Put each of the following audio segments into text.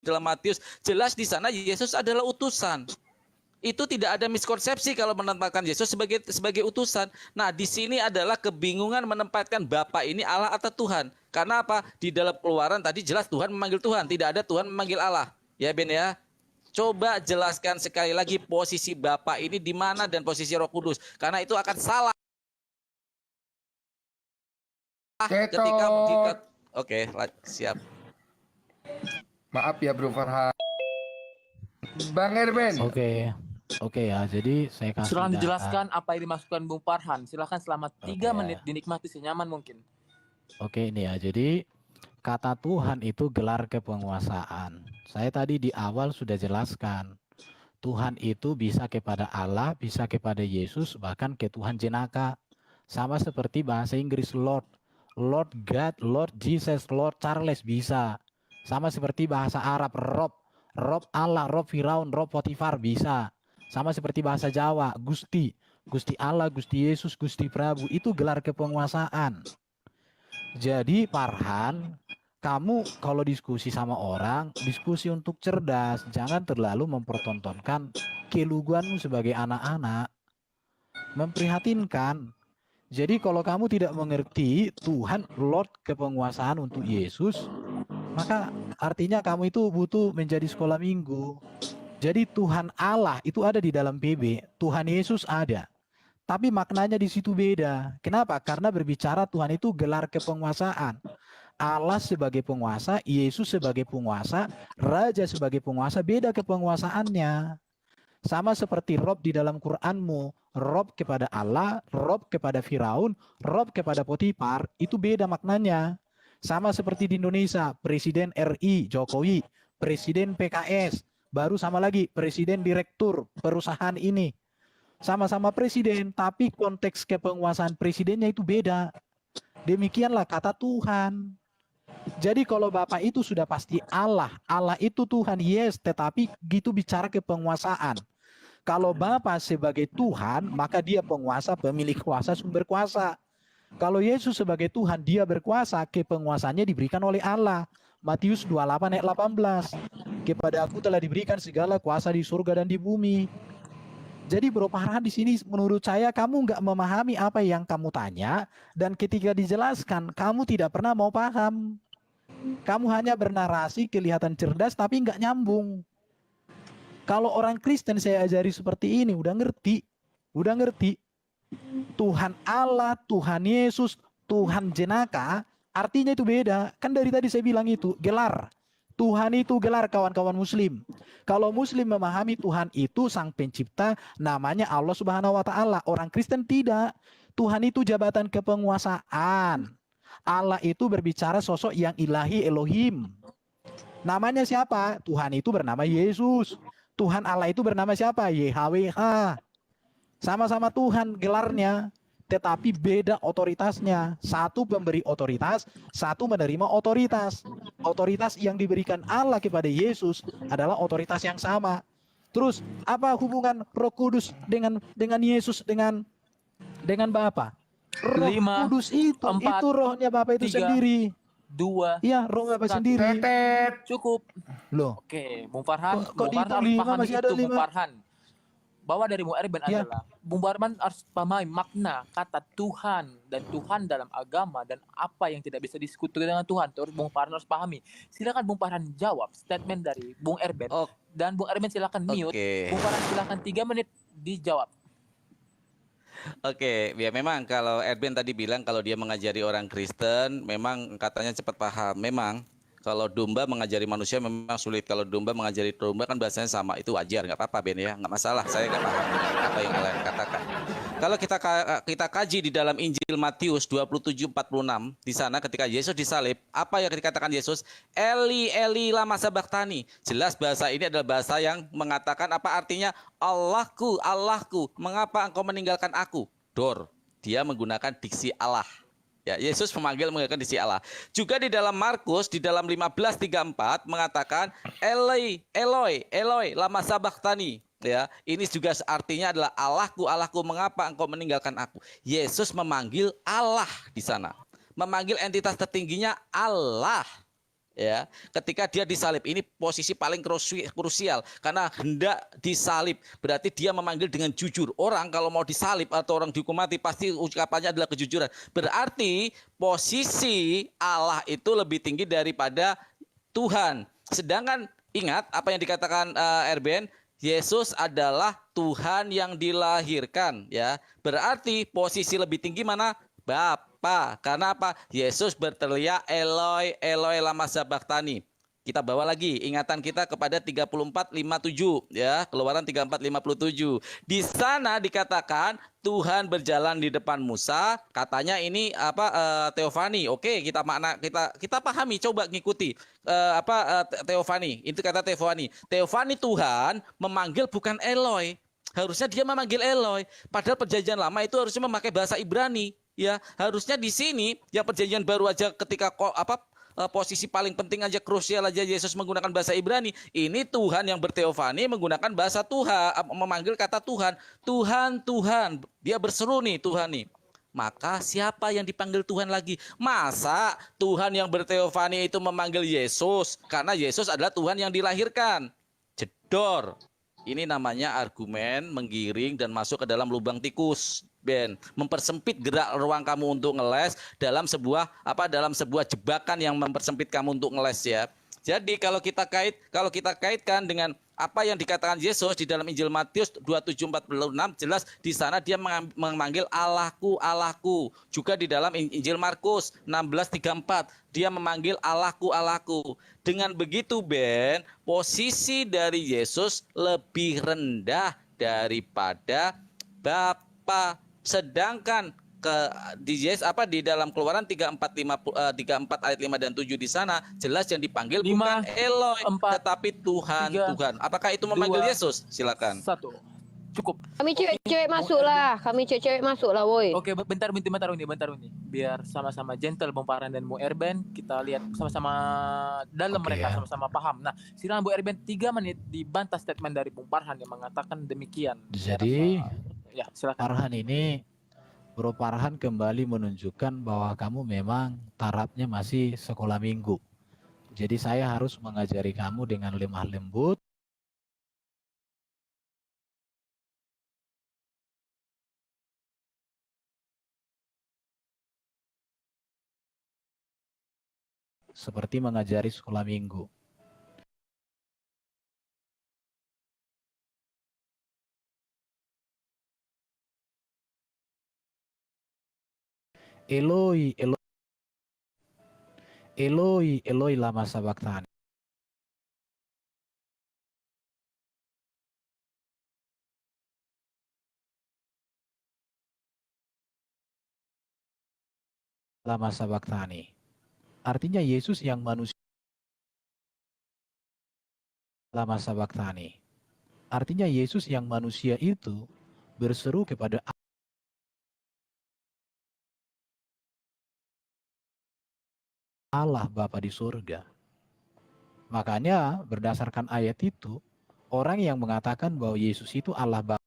dalam Matius, jelas di sana Yesus adalah utusan. Itu tidak ada miskonsepsi kalau menempatkan Yesus sebagai utusan. Nah, di sini adalah kebingungan menempatkan Bapa ini Allah atau Tuhan. Karena apa? Di dalam Keluaran tadi jelas Tuhan memanggil Tuhan, tidak ada Tuhan memanggil Allah. Ya Ben ya. Coba jelaskan sekali lagi posisi Bapa ini di mana dan posisi Roh Kudus. Karena itu akan salah ketika Oke, siap. Maaf ya Bro Farhan. Bang Erben. Oke ya, jadi saya kasih Silakan data. dijelaskan apa yang dimasukkan Bung Farhan. Silakan selama 3 menit dinikmati senyaman mungkin. Oke, ini ya. Jadi kata Tuhan itu gelar kepenguasaan. Saya tadi di awal sudah jelaskan. Tuhan itu bisa kepada Allah, bisa kepada Yesus, bahkan ke Tuhan jenaka. Sama seperti bahasa Inggris Lord. Lord God, Lord Jesus, Lord Charles bisa. Sama seperti bahasa Arab Rob. Rob Allah, Rob Firaun, Rob Potifar bisa. Sama seperti bahasa Jawa Gusti. Gusti Allah, Gusti Yesus, Gusti Prabu. Itu gelar kepenguasaan. Jadi Farhan, kamu kalau diskusi sama orang, diskusi untuk cerdas, jangan terlalu mempertontonkan keluguanmu sebagai anak-anak. Memprihatinkan. Jadi kalau kamu tidak mengerti Tuhan Lord kepenguasaan untuk Yesus, maka artinya kamu itu butuh menjadi sekolah minggu. Jadi Tuhan Allah itu ada di dalam PB, Tuhan Yesus ada. Tapi maknanya di situ beda. Kenapa? Karena berbicara Tuhan itu gelar kepenguasaan. Allah sebagai penguasa, Yesus sebagai penguasa, Raja sebagai penguasa, beda kepenguasaannya. Sama seperti Rob di dalam Quranmu, Rob kepada Allah, Rob kepada Firaun, Rob kepada Potifar, itu beda maknanya. Sama seperti di Indonesia, Presiden RI Jokowi, Presiden PKS, baru sama lagi Presiden Direktur perusahaan ini. Sama-sama presiden, tapi konteks kepenguasaan presidennya itu beda. Demikianlah kata Tuhan. Jadi kalau Bapak itu sudah pasti Allah, Allah itu Tuhan, yes, tetapi gitu bicara kepenguasaan. Kalau Bapa sebagai Tuhan, maka dia penguasa, pemilik kuasa, sumber kuasa. Kalau Yesus sebagai Tuhan, dia berkuasa, kepenguasaannya diberikan oleh Allah. Matius 28 ayat 18. Kepada aku telah diberikan segala kuasa di surga dan di bumi. Jadi Bro Farhan di sini menurut saya kamu nggak memahami apa yang kamu tanya, dan ketika dijelaskan kamu tidak pernah mau paham. Kamu hanya bernarasi kelihatan cerdas tapi nggak nyambung. Kalau orang Kristen saya ajari seperti ini udah ngerti. Tuhan Allah, Tuhan Yesus, Tuhan jenaka, artinya itu beda. Kan dari tadi saya bilang itu gelar. Tuhan itu gelar kawan-kawan muslim. Kalau muslim memahami Tuhan itu sang pencipta, namanya Allah Subhanahu wa taala. Orang Kristen tidak. Tuhan itu jabatan kepenguasaan. Allah itu berbicara sosok yang ilahi Elohim. Namanya siapa? Tuhan itu bernama Yesus. Tuhan Allah itu bernama siapa? YHWH. Sama-sama Tuhan gelarnya, tetapi beda otoritasnya. Satu pemberi otoritas, satu menerima otoritas. Otoritas yang diberikan Allah kepada Yesus adalah otoritas yang sama. Terus apa hubungan Roh Kudus dengan Yesus dengan Bapa? Roh 5, Kudus itu 4, itu rohnya Bapa itu 3, sendiri. 2, Iya, roh Bapa 1. sendiri. Cukup. Loh. Oke, Bung Farhan, Kok Bung Farhan dihitung harus 5, pahami masih ada itu, Bung 5? Farhan. Bahwa dari Bung Erben adalah Bung Farhan harus pahami makna kata Tuhan dan Tuhan dalam agama dan apa yang tidak bisa disekutukan dengan Tuhan. Terus Bung Farhan harus pahami. Silakan Bung Farhan jawab statement dari Bung Erben. Dan Bung Erben silakan mute. Bung Farhan silakan 3 menit dijawab. Oke, ya memang kalau Erben tadi bilang kalau dia mengajari orang Kristen, memang katanya cepat paham. Memang kalau domba mengajari manusia memang sulit. Kalau domba mengajari domba kan bahasanya sama, itu wajar, nggak apa-apa Ben ya, nggak masalah. Saya nggak paham apa yang kalian katakan. Kalau kita kaji di dalam Injil Matius 27:46, di sana ketika Yesus disalib, apa yang dikatakan Yesus? Eli Eli lama sabachthani. Jelas bahasa ini adalah bahasa yang mengatakan apa artinya? Allahku, Allahku, mengapa engkau meninggalkan aku? Dor. Dia menggunakan diksi Allah. Ya, Yesus menggunakan diksi Allah. Juga di dalam Markus di dalam 15:34 mengatakan Eloi, Eloi, Eloi lama sabachthani. Ya, ini juga artinya adalah Allahku, Allahku, mengapa engkau meninggalkan aku? Yesus memanggil Allah di sana. Memanggil entitas tertingginya Allah. ya. Ketika dia disalib, ini posisi paling krusial karena hendak disalib. Berarti dia memanggil dengan jujur. Orang kalau mau disalib atau orang dihukum mati pasti ucapannya adalah kejujuran. Berarti posisi Allah itu lebih tinggi daripada Tuhan. Sedangkan ingat apa yang dikatakan Erben, Yesus adalah Tuhan yang dilahirkan, ya. Berarti posisi lebih tinggi mana? Bapa. Karena apa? Yesus berteriak Eloi Eloi lama sabachthani. Kita bawa lagi ingatan kita kepada 34:57 ya, Keluaran 34:57. Di sana dikatakan Tuhan berjalan di depan Musa, katanya ini teofani. Oke, kita pahami, coba ngikuti teofani. Itu kata teofani. Teofani Tuhan memanggil bukan Eloi. Harusnya dia memanggil Eloi. Padahal perjanjian lama itu harusnya memakai bahasa Ibrani. Ya, harusnya di sini yang perjanjian baru aja ketika posisi paling penting aja, krusial aja, Yesus menggunakan bahasa Ibrani. Ini Tuhan yang berteofani menggunakan bahasa Tuhan, memanggil kata Tuhan. Tuhan, Tuhan. Dia berseru nih, Tuhan nih. Maka siapa yang dipanggil Tuhan lagi? Masa Tuhan yang berteofani itu memanggil Yesus? Karena Yesus adalah Tuhan yang dilahirkan. Jedor. Ini namanya argumen menggiring dan masuk ke dalam lubang tikus. Ben, mempersempit gerak ruang kamu untuk ngeles dalam sebuah jebakan yang mempersempit kamu untuk ngeles, ya. Jadi kalau kita kaitkan dengan apa yang dikatakan Yesus di dalam Injil Matius 27:46, jelas di sana dia memanggil Allahku, Allahku. Juga di dalam Injil Markus 16:34 dia memanggil Allahku, Allahku. Dengan begitu, Ben, posisi dari Yesus lebih rendah daripada Bapa. Sedangkan di dalam Keluaran 34 ayat 5 dan 7 di sana jelas yang dipanggil 5, bukan Eloi 4, tetapi Tuhan, 3, Tuhan. Apakah itu memanggil 2, Yesus? Silakan. 1. Cukup. Kami cewek-cewek masuk lah, woi. Oke, bentar ini. Biar sama-sama gentle Bung Farhan dan Bung Erben, kita lihat sama-sama dalam Oke, mereka ya. sama-sama paham. Nah, silakan Bung Erben 3 menit dibantah statement dari Bung Farhan yang mengatakan demikian. Jadi Ya, silakan. Farhan ini, Bro Farhan kembali menunjukkan bahwa kamu memang tarafnya masih sekolah minggu. Jadi saya harus mengajari kamu dengan lemah lembut, seperti mengajari sekolah minggu. Eloi, Eloi, Eloi, Eloi lama sabachthani. Lama sabachthani. Artinya Yesus yang manusia. Lama sabachthani. Artinya Yesus yang manusia itu berseru kepada Allah Bapa di surga. Makanya berdasarkan ayat itu, orang yang mengatakan bahwa Yesus itu Allah Bapa,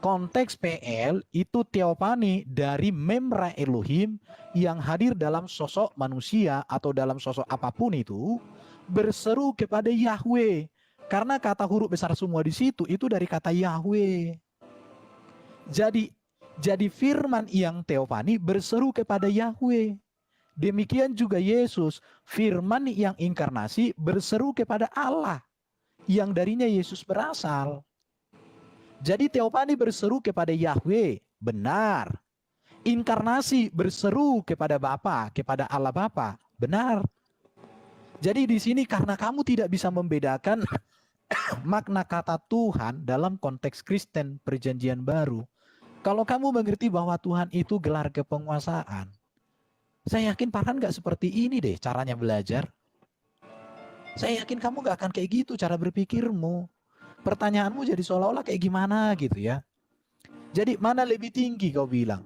konteks PL itu teopani dari memra Elohim yang hadir dalam sosok manusia atau dalam sosok apapun itu berseru kepada Yahweh. Karena kata huruf besar semua di situ itu dari kata Yahweh. Jadi firman yang teopani berseru kepada Yahweh. Demikian juga Yesus, firman yang inkarnasi berseru kepada Allah yang darinya Yesus berasal. Jadi teopani berseru kepada Yahweh, benar. Inkarnasi berseru kepada Bapa, kepada Allah Bapa, benar. Jadi di sini karena kamu tidak bisa membedakan makna kata Tuhan dalam konteks Kristen Perjanjian Baru, kalau kamu mengerti bahwa Tuhan itu gelar kepenguasaan, saya yakin Farhan gak seperti ini deh caranya belajar. Saya yakin kamu gak akan kayak gitu cara berpikirmu. Pertanyaanmu jadi seolah-olah kayak gimana gitu ya. Jadi mana lebih tinggi kau bilang?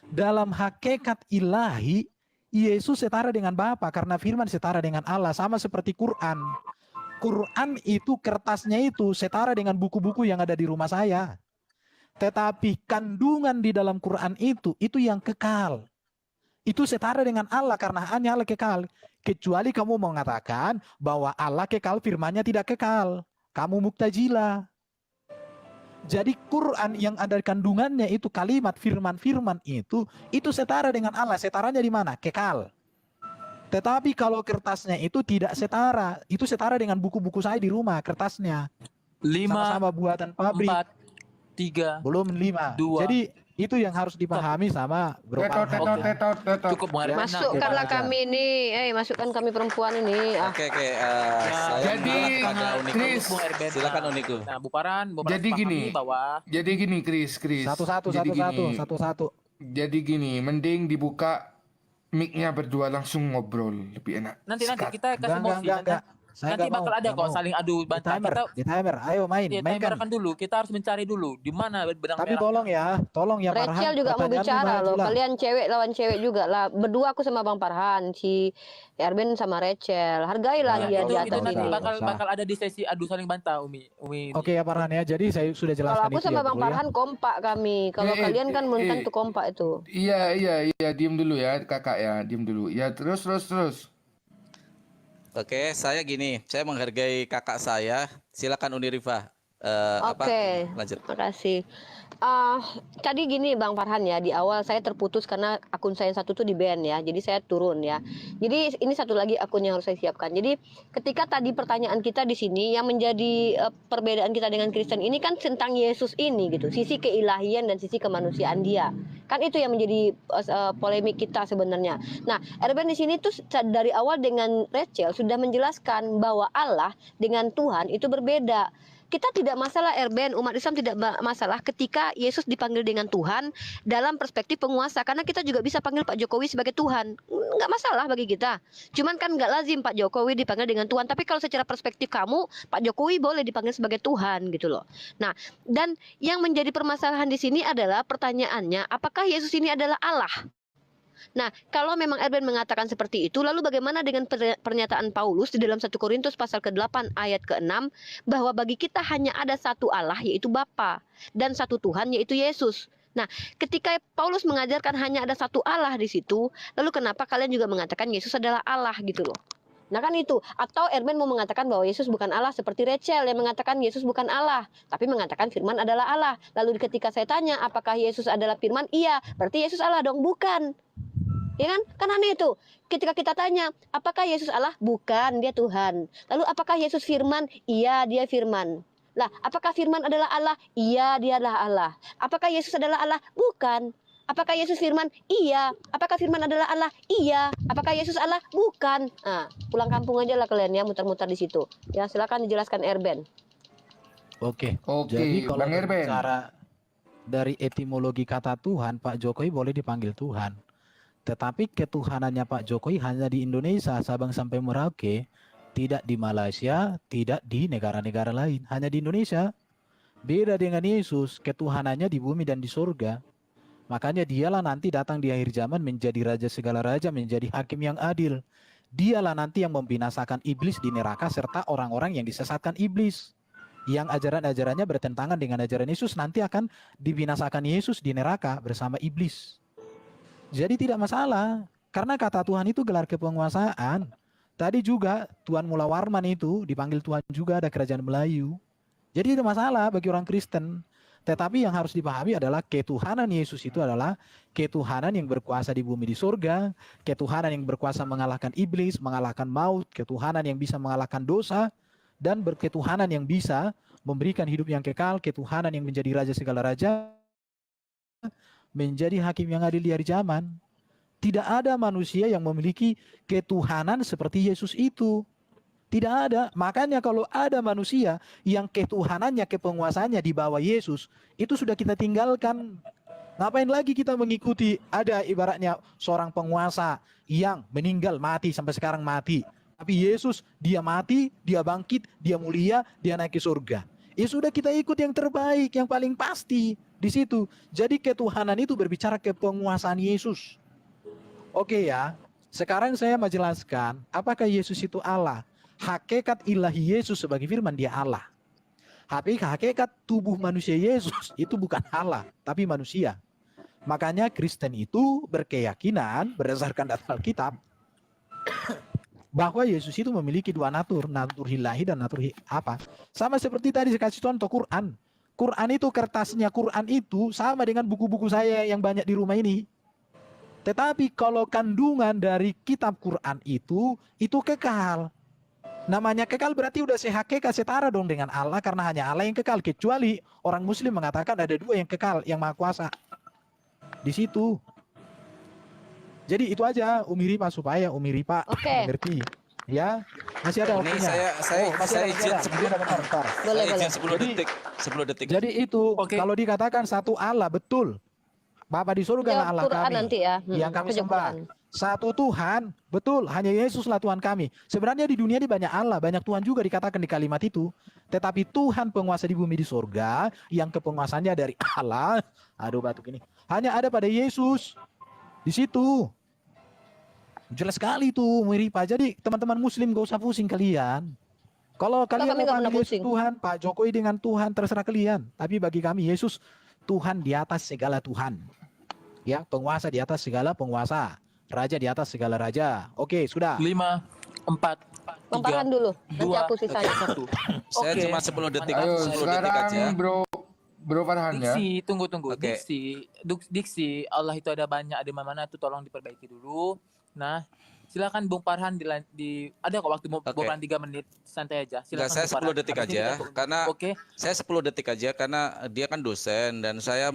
Dalam hakikat ilahi, Yesus setara dengan Bapa karena firman setara dengan Allah. Sama seperti Quran. Quran itu kertasnya itu setara dengan buku-buku yang ada di rumah saya. Tetapi kandungan di dalam Quran itu yang kekal. itu setara dengan Allah karena hanya Allah kekal. Kecuali kamu mengatakan bahwa Allah kekal, firman-Nya tidak kekal. Kamu Mu'tazilah. Jadi Quran yang ada kandungannya itu kalimat firman-firman itu setara dengan Allah. Setaranya di mana? Kekal. Tetapi kalau kertasnya itu tidak setara, itu setara dengan buku-buku saya di rumah, kertasnya. 5, Sama-sama buatan pabrik. 4, 3, Belum 5. 2. Jadi itu yang harus dipahami sama Bro Farhan. Cukup Bung Erben. Masukkanlah kami ini, masukkan kami perempuan ini. Oke, saya Jadi, menolak pada Uniku. Chris, Bung Erben. Silakan Uniku. Nah, Bu Farhan Jadi gini. bahwa Jadi gini, Chris. Satu-satu. Jadi gini, mending dibuka mic-nya berdua langsung ngobrol, lebih enak. nanti Sekat. kita kasih mosi. Enggak. Saya Nanti nggak bakal mau, ada nggak kok mau. saling adu Di bantah. timer, Kita di timer. Ayo mainkan. timerkan dulu. Kita harus mencari dulu di mana benang Tapi merah. tolong ya Farhan. Rachel juga mau pertanyaanmu bicara maju loh. lah. Kalian cewek lawan cewek juga lah. Berdua aku sama Bang Farhan, si Erben sama Rachel. Hargailah Nah, dia itu di nggak atas nanti usah, ini. nggak usah. bakal ada di sesi adu saling bantah Umi. Oke ya Farhan ya. Jadi saya sudah Kalau jelaskan aku itu sama ya Bang Bro ya. Farhan kompak kami. Kalau kalian kan belum tentu kompak itu. Iya, diem dulu ya, kakak ya, diem dulu. Ya, terus. Oke, saya gini, saya menghargai kakak saya. Silakan Uni Rifa. Oke, Lanjut. makasih. Tadi gini Bang Farhan ya, di awal saya terputus karena akun saya yang satu tuh di ban ya, jadi saya turun ya. Jadi ini satu lagi akun yang harus saya siapkan. Jadi ketika tadi pertanyaan kita di sini yang menjadi perbedaan kita dengan Kristen ini kan tentang Yesus ini gitu, sisi keilahian dan sisi kemanusiaan dia. Kan itu yang menjadi polemik kita sebenarnya. Nah, Erben di sini tuh dari awal dengan Rachel sudah menjelaskan bahwa Allah dengan Tuhan itu berbeda. Kita tidak masalah Erben, umat Islam tidak masalah ketika Yesus dipanggil dengan Tuhan dalam perspektif penguasa. Karena kita juga bisa panggil Pak Jokowi sebagai Tuhan. Nggak masalah bagi kita. Cuman kan nggak lazim Pak Jokowi dipanggil dengan Tuhan. Tapi kalau secara perspektif kamu, Pak Jokowi boleh dipanggil sebagai Tuhan gitu loh. Nah, dan yang menjadi permasalahan di sini adalah pertanyaannya, apakah Yesus ini adalah Allah? Nah, kalau memang Erben mengatakan seperti itu, lalu bagaimana dengan pernyataan Paulus di dalam 1 Korintus pasal ke-8 ayat ke-6 bahwa bagi kita hanya ada satu Allah yaitu Bapa dan satu Tuhan yaitu Yesus. Nah, ketika Paulus mengajarkan hanya ada satu Allah di situ, lalu kenapa kalian juga mengatakan Yesus adalah Allah gitu loh. Nah kan itu, atau Erben mau mengatakan bahwa Yesus bukan Allah seperti Rachel yang mengatakan Yesus bukan Allah, tapi mengatakan firman adalah Allah. Lalu ketika saya tanya apakah Yesus adalah firman? Iya, berarti Yesus Allah dong, bukan. Ya kan? Kan aneh itu. Ketika kita tanya, apakah Yesus Allah? Bukan, dia Tuhan. Lalu apakah Yesus firman? Iya, dia firman. Lah, apakah firman adalah Allah? Iya, dia adalah Allah. Apakah Yesus adalah Allah? Bukan. Apakah Yesus firman? Iya. Apakah firman adalah Allah? Iya. Apakah Yesus Allah? Bukan. Nah, pulang kampung aja lah kalian ya, muter-muter di situ. Ya, silakan dijelaskan Erben. Oke. Oke, Jadi kalau Bang Erben. bicara dari etimologi kata Tuhan, Pak Jokowi boleh dipanggil Tuhan. Tetapi ketuhanannya Pak Jokowi hanya di Indonesia, Sabang sampai Merauke, tidak di Malaysia, tidak di negara-negara lain, hanya di Indonesia. Beda dengan Yesus, ketuhanannya di bumi dan di surga. Makanya dialah nanti datang di akhir zaman menjadi raja segala raja, menjadi hakim yang adil. Dialah nanti yang membinasakan iblis di neraka serta orang-orang yang disesatkan iblis. Yang ajaran-ajarannya bertentangan dengan ajaran Yesus nanti akan dibinasakan Yesus di neraka bersama iblis. Jadi tidak masalah, karena kata Tuhan itu gelar kepenguasaan. Tadi juga Tuan Mula Warman itu dipanggil Tuhan juga, ada kerajaan Melayu. Jadi tidak masalah bagi orang Kristen. Tetapi yang harus dipahami adalah ketuhanan Yesus itu adalah ketuhanan yang berkuasa di bumi di surga, ketuhanan yang berkuasa mengalahkan iblis, mengalahkan maut, ketuhanan yang bisa mengalahkan dosa, dan berketuhanan yang bisa memberikan hidup yang kekal, ketuhanan yang menjadi raja segala raja, menjadi hakim yang adil di hari zaman. Tidak ada manusia yang memiliki ketuhanan seperti Yesus itu. Tidak ada. Makanya kalau ada manusia yang ketuhanannya, kepenguasaannya di bawah Yesus, itu sudah kita tinggalkan. Ngapain lagi kita mengikuti ada ibaratnya seorang penguasa yang meninggal, mati, sampai sekarang mati. Tapi Yesus, dia mati, dia bangkit, dia mulia, dia naik ke surga. Ya sudah, kita ikut yang terbaik, yang paling pasti di situ. Jadi ketuhanan itu berbicara kepenguasaan Yesus. Oke ya, sekarang saya mau jelaskan apakah Yesus itu Allah. Hakikat ilahi Yesus sebagai firman dia Allah. Tapi hakikat tubuh manusia Yesus itu bukan Allah, tapi manusia. Makanya Kristen itu berkeyakinan berdasarkan data Alkitab bahwa Yesus itu memiliki dua natur ilahi dan natur apa. Sama seperti tadi saya kasih contoh Quran. Quran itu kertasnya Quran itu sama dengan buku-buku saya yang banyak di rumah ini. Tetapi kalau kandungan dari kitab Quran itu kekal. Namanya kekal berarti udah sehakikat setara dong dengan Allah, karena hanya Allah yang kekal. Kecuali orang Muslim mengatakan ada dua yang kekal, yang Maha Kuasa. Di situ. Jadi itu aja Umi Ripa, supaya Umi Ripa mengerti. Ya, masih ada Ini waktunya. saya izin sebelum Boleh, saya boleh. izin 10 detik. Jadi itu Oke. kalau dikatakan satu Allah, betul. Bapa di surga lah Jawab Allah Quran kami. nanti ya. Yang kami Aku jawab sembah. Quran. Satu Tuhan, betul, hanya Yesuslah Tuhan kami. Sebenarnya di dunia ini banyak Allah, banyak Tuhan juga dikatakan di kalimat itu. Tetapi Tuhan penguasa di bumi di surga, yang kepenguasaannya dari Allah, aduh batuk ini, hanya ada pada Yesus. Di situ. Jelas sekali tuh, Miripa. Jadi teman-teman Muslim gak usah pusing kalian. Kalau kalian kami mau nggak pernah panggil Yesus pusing. Tuhan, Pak Jokowi dengan Tuhan, terserah kalian. Tapi bagi kami Yesus Tuhan di atas segala Tuhan. Ya, penguasa di atas segala penguasa. Raja di atas segala raja. Oke, sudah. 5, 4, Bang 3, Farhan dulu. Nanti 2, aku sisanya. 1. Saya Oke. cuma 10 detik, Ayo 10 detik sekarang aja. Bro Farhan ya. Diksi, tunggu. Oke. Diksi, Allah itu ada banyak, ada mana tuh tolong diperbaiki dulu. Nah, silakan Bung Farhan ada kok waktu Bung Oke. Farhan 3 menit, santai aja. Silakan. Enggak, saya Bung Farhan. 10 detik Habis ini aja, kita- karena Oke. saya 10 detik aja karena dia kan dosen dan saya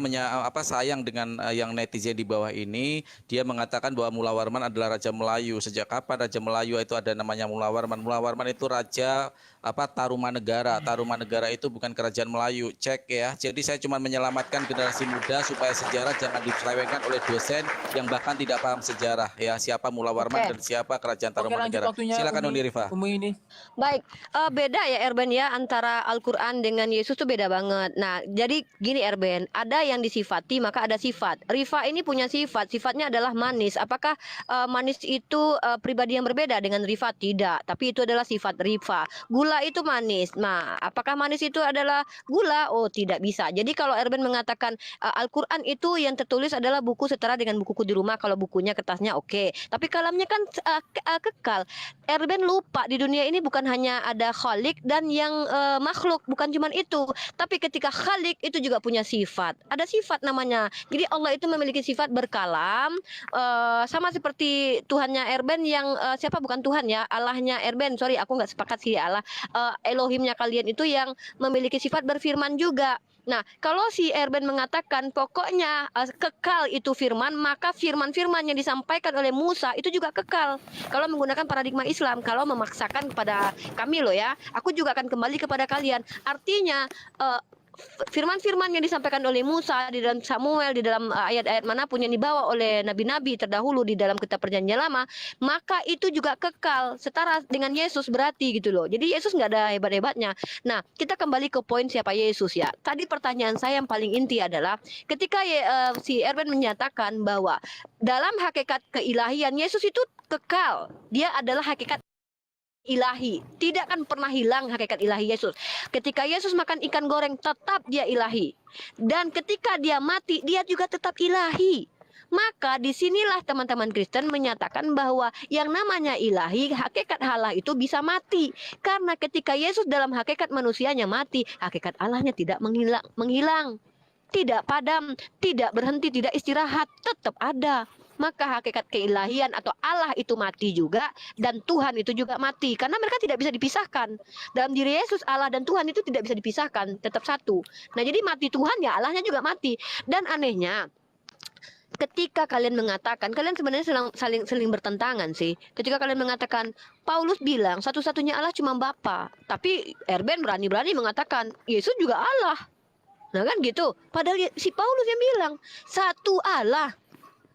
sayang dengan yang netizen di bawah ini. Dia mengatakan bahwa Mula Warman adalah Raja Melayu. Sejak kapan Raja Melayu itu ada namanya Mula Warman? Mula Warman itu raja Tarumanegara. Tarumanegara itu bukan kerajaan Melayu. Cek ya. Jadi saya cuma menyelamatkan generasi muda supaya sejarah jangan diselewengkan oleh dosen yang bahkan tidak paham sejarah ya. Siapa Mula Warman Oke. dan siapa kerajaan Oke, lanjut Tarumanegara. waktunya. Silakan Uni Rifa. Umi ini. Baik, beda ya Erben ya antara Al-Quran dengan Yesus tuh beda banget. Nah, jadi gini Erben, ada yang disifati maka ada sifat. Rifa ini punya sifat, sifatnya adalah manis. Apakah manis itu pribadi yang berbeda dengan Rifa? Tidak, tapi itu adalah sifat Rifa. Gula itu manis. Nah, apakah manis itu adalah gula? Oh, tidak bisa. Jadi kalau Erben mengatakan Al-Quran itu yang tertulis adalah buku setara dengan bukuku di rumah, kalau bukunya kertasnya oke. Tapi kalamnya kan kekal. Erben lupa di dunia ini bukan hanya ada Khalik dan yang makhluk, bukan cuma itu. Tapi ketika Khalik itu juga punya sifat. Ada sifat namanya. Jadi Allah itu memiliki sifat berkalam, sama seperti Tuhannya Erben yang siapa bukan Tuhan ya, Allahnya Erben. Sorry, aku nggak sepakat sih Allah. Elohimnya kalian itu yang memiliki sifat berfirman juga. Nah, kalau si Erben mengatakan pokoknya kekal itu firman, maka firman-firman yang disampaikan oleh Musa itu juga kekal. Kalau menggunakan paradigma Islam, kalau memaksakan kepada kami loh ya, aku juga akan kembali kepada kalian. Artinya firman-firman yang disampaikan oleh Musa di dalam Samuel, di dalam ayat-ayat manapun yang dibawa oleh nabi-nabi terdahulu di dalam kitab perjanjian lama, maka itu juga kekal setara dengan Yesus berarti gitu loh. Jadi Yesus nggak ada hebat-hebatnya. Nah, kita kembali ke poin siapa Yesus ya. Tadi pertanyaan saya yang paling inti adalah ketika si Erben menyatakan bahwa dalam hakikat keilahian Yesus itu kekal. Dia adalah hakikat ilahi, tidak akan pernah hilang hakikat ilahi Yesus. Ketika Yesus makan ikan goreng, tetap dia ilahi. Dan ketika dia mati, dia juga tetap ilahi. Maka disinilah teman-teman Kristen menyatakan bahwa yang namanya ilahi, hakikat Allah itu bisa mati. Karena ketika Yesus dalam hakikat manusianya mati, hakikat Allahnya tidak menghilang, tidak padam, tidak berhenti, tidak istirahat, tetap ada. Maka hakikat keilahian atau Allah itu mati juga, dan Tuhan itu juga mati, karena mereka tidak bisa dipisahkan. Dalam diri Yesus, Allah dan Tuhan itu tidak bisa dipisahkan, tetap satu. Nah, jadi mati Tuhan ya Allahnya juga mati. Dan anehnya, ketika kalian mengatakan, kalian sebenarnya saling bertentangan sih. Ketika kalian mengatakan, Paulus bilang satu-satunya Allah cuma Bapa, tapi Erben berani-berani mengatakan Yesus juga Allah. Nah kan gitu. Padahal si Paulus yang bilang satu Allah.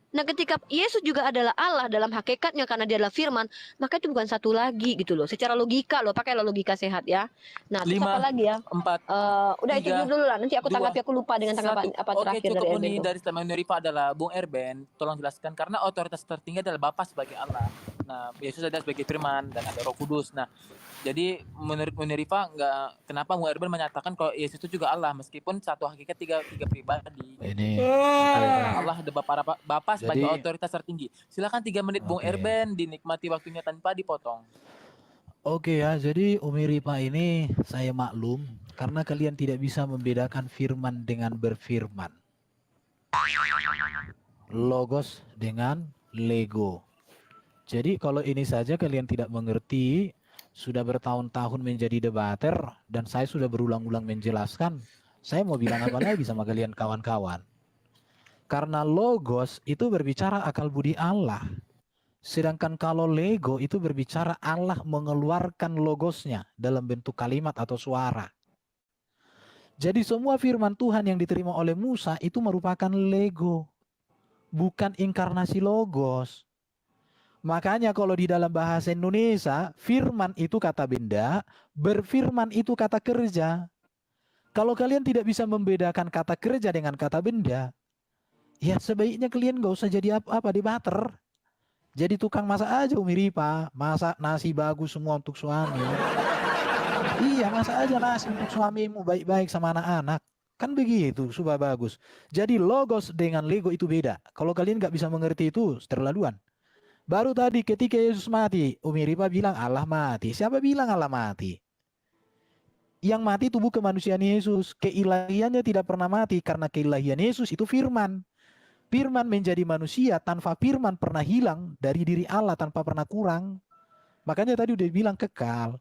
Nah, ketika Yesus juga adalah Allah dalam hakikatnya karena dia adalah firman, maka itu bukan satu lagi gitu loh. Secara logika loh, pakailah logika sehat ya. Nah, terus 5, apa lagi ya? 4, Udah itu 3, dulu lah. Nanti aku 2, tanggapi, aku lupa dengan tanggapan 1. apa Oke, terakhir cukup dari Uni. Erben. Dari statement Uni Rifa adalah Bung Erben, tolong jelaskan karena otoritas tertinggi adalah Bapa sebagai Allah. Nah, Yesus ada sebagai firman dan ada Roh Kudus. Nah, Jadi menurut Rifa nggak, kenapa Bung Erben menyatakan kalau Yesus itu juga Allah meskipun satu hakikat tiga pribadi. Ini Allah ada Bapa sebagai Jadi- otoritas tertinggi. Silakan 3 menit Bung Oke. Erben, dinikmati waktunya tanpa dipotong. Oke ya, jadi Umi Ripa ini saya maklum karena kalian tidak bisa membedakan firman dengan berfirman. Logos dengan lego. Jadi kalau ini saja kalian tidak mengerti, sudah bertahun-tahun menjadi debater dan saya sudah berulang-ulang menjelaskan, saya mau bilang apa lagi sama kalian kawan-kawan? Karena logos itu berbicara akal budi Allah. Sedangkan kalau lego itu berbicara Allah mengeluarkan logosnya dalam bentuk kalimat atau suara. Jadi semua firman Tuhan yang diterima oleh Musa itu merupakan lego, bukan inkarnasi logos. Makanya kalau di dalam bahasa Indonesia, firman itu kata benda, berfirman itu kata kerja. Kalau kalian tidak bisa membedakan kata kerja dengan kata benda, ya sebaiknya kalian gak usah jadi apa-apa debater. Jadi tukang masak aja Umi Ripa, masak nasi bagus semua untuk suami. Iya, masak aja nasi untuk suamimu baik-baik sama anak-anak. Kan begitu, supaya bagus. Jadi logos dengan lego itu beda. Kalau kalian nggak bisa mengerti itu, terlaluan. Baru tadi ketika Yesus mati, Umi Ripa bilang Allah mati. Siapa bilang Allah mati? Yang mati tubuh kemanusiaan Yesus. Keilahiannya tidak pernah mati karena keilahian Yesus itu firman. Firman menjadi manusia, tanpa firman pernah hilang dari diri Allah tanpa pernah kurang. Makanya tadi udah bilang kekal.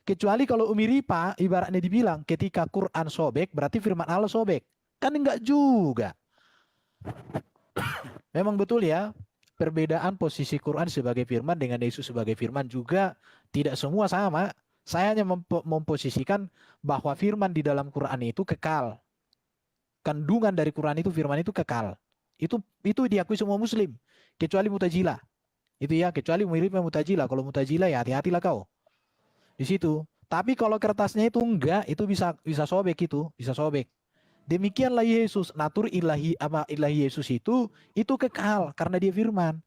Kecuali kalau Umi Ripa ibaratnya dibilang ketika Quran sobek berarti firman Allah sobek. Kan enggak juga. Memang betul ya, perbedaan posisi Quran sebagai firman dengan Yesus sebagai firman juga tidak semua sama. Saya hanya memposisikan bahwa firman di dalam Quran itu kekal. Kandungan dari Quran itu, firman itu kekal. Itu diakui semua muslim, kecuali Mutajilah. Itu ya, kecuali miripnya Mutajilah. Kalau Mutajilah ya hati-hatilah kau. Di situ. Tapi kalau kertasnya itu enggak, itu bisa sobek itu, bisa sobek. Demikianlah Yesus, natur ilahi Yesus itu kekal karena dia firman.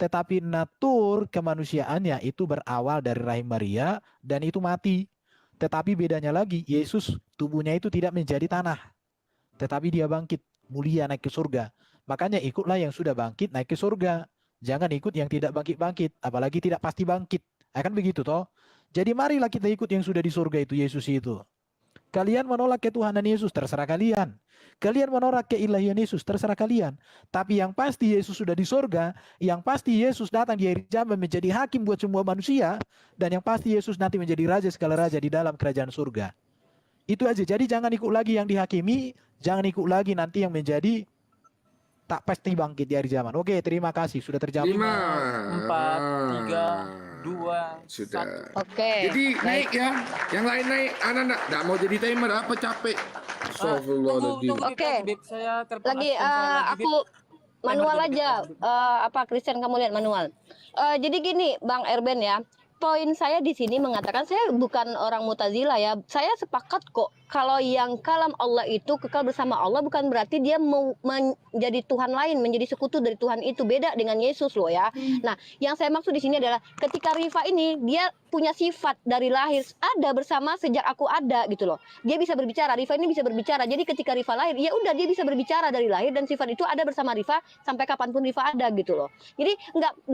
Tetapi natur kemanusiaannya itu berawal dari rahim Maria dan itu mati. Tetapi bedanya lagi, Yesus tubuhnya itu tidak menjadi tanah. Tetapi dia bangkit, mulia naik ke surga. Makanya ikutlah yang sudah bangkit naik ke surga. Jangan ikut yang tidak bangkit-bangkit, apalagi tidak pasti bangkit. Akan begitu toh. Jadi marilah kita ikut yang sudah di surga itu, Yesus itu. Kalian menolak ketuhanan Yesus, terserah kalian. Kalian menolak keilahian Yesus, terserah kalian. Tapi yang pasti Yesus sudah di surga, yang pasti Yesus datang di akhir zaman menjadi hakim buat semua manusia, dan yang pasti Yesus nanti menjadi raja segala raja di dalam kerajaan surga. Itu aja. Jadi jangan ikut lagi yang dihakimi, jangan ikut lagi nanti yang menjadi tak pasti bangkit di akhir zaman. Oke, terima kasih sudah terjawab. 5, 4, 3, 2, sudah. 1. Oke. Jadi naik ya, yang lain naik. Anak-anak nggak mau jadi timer apa capek? Astagfirullahaladzim. Tunggu, Oke. Bib. Saya terpaksa Lagi Bib. aku manual Timer dulu, aja. Apa Christian kamu lihat manual. Jadi gini, Bang Erben ya. Poin saya di sini mengatakan saya bukan orang Mutazilah ya. Saya sepakat kok kalau yang kalam Allah itu kekal bersama Allah bukan berarti dia mau menjadi Tuhan lain, menjadi sekutu dari Tuhan itu. Beda dengan Yesus loh ya. Nah, yang saya maksud di sini adalah ketika Rifa ini dia punya sifat dari lahir ada bersama sejak aku ada gitu loh. Dia bisa berbicara, Rifa ini bisa berbicara. Jadi ketika Rifa lahir, ya udah dia bisa berbicara dari lahir dan sifat itu ada bersama Rifa sampai kapanpun Rifa ada gitu loh. Jadi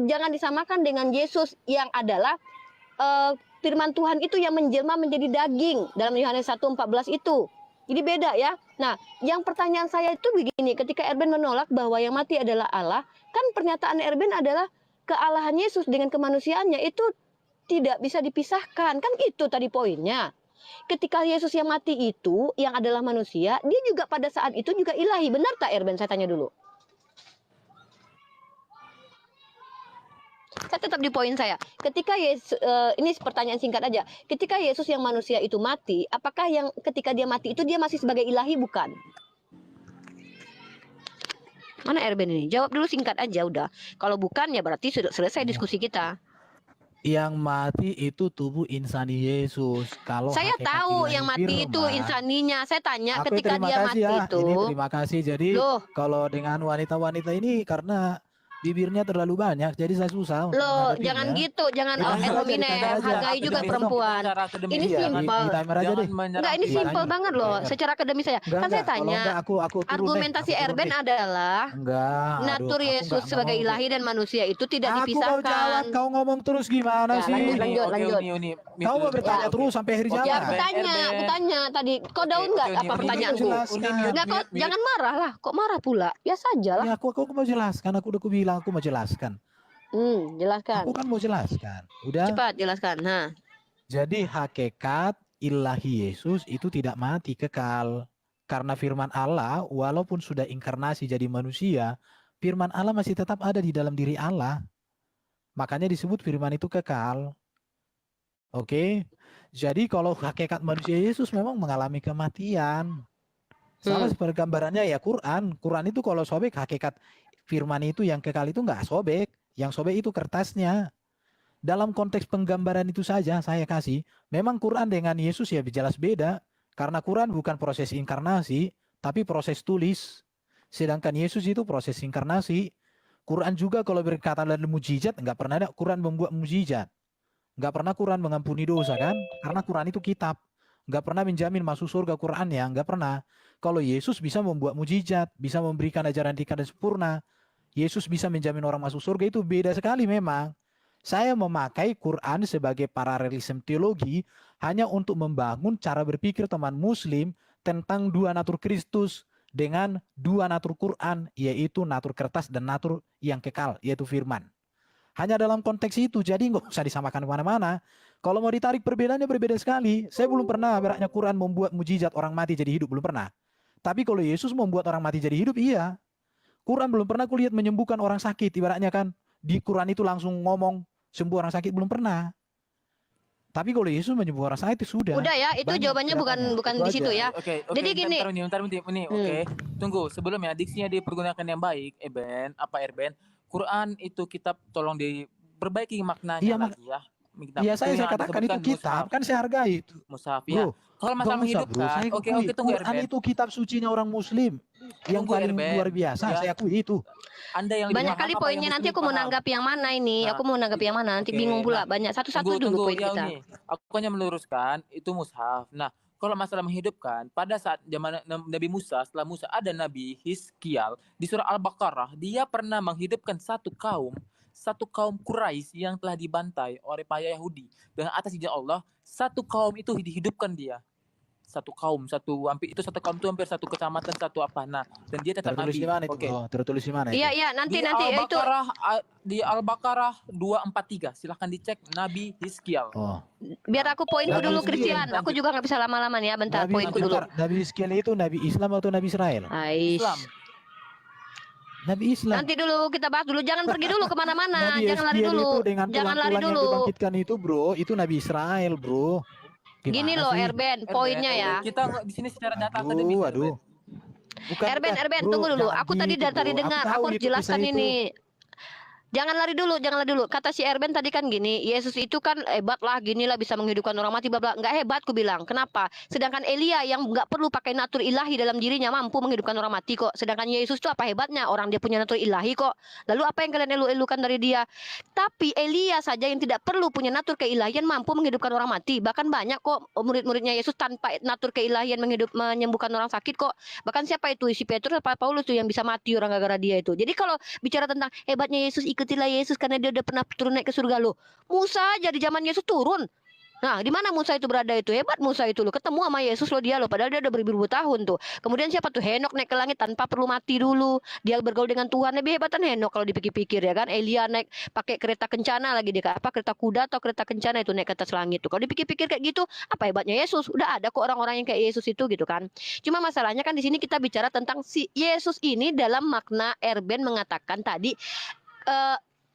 jangan disamakan dengan Yesus yang adalah firman Tuhan itu yang menjelma menjadi daging dalam Yohanes 1:14 itu. Jadi beda ya. Nah, yang pertanyaan saya itu begini, ketika Erben menolak bahwa yang mati adalah Allah, kan pernyataan Erben adalah kealahan Yesus dengan kemanusiaannya itu tidak bisa dipisahkan. Kan itu tadi poinnya. Ketika Yesus yang mati itu, yang adalah manusia, dia juga pada saat itu juga ilahi. Benar tak Erben? Saya tanya dulu. Saya tetap di poin saya. Ketika Yesus, ini pertanyaan singkat aja. Ketika Yesus yang manusia itu mati, apakah yang ketika dia mati itu dia masih sebagai ilahi bukan? Mana Erben ini? Jawab dulu singkat aja udah. Kalau bukan ya berarti sudah selesai diskusi kita. Yang mati itu tubuh insani Yesus. Kalau Saya hakikat tahu ilahi yang mati itu firman, insaninya. Saya tanya Aku ketika terima dia kasih mati ya. itu. Ini terima kasih. Jadi Loh. kalau dengan wanita-wanita ini karena bibirnya terlalu banyak, jadi saya susah untuk Loh, menghadapinya. jangan gitu, jangan Di timer ad aja, di hominem, timer aja. hargai juga Akademis. perempuan. Secara akademis. Ini Iya, simpel. di timer aja deh. Enggak, ini Iya, simpel tanya. banget loh. Iya. Secara akademis saya. Enggak, Kan saya kalau tanya, enggak aku turun deh, argumentasi aku turun Erben deh. adalah Enggak, natur aduh, aku Yesus enggak sebagai mau. ilahi dan manusia itu tidak Aku mau jawab, dipisahkan. kau ngomong terus gimana Ya, sih? lanjut. Kau mau bertanya Ya, terus sampai akhir Ya, zaman. aku tanya tadi. Kau daun nggak apa pertanyaanku? Enggak, kok jangan marah lah. Kok marah pula? Biasa aja lah. Ya, aku mau jelaskan. Aku udah bilang aku mau jelaskan. Jelaskan. Aku kan mau jelaskan. Udah. Cepat jelaskan. Nah, Jadi hakikat ilahi Yesus itu tidak mati, kekal. Karena firman Allah walaupun sudah inkarnasi jadi manusia, firman Allah masih tetap ada di dalam diri Allah. Makanya disebut firman itu kekal. Oke. Jadi kalau hakikat manusia Yesus memang mengalami kematian. Sama seperti gambarannya ya Quran. Quran itu kalau sobek hakikat firman itu yang kekal itu nggak sobek. Yang sobek itu kertasnya. Dalam konteks penggambaran itu saja saya kasih. Memang Quran dengan Yesus ya jelas beda. Karena Quran bukan proses inkarnasi, tapi proses tulis. Sedangkan Yesus itu proses inkarnasi. Quran juga kalau berkata dalam mujizat, nggak pernah ada Quran membuat mujizat. Nggak pernah Quran mengampuni dosa kan? Karena Quran itu kitab. Nggak pernah menjamin masuk surga Quran ya, nggak pernah. Kalau Yesus bisa membuat mujizat, bisa memberikan ajaran ringkas dan sempurna. Yesus bisa menjamin orang masuk surga, itu beda sekali memang. Saya memakai Quran sebagai paralelisme teologi hanya untuk membangun cara berpikir teman muslim tentang dua natur Kristus dengan dua natur Quran, yaitu natur kertas dan natur yang kekal, yaitu firman. Hanya dalam konteks itu, jadi nggak usah disamakan kemana-mana. Kalau mau ditarik perbedaannya berbeda sekali. Saya belum pernah beratnya Quran membuat mujizat orang mati jadi hidup, belum pernah. Tapi kalau Yesus membuat orang mati jadi hidup, iya. Quran belum pernah kulihat menyembuhkan orang sakit, ibaratnya kan. Di Quran itu langsung ngomong sembuh orang sakit, belum pernah. Tapi kalau Yesus menyembuhkan orang sakit sudah. udah ya, itu Banyak jawabannya bukan Itu di situ aja. ya. Oke, Jadi gini. bentar, oke. Tunggu, sebelumnya diksinya dipergunakan yang baik, Erben. Quran itu kitab, tolong diperbaiki maknanya Iya, lagi ya. Kitab. Iya, Itu saya yang katakan itu disebutkan kitab, kan saya hargai itu. Mushaf ya. Bro, Kalau masalah Bang Musa, bro, menghidupkan, saya oke, akui tunggu Quran Erben. itu kitab sucinya orang muslim yang Tunggu, paling Erben. luar biasa, Ya. saya akui itu. Anda yang lebih Banyak paham kali apa poinnya, yang nanti muslim aku mau paham? nanggapi yang mana ini. Nah, Aku mau nanggapi yang mana, nanti oke, bingung pula. nah, Banyak satu-satu dulu poin ya kita. ini. Aku hanya meluruskan itu mushaf. Nah, kalau masalah menghidupkan, pada saat zaman Nabi Musa, setelah Musa ada Nabi Hizkial di surah Al-Baqarah, dia pernah menghidupkan satu kaum Quraisy yang telah dibantai oleh para Yahudi dengan atas izin Allah. Satu kaum itu dihidupkan dia. Satu kaum itu hampir satu kecamatan, satu apa. Nah, dan dia tetap Tertulis Nabi. di mana itu? Oke. Oh, tertulis di mana itu? Iya, nanti Di itu. Al-Baqarah 243. Silahkan dicek Nabi Hizkial. Oh. Biar aku poinku Nabi dulu, Hizkiel. Christian. Aku juga nggak bisa lama-lama nih ya. Bentar, poinku dulu. Nabi Hizkiel itu Nabi Islam atau Nabi Israel? Ais. Islam. Nabi Islam. Nanti dulu kita bahas dulu. Jangan pergi dulu kemana-mana. Nabi Jangan lari Hizkiel dulu. itu dengan Jangan lari tulang-tulang yang dulu. dibangkitkan itu, bro, itu Nabi Israel, bro. Gimana Gini loh, sih? Erben, poinnya ya. Kita di sini secara data akademis. Aduh. Bukan, Erben, bro, tunggu dulu. jangan Aku tadi gitu, dari bro. dengar, tahu aku harus itu jelaskan kisah itu. ini. Jangan lari dulu. Kata si Erben tadi kan gini, Yesus itu kan hebat lah, gini lah bisa menghidupkan orang mati, bla bla. Nggak hebat, ku bilang. Kenapa? Sedangkan Elia yang nggak perlu pakai natur ilahi dalam dirinya mampu menghidupkan orang mati kok. Sedangkan Yesus itu apa hebatnya? Orang dia punya natur ilahi kok. Lalu apa yang kalian elu-elukan dari dia? Tapi Elia saja yang tidak perlu punya natur keilahian mampu menghidupkan orang mati. Bahkan banyak kok murid-muridnya Yesus tanpa natur keilahian menyembuhkan orang sakit kok. Bahkan siapa itu? Si Petrus apa Paulus tuh yang bisa mati orang gara-gara dia itu. Jadi kalau bicara tentang hebatnya Yesus, ikutilah Yesus karena dia udah pernah turun naik ke surga loh. Musa aja di zaman Yesus turun. Nah, di mana Musa itu berada itu? Hebat Musa itu loh. Ketemu sama Yesus loh dia loh. Padahal dia udah beribu-ribu tahun tuh. Kemudian siapa tuh? Henok naik ke langit tanpa perlu mati dulu. Dia bergaul dengan Tuhan. Lebih hebatan Henok kalau dipikir-pikir ya kan. Elia naik pakai kereta kencana lagi dia. Apa kereta kuda atau kereta kencana itu naik ke atas langit tuh. Kalau dipikir-pikir kayak gitu, apa hebatnya Yesus? Udah ada kok orang-orang yang kayak Yesus itu gitu kan. Cuma masalahnya kan di sini kita bicara tentang si Yesus ini dalam makna Erben mengatakan tadi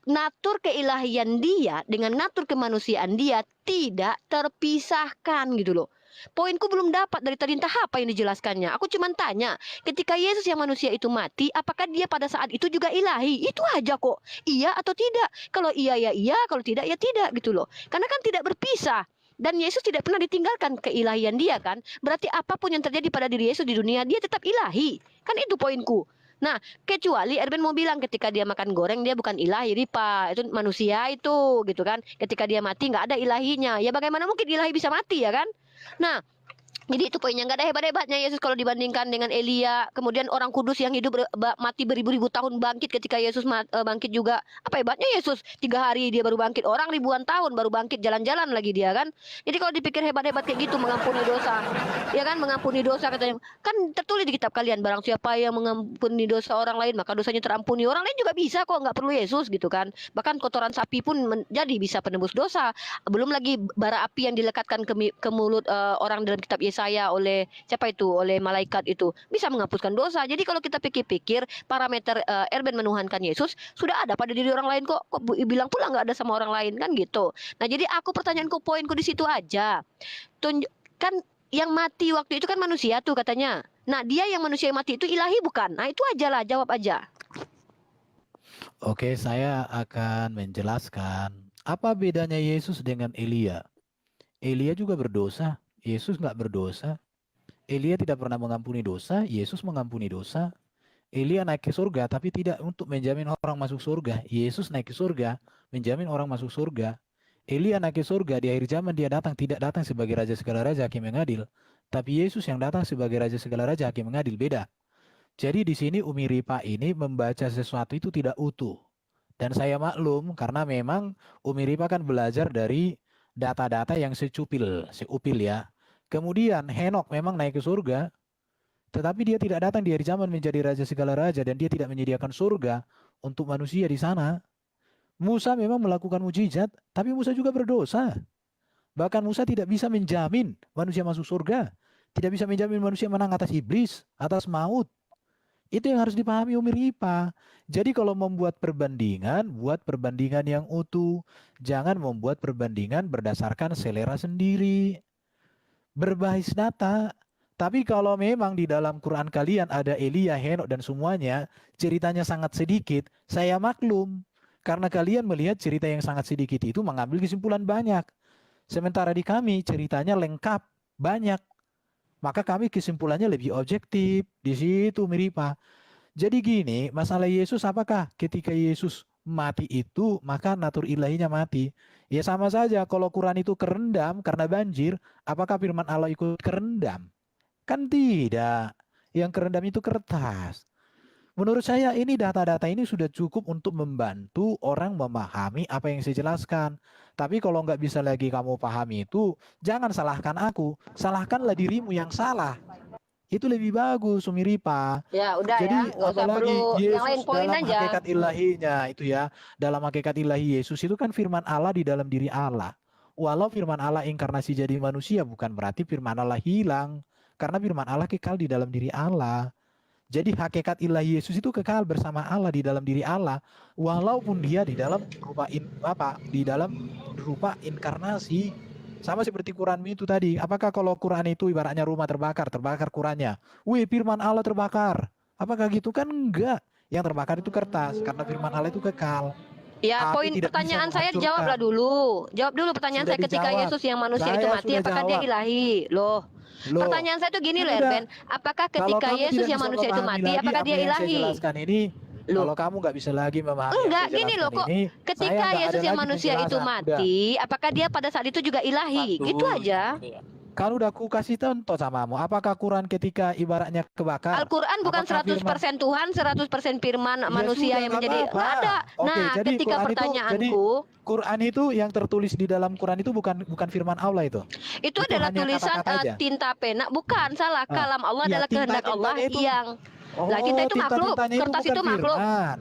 natur keilahian dia dengan natur kemanusiaan dia tidak terpisahkan gitu loh. Poinku belum dapat dari tadi entah apa yang dijelaskannya. Aku cuma tanya, ketika Yesus yang manusia itu mati, apakah dia pada saat itu juga ilahi? Itu aja kok. Iya atau tidak? Kalau iya ya iya, kalau tidak ya tidak gitu loh. Karena kan tidak berpisah. Dan Yesus tidak pernah ditinggalkan keilahian dia kan. Berarti apapun yang terjadi pada diri Yesus di dunia, dia tetap ilahi. Kan itu poinku. Nah, kecuali Erben mau bilang ketika dia makan goreng dia bukan ilahi, Ripa. Itu manusia itu, gitu kan. Ketika dia mati nggak ada ilahinya. Ya bagaimana mungkin ilahi bisa mati ya kan? Nah, jadi itu poinnya, nggak ada hebat-hebatnya Yesus kalau dibandingkan dengan Elia. Kemudian orang kudus yang hidup mati beribu-ribu tahun bangkit ketika Yesus bangkit juga. Apa hebatnya Yesus? 3 hari dia baru bangkit. Orang ribuan tahun baru bangkit, jalan-jalan lagi dia kan. Jadi kalau dipikir hebat-hebat kayak gitu, mengampuni dosa. Ya kan, mengampuni dosa katanya. Kan tertulis di kitab kalian, barang siapa yang mengampuni dosa orang lain maka dosanya terampuni. Orang lain juga bisa kok, nggak perlu Yesus gitu kan. Bahkan kotoran sapi pun menjadi bisa penebus dosa. Belum lagi bara api yang dilekatkan ke mulut orang dalam kitab Yesaya oleh siapa itu? Oleh malaikat itu bisa menghapuskan dosa. Jadi kalau kita pikir-pikir parameter Erben menuhankan Yesus sudah ada pada diri orang lain kok. Kok bilang pula nggak ada sama orang lain kan gitu. Nah jadi aku pertanyaanku poinku di situ aja. Kan yang mati waktu itu kan manusia tuh katanya. Nah dia yang manusia yang mati itu ilahi bukan? Nah itu aja lah, jawab aja. Oke, saya akan menjelaskan apa bedanya Yesus dengan Elia. Elia juga berdosa, Yesus nggak berdosa. Elia tidak pernah mengampuni dosa, Yesus mengampuni dosa. Elia naik ke surga tapi tidak untuk menjamin orang masuk surga. Yesus naik ke surga menjamin orang masuk surga. Elia naik ke surga di akhir zaman, dia tidak datang sebagai raja segala raja, hakim yang adil. Tapi Yesus yang datang sebagai raja segala raja, hakim yang adil, beda. Jadi di sini Umi Ripa ini membaca sesuatu itu tidak utuh. Dan saya maklum karena memang Umi Ripa kan belajar dari data-data yang seupil ya. Kemudian Henok memang naik ke surga, tetapi dia tidak datang di hari zaman menjadi raja segala raja, dan dia tidak menyediakan surga untuk manusia di sana. Musa memang melakukan mujizat, tapi Musa juga berdosa. Bahkan Musa tidak bisa menjamin manusia masuk surga, tidak bisa menjamin manusia menang atas iblis, atas maut. Itu yang harus dipahami Umi Ripa. Jadi kalau membuat perbandingan, buat perbandingan yang utuh. Jangan membuat perbandingan berdasarkan selera sendiri. Berbasis data. Tapi kalau memang di dalam Quran kalian ada Elia, Henok dan semuanya, ceritanya sangat sedikit, saya maklum. Karena kalian melihat cerita yang sangat sedikit itu mengambil kesimpulan banyak. Sementara di kami ceritanya lengkap, banyak. Maka kami kesimpulannya lebih objektif. Di situ Miripa. Jadi gini, masalah Yesus apakah ketika Yesus mati itu maka natur ilahinya mati? Ya sama saja kalau Quran itu kerendam karena banjir, apakah firman Allah ikut kerendam? Kan tidak. Yang kerendam itu kertas. Menurut saya ini data-data ini sudah cukup untuk membantu orang memahami apa yang saya jelaskan. Tapi kalau nggak bisa lagi kamu pahami itu, jangan salahkan aku. Salahkanlah dirimu yang salah. Itu lebih bagus, Umi Ripa. Ya udah Jadi ya, nggak usah apalagi perlu yang lain, Yesus poin dalam aja. hakikat ilahinya itu ya. Dalam hakikat ilahi Yesus itu kan firman Allah di dalam diri Allah. Walau firman Allah inkarnasi jadi manusia bukan berarti firman Allah hilang. Karena firman Allah kekal di dalam diri Allah. Jadi hakikat ilahi Yesus itu kekal bersama Allah di dalam diri Allah, walaupun dia di dalam rupa inkarnasi. Sama seperti Quran itu tadi. Apakah kalau Quran itu ibaratnya rumah terbakar Qurannya? Wih, firman Allah terbakar. Apakah gitu? Kan enggak. Yang terbakar itu kertas karena firman Allah itu kekal. Ya, Api poin tidak bisa pertanyaan saya menghancurkan. jawablah dulu. Jawab dulu pertanyaan Sudah saya, ketika dijawab. Yesus yang manusia Saya itu mati, sudah apakah dia jawab. ilahi? Loh. Loh, Pertanyaan saya tuh gini kan loh, udah. Erben. Apakah Kalau ketika kamu Yesus tidak yang bisa manusia itu memahami mati, lagi apakah apa dia yang saya ilahi? jelaskan ini, Loh. kalau kamu nggak bisa lagi memahami Enggak, yang saya gini loh jelaskan kok. ini, saya Ketika nggak Yesus ada yang lagi manusia itu penjelasan. Udah. mati, apakah dia pada saat itu juga ilahi? Gitu aja. Kan udah aku kasih contoh samamu. Apakah Quran ketika ibaratnya kebakar? Al-Quran bukan Apakah 100% Tuhan, 100% firman Ya manusia sudah, yang nggak menjadi apa-apa. nggak ada. Oke, Nah, jadi ketika Quran pertanyaanku, Quran itu yang tertulis di dalam Quran itu bukan firman Allah itu. itu adalah hanya tulisan kata-kata aja. tinta pena, bukan salah. Ah, Kalam Allah iya, adalah kehendak tinta-tintanya Allah itu- yang lah, tinta itu makhluk, tinta-tintanya kertas bukan itu makhluk. firman.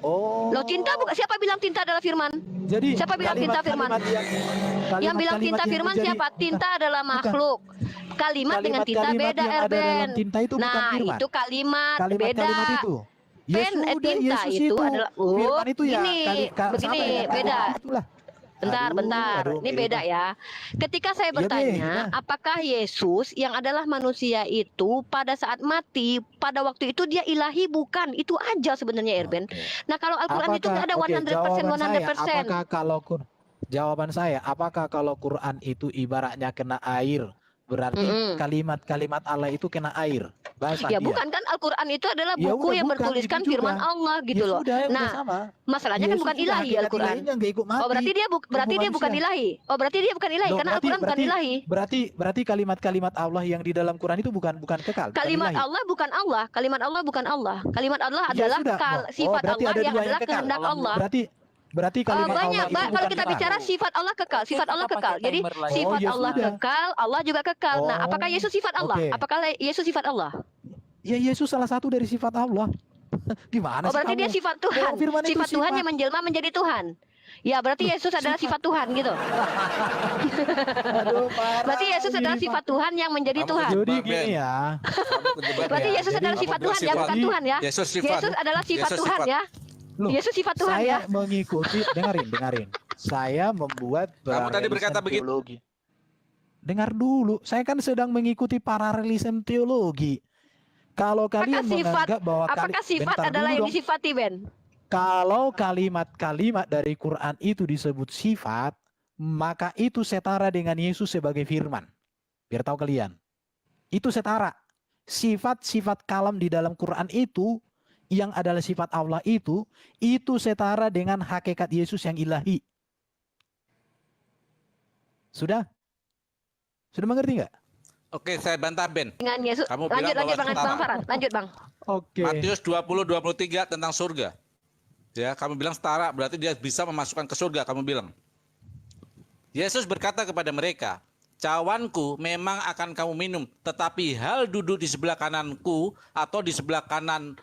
Oh. Loh, tinta bukan, siapa bilang tinta adalah firman? Jadi Siapa bilang tinta firman? Yang bilang tinta firman siapa? Tinta adalah makhluk. Kalimat dengan tinta beda, yang ada dalam Erben. tinta itu bukan Nah, firman. itu kalimat beda. Kalimat-kalimat itu. Ya Pen, sudah, tinta Yesus itu adalah firman itu ya begini, sama ya, beda. itulah. Bentar. Aduh, Ini Miripa. beda ya. Ketika saya Ya, bertanya, beda. apakah Yesus yang adalah manusia itu pada saat mati, pada waktu itu dia ilahi? Bukan. Itu aja sebenarnya, Erben. Oke. Nah, kalau Al-Quran itu nggak ada 100%, 100%. Jawaban saya, apakah kalau Quran itu ibaratnya kena air, berarti Mm-mm. kalimat-kalimat Allah itu kena air. Basah Ya dia. bukan kan Al-Quran itu adalah Ya buku udah, yang bukan, bertuliskan itu juga. firman Allah gitu Ya loh. sudah, ya udah Nah, sama. masalahnya kan Yesus bukan juga ilahi hakikat Al-Quran. ilahinya nggak ikut mati. Oh berarti dia berarti dia bukan manusia. ilahi. Oh berarti dia bukan ilahi Loh, karena berarti Al-Quran bukan ilahi. berarti kalimat-kalimat Allah yang di dalam Quran itu bukan kekal, bukan Kalimat ilahi. Allah bukan Allah. Kalimat Allah bukan Allah. Kalimat Allah Ya adalah sudah. sifat berarti Allah ada yang dua adalah kekal. kehendak Allah. Berarti kalimat Banyak, Allah itu Mbak. bukan Kalau kita kekal. bicara sifat Allah kekal, Oke, sifat Allah kita kekal. pakai Jadi timer lagi. sifat ya Allah sudah. kekal, Allah juga kekal. Nah, Oh, apakah Yesus sifat Allah? oke. Apakah Yesus sifat Allah? Ya Yesus salah satu dari sifat Allah. Gimana Oh, sih berarti kamu? dia sifat Tuhan. Oh, firman itu Sifat Tuhan sifat. yang menjelma menjadi Tuhan. Ya, berarti Yesus adalah sifat Tuhan gitu. Aduh, parah. Berarti Yesus adalah Gini, sifat Tuhan yang menjadi Kamu Tuhan. Jadi Bang gini Ben. ya. Berarti Ya, Yesus jadi adalah sifat kamu Tuhan ya, bersifat. bukan Tuhan ya. Yesus sifat. Yesus adalah sifat Yesus Tuhan sifat. ya. Loh, Yesus sifat Tuhan saya ya. mengikuti, dengerin. Saya membuat Kamu tadi berkata paralelism begitu. teologi. Dengar dulu, saya kan sedang mengikuti paralelism teologi. Kalau kalian menganggap bahwa Apakah sifat bentar adalah dulu yang dong. disifati, Ben? Kalau kalimat-kalimat dari Quran itu disebut sifat, maka itu setara dengan Yesus sebagai firman. Biar tahu kalian. Itu setara. Sifat-sifat kalam di dalam Quran itu, yang adalah sifat Allah itu setara dengan hakikat Yesus yang ilahi. Sudah? Sudah mengerti nggak? Oke, saya bantah Ben. Dengan Yesus. Kamu Lanjut bilang Bang bahwa Farhan. Lanjut, Bang. Oke. Matius 20:23 tentang surga. Ya, kamu bilang setara, berarti dia bisa memasukkan ke surga, kamu bilang. Yesus berkata kepada mereka, cawanku memang akan kamu minum, tetapi hal duduk di sebelah kananku atau di sebelah kanan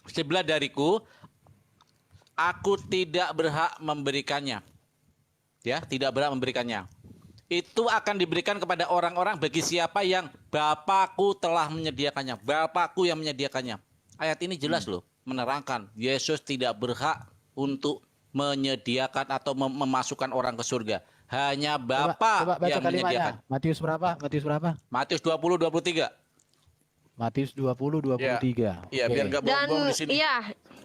sebelah dariku, aku tidak berhak memberikannya. Ya, tidak berhak memberikannya. Itu akan diberikan kepada orang-orang bagi siapa yang Bapakku telah menyediakannya. Bapakku yang menyediakannya. Ayat ini jelas loh, menerangkan Yesus tidak berhak untuk menyediakan atau memasukkan orang ke surga. Hanya Bapa Coba baca yang menyediakan. kalimatnya. Matius berapa? Matius 20:23. Matius 20:23. Iya, biar nggak Dan bohong-bohong di sini. iya,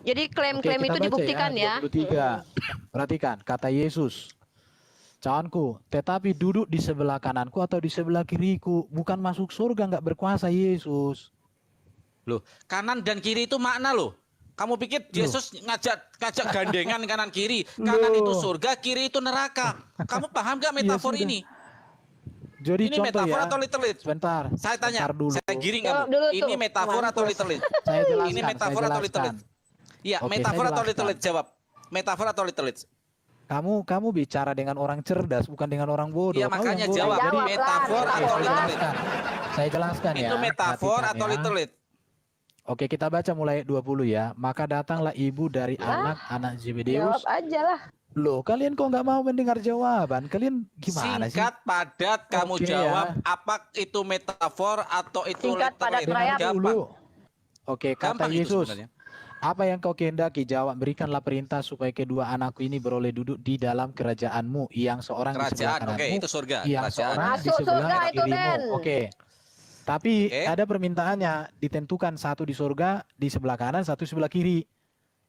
jadi klaim-klaim Oke, kita itu baca dibuktikan ya. 23. Perhatikan, kata Yesus. Cawanku, tetapi duduk di sebelah kananku atau di sebelah kiriku, bukan masuk surga, nggak berkuasa Yesus. Loh, kanan dan kiri itu makna loh. Kamu pikir Yesus ngajak gandengan kanan kiri? Kanan itu surga, kiri itu neraka. Kamu paham nggak metafor sudah. ini? Jadi Ini contoh metafor ya. atau literal? Sebentar. Saya tanya, sebentar dulu. saya giring Jawab kamu. dulu Ini tuh, metafor atau mampus. literal? Saya jelaskan. Ini metafor saya atau jelaskan. literal? Iya, Oke, metafor saya atau jelaskan. literal? Jawab. Metafor atau literal? Kamu bicara dengan orang cerdas, bukan dengan orang bodoh. Iya, Kau makanya yang bodoh. jawab. Jadi, Jawab lah, Metafor atau metafor lah. literal? saya jelaskan ya. Itu metafor Perhatikan atau ya. literal? Oke, kita baca mulai 20 ya. Maka datanglah ibu dari anak-anak Zebedeus. Jawab aja lah. Loh, kalian kok nggak mau mendengar jawaban? Kalian gimana sih? Singkat, padat, kamu Oke, jawab. ya. Apa itu metafor atau itu Singkat, padat, literal? merayap. Dengar Gampang. dulu. Oke, kata Gampang itu Yesus. sebenarnya. Apa yang kau kehendaki? Jawab, berikanlah perintah supaya kedua anakku ini beroleh duduk di dalam kerajaanmu, yang seorang di sebelah Kerajaan, oke, kananmu, itu surga. yang Kerajaan. seorang di Masuk sebelah surga itu, kirimu. Ben. Oke. Tapi Oke. ada permintaannya, ditentukan satu di surga di sebelah kanan, satu di sebelah kiri.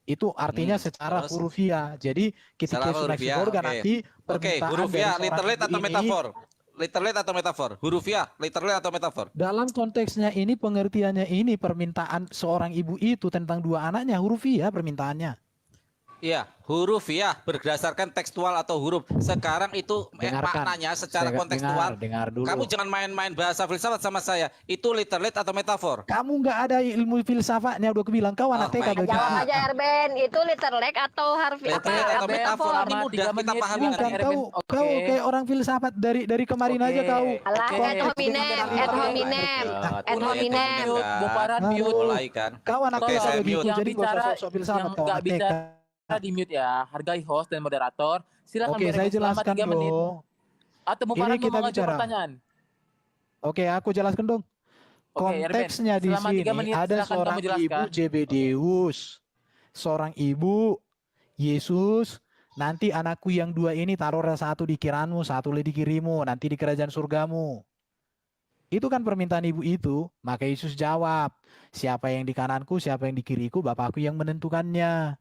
Itu artinya secara terus? hurufiah. Jadi ketika Secara Yesus naik hurufiah, surga oke. nanti Oke, permintaan huruf dari ya, seorang literal ibu atau ini, metafor? Literal atau metafor? Huruf ya, literal atau metafor? dalam konteksnya ini, pengertiannya ini, permintaan seorang ibu itu tentang dua anaknya hurufiah permintaannya. Iya, huruf ya, berdasarkan tekstual atau huruf. Sekarang itu Dengarkan. maknanya secara Saya- kontekstual. dengar dulu. Kamu jangan main-main bahasa filsafat sama saya. Itu literal atau metafor? Kamu nggak ada ilmu filsafatnya, udah aku bilang kau anak Oh TK my begitu. Jawab aja Erben, itu literlek atau harfiah Literal apa? atau metafor? Ini Selama mudah 3 kita menit. pahami Bukan, nanti. Erben. kau Oke. kayak orang filsafat dari kemarin aja kau. Alah, Oke. ad hominem, ad hominem, ad hominem. Mute, Bung Farhan Halo. mute. Mulai kan. Kau anak Oke, TK saya begitu, mute. Yang jadi gak bicara, usah sok-sok filsafat yang kau nggak anak TK. bicara di mute ya. Hargai host dan moderator. Silakan Oke, berehat saya selama jelaskan 3 menit. dong. Atau Bung Ini Farhan kita mau mengajukan bicara. pertanyaan. Oke, aku jelaskan dong. Oke, Erben, Konteksnya di selama 3 sini menit ada silakan seorang kamu jelaskan. ibu Zebedeus, seorang ibu Yesus. Nanti anakku yang dua ini taruhlah satu di kananmu, satu di kirimu, nanti di kerajaan surgamu. Itu kan permintaan ibu itu. Maka Yesus jawab, siapa yang di kananku, siapa yang di kiriku, Bapakku yang menentukannya.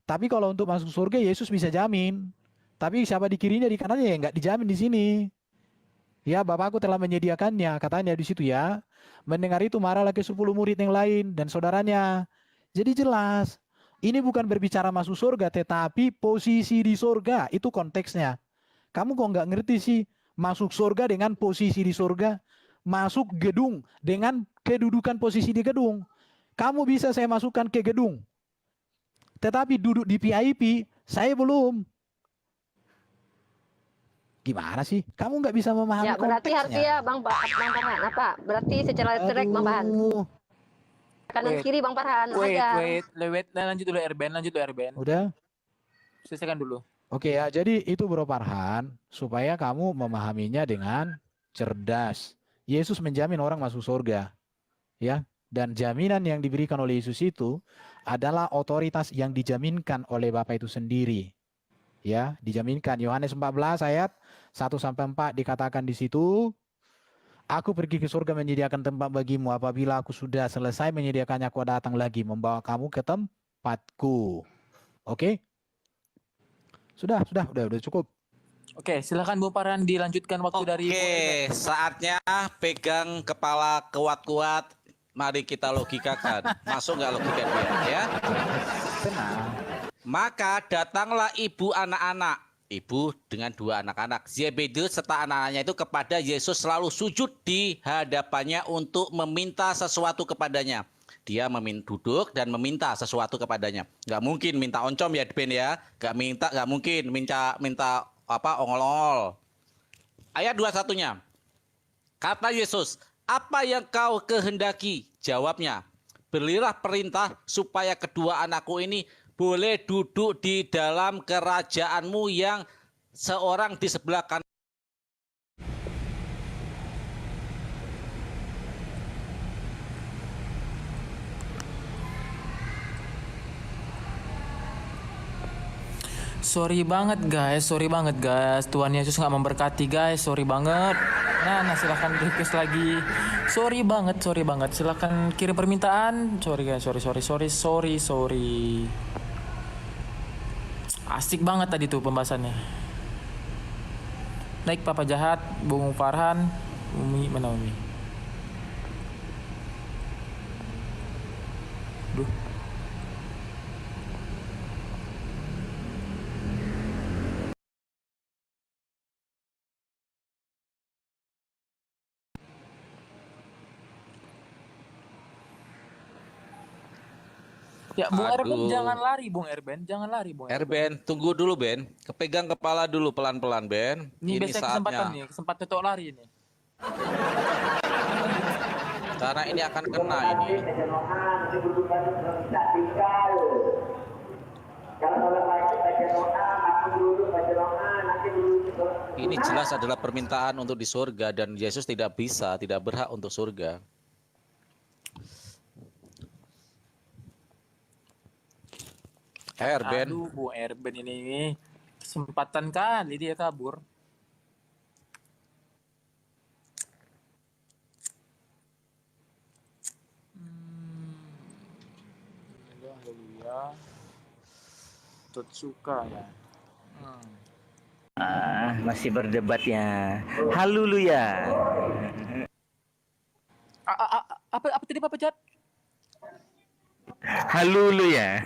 Tapi kalau untuk masuk surga, Yesus bisa jamin. Tapi siapa di kirinya, di kanannya ya nggak dijamin di sini. Ya, Bapakku telah menyediakannya, katanya di situ ya. Mendengar itu marahlah ke 10 murid yang lain dan saudaranya. Jadi jelas, ini bukan berbicara masuk surga, tetapi posisi di surga, itu konteksnya. Kamu kok nggak ngerti sih, masuk surga dengan posisi di surga, masuk gedung dengan kedudukan posisi di gedung. Kamu bisa saya masukkan ke gedung, tetapi duduk di VIP, saya belum. Gimana sih? Kamu nggak bisa memahami Ya, berarti konteksnya. artinya Bang Farhan apa? Berarti secara direct Bang Farhan. Aduh, Kanan Wait. kiri Bang Farhan. Wait, Ajar. wait. Lanjut dulu Erben, udah. Selesaikan dulu. Oke ya, jadi itu Bro Farhan, supaya kamu memahaminya dengan cerdas. Yesus menjamin orang masuk surga, ya. Dan jaminan yang diberikan oleh Yesus itu adalah otoritas yang dijaminkan oleh Bapa itu sendiri. Ya, dijaminkan. Yohanes 14 ayat 1 sampai 4 dikatakan di situ, aku pergi ke surga menyediakan tempat bagimu. Apabila aku sudah selesai menyediakannya, aku datang lagi membawa kamu ke tempatku. Oke? Sudah cukup. Oke, silakan Bung Farhan dilanjutkan waktu dari Bung Erben. Oke, saatnya pegang kepala kuat-kuat. Mari kita logikakan. Masuk nggak logika dia ya? Tenang. Maka datanglah ibu anak-anak. Ibu dengan 2 anak-anak. Zebedius serta anak-anaknya itu kepada Yesus selalu sujud di hadapannya untuk meminta sesuatu kepadanya. Dia duduk dan meminta sesuatu kepadanya. Nggak mungkin minta oncom ya Ben ya. Nggak mungkin minta apa ongol-ongol. Ayat 21-nya. Kata Yesus, apa yang kau kehendaki? Jawabnya, berilah perintah supaya kedua anakku ini boleh duduk di dalam kerajaanmu, yang seorang di sebelah kanan. Sorry banget guys. Tuhan Yesus nggak memberkati guys. Sorry banget. Nah, silahkan request lagi. Sorry banget. Silahkan kirim permintaan. Sorry guys. Sorry. Asik banget tadi tuh pembahasannya. Naik Papa Jahat, Bung Farhan, Umi, mana Umi? Duh. Ya, Bung Erben Aduh. jangan lari, Bung Erben. Erben, tunggu dulu Ben. Kepegang kepala dulu pelan-pelan Ben. Ini biasa kesempatan tetok lari ini. Karena ini akan kena ini. Ini jelas adalah permintaan untuk di surga, dan Yesus tidak berhak untuk surga. Erben. Aduh, Bung Erben ini kesempatan kali dia kabur. Haleluya. Tutsuka ya. Masih berdebat ya. Haleluya. Apa tadi Papa Jat? Haleluya.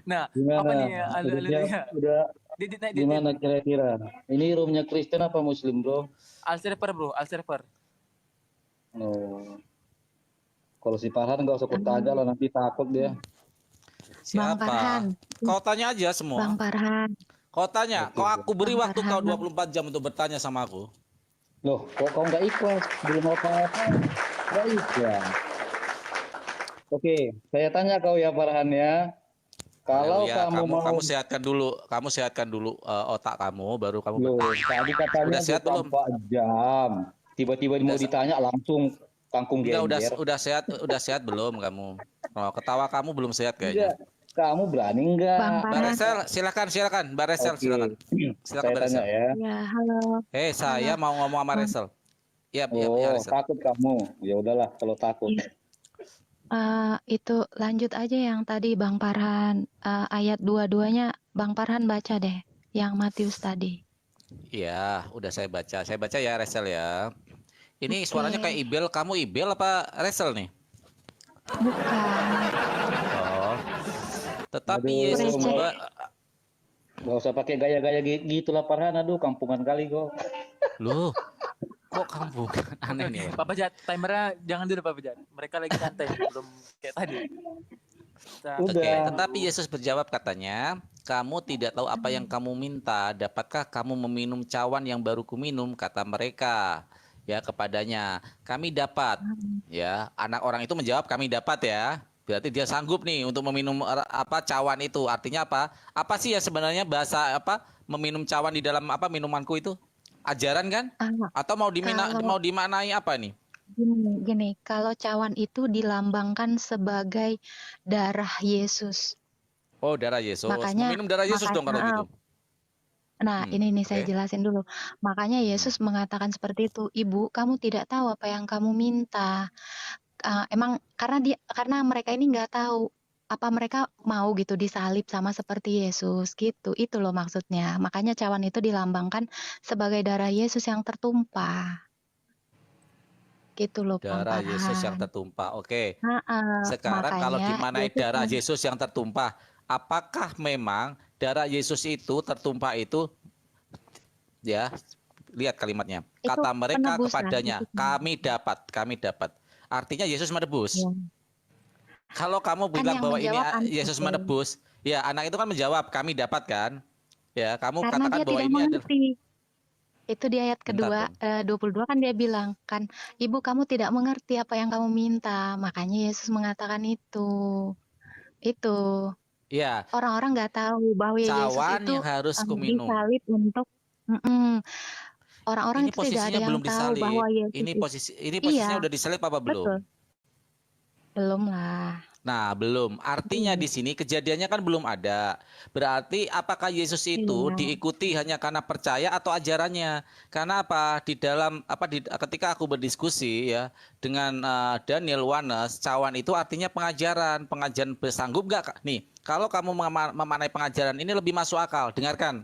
Nah, Gimana? apa nih haleluya? Udah Di gimana kira-kira? Ini roomnya Kristen apa Muslim, bro? Al server. Oh. Kalau si Farhan nggak usah kota aja lah, nanti takut dia. Siapa? Farhan. Kau tanya aja semua. Bang Farhan. Kau tanya, Oke, kau aku beri Bang waktu kau Farhan. 24 jam untuk bertanya sama aku. Loh, kok kau nggak ikhlas? Belum apa-apa. Nggak ikhlas. Oke, saya tanya kau ya Farhan ya. Kalau Ya, kamu mau, kamu sehatkan dulu otak kamu, baru kamu loh, bertanya. tadi katanya Udah sehat belum? 24 jam. Tiba-tiba mau ditanya langsung kangkung Udah geger. udah sehat belum kamu? Oh, ketawa kamu belum sehat kayaknya. Enggak. Kamu berani enggak? Bang Mbak Farhan. Resel, silakan. Mbak Resel, Oke. silakan. Silakan Saya Mbak tanya Resel. ya. Ya, halo. Saya mau ngomong sama Resel. Iya, Oh, Resel. takut kamu. Ya udahlah kalau takut. Itu lanjut aja yang tadi Bang Farhan ayat 22-nya Bang Farhan baca deh. yang Matius tadi. Iya, udah saya baca. Saya baca ya, Resel ya. Ini suaranya kayak Oke. Ibel. Kamu Ibel apa Resel nih? Bukan. Oh. Tetapi Aduh, Yesus Receh. nggak usah pakai gaya-gaya gitu lah Farhan. Aduh, kampungan kali kok. Loh, kok kamu bukan aneh nih, Bang? Pak Pejat, timernya jangan dulu Pak Pejat. Mereka lagi santai, belum kayak tadi. Kita- Oke, Udah. tetapi Yesus berjawab katanya, kamu tidak tahu apa yang kamu minta, dapatkah kamu meminum cawan yang baru kuminum? Kata mereka ya kepadanya, kami dapat. Ya, anak orang itu menjawab kami dapat ya. Berarti dia sanggup nih untuk meminum apa cawan itu. Artinya apa? Apa sih ya sebenarnya bahasa apa meminum cawan di dalam apa minumanku itu? Ajaran kan? Ah, Atau mau kalau mau dimaknai apa nih? gini, kalau cawan itu dilambangkan sebagai darah Yesus. Oh, darah Yesus. Makanya, Meminum darah Yesus dong kalau gitu. nah ini nih saya Oke. jelasin dulu. Makanya Yesus mengatakan seperti itu, Ibu, kamu tidak tahu apa yang kamu minta. Emang karena mereka ini nggak tahu apa mereka mau gitu disalib sama seperti Yesus gitu. Itu loh maksudnya. Makanya cawan itu dilambangkan sebagai darah Yesus yang tertumpah. Gitu loh Bang Darah Yesus yang Farhan. tertumpah. Oke. Heeh, Sekarang kalau makanya dimanai Yesus darah Yesus yang tertumpah, apakah memang darah Yesus itu tertumpah itu ya, lihat kalimatnya. itu Kata mereka penebusan, kepadanya, itu kami dapat. Artinya Yesus menebus. ya. Kalau kamu Kan bilang yang bahwa ini menjawab anak Yesus itu. menebus, ya anak itu kan menjawab, kami dapat kan? Ya, kamu Karena katakan dia bahwa tidak ini adalah mengerti. Itu di ayat bentar kedua, dong. 22 kan dia bilang kan, Ibu kamu tidak mengerti apa yang kamu minta. Makanya Yesus mengatakan itu. Itu. Ya, Orang-orang nggak tahu bahwa Yesus cawan itu yang harus kuminum. disalib untuk mm-mm. Orang-orang Ini itu tidak ada posisinya yang belum tahu bahwa disalib. Yesus itu. Ini posisinya Iya, udah disalib apa belum? betul. Belum lah. Nah, belum. Artinya Belum. di sini kejadiannya kan belum ada. Berarti apakah Yesus itu Iya. diikuti hanya karena percaya atau ajarannya? Karena apa? Di dalam ketika aku berdiskusi ya dengan Daniel Wanes, cawan itu artinya pengajaran. Pengajaran bersanggup nggak? Nih, kalau kamu memanai pengajaran ini lebih masuk akal. Dengarkan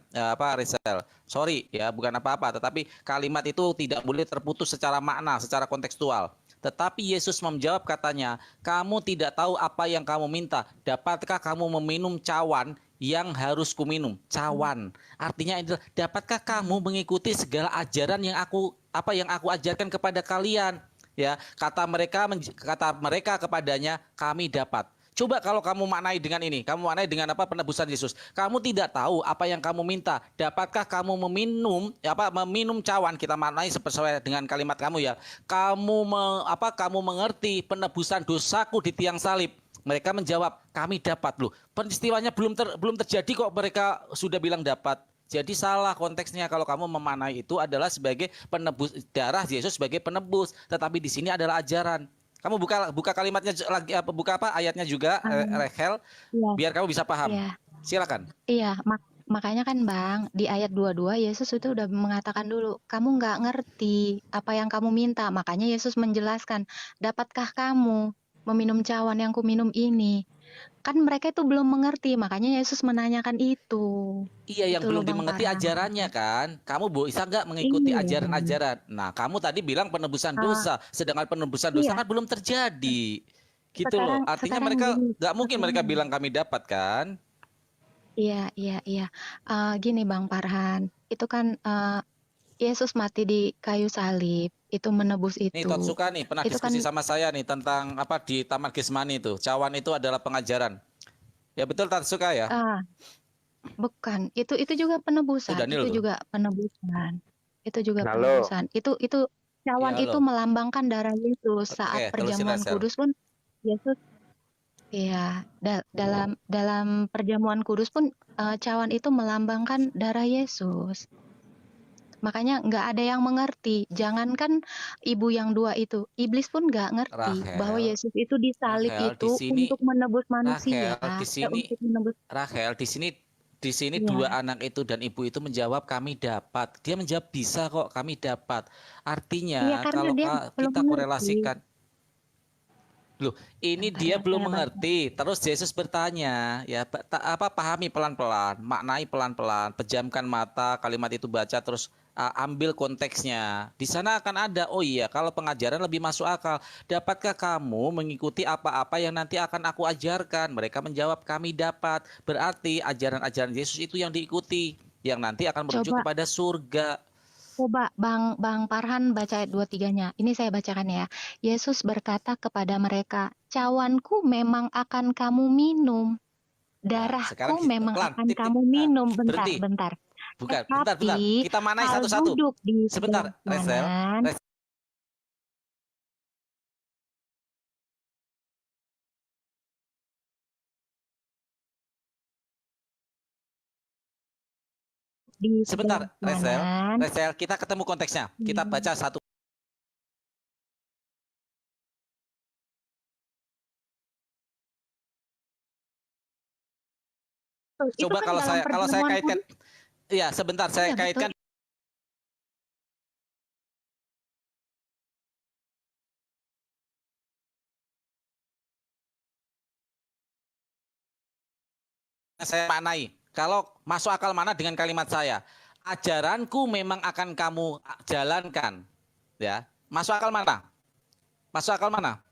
Rizal. Sorry ya, bukan apa-apa, tetapi kalimat itu tidak boleh terputus secara makna, secara kontekstual. Tetapi Yesus menjawab katanya, kamu tidak tahu apa yang kamu minta. Dapatkah kamu meminum cawan yang harus kuminum? Cawan. Artinya adalah, dapatkah kamu mengikuti segala ajaran yang aku ajarkan kepada kalian? Ya, kata mereka kepadanya, kami dapat. Coba kalau kamu maknai dengan ini, kamu maknai dengan apa penebusan Yesus. Kamu tidak tahu apa yang kamu minta. Dapatkah kamu meminum cawan? Kita maknai sesuai dengan kalimat kamu ya. Kamu mengerti penebusan dosaku di tiang salib? Mereka menjawab, kami dapat loh. Peristiwanya belum terjadi kok mereka sudah bilang dapat. Jadi salah konteksnya kalau kamu memanai itu adalah sebagai penebus darah Yesus sebagai penebus, tetapi di sini adalah ajaran. Kamu buka kalimatnya lagi buka ayatnya juga Rachel Iya. biar kamu bisa paham. Iya. Silakan. Iya, makanya kan Bang, di ayat 22 Yesus itu udah mengatakan dulu, kamu nggak ngerti apa yang kamu minta. Makanya Yesus menjelaskan, dapatkah kamu meminum cawan yang kuminum ini? Kan mereka itu belum mengerti, makanya Yesus menanyakan itu. Iya, yang Itu belum loh Bang dimengerti Farhan. ajarannya kan. Kamu bisa nggak mengikuti Iya. ajaran-ajaran? Nah, kamu tadi bilang penebusan dosa, sedangkan penebusan dosa Iya. kan belum terjadi. Gitu loh. Artinya Sekarang mereka gini, nggak mungkin mereka bilang kami dapat kan? Iya. Gini Bang Farhan, itu kan Yesus mati di kayu salib, itu menebus Nih itu. Totsuka nih pernah Itu kan diskusi sama saya nih tentang apa di Taman Gesmani itu. Cawan itu adalah pengajaran. Ya betul Totsuka ya? bukan, itu juga penebusan, Daniel tuh. itu juga penebusan. Itu juga Halo. penebusan. Itu cawan Ya, itu halo. melambangkan darah Yesus Oke, saat terusin, perjamuan Rachel. kudus pun Yesus dalam perjamuan kudus pun cawan itu melambangkan darah Yesus. Makanya nggak ada yang mengerti. Jangankan ibu yang dua itu, iblis pun nggak ngerti bahwa Rachel, Yesus itu disalib Rachel, di itu sini untuk menebus manusia, Rachel, di sini Iya. dua anak itu dan ibu itu menjawab kami dapat. Dia menjawab bisa kok kami dapat. Iya, Artinya karena kalau dia belum kita mengerti. korelasikan, Loh, ini Bentar dia ya, belum saya baca. mengerti. Terus Yesus bertanya, ya pahami pelan-pelan, maknai pelan-pelan, pejamkan mata, kalimat itu baca terus ambil konteksnya. Di sana akan ada, oh iya, kalau pengajaran lebih masuk akal. Dapatkah kamu mengikuti apa-apa yang nanti akan aku ajarkan? Mereka menjawab, kami dapat. Berarti ajaran-ajaran Yesus itu yang diikuti, yang nanti akan menuju Coba kepada surga. Coba Bang Farhan baca ayat 23-nya. Ini saya bacakan ya. Yesus berkata kepada mereka, cawanku memang akan kamu minum. Nah, sekarang Darahku memang pelan, akan tip-tip, kamu minum. Bentar, berhenti. bentar. Bukan, bentar. Tetapi Kita manai hal satu-satu. duduk di Sebentar, sebelah Resel. kanan, di Sebentar, sebelah kanan. Resel, kita ketemu konteksnya. Kita baca satu. Itu Coba kan kalau dalam kalau saya perjamuan kaitkan, kudus. iya sebentar saya Iya, betul. kaitkan. Saya maknai. Kalau masuk akal mana dengan kalimat saya? Ajaranku memang akan kamu jalankan, ya. Masuk akal mana? Masuk akal mana?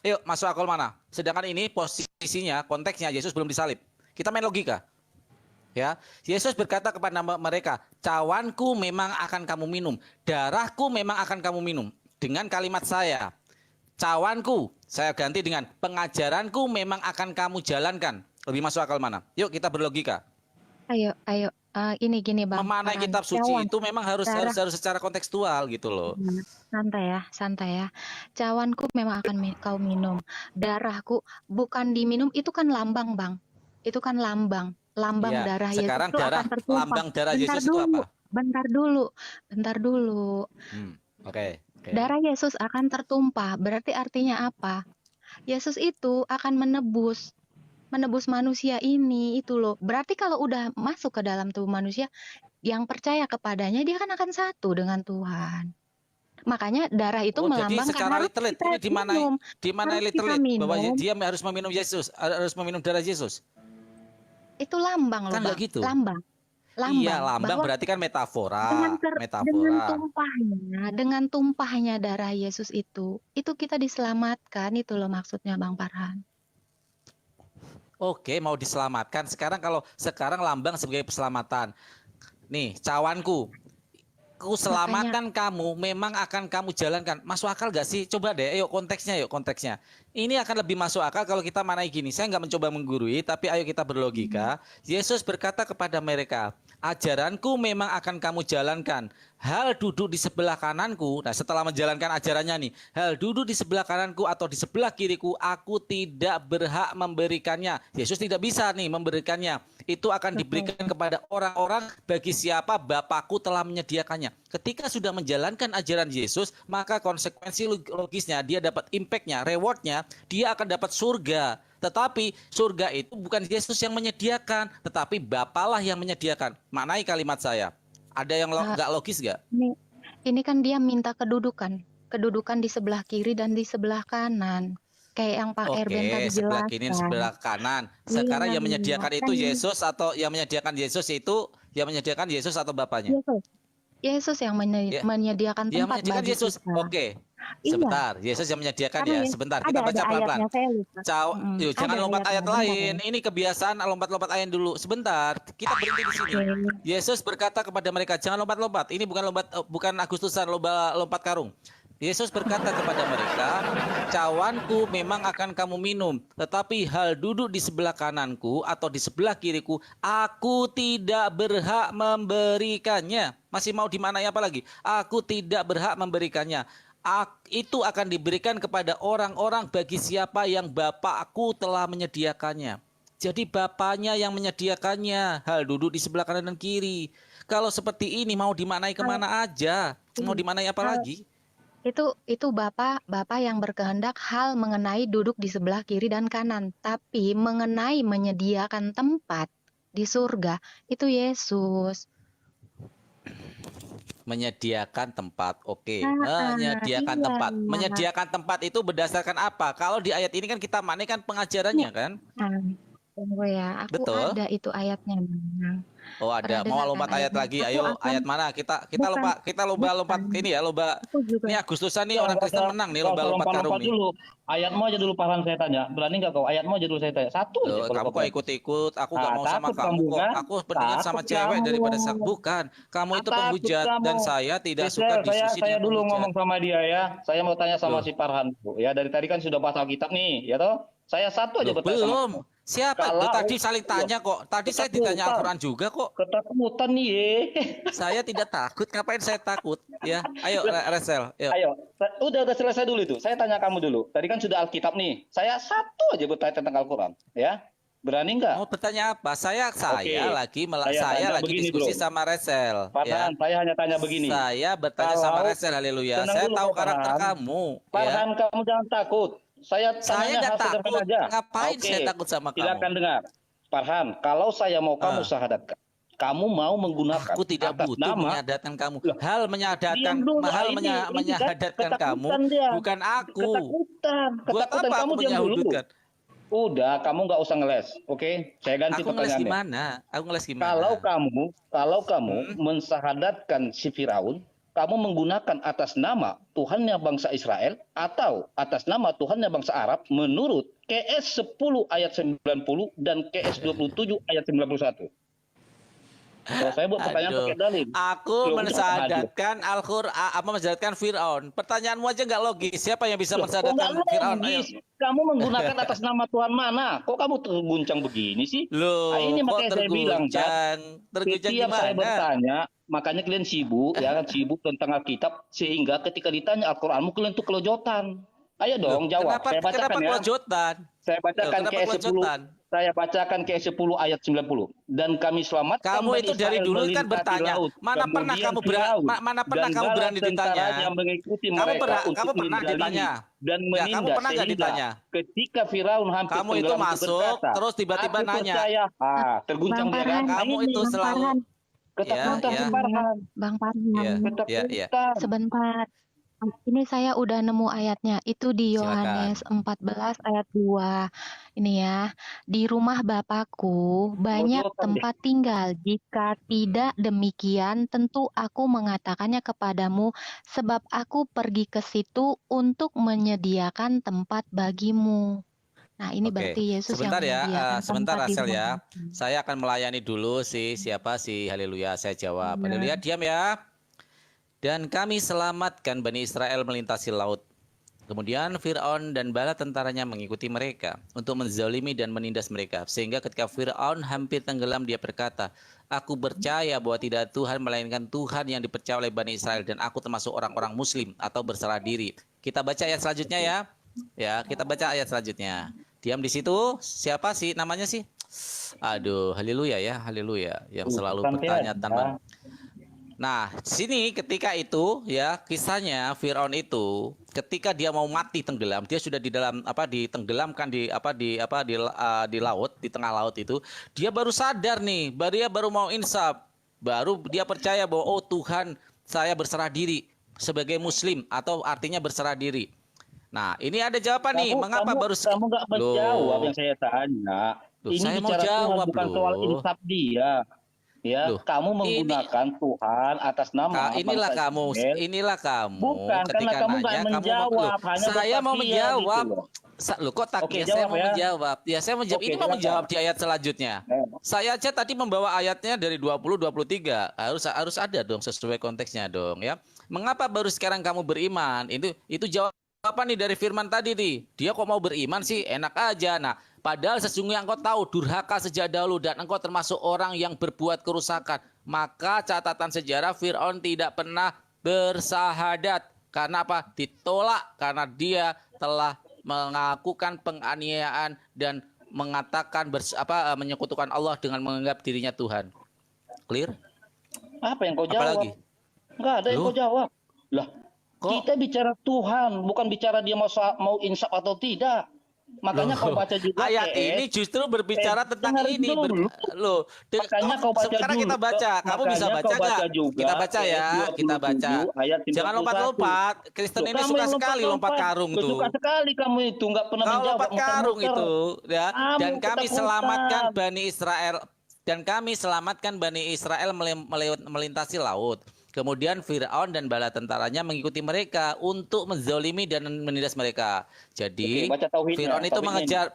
Yuk, masuk akal mana? Sedangkan ini posisinya, konteksnya Yesus belum disalib. Kita main logika. Ya, Yesus berkata kepada mereka, cawanku memang akan kamu minum, darahku memang akan kamu minum. Dengan kalimat saya, cawanku, saya ganti dengan pengajaranku memang akan kamu jalankan. Lebih masuk akal mana? Yuk kita berlogika. Ayo. Ini gini Bang Memanai Farhan. kitab suci Cawan, itu memang harus darah. secara kontekstual gitu loh. Santai ya. Cawanku memang akan kau minum. Darahku bukan diminum, itu kan lambang, Bang. Itu kan lambang. Lambang Iya, darah Yesus sekarang itu akan tertumpah. lambang darah Bentar Yesus itu dulu, apa? bentar dulu. Oke. Darah Yesus akan tertumpah. Berarti artinya apa? Yesus itu akan menebus manusia ini itu loh. Berarti kalau udah masuk ke dalam tubuh manusia, yang percaya kepadanya dia kan akan satu dengan Tuhan. Makanya darah itu Oh, jadi melambangkan secara harus literal kita ini minum. dimanai Harus kita literal bahwa minum. dia harus meminum Yesus, harus meminum darah Yesus. Itu lambang loh, Kan Bang. nggak gitu? Lambang. Iya, lambang Bahwa berarti kan metafora. dengan tumpahnya darah Yesus itu kita diselamatkan, itu loh maksudnya Bang Farhan. Oke, mau diselamatkan. Sekarang lambang sebagai keselamatan. Nih, cawanku. Ku selamatkan kamu, memang akan kamu jalankan. Masuk akal gak sih? Coba deh, yuk konteksnya. Ini akan lebih masuk akal kalau kita manai gini. Saya nggak mencoba menggurui, tapi ayo kita berlogika. Yesus berkata kepada mereka, ajaranku memang akan kamu jalankan. Hal duduk di sebelah kananku, nah setelah menjalankan ajarannya nih, hal duduk di sebelah kananku atau di sebelah kiriku, aku tidak berhak memberikannya. Yesus tidak bisa nih memberikannya. Itu akan diberikan kepada orang-orang bagi siapa Bapakku telah menyediakannya. Ketika sudah menjalankan ajaran Yesus, maka konsekuensi logisnya, dia dapat impactnya, rewardnya, dia akan dapat surga. Tetapi surga itu bukan Yesus yang menyediakan, tetapi Bapalah yang menyediakan. Maknai kalimat saya. Ada yang nggak logis nggak? Ini kan dia minta kedudukan di sebelah kiri dan di sebelah kanan. Kayak yang Pak Erben tadi jelaskan. Sebelah kiri dan sebelah kanan. Sekarang yang menyediakan itu Yesus atau yang menyediakan Yesus atau Bapaknya? Yesus yang menyediakan tempat. Yang menyediakan Yesus. Kita. Oke. Sebentar, Yesus yang menyediakan ya. Sebentar, kita baca pelan-pelan. Jangan lompat ayat lain. Ini kebiasaan lompat-lompat ayat dulu. Sebentar, kita berhenti di sini. Yesus berkata kepada mereka, jangan lompat-lompat. Ini bukan Agustusan lompat karung. Yesus berkata kepada mereka, cawanku memang akan kamu minum, tetapi hal duduk di sebelah kananku atau di sebelah kiriku, aku tidak berhak memberikannya. Masih mau dimanai apa lagi? Aku tidak berhak memberikannya. Itu akan diberikan kepada orang-orang bagi siapa yang Bapakku telah menyediakannya. Jadi Bapaknya yang menyediakannya, hal duduk di sebelah kanan dan kiri. Kalau seperti ini mau dimanai kemana aja? Mau dimanai apa lagi? Itu Bapak yang berkehendak hal mengenai duduk di sebelah kiri dan kanan, tapi mengenai menyediakan tempat di surga itu Yesus. Menyediakan tempat, oke. Iya. Menyediakan tempat. Menyediakan tempat itu berdasarkan apa? Kalau di ayat ini kan kita mana kan pengajarannya kan? Nah, tunggu ya, aku Betul. ada itu ayatnya. Bang. Oh Pernah ada. Mau dengar kan lompat ayat ayatnya? lagi. Aku Ayo akan ayat mana? Kita bukan lompat bukan. ini ya lomba. Aku juga Ini Agustusan nih Nggak orang Kristen usah, menang nih nggak lomba usah lompat karung lompat-lompat nih. dulu. Ayatmu aja dulu Farhan saya tanya. Berani nggak kau? Ayatmu aja dulu saya tanya. Satu aja Loh, kalau kamu kau kok berani. ikut-ikut? Aku nggak mau sama Takut kamu kamu kok. kan? Aku mendingan sama Takut cewek kamu. daripada bukan. Kamu itu Takut penghujat dan kamu. saya tidak suka Mister, diskusi saya dengan dulu penghujat. ngomong sama dia ya. Saya mau tanya sama Loh, si Farhan. Bu. Ya dari tadi kan sudah bahas Alkitab nih, ya toh? Saya satu aja loh bertanya sama belum. kamu. Siapa? Kalau Loh, tadi saling Loh, tanya kok. Tadi saya ditanya ketakutan, Al-Quran juga kok. ketakutan nih ye. Saya tidak takut. Ngapain saya takut? Ya, ayo Resel. Yuk. Ayo, udah selesai dulu itu. Saya tanya kamu dulu. Tadi kan sudah Alkitab nih. Saya satu aja bertanya tentang Al-Quran, ya. Berani nggak? Mau bertanya apa? Saya Oke. lagi Saya saya tanya lagi begini, diskusi bro. sama Resel, ya. Farhan, saya hanya tanya begini. Saya bertanya sama Kalau Resel, haleluya. tenang Saya dulu, tahu Pak karakter Farhan. kamu, ya. Farhan, kamu jangan takut. Saya Saya tanyanya nggak hal sederhana takut. aja. Ngapain Oke, saya takut sama kamu? silakan dengar. Farhan, kalau saya mau kamu Ah. syahadatkan, kamu mau menggunakan Aku tidak atas butuh nama. menyadatkan kamu. Loh, Hal menyadatkan, diam dulu. hal Ini kan menyahadatkan kamu, ketakutan dia. bukan aku. Ketakutan. Buat Ketakutan apa kamu aku diam dulu. menyahudutkan? Udah, kamu nggak usah ngeles, oke? Saya ganti Aku ngeles pertanyaannya. gimana? Aku ngeles gimana? Kalau kamu mensyahadatkan si Firaun, kamu menggunakan atas nama Tuhannya bangsa Israel atau atas nama Tuhannya bangsa Arab menurut KS 10 ayat 90 dan KS 27 ayat 91. Kalau saya buat pertanyaan Aduh. pakai dalil. Aku Loh, mensyahadatkan Al-Qur'an, apa mensyahadatkan Fir'aun. Pertanyaanmu aja nggak logis. Siapa yang bisa Loh, kok mensyahadatkan nggak Fir'aun? Ayo. logis? Kamu menggunakan atas nama Tuhan mana? Kok kamu terguncang begini sih? Loh, Nah, ini kok makanya saya bilang, Cat. terguncang? Terguncang Setiap saya gimana? bertanya, makanya kalian sibuk, ya kan, sibuk tentang Alkitab, sehingga ketika ditanya Al-Quranmu, kalian tuh kelojotan. Ayo dong, Loh, jawab. Kenapa, Saya bacakan kenapa ya. kelojotan? Saya Loh, bacakan kenapa KS 10. kelojotan? Saya bacakan KS 10 ayat 90. Dan kami selamatkan Kamu Bani itu dari Israel dulu kan melintasi bertanya, laut. mana pernah Kemudian kamu Firaun mana pernah dan kamu bala berani ditanya? tentaranya mengikuti Kamu mereka pernah untuk ditanya? menzalimi dan Ya, kamu menindas pernah nggak sehingga ditanya? ketika Firaun hampir Kamu itu tenggelam, itu masuk, berkata, terus tiba-tiba "Aku nanya." percaya." Terguncang Bang dia kan? Farhan, Kamu Ini itu Bang selalu Farhan, ketakutan ya. si Farhan. Bang Iya, Farhan, iya. Ketakutan. sebentar. Ini saya udah nemu ayatnya. Itu di Yohanes Silakan. 14 ayat 2. Ini ya. Di rumah Bapakku banyak Kelojotan deh. tempat tinggal. Jika tidak demikian, tentu aku mengatakannya kepadamu, sebab aku pergi ke situ untuk menyediakan tempat bagimu. Nah, ini Oke, berarti Yesus yang sebentar ya, menyediakan sebentar tempat di Rasel rumah ya. Bapa. Saya akan melayani dulu si Haleluya. Saya jawab. Iya. Haleluya, diam ya. Dan kami selamatkan Bani Israel melintasi laut. Kemudian Fir'aun dan bala tentaranya mengikuti mereka untuk menzalimi dan menindas mereka. Sehingga ketika Fir'aun hampir tenggelam, dia berkata, "Aku percaya bahwa tidak Tuhan melainkan Tuhan yang dipercaya oleh Bani Israel, dan aku termasuk orang-orang Muslim atau berserah diri." Kita baca ayat selanjutnya ya. Ya, kita baca ayat selanjutnya. Diam di situ. Siapa sih namanya sih? Aduh, haleluya ya, haleluya. Yang selalu Santai bertanya aja. tanpa. Nah, sini ketika itu ya, kisahnya Firaun itu ketika dia mau mati tenggelam, dia sudah di dalam ditenggelamkan di laut, di tengah laut itu, dia baru sadar nih, baru mau insaf, baru dia percaya bahwa oh Tuhan, saya berserah diri sebagai muslim atau artinya berserah diri. Nah, ini ada jawaban nih, mengapa baru kamu nggak menjawab yang saya tanya. Loh, Ini saya mau bicara Tuhan, jawab bukan loh. soal insaf dia. Ya, Loh, kamu menggunakan Tuhan atas nama inilah bangsa kamu, Israel. inilah kamu. Bukan, ketika karena kamu nggak nanya, menjawab, hanya saya mau berpakaian menjawab. gitu loh. Loh, kok tak Oke, ya, saya jawab mau ya. menjawab. Ya, saya menjawab. Oke, Ini mau silakan. menjawab di ayat selanjutnya. Saya aja tadi membawa ayatnya dari 20-23. Harus ada dong sesuai konteksnya dong ya. Mengapa baru sekarang kamu beriman? Itu jawaban nih dari firman tadi nih. Dia kok mau beriman sih? Enak aja. Nah, padahal sesungguhnya engkau tahu durhaka sejak dahulu dan engkau termasuk orang yang berbuat kerusakan. Maka catatan sejarah Fir'aun tidak pernah bersahadat. Karena apa? Ditolak karena dia telah melakukan penganiayaan dan mengatakan menyekutukan Allah dengan menganggap dirinya Tuhan. Clear? Apa yang kau jawab? Apalagi? Nggak ada yang Loh? kau jawab. Lah, Kok? kita bicara Tuhan, bukan bicara dia mau insaf atau tidak. Makanya kau baca juga ayat PS. ini justru berbicara tentang dengar ini. dulu. Oh, Makanya kau baca sekarang dulu. kita baca. Kamu bisa Makanya baca kau baca nggak? juga Kita baca ya. PS Kita baca. 27 ayat 51. Jangan lompat-lompat. Kristen Loh, ini kamu suka yang sekali lompat karung tuh. Suka sekali kamu itu, nggak pernah Kau menjawab. lompat karung muter-muter. itu, ya. Kamu Dan kami ketakutan. selamatkan Bani Israel. Dan kami selamatkan Bani Israel melintasi laut. Kemudian Fir'aun dan bala tentaranya mengikuti mereka untuk menzolimi dan menindas mereka. Jadi Oke, baca tauhidnya, Fir'aun itu tauhidnya mengejar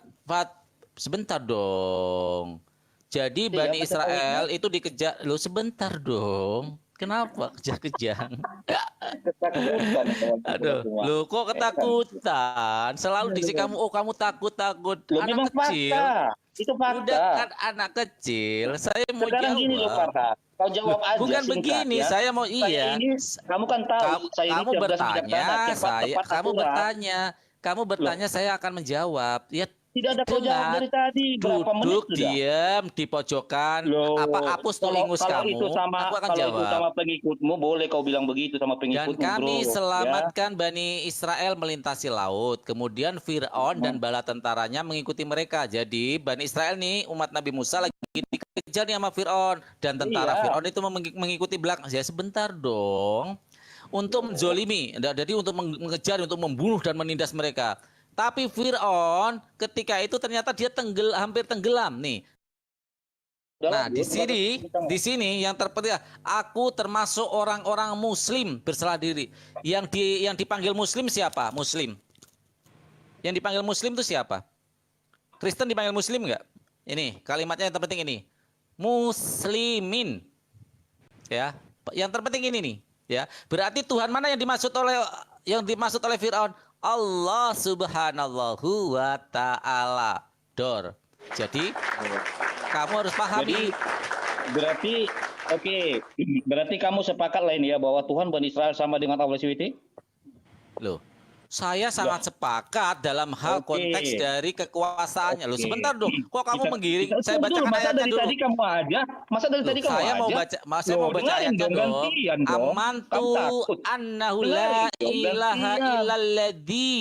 sebentar dong. Jadi Iya, Bani baca Israel itu dikejar. Lu sebentar dong. Kenapa kejar-kejar? Ketakutan, kawan-kawan Aduh, semua. lu kok ketakutan? Selalu diksi kamu, oh kamu takut-takut. Loh, Anak memang kecil. fakta. Itu fakta. Udah kan anak kecil, saya mau Sekarang gini loh, jawab. Farhan. Kau jawab aja Bukan singkat, begini, ya. saya mau iya. Ini, kamu kan tahu, saya ini Kamu cerdas bertanya, bijaksana, cepat, saya tepat, kamu akurat. bertanya, saya akan menjawab. Ya Tidak ada kau jawab dari tadi. Berapa menit duduk sudah? diam di pojokan. Loh, Apa hapus tulingus kalau kamu? itu sama, Aku akan kalau jawab. itu sama pengikutmu, boleh kau bilang begitu sama Dan pengikutmu, kami bro. selamatkan Bani Israel melintasi laut. Kemudian Fir'aun dan bala tentaranya mengikuti mereka. Jadi Bani Israel nih, umat Nabi Musa lagi dikejar nih sama Fir'aun. Dan tentara Iya. Fir'aun itu mengikuti belakang. Ya sebentar dong. Untuk menzolimi. Jadi untuk mengejar, untuk membunuh dan menindas mereka. Tapi Fir'aun ketika itu ternyata dia hampir tenggelam nih. Nah, di sini yang terpenting, aku termasuk orang-orang muslim berserah diri. Yang dipanggil muslim siapa? Muslim. Yang dipanggil muslim itu siapa? Kristen dipanggil muslim enggak? Ini kalimatnya yang terpenting ini. Muslimin. Ya, yang terpenting ini nih, ya. Berarti Tuhan mana yang dimaksud oleh Fir'aun? Allah subhanallahu wa ta'ala. Dor. Jadi kamu harus pahami. Berarti, oke. Berarti kamu sepakat lah ini ya, bahwa Tuhan Bani Israel sama dengan Allah SWT? Loh, saya sangat sepakat dalam hal Oke. konteks dari kekuasaannya. Loh, Oke. sebentar dong. Kok kamu menggiring? Kita- Saya bacakan masa ayatnya dari dulu. tadi kamu aja? Masa dari Loh, tadi kamu saya aja? mau baca, saya mau baca dengerin ayatnya dong. gantian dong. Amantu Kamu takut. annahu la Dengerin dong, ilaha gantian. illalladzi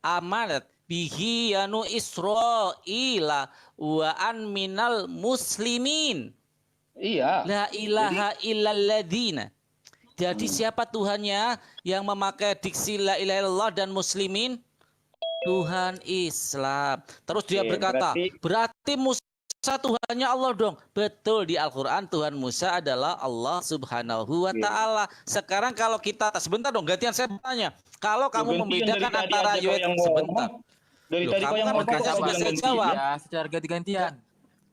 amanat bihi yanu Israila wa an minal muslimin. Iya. La ilaha illalladzina. Jadi siapa Tuhannya yang memakai diksi la ilaha illallah dan muslimin? Tuhan Islam. Terus dia Oke, berkata, berarti- berarti Musa Tuhannya Allah dong. Betul, di Al-Quran Tuhan Musa adalah Allah subhanahu wa ta'ala. Sekarang kalau kita, sebentar dong, gantian saya bertanya. Kalau kamu Gantian membedakan dari tadi antara aja kau yang sebentar. ngomong. Dari Loh, tadi kamu kau yang kan ngomong, bertanya kau sudah bilang saya gantian. jawab. Ya, secara ganti-gantian.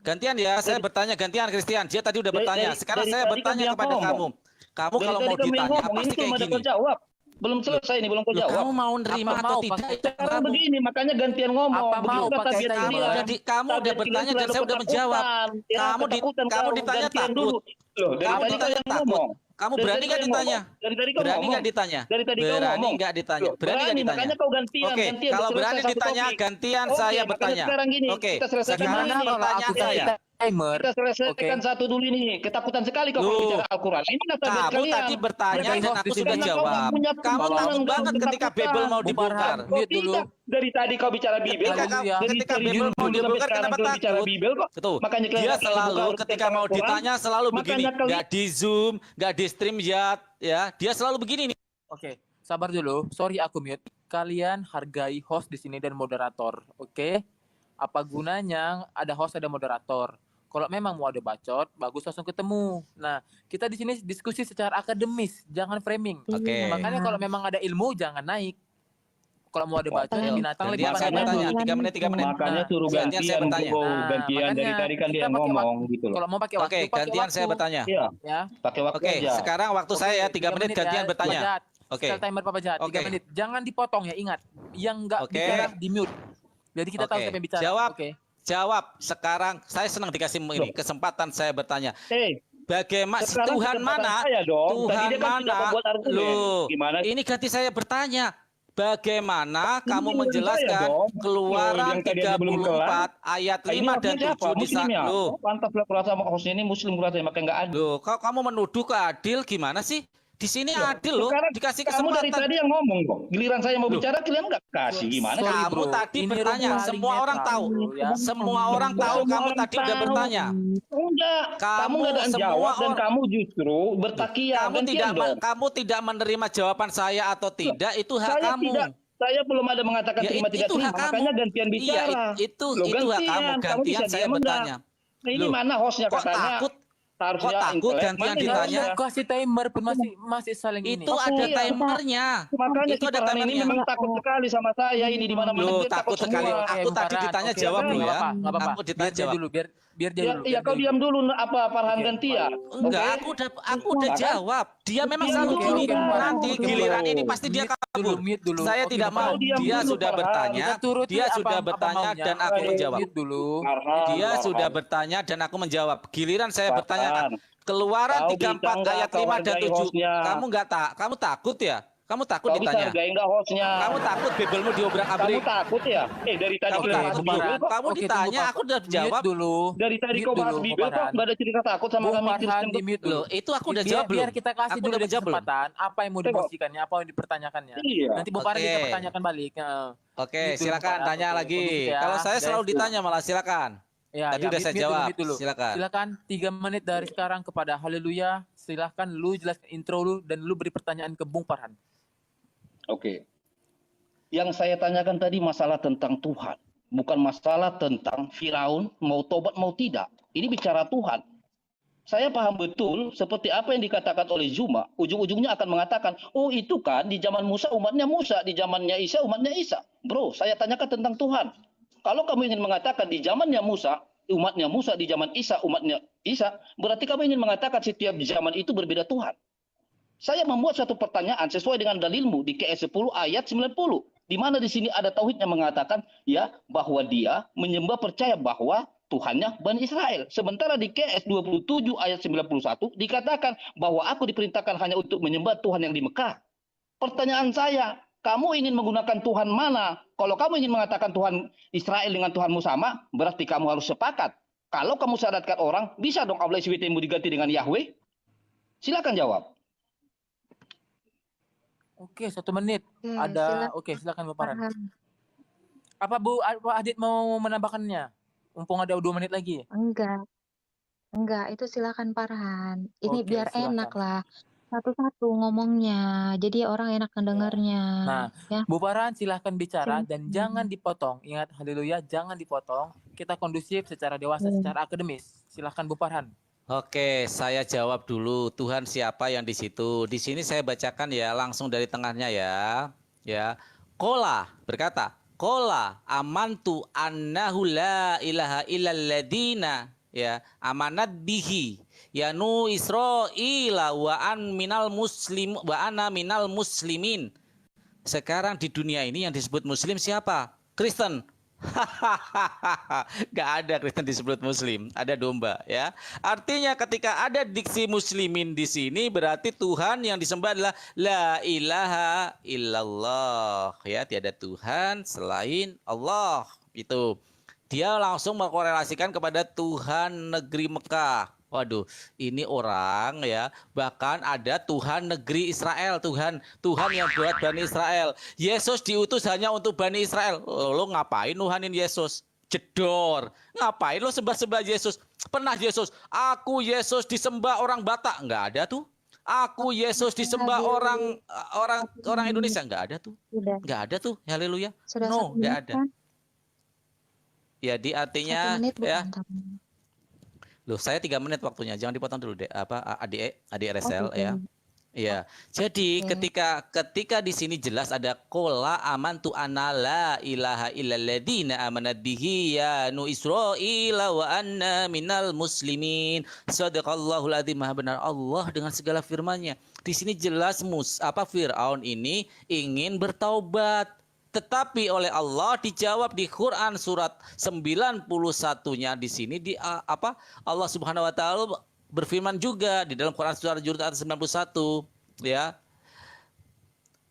Gantian ya, saya bertanya gantian Christian. Dia tadi udah bertanya. Sekarang dari saya tadi kan bertanya dia kepada ngomong. kamu. Kamu Dari kalau tadi mau kamu yang ditanya ngomong, pasti ini kayak belum ada gini. kau jawab. Belum selesai ini, belum kau Loh, jawab. kamu mau nerima Apa atau mau tidak? pakai Sekarang Kamu, begini, makanya gantian ngomong. Apa Begitu mau kata pakai gantian. timer? kamu udah bertanya dan saya udah menjawab. Kamu ditanya takut. Loh, dari Kamu tadi kau ditanya yang takut. ngomong. Kamu Dari berani tadi nggak kau yang ditanya? ngomong. Dari tadi kau Berani ngomong. nggak ditanya? Dari tadi kau Berani ngomong. nggak ditanya? Loh, Berani nggak ditanya? makanya kau gantian. Oke, gantian. kalau Selesai berani satu ditanya, topik. gantian Oke, saya makanya bertanya. Sekarang gini, Oke, kita selesaikan sekarang dulu ini. Kalau aku pertanyaan kasih saya. timer, Kita selesaikan oke. satu dulu ini. Ketakutan sekali kau kalau Loh, bicara Al-Quran. Ini kata Kamu kalian. tadi bertanya Sebagai dan host aku di sini. sudah Karena kau jawab. nggak punya Kamu kemampuan takut untuk banget ketika ketakutan. Bible mau Bung dibongkar. Farhan, Kok mute dulu. tidak? Dari tadi kau bicara Bible. Haleluya. Ketika dari Bible mau dulu sampai dibongkar sekarang kenapa kau bicara takut? Bible kok. Betul. Makanya kalian Dia nggak pernah selalu buka ketika tentang mau Al-Quran. ditanya selalu begini, Makanya kalian- nggak di Zoom, nggak di StreamYard, ya. Dia selalu begini nih. Oke, sabar dulu. Sorry aku mute. Kalian hargai host di sini dan moderator, oke? Apa gunanya ada host ada moderator? Kalau memang mau ada bacot, bagus langsung ketemu. Nah, kita di sini diskusi secara akademis, jangan framing. Oke. Makanya kalau memang ada ilmu jangan naik. Kalau mau ada bacot Ayo, binatang lebih gantian saya pandai bertanya, batu. 3 menit, 3 menit. Makanya Nah, suruh gantian saya gantian, bertanya. bro. Nah, Gantian dari makanya tadi kan kita dia pakai ngomong gitu loh. Kalau mau pakai waktu, Oke, pakai gantian saya waktu. bertanya. Iya, Ya. pakai waktu Oke, aja. sekarang waktu saya ya 3 menit gantian bertanya. Papa Jat. Oke. Style timer Papa Jat, 3 Oke. menit. Jangan dipotong ya, ingat. Yang enggak Oke. bicara di mute. Jadi kita tahu Oke. siapa yang bicara. Jawab. Oke. Jawab sekarang. Saya senang dikasih ini kesempatan saya bertanya. Bagaimana Sekarang Tuhan kesempatan mana? saya dong. Tadi Tuhan dia kan sudah mana? membuat argumen. Loh, Gimana? ini ganti saya bertanya. Bagaimana Ini kamu giliran menjelaskan saya dong. Keluaran Yang tadi aja belum 34 ayat Nah, ini 5 dan maksudnya 7 siapa? di Muslim ya? Loh, Oh, pantas lah kurasa sama hostnya ini Muslim kurasa makanya nggak ada. loh, kalau kamu menuduh keadil gimana sih? Di sini adil loh, Sekarang dikasih kamu dari kesempatan. tadi yang ngomong kok. Giliran saya mau Loh. bicara, kalian nggak kasih. Gimana? Sorry, Kamu bro. tadi Ini bertanya, room paling semua orang netral, tahu. bro, ya. Semua orang tahu Semua kamu orang tadi udah tahu. bertanya. Enggak, kamu nggak ada yang semua jawab dan orang- kamu justru bertakian. Kamu tidak menerima jawaban saya atau tidak, itu hak Saya kamu. tidak, saya belum ada mengatakan Ya, terima tidak itu terima, hak kamu. makanya gantian Iya, bicara. itu Loh, hak kamu. kamu Gantian bisa saya diam enggak? bertanya. Nah, ini Loh, mana hostnya kok katanya? takut? Harusnya Kok takut intelek. gantian Mana ditanya? hostnya? Kasih timer pun masih saling ini. Itu ada iya. timernya. Makanya Itu si ada Farhan ini timernya. memang takut sekali sama saya ini di mana-mana Loh, dia takut sekali. semua. Aku tadi ditanya jawab oke, loh ya. Nggak apa-apa. Aku ditanya Biar dia jawab. dulu, biar dia Ya, dulu. iya biar kau dia diam dulu apa Farhan Oke. gantian. Enggak, Oke? aku udah Bahkan- jawab. Dia memang Oke, selalu oke, gini. oke, Nanti oke. giliran ini pasti dia kabur. Mute dulu. Saya Oke, tidak Bapak. mau. Diam Dia dulu, sudah Farhan. bertanya. Kita turuti Dia apa- sudah apa bertanya maunya. dan aku Oke, menjawab. mute dulu. Farhan, Dia Farhan. sudah bertanya dan aku menjawab. Giliran saya Farhan. bertanya. Keluaran Kau 34 bisa nggak ayat kau 5 dan hargai 7. hostnya? Kamu takut ya? Kamu takut Kau bisa ditanya? hargai enggak hostnya? Kamu takut bibelmu Kamu diobrak-abrik? takut ya? Dari tadi Kamu kita takut, bahas Bang? Bible kok. Kamu Oke, ditanya, tunggu, Pak. aku udah jawab. Mute dulu. Dari tadi Mute kau bahas dulu, Bible kok Farhan. nggak ada cerita takut sama Bung kami Farhan Kristen. di mute dulu. Loh, itu aku udah Biar- jawab belum? Biar kita kasih Aku dulu udah dia menjawab belum? kesempatan apa yang mau Tengok. dibuktikannya, apa yang dipertanyakannya. Iya. Nanti Bung Farhan Oke. kita pertanyakan balik. Oke, Gitu, silakan Pak. tanya Oke, lagi. kondisi ya. Kalau saya selalu Guys, ditanya malah silakan. Ya, Tadi udah saya mute dulu, jawab. mute dulu. Silakan. Silakan 3 menit dari sekarang kepada Haleluya. Silakan lu jelaskan intro lu dan lu beri pertanyaan ke Bung Farhan. Oke. Yang saya tanyakan tadi masalah tentang Tuhan, bukan masalah tentang Firaun mau tobat mau tidak. Ini bicara Tuhan. Saya paham betul seperti apa yang dikatakan oleh Zuma, ujung-ujungnya akan mengatakan, oh itu kan di zaman Musa umatnya Musa, di zamannya Isa umatnya Isa. Bro, saya tanyakan tentang Tuhan. Kalau kamu ingin mengatakan di zamannya Musa, umatnya Musa, di zaman Isa, umatnya Isa, berarti kamu ingin mengatakan setiap zaman itu berbeda Tuhan. Saya membuat satu pertanyaan sesuai dengan dalilmu di KS 10 ayat 90. Di mana di sini ada tauhid yang mengatakan ya bahwa dia menyembah percaya bahwa Tuhannya Bani Israel. Sementara di KS 27 ayat 91 dikatakan bahwa aku diperintahkan hanya untuk menyembah Tuhan yang di Mekah. Pertanyaan saya, kamu ingin menggunakan Tuhan mana? Kalau kamu ingin mengatakan Tuhan Israel dengan Tuhanmu sama, berarti kamu harus sepakat. Kalau kamu syaratkan orang, bisa dong Allah SWT-mu diganti dengan Yahweh? Silakan jawab. Oke, 1 menit. Oke, Oke, silakan Bung Farhan. Farhan. Apa Adit mau menambahkannya? Mumpung ada 2 menit lagi. Enggak, itu silakan Farhan. Ini Oke, biar silakan. enak lah. Satu-satu ngomongnya. Jadi orang enak mendengarnya. Nah, Ya. Bu Farhan silahkan bicara dan Hmm. jangan dipotong. Ingat, haleluya, jangan dipotong. Kita kondusif secara dewasa, secara akademis. Silahkan Bu Farhan. Oke, saya jawab dulu. Tuhan siapa yang di situ? Di sini saya bacakan ya, langsung dari tengahnya ya. Ya. Kola berkata, Kola amantu annahu la ilaha illalladina ya amanat bihi yanu Israila wa an minal muslim wa ana minal muslimin. Sekarang di dunia ini yang disebut muslim siapa? Kristen. Gak ada Kristen disebut muslim, ada domba ya. Artinya ketika ada diksi muslimin di sini berarti Tuhan yang disembah adalah la ilaha illallah ya, tiada Tuhan selain Allah. Itu dia langsung mengkorelasikan kepada Tuhan negeri Mekah. Waduh, ini orang ya, bahkan ada Tuhan negeri Israel, Tuhan yang buat Bani Israel. Yesus diutus hanya untuk Bani Israel. Lo ngapain nuhanin Yesus? Jedor. Ngapain lo sembah-sembah Yesus? Pernah Yesus, aku Yesus disembah orang Batak? Enggak ada tuh. Aku Yesus disembah orang Indonesia? Enggak ada tuh. Sudah. Enggak ada tuh. Haleluya. Sudah No, 1 enggak menit ada. kan? Jadi 1 artinya menit ya. bukan 1 menit. Loh, saya 3 menit waktunya. Jangan dipotong dulu deh. Adik RSL Oh, ya. Iya. Jadi Oke. ketika di sini jelas ada kola amantu ana la ilaha illalladina amanat bihi ya nu Israila wa anna minal muslimin. Shadaqallahul adzim, maha benar Allah dengan segala firman-Nya. Di sini jelas Firaun ini ingin bertaubat. Tetapi oleh Allah dijawab di Quran surat 91-nya di sini Allah Subhanahu wa taala berfirman juga di dalam Quran surat Jurat 91 ya.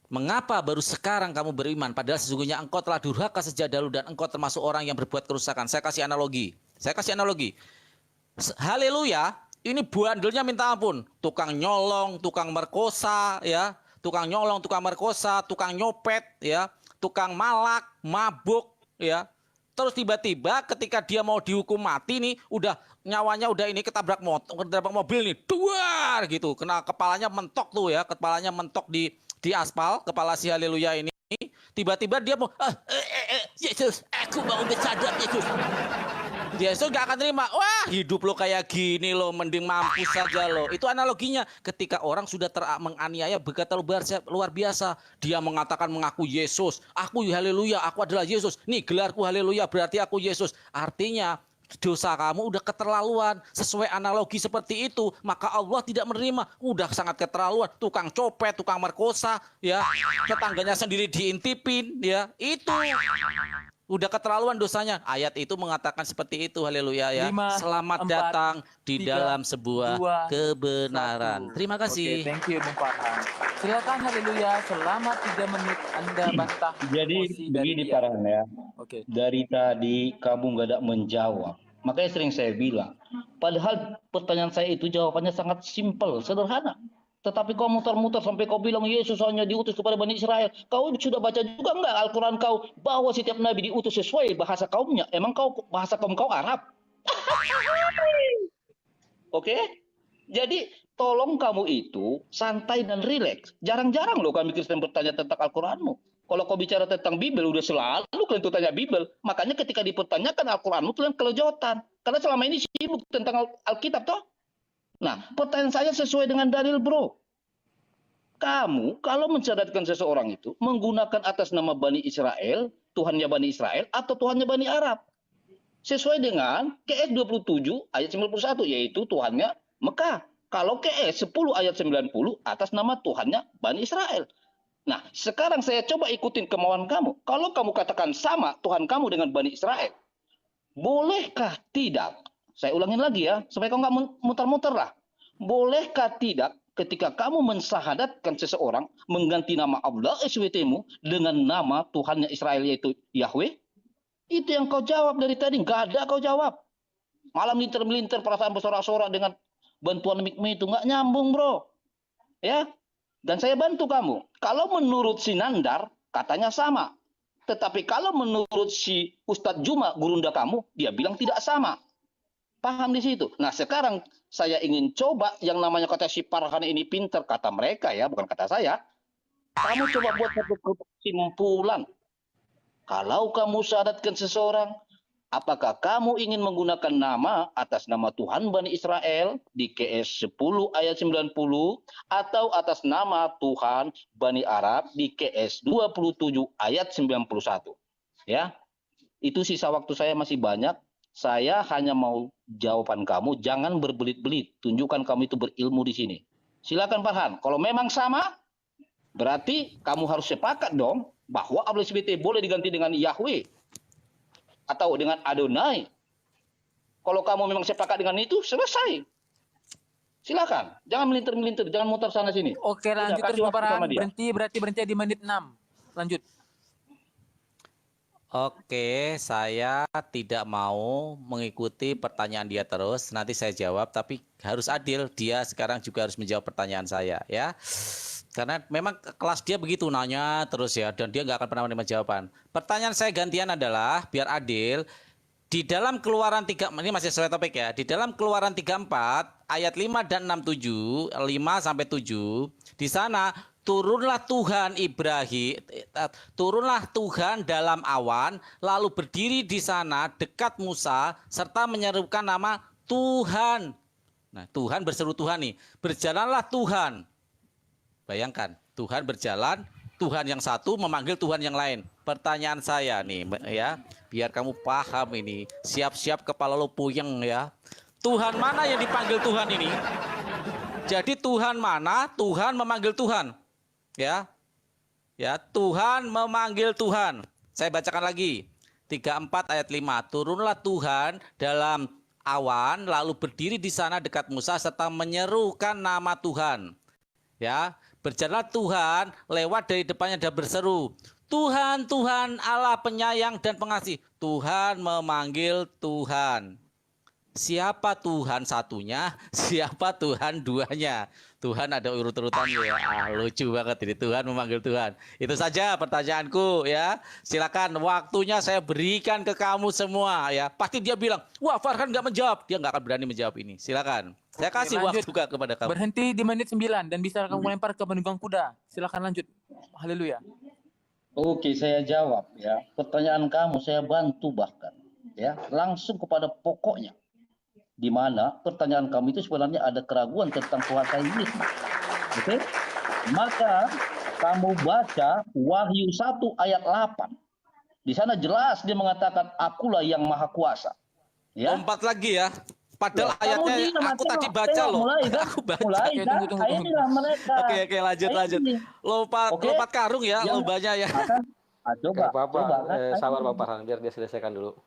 Mengapa baru sekarang kamu beriman padahal sesungguhnya engkau telah durhaka sejak dahulu dan engkau termasuk orang yang berbuat kerusakan. Saya kasih analogi. Haleluya. ini bandelnya minta ampun. Tukang nyolong, tukang merkosa, ya. Tukang nyolong, tukang merkosa, tukang nyopet, ya. Tukang malak, mabuk, ya. Terus tiba-tiba ketika dia mau dihukum mati nih, udah nyawanya udah ini ketabrak mobil nih, duar gitu. Kena kepalanya mentok tuh ya, kepalanya mentok di aspal, kepala si Haleluya ini. Tiba-tiba dia mau, Yesus, aku mau bersadar Yesus. Yesus gak akan terima. Wah, hidup lo kayak gini lo, mending mampus saja lo. Itu analoginya ketika orang sudah menganiaya berkata luar biasa. Dia mengatakan mengaku Yesus. Aku Haleluya, aku adalah Yesus. Nih gelarku Haleluya, berarti aku Yesus. Artinya dosa kamu udah keterlaluan. Sesuai analogi seperti itu, maka Allah tidak menerima. Udah sangat keterlaluan. Tukang copet, tukang merkosa, ya, tetangganya sendiri diintipin, ya, itu udah keterlaluan dosanya. Ayat itu mengatakan seperti itu. Haleluya ya. 5, Selamat 4, datang di 3, dalam sebuah 2, kebenaran. 1. Terima kasih. Oke, thank you Bung Farhan. Silakan Haleluya, selama 3 menit Anda bantah Jadi emosi dari begini dia. Farhan ya. Oke. Dari tadi kamu gak ada menjawab. Makanya sering saya bilang. Padahal pertanyaan saya itu jawabannya sangat simpel, sederhana. Tetapi kau muter-muter sampai kau bilang Yesus hanya diutus kepada Bani Israel. Kau sudah baca juga enggak Al-Quran kau bahwa setiap nabi diutus sesuai bahasa kaumnya. Emang kau bahasa kaum kau Arab? Oke? Jadi tolong kamu itu santai dan rileks. Jarang-jarang loh kami Kristen bertanya tentang Al-Quranmu. Kalau kau bicara tentang Bible, udah selalu kalian tuh tanya Bible. Makanya ketika dipertanyakan Al-Quranmu, kalian kelejotan. Karena selama ini sibuk tentang Alkitab toh. Nah, pertanyaan saya sesuai dengan dalil, bro. Kamu kalau mencadatkan seseorang itu menggunakan atas nama Bani Israel, Tuhannya Bani Israel, atau Tuhannya Bani Arab. Sesuai dengan KS 27 ayat 91, yaitu Tuhannya Mekah. Kalau KS 10 ayat 90, atas nama Tuhannya Bani Israel. Nah, sekarang saya coba ikutin kemauan kamu. Kalau kamu katakan sama Tuhan kamu dengan Bani Israel, bolehkah tidak? Saya ulangin lagi ya, supaya kau nggak muter-muter lah. Bolehkah tidak ketika kamu mensahadatkan seseorang mengganti nama Allah SWT-mu dengan nama Tuhannya Israel yaitu Yahweh? Itu yang kau jawab dari tadi, nggak ada kau jawab. Malam melintir-melintir perasaan bersorak-sorak dengan bantuan mic-mic itu nggak nyambung, bro. Ya, dan saya bantu kamu. Kalau menurut si Nandar katanya sama, tetapi kalau menurut si Ustadz Juma gurunda kamu, dia bilang tidak sama. Paham di situ. Nah, sekarang saya ingin coba yang namanya kata si Farhan ini pinter, kata mereka ya, bukan kata saya. Kamu coba buat satu kesimpulan. Kalau kamu syaratkan seseorang, apakah kamu ingin menggunakan nama atas nama Tuhan Bani Israel di KS 10 ayat 90 atau atas nama Tuhan Bani Arab di KS 27 ayat 91? Ya. Itu sisa waktu saya masih banyak. Saya hanya mau jawaban kamu, jangan berbelit-belit. Tunjukkan kamu itu berilmu di sini. Silakan Farhan. Kalau memang sama, berarti kamu harus sepakat dong bahwa Allah SWT boleh diganti dengan Yahweh atau dengan Adonai. Kalau kamu memang sepakat dengan itu, selesai. Silakan. Jangan melintir-melintir, jangan muter sana sini. Oke, lanjut Udah, terus kasih Bung waktu sama Farhan. dia. Berarti di menit 6. Lanjut. Oke, saya tidak mau mengikuti pertanyaan dia terus. Nanti saya jawab, tapi harus adil. Dia sekarang juga harus menjawab pertanyaan saya, ya. Karena memang kelas dia begitu nanya terus ya, dan dia nggak akan pernah menerima jawaban. Pertanyaan saya gantian adalah, biar adil, di dalam Keluaran 3, ini masih sesuai topik ya. Di dalam Keluaran 34 ayat 5 dan 67, 5 sampai 7, di sana turunlah Tuhan dalam awan, lalu berdiri di sana dekat Musa serta menyerukan nama Tuhan. Nah, Tuhan berseru Tuhan nih, berjalanlah Tuhan. Bayangkan, Tuhan berjalan, Tuhan yang satu memanggil Tuhan yang lain. Pertanyaan saya nih ya, biar kamu paham ini, siap-siap kepala lo puyeng ya. Tuhan mana yang dipanggil Tuhan ini? Jadi Tuhan mana? Tuhan memanggil Tuhan. Ya. Ya, Tuhan memanggil Tuhan. Saya bacakan lagi. 34 ayat 5. Turunlah Tuhan dalam awan lalu berdiri di sana dekat Musa serta menyerukan nama Tuhan. Ya, berjalanlah Tuhan lewat dari depannya dan berseru, Tuhan, Tuhan Allah penyayang dan pengasih. Tuhan memanggil Tuhan. siapa Tuhan satunya, siapa Tuhan duanya. Tuhan ada urut-urutannya ya. Lucu banget ini, Tuhan memanggil Tuhan. Itu saja pertanyaanku ya. Silakan, waktunya saya berikan ke kamu semua ya. Pasti dia bilang, wah Farhan nggak menjawab. Dia nggak akan berani menjawab ini. Silakan. Saya kasih lanjut. waktu juga kepada kamu. Berhenti di menit 9 dan bisa kamu lempar ke penunggang kuda. Silakan lanjut. Haleluya. Oke, saya jawab ya. Pertanyaan kamu saya bantu bahkan ya, langsung kepada pokoknya. Di mana pertanyaan kamu itu sebenarnya ada keraguan tentang kuasa iblis. Oke? Maka kamu baca Wahyu 1 ayat 8. Di sana jelas dia mengatakan akulah yang maha kuasa. Ya. Lompat lagi ya. Padahal Ya, kamu ayatnya diam, aku tengok, tadi baca tengok, loh. mulai, kan? Aku baca. Mulai Oke, kan? tunggu. Inilah mereka. Oke, lanjut. Ini. Oke. Lompat karung ya, Yang- lombanya ya. Coba, kan? Sabar Pak Farhan, biar dia selesaikan dulu.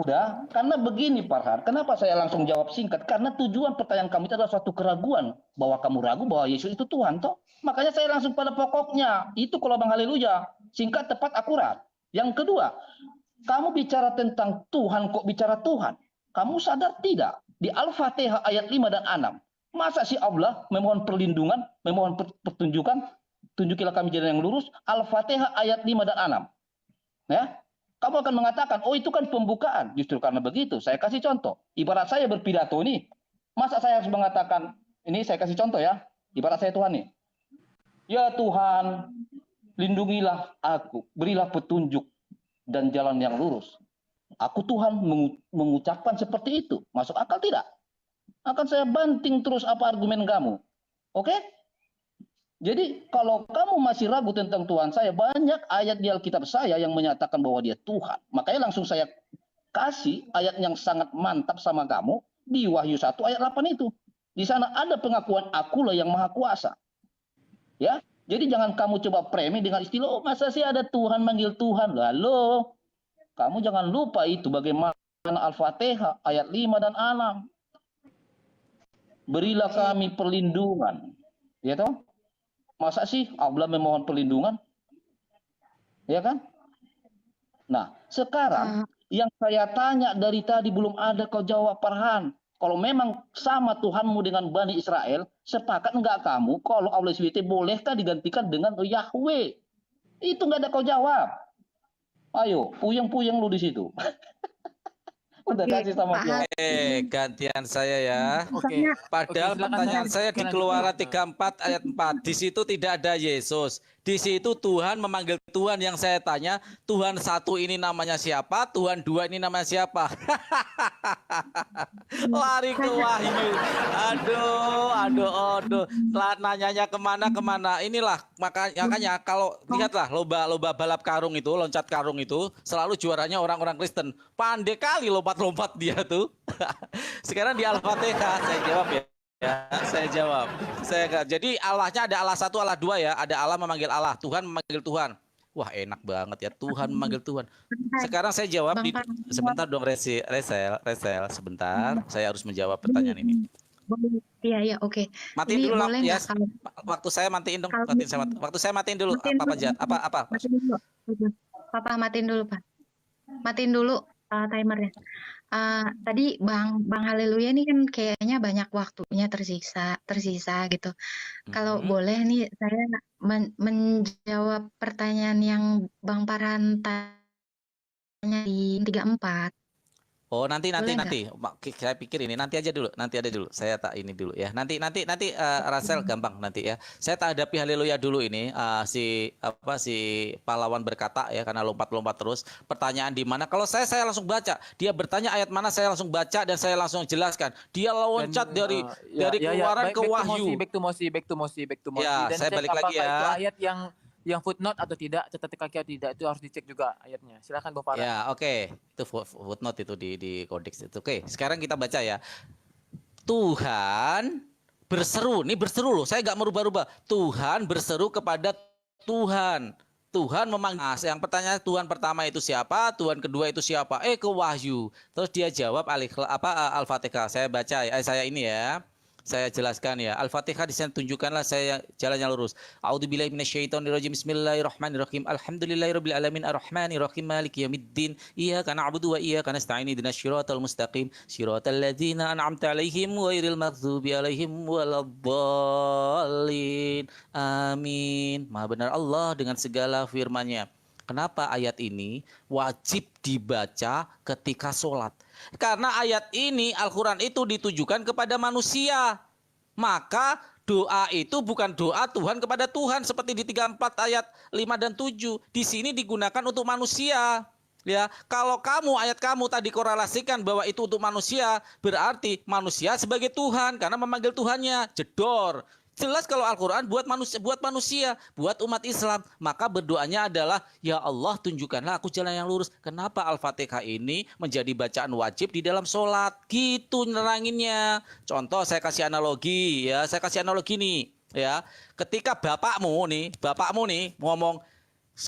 Udah, karena begini Farhan, kenapa saya langsung jawab singkat? Karena tujuan pertanyaan kamu itu adalah suatu keraguan bahwa kamu ragu bahwa Yesus itu Tuhan, toh. Makanya saya langsung pada pokoknya. Itu kalau Bang Haleluya, singkat, tepat, akurat. Yang kedua, kamu bicara tentang Tuhan, kok bicara Tuhan? Kamu sadar tidak? Di Al-Fatihah ayat 5 dan 6, masa si Allah memohon perlindungan, memohon pertunjukan, tunjukilah kami jalan yang lurus, Al-Fatihah ayat 5 dan 6. Ya, kamu akan mengatakan, oh itu kan pembukaan. Justru karena begitu, saya kasih contoh. Ibarat saya berpidato ini, masa saya harus mengatakan, ini saya kasih contoh ya, ibarat saya Tuhan nih. Ya Tuhan, lindungilah aku, berilah petunjuk dan jalan yang lurus. Aku Tuhan mengucapkan seperti itu. Masuk akal tidak? Akan saya banting terus apa argumen kamu. Oke? Jadi kalau kamu masih ragu tentang Tuhan saya, banyak ayat di Alkitab saya yang menyatakan bahwa dia Tuhan. Makanya langsung saya kasih ayat yang sangat mantap sama kamu di Wahyu 1 ayat 8 itu. Di sana ada pengakuan akulah yang maha kuasa. Ya, jadi jangan kamu coba premi dengan istilah, oh masa sih ada Tuhan manggil Tuhan. Lalu, kamu jangan lupa itu bagaimana Al-Fatihah ayat 5 dan 6. Berilah kami perlindungan. Ya toh? Masa sih Allah memohon perlindungan? Ya kan? Nah, sekarang yang saya tanya dari tadi belum ada kau jawab Farhan. Kalau memang sama Tuhanmu dengan Bani Israel, sepakat enggak kamu kalau Allah SWT bolehkah digantikan dengan Yahweh? Itu enggak ada kau jawab. Ayo, puyeng-puyeng lu di situ. Udah kasih sama dia. Gantian saya ya. Oke. Padahal Oke, silakan, pertanyaan Farhan. saya di Silakan, Keluaran lanjut. 34 ayat 4. Di situ tidak ada Yesus. Di situ Tuhan memanggil Tuhan. Yang saya tanya, Tuhan satu ini namanya siapa? Tuhan dua ini namanya siapa? Lari ke Wahyu. Aduh. Nanyanya kemana? Inilah makanya kalau lihatlah lomba balap karung itu, loncat karung itu selalu juaranya orang-orang Kristen. Pandai kali lompat dia tuh. Sekarang di Al-Fatihah saya jawab ya. Saya jawab. Jadi Allahnya ada Allah satu, Allah dua ya. Ada Allah memanggil Allah, Tuhan memanggil Tuhan. Wah enak banget ya, Tuhan memanggil Tuhan. Sekarang saya jawab sebentar dong Resel, sebentar. Saya harus menjawab pertanyaan ini. Iya, oke. Matiin Ini dulu boleh ya. nggak kalau Waktu saya matiin dong. Kalau- Waktu saya matiin dulu. Matiin Apa dulu. Jat? Apa? matiin dulu. Papa matiin dulu, Pak. Matiin dulu timernya. Tadi Bang Haleluya ini kan kayaknya banyak waktunya tersisa gitu. Kalau boleh nih saya menjawab pertanyaan yang Bang Farhan tanya di 34. Oh nanti. Boleh Saya pikir ini nanti aja dulu. Saya tak ini dulu ya. Nanti Rasel gampang nanti ya. Saya tak hadapi Haleluya dulu ini. Si pahlawan berkata ya karena lompat-lompat terus. Pertanyaan di mana? Kalau saya langsung baca. Dia bertanya ayat mana saya langsung baca dan saya langsung jelaskan. Dia loncat dari Keluaran ke Wahyu. Back to Mosi. Ya, Dan saya cek balik lagi apakah ya. itu ayat yang footnote atau tidak, catatan kaki atau tidak, itu harus dicek juga ayatnya. Silakan Bang Farhan. Ya, oke. Itu footnote itu di kodeks itu. Oke, sekarang kita baca ya. Tuhan berseru, ini berseru loh. Saya nggak merubah-rubah. Tuhan berseru kepada Tuhan. Tuhan memanggil. Nah, yang pertanyaan Tuhan pertama itu siapa? Tuhan kedua itu siapa? Ke Wahyu. Terus dia jawab Al-Fatihah. Saya baca saya ini ya. Saya jelaskan ya. Al-Fatihah di sana tunjukkanlah saya jalan yang lurus. A'udzubillahi minasyaitonirrajim. Bismillahirrahmanirrahim. Alhamdulillahirabbil alamin arrahmanirrahim maliki yaumiddin. Iyyaka na'budu wa iyyaka nasta'in ihdinas syiratal mustaqim. Syiratal ladzina an'amta 'alaihim ghairil maghdubi 'alaihim waladdallin. Amin. Maha benar Allah dengan segala firman-Nya. Kenapa ayat ini wajib dibaca ketika sholat? Karena ayat ini Al-Quran itu ditujukan kepada manusia. Maka doa itu bukan doa Tuhan kepada Tuhan seperti di 34 ayat 5 dan 7. Di sini digunakan untuk manusia. Ya, kalau ayat kamu tadi korelasikan bahwa itu untuk manusia, berarti manusia sebagai Tuhan karena memanggil Tuhannya. Jedor. Jelas kalau Al-Quran buat manusia, buat umat Islam. Maka berdoanya adalah, ya Allah tunjukkanlah aku jalan yang lurus. Kenapa Al-Fatihah ini menjadi bacaan wajib di dalam sholat? Gitu neranginnya. Contoh saya kasih analogi ya, nih ya. Ketika bapakmu nih ngomong,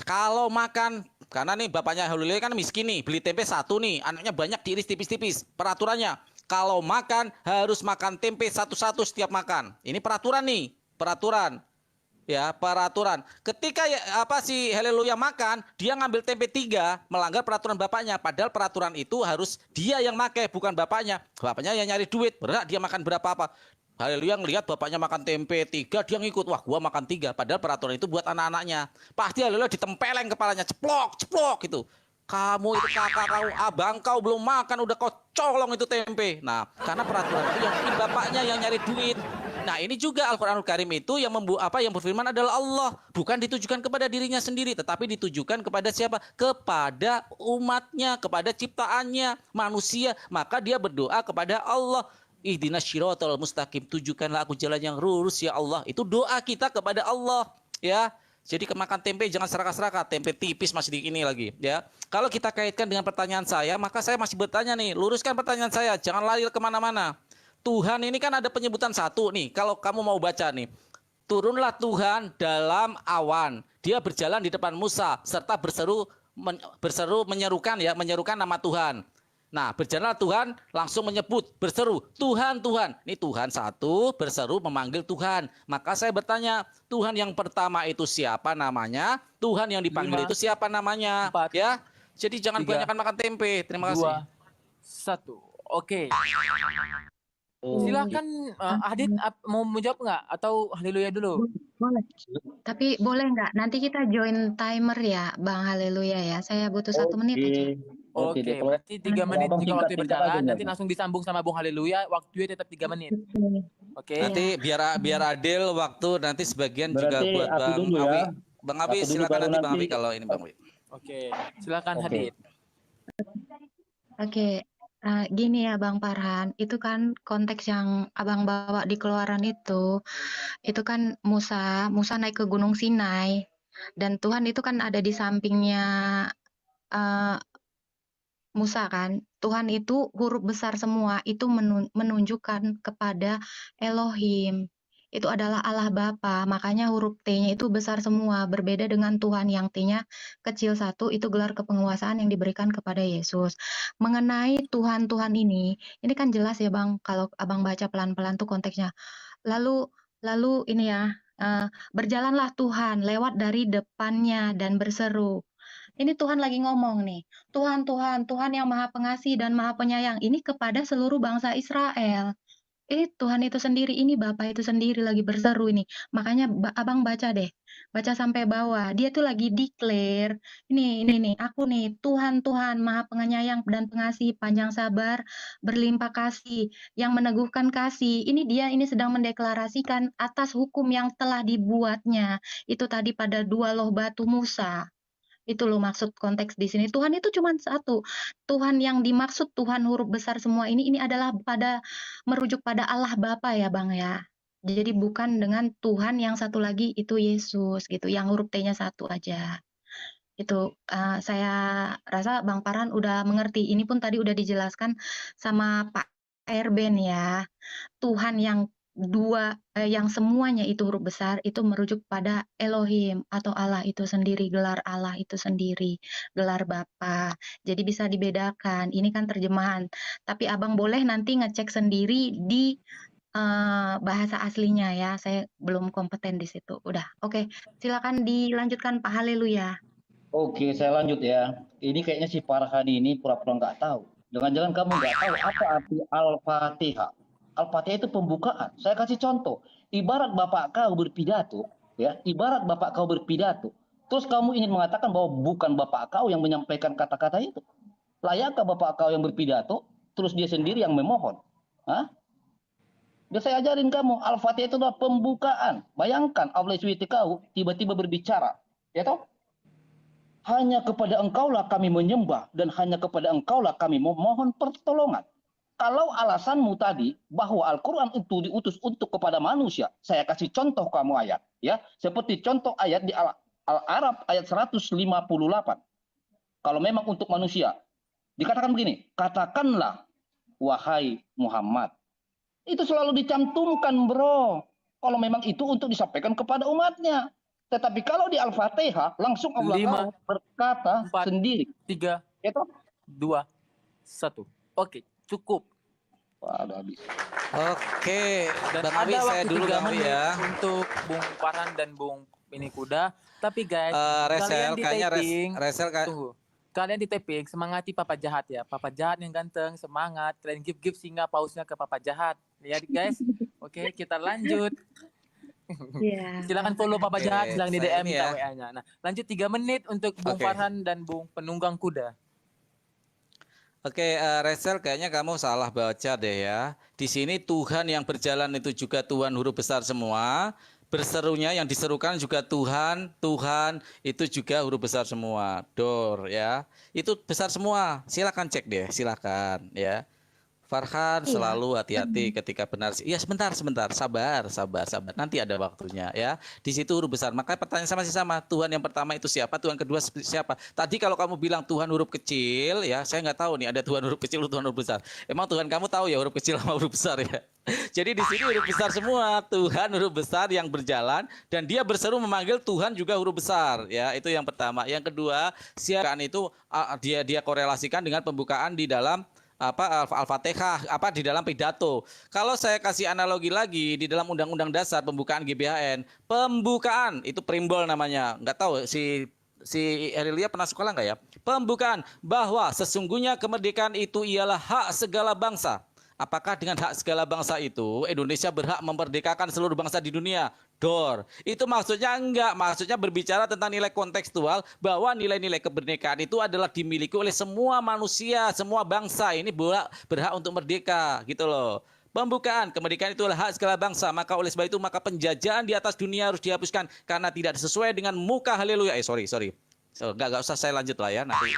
kalau makan, karena nih bapaknya Halilullah kan miskin nih, beli tempe satu nih, anaknya banyak diiris tipis-tipis. Peraturannya, kalau makan harus makan tempe satu-satu setiap makan. Ini peraturan nih, peraturan. Ketika si Haleluya makan, dia ngambil tempe 3, melanggar peraturan bapaknya. Padahal peraturan itu harus dia yang pakai, bukan bapaknya. Bapaknya yang nyari duit, berhak dia makan berapa apa. Haleluya ngelihat bapaknya makan tempe 3, dia ngikut. Wah, gua makan 3. Padahal peraturan itu buat anak-anaknya. Pasti Haleluya ditempeleng kepalanya, ceplok gitu. Kamu itu kakak kau, abang kau belum makan udah kau colong itu tempe. Nah, karena peraturan itu yang bikin bapaknya yang nyari duit. Nah, ini juga Al-Qur'anul Karim itu yang yang berfirman adalah Allah, bukan ditujukan kepada dirinya sendiri, tetapi ditujukan kepada siapa? Kepada umatnya, kepada ciptaannya, manusia. Maka dia berdoa kepada Allah. Ihdinas syiratal mustaqim, tunjukkanlah aku jalan yang lurus ya Allah. Itu doa kita kepada Allah, ya. Jadi kemakan tempe jangan serakah-serakah, tempe tipis masih di ini lagi, ya. Kalau kita kaitkan dengan pertanyaan saya, maka saya masih bertanya nih, luruskan pertanyaan saya, jangan lari kemana-mana. Tuhan ini kan ada penyebutan satu nih, kalau kamu mau baca nih. Turunlah Tuhan dalam awan, dia berjalan di depan Musa, serta menyerukan nama Tuhan. Nah, berjalanlah Tuhan langsung menyebut, berseru, Tuhan, Tuhan. Ini Tuhan satu, berseru memanggil Tuhan. Maka saya bertanya, Tuhan yang pertama itu siapa namanya? Tuhan yang dipanggil 5, itu siapa namanya? 4, ya. Jadi jangan 3, kebanyakan makan tempe. Terima kasih. 2, 1. Oke. Silahkan Adit mau menjawab nggak? Atau Haleluya dulu? Boleh. Tapi boleh nggak? Nanti kita join timer ya, Bang Haleluya ya. Saya butuh 1 menit aja. Oke, berarti 3 menit juga waktu berjalan. Nanti langsung disambung sama Bung Haleluya. Waktunya tetap 3 menit. Oke. Nanti biar adil waktu nanti sebagian juga buat Bang dulu Abi. ya. Bang Abi silakan nanti Bang Abi kalau ini Bang Abi. Oke, silakan Hadid. Oke. Gini ya Bang Farhan, itu kan konteks yang Abang bawa di Keluaran itu kan Musa naik ke Gunung Sinai, dan Tuhan itu kan ada di sampingnya Musa kan. Tuhan itu huruf besar semua, itu menunjukkan kepada Elohim. Itu adalah Allah Bapa, makanya huruf T-nya itu besar semua, berbeda dengan Tuhan yang T-nya kecil satu, itu gelar kepenguasaan yang diberikan kepada Yesus. Mengenai Tuhan-Tuhan ini kan jelas ya Bang, kalau Abang baca pelan-pelan tuh konteksnya. Lalu ini ya, berjalanlah Tuhan lewat dari depannya dan berseru. Ini Tuhan lagi ngomong nih, Tuhan yang Maha Pengasih dan Maha Penyayang, ini kepada seluruh bangsa Israel. Tuhan itu sendiri, ini Bapa itu sendiri lagi berseru ini. Makanya Abang baca deh, baca sampai bawah. Dia tuh lagi declare, ini nih, aku nih, Tuhan Maha Penyayang dan Pengasih, panjang sabar, berlimpah kasih, yang meneguhkan kasih. Ini sedang mendeklarasikan atas hukum yang telah dibuatnya. Itu tadi pada 2 loh batu Musa. Itu loh maksud konteks di sini. Tuhan itu cuma satu. Tuhan yang dimaksud, Tuhan huruf besar semua ini adalah merujuk pada Allah Bapa ya Bang ya. Jadi bukan dengan Tuhan yang satu lagi itu Yesus gitu, yang huruf T-nya satu aja. Itu saya rasa Bang Farhan udah mengerti. Ini pun tadi udah dijelaskan sama Pak Erben ya. Tuhan yang yang semuanya itu huruf besar itu merujuk pada Elohim atau Allah itu sendiri, gelar Allah itu sendiri, gelar Bapa. Jadi bisa dibedakan. Ini kan terjemahan. Tapi Abang boleh nanti ngecek sendiri di bahasa aslinya ya. Saya belum kompeten di situ. Udah, oke. Silakan dilanjutkan Pak. Haleluya. Oke, saya lanjut ya. Ini kayaknya si Farhan ini pura-pura nggak tahu. Jangan-jangan kamu nggak tahu apa arti Al-Fatihah. Al-Fatihah itu pembukaan. Saya kasih contoh. Ibarat bapak kau berpidato, ya. Ibarat bapak kau berpidato. Terus kamu ingin mengatakan bahwa bukan bapak kau yang menyampaikan kata-kata itu. Layakkah bapak kau yang berpidato, terus dia sendiri yang memohon? Hah? Biar saya ajarin kamu. Al-Fatihah itu adalah pembukaan. Bayangkan Allah SWT kau tiba-tiba berbicara. Ya toh? Hanya kepada engkaulah kami menyembah dan hanya kepada engkaulah kami memohon pertolongan. Kalau alasanmu tadi bahwa Al-Quran itu diutus untuk kepada manusia, saya kasih contoh kamu ayat, ya, seperti contoh ayat di Al-Arab ayat 158. Kalau memang untuk manusia, dikatakan begini, katakanlah wahai Muhammad. Itu selalu dicantumkan, bro. Kalau memang itu untuk disampaikan kepada umatnya. Tetapi kalau di Al-Fatihah langsung Allah 5, berkata 4, sendiri. 3, Ya toh? 2, 1. Oke, cukup. Wah, udah habis. Oke, Dan Bang ada Awi saya waktu dulu 3 Bang Awi menit ya. untuk Bung Farhan dan Bung ini kuda. Tapi guys, Resel, kalian di kayaknya typing, Resel tunggu. Kalian di typing, semangati Papa Jahat ya. Papa Jahat yang ganteng, semangat. Kalian give singa pausnya ke Papa Jahat. Lihat guys. Oke, kita lanjut. Iya. Silakan follow Papa Oke, Jahat, silakan di saya DM ini minta ya. WA-nya. Nah, lanjut 3 menit untuk Bung Oke. Farhan dan Bung Penunggang Kuda. Oke, Resel kayaknya kamu salah baca deh ya. Di sini Tuhan yang berjalan itu juga Tuhan huruf besar semua. Berserunya yang diserukan juga Tuhan, Tuhan itu juga huruf besar semua. Dor ya. Itu besar semua. Silakan cek deh, silakan ya. Farhan Iya. selalu hati-hati ketika benar. Iya sebentar, sabar. Nanti ada waktunya ya. Di situ huruf besar. Maka pertanyaan masih sama. Tuhan yang pertama itu siapa? Tuhan kedua siapa? Tadi kalau kamu bilang Tuhan huruf kecil, ya saya nggak tahu nih ada Tuhan huruf kecil, Tuhan huruf besar. Emang Tuhan kamu tahu ya huruf kecil sama huruf besar ya? Jadi di sini huruf besar semua. Tuhan huruf besar yang berjalan dan dia berseru memanggil Tuhan juga huruf besar. Ya itu yang pertama. Yang kedua, siapkan itu dia korelasikan dengan pembukaan di dalam Al-Fatihah di dalam pidato. Kalau saya kasih analogi lagi di dalam Undang-Undang Dasar pembukaan GBHN, pembukaan itu primbol namanya. Nggak tahu si Helilia pernah sekolah nggak ya? Pembukaan bahwa sesungguhnya kemerdekaan itu ialah hak segala bangsa. Apakah dengan hak segala bangsa itu Indonesia berhak memerdekakan seluruh bangsa di dunia? Dor. Itu maksudnya enggak, maksudnya berbicara tentang nilai kontekstual bahwa nilai-nilai kemerdekaan itu adalah dimiliki oleh semua manusia, semua bangsa ini berhak untuk merdeka gitu loh. Pembukaan kemerdekaan itu adalah hak segala bangsa, maka oleh sebab itu maka penjajahan di atas dunia harus dihapuskan karena tidak sesuai dengan muka haleluya. Sorry. Nggak usah saya lanjut lah ya nanti.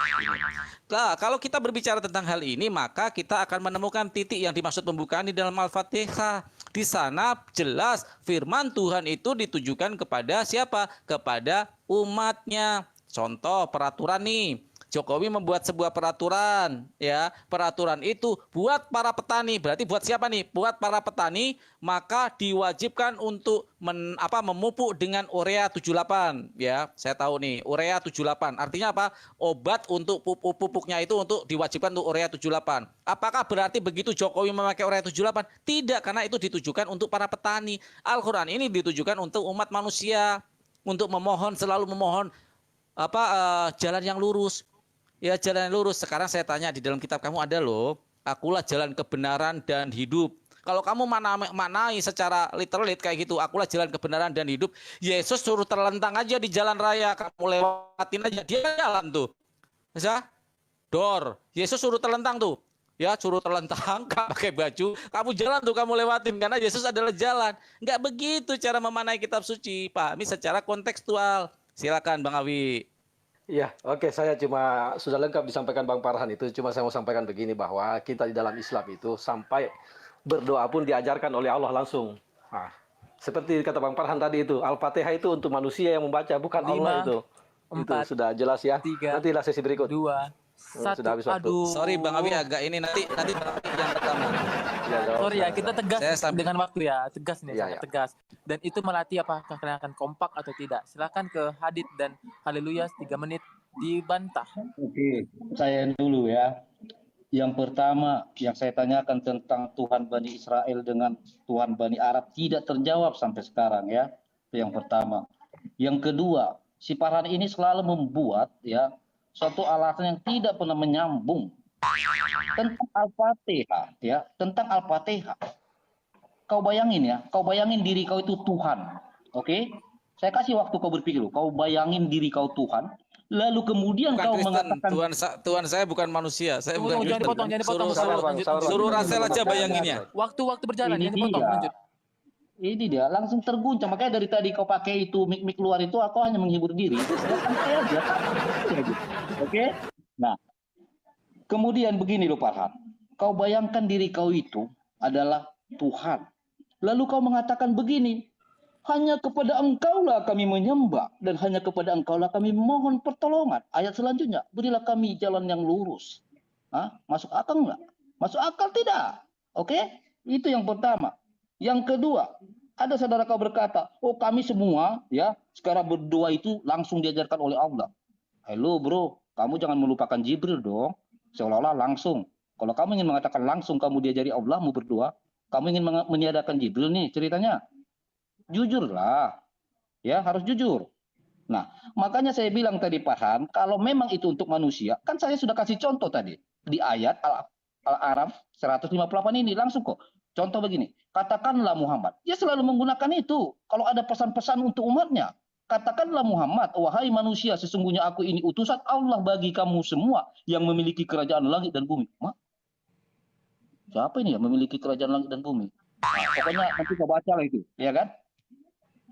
Nah, kalau kita berbicara tentang hal ini, maka kita akan menemukan titik yang dimaksud pembukaan di dalam Al-Fatihah. Di sana jelas firman Tuhan itu ditujukan kepada siapa? Kepada umatnya. Contoh peraturan nih. Jokowi membuat sebuah peraturan, ya. Peraturan itu buat para petani. Berarti buat siapa nih? Buat para petani, maka diwajibkan untuk memupuk dengan urea 78, ya. Saya tahu nih, urea 78. Artinya apa? Obat untuk pupuknya itu untuk diwajibkan untuk urea 78. Apakah berarti begitu Jokowi memakai urea 78? Tidak, karena itu ditujukan untuk para petani. Al-Qur'an ini ditujukan untuk umat manusia, untuk selalu memohon jalan yang lurus. Ya jalan yang lurus. Sekarang saya tanya di dalam kitab kamu ada loh. Akulah jalan kebenaran dan hidup. Kalau kamu maknai secara literal kayak gitu. Akulah jalan kebenaran dan hidup. Yesus suruh terlentang aja di jalan raya. Kamu lewatin aja. Dia jalan tuh. Bisa? Dor. Yesus suruh terlentang tuh. Ya suruh terlentang, pakai baju. Kamu jalan tuh, kamu lewatin. Karena Yesus adalah jalan. Nggak begitu cara memaknai kitab suci. Pahami secara kontekstual. Silakan Bang Awi. Iya, oke, saya cuma sudah lengkap disampaikan Bang Farhan itu. Cuma saya mau sampaikan begini bahwa kita di dalam Islam itu sampai berdoa pun diajarkan oleh Allah langsung. Nah, seperti kata Bang Farhan tadi itu, Al-Fatihah itu untuk manusia yang membaca, bukan 5, Allah itu. 4, Itu sudah jelas ya. 3, Nanti lah sesi berikut. 2, 1. Sudah habis waktu. Aduh. Sorry Bang Awi agak ini nanti yang pertama. Sorry ya, kita tegas dengan waktu ya, tegas nih, Iya, sangat iya. tegas. Dan itu melatih apakah kalian akan kompak atau tidak. Silakan ke Hadid dan Haleluya 3 menit dibantah. Oke, saya dulu ya. Yang pertama, yang saya tanyakan tentang Tuhan Bani Israel dengan Tuhan Bani Arab tidak terjawab sampai sekarang ya. Itu yang pertama. Yang kedua, si Farhan ini selalu membuat ya suatu alasan yang tidak pernah menyambung tentang Al-Fatihah ya, tentang Al-Fatihah. Kau bayangin diri kau itu Tuhan. Oke? Saya kasih waktu kau berpikir. Kau bayangin diri kau Tuhan, lalu kemudian Bukan kau Kristen. mengatakan Tuhan saya bukan manusia. Saya Tunggu, bukan jangan Kristen. dipotong, jangan dipotong. Suruh, Lanjut, suruh, lanjut. suruh Rasel aja bayanginnya. Waktu berjalan, ini jangan dipotong. dia. Lanjut. Ini dia langsung terguncang. Makanya dari tadi kau pakai itu mic luar itu aku hanya menghibur diri. Santai aja. Oke? Nah, kemudian begini loh Farhan. Kau bayangkan diri kau itu adalah Tuhan. Lalu kau mengatakan begini, hanya kepada engkaulah kami menyembah dan hanya kepada engkaulah kami memohon pertolongan. Ayat selanjutnya, berilah kami jalan yang lurus. Hah? Masuk akal enggak? Masuk akal tidak? Oke? Itu yang pertama. Yang kedua, ada saudara kau berkata, oh kami semua ya sekarang berdoa itu langsung diajarkan oleh Allah. Halo bro, kamu jangan melupakan Jibril dong. Seolah-olah langsung. Kalau kamu ingin mengatakan langsung kamu diajari Allah mau berdoa, kamu ingin meniadakan Jibril nih ceritanya. Jujurlah. Ya, harus jujur. Nah, makanya saya bilang tadi Farhan, kalau memang itu untuk manusia, kan saya sudah kasih contoh tadi di ayat Al-Araf 158 ini langsung kok. Contoh begini, katakanlah Muhammad. Dia selalu menggunakan itu. Kalau ada pesan-pesan untuk umatnya, katakanlah Muhammad, wahai manusia, sesungguhnya aku ini utusan Allah bagi kamu semua yang memiliki kerajaan langit dan bumi. Siapa ini yang memiliki kerajaan langit dan bumi? Nah, pokoknya nanti kita baca lah itu, ya kan?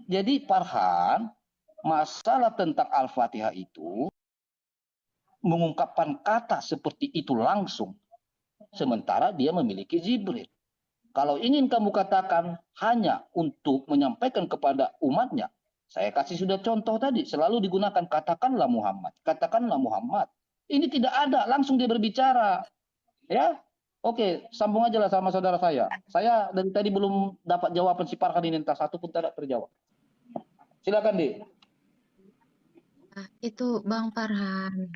Jadi Farhan, masalah tentang Al-Fatihah itu mengungkapkan kata seperti itu langsung, sementara dia memiliki Jibril. Kalau ingin kamu katakan hanya untuk menyampaikan kepada umatnya, saya kasih sudah contoh tadi, selalu digunakan katakanlah Muhammad, katakanlah Muhammad. Ini tidak ada, langsung dia berbicara. Ya, oke, sambung aja lah sama saudara saya. Saya dari tadi belum dapat jawaban si Farhan ini, entah satu pun tidak terjawab. Silakan, Di. Nah, itu Bang Farhan.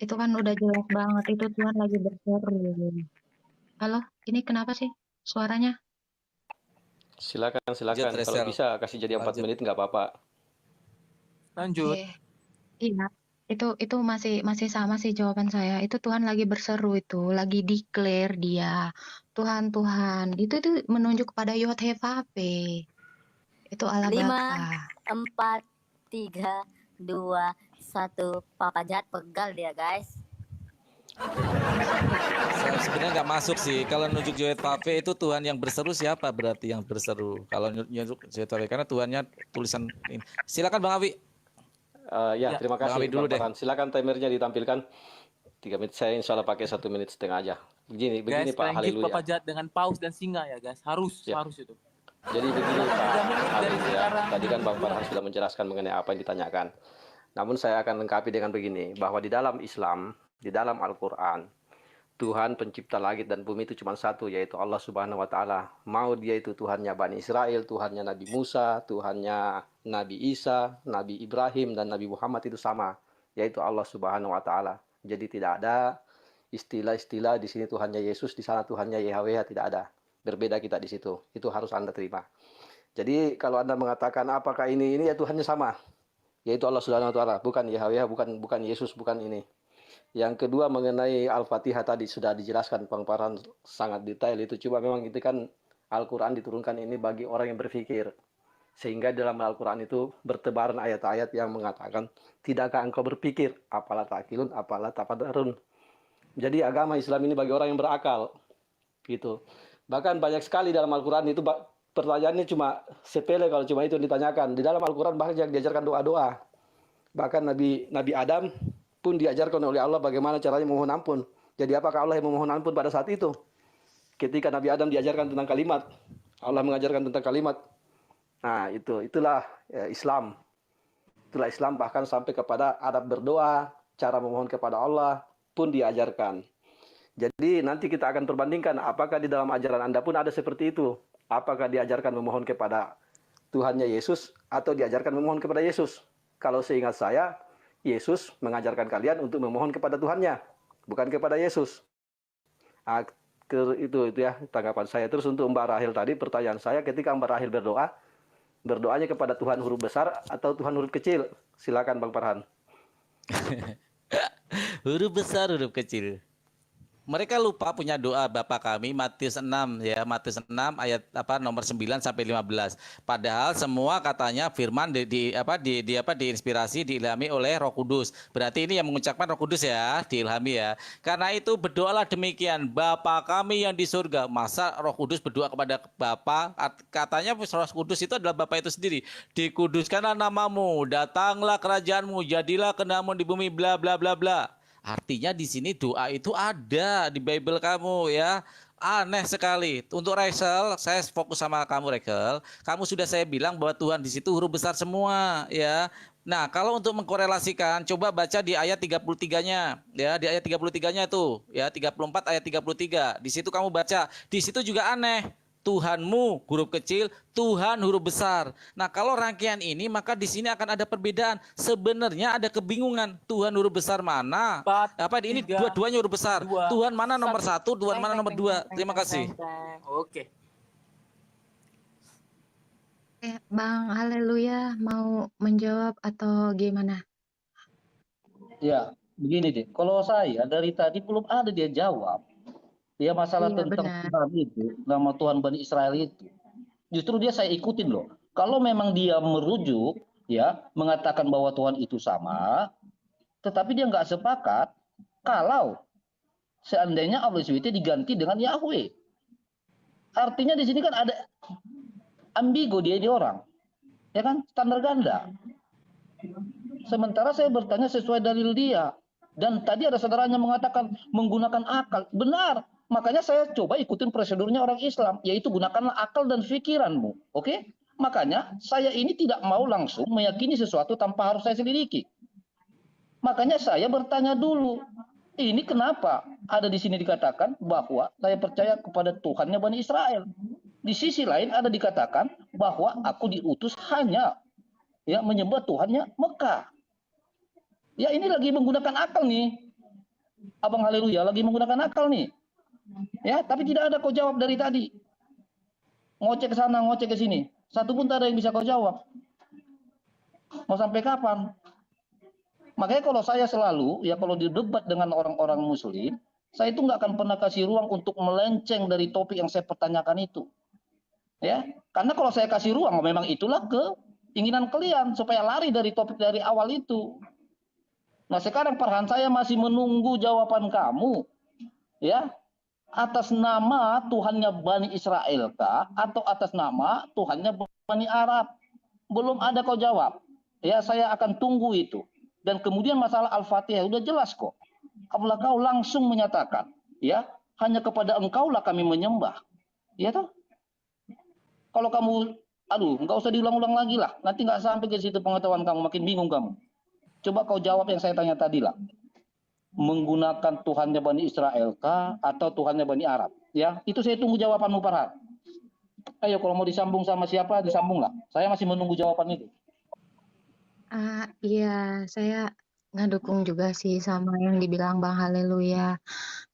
Itu kan udah jelas banget. Itu Tuhan lagi berseru. Halo, ini kenapa sih suaranya? Silakan. Lanjut, Kalau Resel. bisa kasih jadi 4 Lanjut. menit nggak apa-apa. Lanjut. Oke. Iya, itu masih sama sih jawaban saya. Itu Tuhan lagi berseru itu, lagi declare dia. Tuhan, Tuhan. Itu menunjuk kepada Yod He Vav He. Itu Allah 5, Bapa. 4, 3, 2, 1. Papa Jat pegal dia guys. Saya sebenarnya nggak masuk sih. Kalau nunjuk Yod Vav He itu Tuhan yang berseru siapa berarti yang berseru? Kalau nunjuk Yod Vav He karena Tuhannya tulisan ini. Silakan Bang Awi. Ya, terima Bang kasih Awi dulu Bang deh. Farhan. Silakan timernya ditampilkan. 3 menit, saya insya Allah pakai 1 menit setengah aja. Begini Guys, Pak, prank gift haleluya. Papa Jat dengan paus dan singa ya guys. Harus Ya. itu. Jadi begini Pak, 3 menit dari haleluya. sekarang. Tadi kan Bang Farhan sudah menjelaskan mengenai apa yang ditanyakan. Namun saya akan lengkapi dengan begini, bahwa di dalam Islam, di dalam Al-Quran, Tuhan pencipta langit dan bumi itu cuma satu, yaitu Allah Subhanahu wa Ta'ala. Mau dia itu Tuhannya Bani Israel, Tuhannya Nabi Musa, Tuhannya Nabi Isa, Nabi Ibrahim, dan Nabi Muhammad itu sama, yaitu Allah Subhanahu wa Ta'ala. Jadi tidak ada istilah-istilah di sini Tuhannya Yesus, di sana Tuhannya Yahweh, tidak ada. Berbeda kita di situ. Itu harus Anda terima. Jadi kalau Anda mengatakan apakah ini ya Tuhannya sama, yaitu Allah Subhanahu wa Ta'ala, bukan Yahweh, bukan Yesus, bukan ini. Yang kedua mengenai Al-Fatihah tadi sudah dijelaskan Bang Farhan sangat detail itu. Cuma memang itu kan Al-Quran diturunkan ini bagi orang yang berpikir. Sehingga dalam Al-Quran itu bertebaran ayat-ayat yang mengatakan, tidakkah engkau berpikir, apalah takilun, apalah tafadarun. Jadi agama Islam ini bagi orang yang berakal. Gitu. Bahkan banyak sekali dalam Al-Quran itu pertanyaannya cuma sepele kalau cuma itu ditanyakan. Di dalam Al-Quran bahkan diajarkan doa-doa. Bahkan Nabi Adam pun diajarkan oleh Allah bagaimana caranya memohon ampun. Jadi apakah Allah yang memohon ampun pada saat itu? Ketika Nabi Adam diajarkan tentang kalimat, Allah mengajarkan tentang kalimat. Nah, itulah ya, Islam. Itulah Islam, bahkan sampai kepada adab berdoa, cara memohon kepada Allah pun diajarkan. Jadi nanti kita akan perbandingkan apakah di dalam ajaran Anda pun ada seperti itu. Apakah diajarkan memohon kepada Tuhannya Yesus atau diajarkan memohon kepada Yesus? Kalau seingat saya, Yesus mengajarkan kalian untuk memohon kepada Tuhannya, bukan kepada Yesus. Itu ya tanggapan saya. Terus untuk Mbak Rahel tadi, pertanyaan saya, ketika Mbak Rahel berdoa, berdoanya kepada Tuhan huruf besar atau Tuhan huruf kecil? Silakan Bang Farhan. Huruf besar, huruf kecil. Mereka lupa punya doa Bapa kami Matius 6 ya, Matius 6 ayat nomor 9 sampai 15. Padahal semua katanya firman diinspirasi, diilhami oleh Roh Kudus. Berarti ini yang mengucapkan Roh Kudus ya, diilhami ya. Karena itu berdoalah demikian, Bapa kami yang di surga. Masa Roh Kudus berdoa kepada Bapa? Katanya Roh Kudus itu adalah Bapa itu sendiri. Dikuduskanlah namamu, datanglah kerajaanmu, jadilah kehendakmu di bumi bla bla bla bla. Artinya di sini doa itu ada di Bible kamu ya. Aneh sekali. Untuk Rachel, saya fokus sama kamu Rachel. Kamu sudah saya bilang bahwa Tuhan di situ huruf besar semua ya. Nah, kalau untuk mengkorelasikan, coba baca di ayat 33-nya ya, di ayat 33-nya itu ya, 34 ayat 33. Di situ kamu baca. Di situ juga aneh. Tuhanmu huruf kecil, Tuhan huruf besar. Nah, kalau rangkaian ini maka di sini akan ada perbedaan. Sebenarnya ada kebingungan. Tuhan huruf besar mana? Ini dua-duanya huruf besar. Tuhan mana nomor 1, Tuhan mana nomor 2? Terima kasih. Oke. Bang Haleluya mau menjawab atau gimana? Ya, begini deh. Kalau saya dari tadi belum ada dia jawab. Ya masalah Iya, tentang benar. Tuhan itu, nama Tuhan Bani Israel itu. Justru dia saya ikutin loh. Kalau memang dia merujuk, ya mengatakan bahwa Tuhan itu sama, tetapi dia nggak sepakat kalau seandainya Allah SWT diganti dengan Yahweh. Artinya di sini kan ada ambigu dia orang, ya kan, standar ganda. Sementara saya bertanya sesuai dalil dia. Dan tadi ada saudaranya mengatakan menggunakan akal. Benar. Makanya saya coba ikutin prosedurnya orang Islam, yaitu gunakanlah akal dan pikiranmu. Oke? Makanya saya ini tidak mau langsung meyakini sesuatu tanpa harus saya selidiki. Makanya saya bertanya dulu, ini kenapa ada di sini dikatakan bahwa saya percaya kepada Tuhannya Bani Israel. Di sisi lain ada dikatakan bahwa aku diutus hanya ya menyembah Tuhannya Mekah. Ya ini lagi menggunakan akal nih. Abang Haleluya lagi menggunakan akal nih. Ya, tapi tidak ada kau jawab dari tadi. Ngoceh ke sana, ngoceh ke sini. Satu pun tak ada yang bisa kau jawab. Mau sampai kapan? Makanya kalau saya selalu, ya kalau didebat dengan orang-orang muslim, saya itu nggak akan pernah kasih ruang untuk melenceng dari topik yang saya pertanyakan itu. Ya, karena kalau saya kasih ruang, memang itulah keinginan kalian supaya lari dari topik dari awal itu. Nah sekarang Farhan, saya masih menunggu jawaban kamu. Ya, atas nama Tuhannya Bani Israel kah atau atas nama Tuhannya Bani Arab? Belum ada kau jawab. Ya, saya akan tunggu itu. Dan kemudian masalah Al-Fatihah udah jelas kok. Apabila kau langsung menyatakan, ya, hanya kepada engkaulah kami menyembah. Ya toh? Kalau kamu, nggak usah diulang-ulang lagi lah. Nanti nggak sampai ke situ pengetahuan kamu, makin bingung kamu. Coba kau jawab yang saya tanya tadi lah. Menggunakan Tuhannya Bani Israel kah atau Tuhannya Bani Arab? Ya, itu saya tunggu jawabanmu Farhan. Ayo kalau mau disambung sama siapa disambunglah. Saya masih menunggu jawaban itu. Iya, saya ngedukung juga sih sama yang dibilang Bang Haleluya.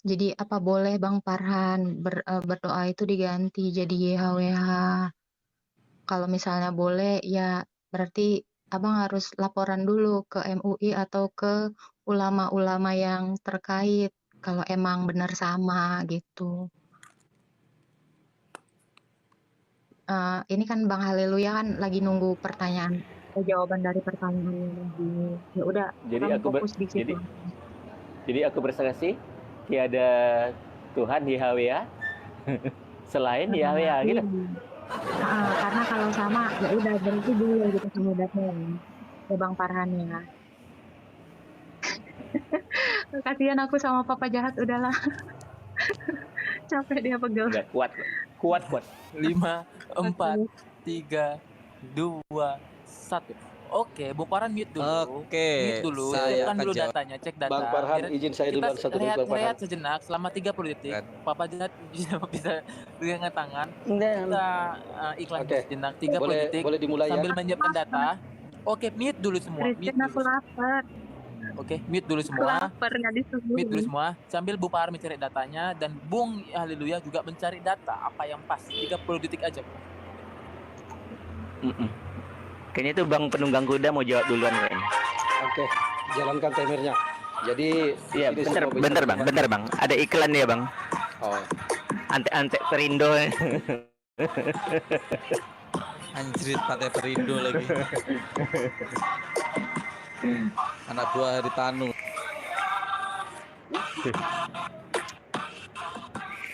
Jadi apa boleh Bang Farhan berdoa itu diganti jadi YHWH? Kalau misalnya boleh ya berarti Abang harus laporan dulu ke MUI atau ke ulama-ulama yang terkait kalau emang benar sama gitu. Ini kan Bang Haleluya kan lagi nunggu jawaban dari pertanyaan lagi. Ya udah, Jadi kamu aku fokus di situ. jadi aku bersaksi tiada Tuhan YHWH selain YHWH gitu. Karena kalau sama ya udah berarti dulu gitu semudatnya ya Bang Farhan ya. Kasihan aku sama papa jahat udahlah. Capek dia pegel. Udah kuat. 5, 4, 3, 2, 1. Oke, Bung Farhan mute dulu. Oke, Mute dulu. saya Tekan akan dulu jawab. datanya, cek data. Bang Farhan, izin saya duluan satu menit, Bang Farhan. Rehat sejenak selama 30 detik. Papa Jahat bisa pegangan tangan. Kita iklan Oke. sejenak 30 Boleh detik boleh dimulai ya. sambil menyiapkan data. Oke, mute dulu semua. Mute Kristen aku dulu. lapar. Oke, mute dulu semua. Lapar nggak disuguhin. Mute dulu semua. Sambil Bu Par mencari datanya dan Bung Haleluya juga mencari data apa yang pas. 30 detik aja. Kayaknya itu Bang penunggang kuda mau jawab duluan kayaknya. Oke, jalankan timernya. Jadi Iya, ini bentar, semua bentar bisa Bang, bentar Bang. Ada iklan ya Bang. Oh, Ante-ante Perindo. Anjrit Partai Perindo lagi. Anak buah Haritanu.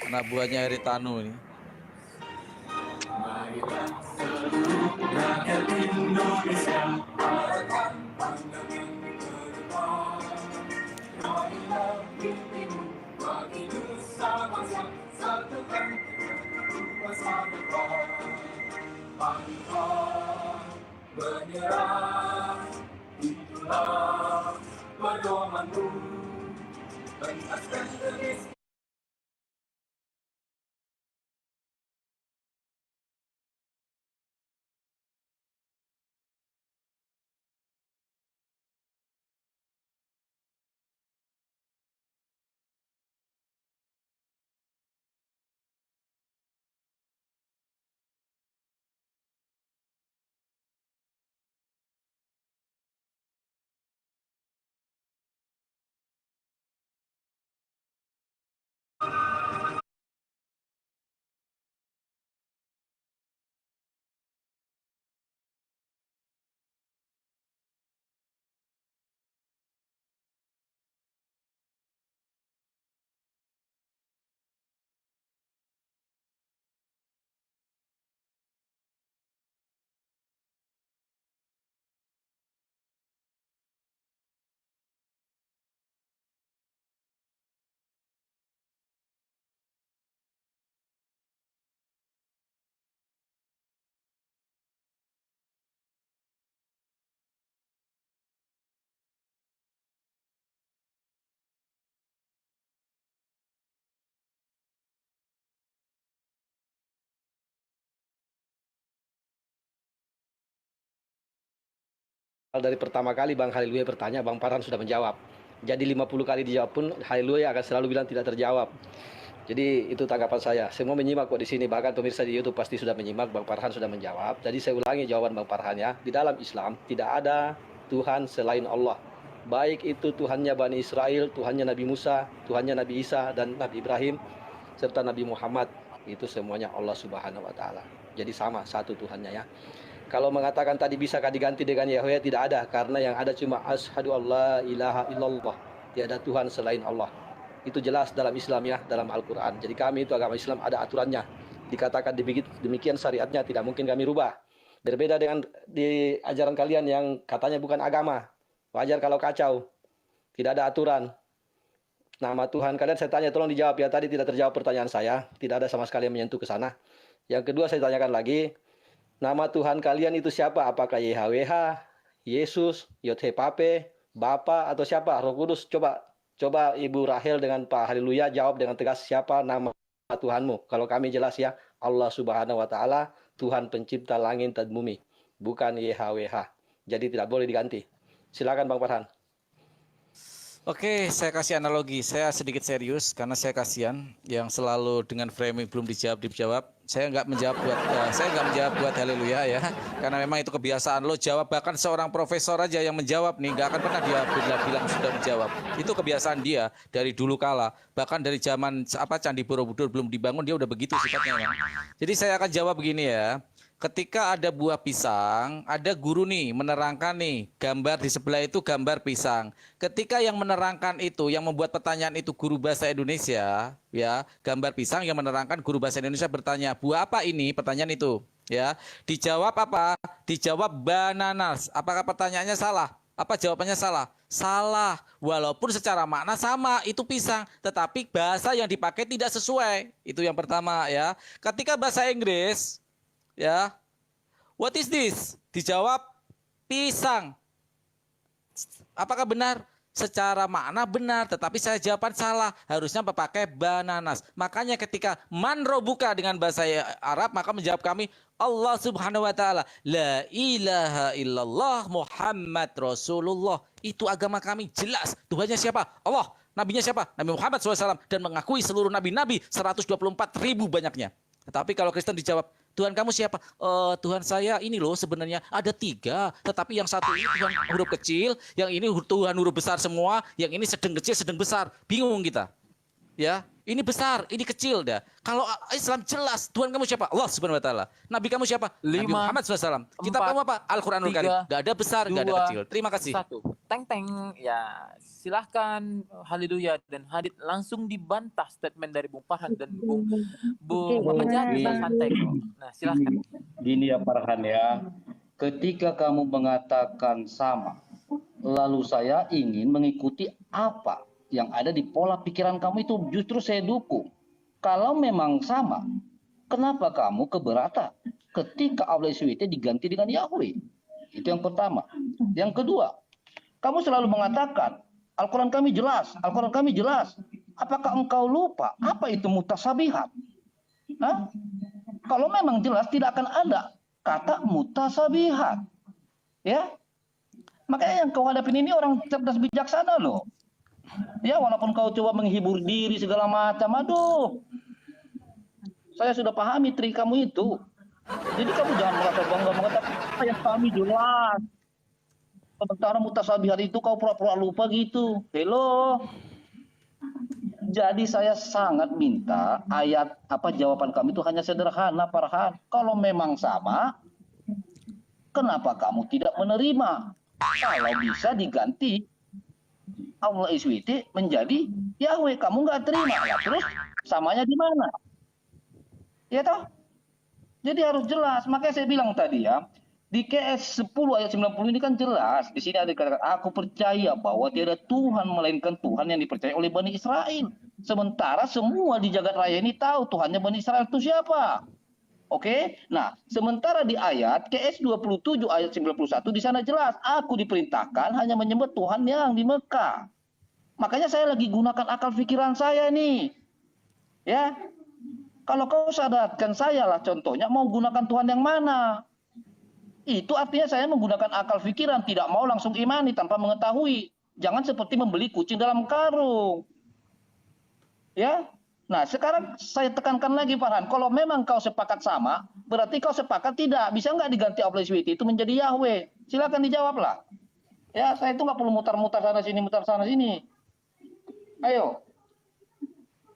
Anak buahnya Haritanu ini. dari pertama kali Bang Haleluya bertanya, Bang Farhan sudah menjawab. Jadi 50 kali dijawab pun Haleluya akan selalu bilang tidak terjawab. Jadi itu tanggapan saya. Semua menyimak kok di sini, bahkan pemirsa di YouTube pasti sudah menyimak. Bang Farhan sudah menjawab. Jadi saya ulangi jawaban Bang Farhan ya. Di dalam Islam tidak ada Tuhan selain Allah. Baik itu Tuhannya Bani Israel, Tuhannya Nabi Musa, Tuhannya Nabi Isa dan Nabi Ibrahim serta Nabi Muhammad. Itu semuanya Allah Subhanahu wa taala. Jadi sama, satu Tuhannya ya. Kalau mengatakan tadi bisakah diganti dengan Yahweh, tidak ada, karena yang ada cuma asyhadu alla ilaha illallah, tiada Tuhan selain Allah. Itu jelas dalam Islam ya, dalam Al-Qur'an. Jadi kami itu agama Islam ada aturannya. Dikatakan demikian syariatnya, tidak mungkin kami rubah. Berbeda dengan di ajaran kalian yang katanya bukan agama. Wajar kalau kacau. Tidak ada aturan. Nama Tuhan kalian saya tanya, tolong dijawab ya. Tadi tidak terjawab pertanyaan saya, tidak ada sama sekali yang menyentuh ke sana. Yang kedua saya tanyakan lagi, nama Tuhan kalian itu siapa? Apakah YHWH, Yesus, Yod-He-Pape, Bapa atau siapa? Roh Kudus. Coba Ibu Rahel dengan Pak Haleluya jawab dengan tegas, siapa nama Tuhanmu? Kalau kami jelas ya, Allah Subhanahu wa taala, Tuhan pencipta langit dan bumi, bukan YHWH. Jadi tidak boleh diganti. Silakan Bang Farhan. Oke, saya kasih analogi. Saya sedikit serius karena saya kasihan yang selalu dengan framing belum dijawab. Saya nggak menjawab buat Haleluya ya, karena memang itu kebiasaan lo jawab. Bahkan seorang profesor aja yang menjawab nih nggak akan pernah dia bilang sudah menjawab. Itu kebiasaan dia dari dulu kala. Bahkan dari zaman Candi Borobudur belum dibangun dia udah begitu sifatnya. Jadi saya akan jawab begini ya. Ketika ada buah pisang, ada guru nih menerangkan nih, gambar di sebelah itu gambar pisang. Ketika yang menerangkan itu, yang membuat pertanyaan itu guru bahasa Indonesia, ya, gambar pisang yang menerangkan guru bahasa Indonesia bertanya, buah apa ini? Pertanyaan itu, ya. Dijawab apa? Dijawab bananas. Apakah pertanyaannya salah? Apa jawabannya salah? Salah. Walaupun secara makna sama, itu pisang, tetapi bahasa yang dipakai tidak sesuai. Itu yang pertama ya. Ketika bahasa Inggris, ya, what is this? Dijawab pisang. Apakah benar? secara makna benar, tetapi saya jawaban salah. Harusnya pakai bananas. Makanya ketika man robuka dengan bahasa Arab, maka menjawab kami Allah Subhanahu wa taala, la ilaha illallah Muhammad Rasulullah. Itu agama kami jelas. Tuhannya siapa? Allah. Nabinya siapa? Nabi Muhammad SAW. Dan mengakui seluruh nabi-nabi 124.000 banyaknya. Tetapi kalau Kristen dijawab, Tuhan kamu siapa? Tuhan saya ini loh sebenarnya ada 3. Tetapi yang satu ini Tuhan huruf kecil, yang ini Tuhan huruf besar semua, yang ini sedang kecil, sedang besar. Bingung kita. Ya, ini besar, ini kecil dah. Kalau Islam jelas, Tuhan kamu siapa? Allah Subhanahu wa taala. Nabi kamu siapa? Nabi 5, Muhammad SAW. Kitab 4, kamu apa? Al-Qur'anul Karim. 3, Gak ada besar, gak ada 2, kecil. Terima kasih. 1. Teng. Ya, silahkan. Haleluya. Dan Hadit langsung dibantah statement dari Bung Farhan dan Bung Papajat. Santai kok. Nah, silahkan. Gini ya Farhan ya, ketika kamu mengatakan sama, lalu saya ingin mengikuti apa yang ada di pola pikiran kamu itu, justru saya dukung. Kalau memang sama, kenapa kamu keberatan ketika Allah SWT diganti dengan Yahweh? Itu yang pertama. Yang kedua, kamu selalu mengatakan Al-Quran kami jelas, Al-Quran kami jelas. Apakah engkau lupa apa itu mutasabihat? Hah? Kalau memang jelas tidak akan ada kata mutasabihat. Ya, makanya yang kau hadapin ini orang cerdas bijaksana loh. Ya, walaupun kau coba menghibur diri segala macam, aduh, saya sudah pahami trik kamu itu. Jadi kamu jangan merasa bangga mengatakan yang kami jelas. Sementara mutasabihat itu kau pura-pura lupa gitu. Hello. Jadi saya sangat minta ayat jawaban kami itu hanya sederhana, Farhan. Kalau memang sama, kenapa kamu tidak menerima? Kalau bisa diganti Allah SWT menjadi Yahweh, kamu nggak terima. Ya, terus samanya di mana? Ya toh? Jadi harus jelas. Makanya saya bilang tadi ya, di KS 10 ayat 90 ini kan jelas. Di sini ada dikatakan, aku percaya bahwa tiada Tuhan melainkan Tuhan yang dipercaya oleh Bani Israel. Sementara semua di jagat raya ini tahu Tuhannya Bani Israel itu siapa. Oke, nah sementara di ayat KS 27 ayat 91 di sana jelas, aku diperintahkan hanya menyembah Tuhan yang di Mekah. Makanya saya lagi gunakan akal pikiran saya nih. Ya, kalau kau sadarkan saya lah contohnya mau gunakan Tuhan yang mana. Itu artinya saya menggunakan akal pikiran, tidak mau langsung imani tanpa mengetahui. Jangan seperti membeli kucing dalam karung. Ya. Nah, sekarang saya tekankan lagi Farhan, kalau memang kau sepakat sama, berarti kau sepakat tidak. Bisa nggak diganti Allah SWT itu menjadi Yahweh? Silakan dijawablah. Ya, saya itu nggak perlu mutar-mutar sana sini. Ayo.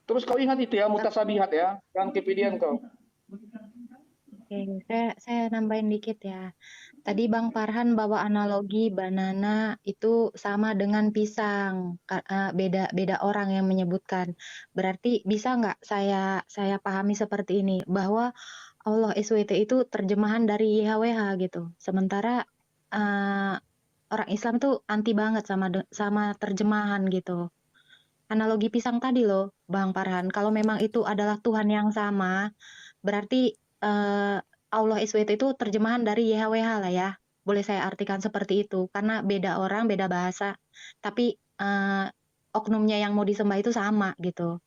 Terus kau ingat itu ya, mutasabihat ya, jangan kepedean kau. Oke, saya nambahin dikit ya. Tadi Bang Farhan bawa analogi banana itu sama dengan pisang. Beda orang yang menyebutkan. Berarti bisa nggak saya pahami seperti ini bahwa Allah SWT itu terjemahan dari YHWH gitu. Sementara orang Islam tuh anti banget sama terjemahan gitu. Analogi pisang tadi loh, Bang Farhan. Kalau memang itu adalah Tuhan yang sama, berarti Allah SWT itu terjemahan dari YHWH lah ya. Boleh saya artikan seperti itu. Karena beda orang, beda bahasa. Tapi oknumnya yang mau disembah itu sama gitu.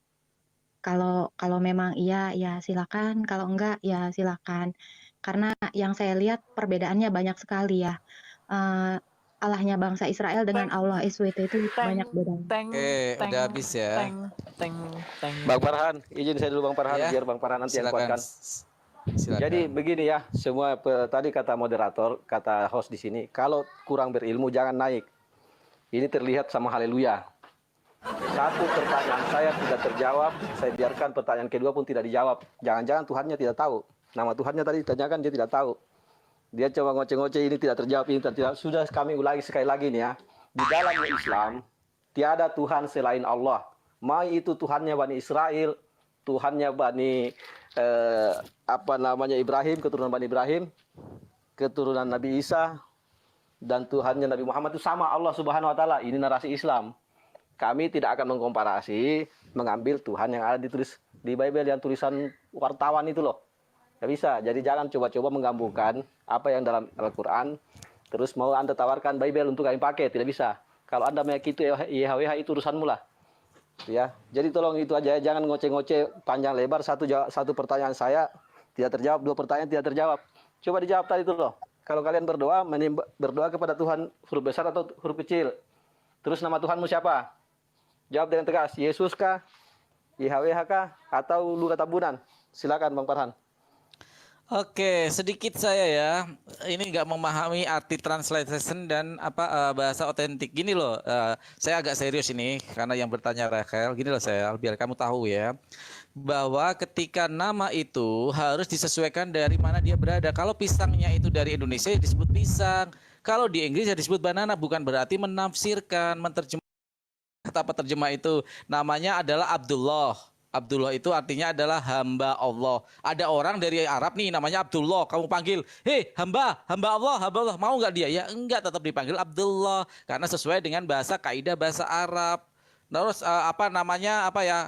Kalau memang iya, ya silakan. Kalau enggak, ya silakan. Karena yang saya lihat perbedaannya banyak sekali ya. Allahnya bangsa Israel dengan Allah SWT itu banyak beda. Oke, udah habis ya. Bang Farhan, izin saya dulu Bang Farhan, Ya, biar Bang Farhan nanti yang silakan. kuatkan. Silakan. Jadi begini ya, semua tadi kata moderator, kata host di sini, kalau kurang berilmu jangan naik. Ini terlihat sama haleluya. Satu pertanyaan saya tidak terjawab, saya biarkan pertanyaan kedua pun tidak dijawab. Jangan-jangan Tuhannya tidak tahu. Nama Tuhannya tadi ditanyakan dia tidak tahu. Dia coba ngoceh-ngoceh ini tidak terjawab, ini tidak. Sudah kami ulangi sekali lagi nih ya. Di dalam Islam, tiada Tuhan selain Allah. Mai itu Tuhannya Bani Israel, Tuhannya Bani Ibrahim, keturunan Bani Ibrahim, keturunan Nabi Isa, dan Tuhannya Nabi Muhammad itu sama Allah Subhanahu wa taala. Ini narasi Islam. Kami tidak akan mengkomparasi, mengambil Tuhan yang ada ditulis di Bible yang tulisan wartawan itu loh. Nggak bisa. Jadi jangan coba-coba menggabungkan apa yang dalam Al-Quran, terus mau Anda tawarkan Bible untuk kami pakai. Tidak bisa. Kalau Anda meyakini YHWH itu urusanmu lah. Ya, jadi tolong itu aja, jangan ngoceh-ngoceh panjang lebar. Satu pertanyaan saya tidak terjawab, 2 pertanyaan tidak terjawab. Coba dijawab tadi itu loh. Kalau kalian berdoa, berdoa kepada Tuhan huruf besar atau huruf kecil. Terus nama Tuhanmu siapa? Jawab dengan tegas, Yesus kah? YHWH kah? Atau Luka Tabunan? Silakan Bang Farhan. Oke, sedikit saya ya. Ini nggak memahami arti translation dan bahasa otentik. Gini loh, saya agak serius ini karena yang bertanya Rachel. Gini loh saya, biar kamu tahu ya, bahwa ketika nama itu harus disesuaikan dari mana dia berada. Kalau pisangnya itu dari Indonesia ya disebut pisang. Kalau di Inggris ya disebut banana. Bukan berarti menafsirkan, apa terjemah itu. Namanya adalah Abdullah. Abdullah itu artinya adalah hamba Allah. Ada orang dari Arab nih namanya Abdullah. Kamu panggil, hei hamba Allah. Mau nggak dia? Ya enggak, tetap dipanggil Abdullah. Karena sesuai dengan bahasa kaidah bahasa Arab. Terus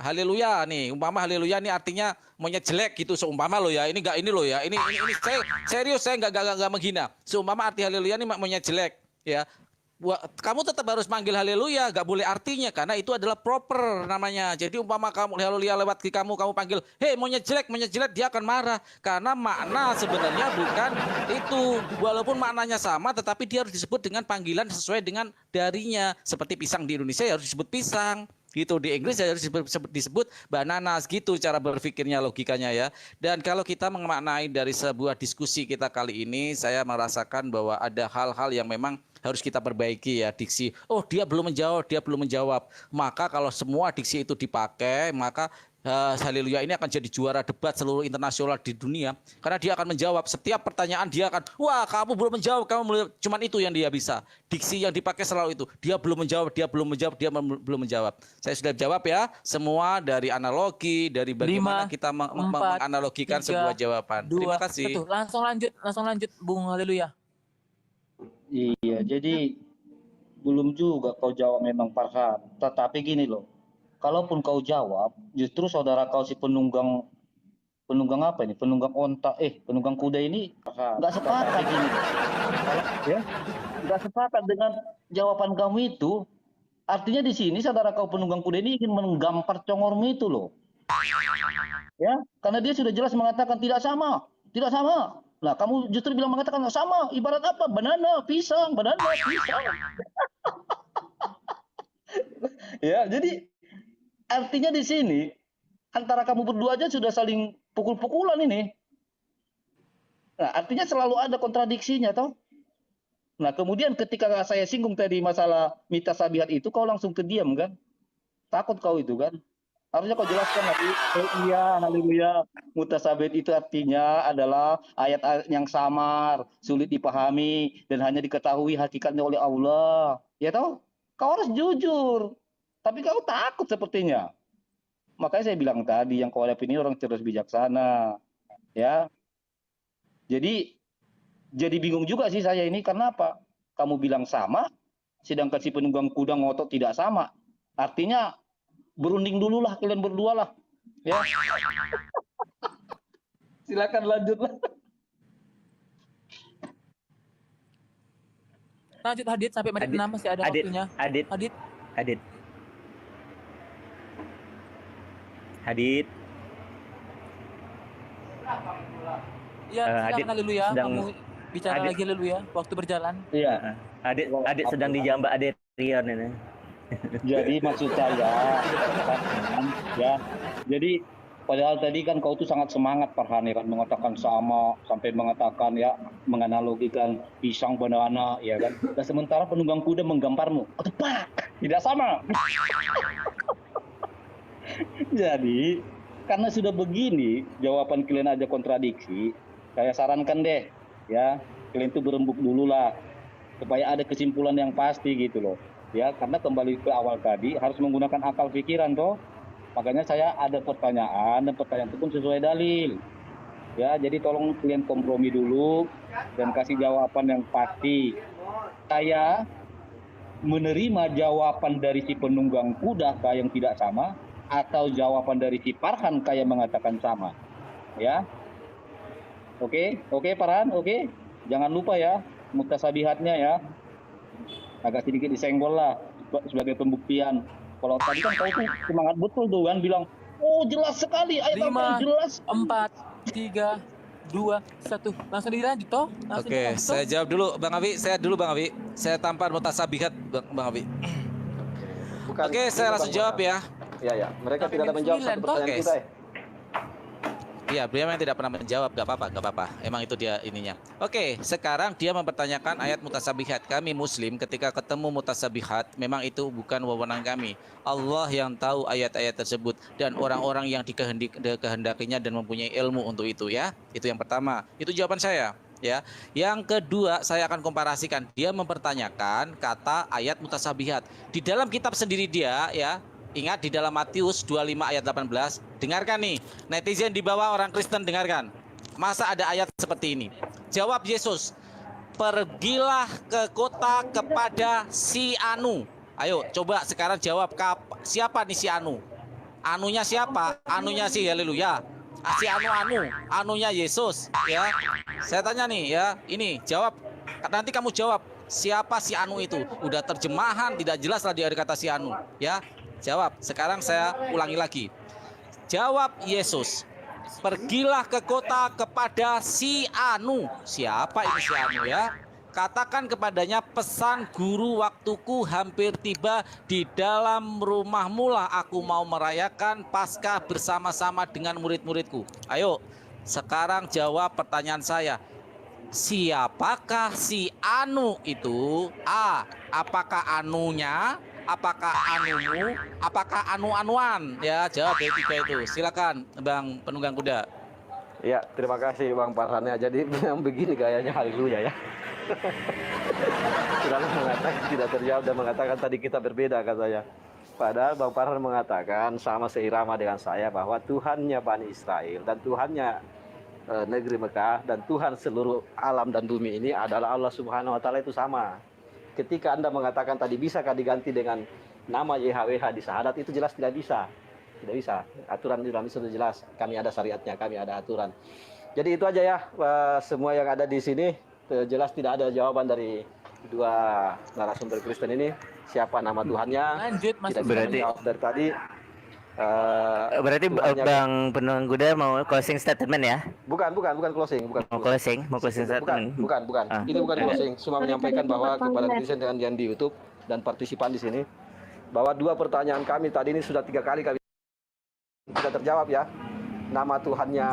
haleluya nih. Umpama haleluya nih artinya monyet jelek gitu. Seumpama lo ya. Ini loh ya. Ini saya serius, saya nggak menghina. Seumpama arti haleluya nih monyet jelek ya. Kamu tetap harus manggil haleluya, gak boleh artinya karena itu adalah proper namanya. Jadi umpama kamu haleluya lewat ke kamu panggil, hei monyet jelek, dia akan marah karena makna sebenarnya bukan itu. Walaupun maknanya sama, tetapi dia harus disebut dengan panggilan sesuai dengan darinya. Seperti pisang di Indonesia ya harus disebut pisang. Gitu, di Inggris harus disebut bananas, gitu cara berpikirnya, logikanya ya. Dan kalau kita memaknai dari sebuah diskusi kita kali ini, saya merasakan bahwa ada hal-hal yang memang harus kita perbaiki ya, diksi. Oh, dia belum menjawab. Maka kalau semua diksi itu dipakai, maka haleluya ini akan jadi juara debat seluruh internasional di dunia. Karena dia akan menjawab setiap pertanyaan, dia akan, wah kamu belum menjawab, cuman itu yang dia bisa. Diksi yang dipakai selalu itu, dia belum menjawab. Saya sudah jawab ya, semua dari analogi, dari bagaimana kita menganalogikan sebuah jawaban. Terima kasih. Langsung lanjut Bung Haleluya. Iya, jadi belum juga kau jawab memang Farhan. Tetapi gini loh, kalaupun kau jawab, justru saudara kau si penunggang apa ini? Penunggang kuda ini nggak sepakat gini. Ya, nggak sepakat dengan jawaban kamu itu. Artinya di sini saudara kau penunggang kuda ini ingin menggampar congormu itu loh. Ya, karena dia sudah jelas mengatakan tidak sama. Nah, kamu justru bilang mengatakan sama, ibarat apa? Banana, pisang. Ya, jadi artinya di sini antara kamu berdua aja sudah saling pukul-pukulan ini. Nah, artinya selalu ada kontradiksinya, toh. Nah, kemudian ketika saya singgung tadi masalah mita sabihat itu, kau langsung terdiam kan? Takut kau itu kan? Harusnya kau jelaskan lagi. Iya, haleluya. Mutasabit itu artinya adalah ayat yang samar, sulit dipahami, dan hanya diketahui hakikatnya oleh Allah. Ya toh? Kau harus jujur. Tapi kau takut sepertinya. Makanya saya bilang tadi, yang kau hadapi ini orang cerdas bijaksana. Ya. Jadi bingung juga sih saya ini, karena apa? Kamu bilang sama, sedangkan si penunggang kuda ngotot tidak sama. Artinya, berunding dulu lah kalian berdua lah, ya. Silakan lanjut lah. Lanjut Hadid sampai menit 6 masih ada waktunya. Hadid. Iya, silakan haleluya. Kamu bicara lagi haleluya, waktu berjalan. Iya. Hadid sedang dijambak Adrian ini. Jadi maksud saya, ya. Jadi padahal tadi kan kau tuh sangat semangat Farhan ya kan, mengatakan sama, sampai mengatakan ya, menganalogikan pisang banana ya kan. Dan sementara penunggang kuda menggamparmu, tepat, tidak sama. Jadi karena sudah begini, jawaban kalian aja kontradiksi, saya sarankan deh ya, kalian tuh berembuk dulu lah supaya ada kesimpulan yang pasti gitu loh. Ya, karena kembali ke awal tadi harus menggunakan akal pikiran toh. Makanya saya ada pertanyaan, dan pertanyaan itu pun sesuai dalil. Ya, jadi tolong kalian kompromi dulu dan kasih jawaban yang pasti. Saya menerima jawaban dari si penunggang kuda yang tidak sama, atau jawaban dari si Farhan yang mengatakan sama. Ya. Oke Farhan, oke. Jangan lupa ya mutasabihatnya ya. agak sedikit disenggol lah sebagai pembuktian. Kalau tadi kan kau tuh semangat betul tuh kan bilang, oh jelas sekali ayat Al-Quran 5, jelas. 4, 3, 2, 1. Langsung dilanjut toh? Langsung Oke, dilanjut, toh? saya jawab dulu Bang Awi. Bang Awi. Saya tampar mutasabihat Bang Awi. Bukan, Oke, saya langsung jawab ya. Ya. Mereka Sampai tidak ada jam menjawab 9 satu toh? pertanyaan Oke. kita. Iya, beliau memang tidak pernah menjawab, gak apa-apa. Emang itu dia ininya. Oke, sekarang dia mempertanyakan ayat mutasabihat. Kami Muslim ketika ketemu mutasabihat, memang itu bukan wewenang kami. Allah yang tahu ayat-ayat tersebut dan orang-orang yang dikehendakinya dan mempunyai ilmu untuk itu ya. Itu yang pertama. Itu jawaban saya. Ya, yang kedua saya akan komparasikan. Dia mempertanyakan kata ayat mutasabihat di dalam kitab sendiri dia ya. Ingat di dalam Matius 25 ayat 18. Dengarkan nih, netizen di bawah orang Kristen dengarkan. Masa ada ayat seperti ini? Jawab Yesus, pergilah ke kota kepada si Anu. Ayo coba sekarang jawab, siapa nih si Anu? Anunya siapa? Anunya si Haleluya. Si anunya Yesus ya. Saya tanya nih ya, ini jawab. Nanti kamu jawab siapa si Anu itu. Udah terjemahan tidak jelas lah dari kata si Anu ya. Jawab. Sekarang saya ulangi lagi. Jawab Yesus. Pergilah ke kota kepada si Anu. Siapa ini si Anu ya? Katakan kepadanya, pesan guru, waktuku hampir tiba, di dalam rumahmu lah aku mau merayakan Paskah bersama-sama dengan murid-muridku. Ayo, sekarang jawab pertanyaan saya. Siapakah si Anu itu? A. Apakah anunya? Apakah anumu? Apakah anu-anuan? Ya, jawab dari tiga itu. Silakan Bang Penunggang Kuda. Ya, terima kasih Bang Farhan ya. Jadi yang begini gayanya haleluya ya. Sudah mengatakan tidak terjawab dan mengatakan tadi kita berbeda katanya. Padahal Bang Farhan mengatakan sama seirama dengan saya bahwa Tuhannya Bani Israel dan Tuhannya negeri Mekah dan Tuhan seluruh alam dan bumi ini adalah Allah Subhanahu wa taala, itu sama. Ketika Anda mengatakan tadi bisakah diganti dengan nama YHWH di syahadat, itu jelas tidak bisa. Tidak bisa. Aturan di dalam Islam itu jelas. Kami ada syariatnya, kami ada aturan. Jadi itu aja ya, semua yang ada di sini jelas tidak ada jawaban dari dua narasumber Kristen ini. Siapa nama Tuhannya? Lanjut Mas. Tidak bisa Berarti- menjawab dari tadi. Berarti Tuhannya- Bang Penunggang Kuda mau closing statement ya? Bukan closing, Mau closing statement. Bukan. Ah. Ini bukan closing. Cuma menyampaikan bahwa kepada Kristen yang di YouTube dan partisipan di sini bahwa dua pertanyaan kami tadi ini sudah 3 kali kami tidak terjawab ya. Nama Tuhannya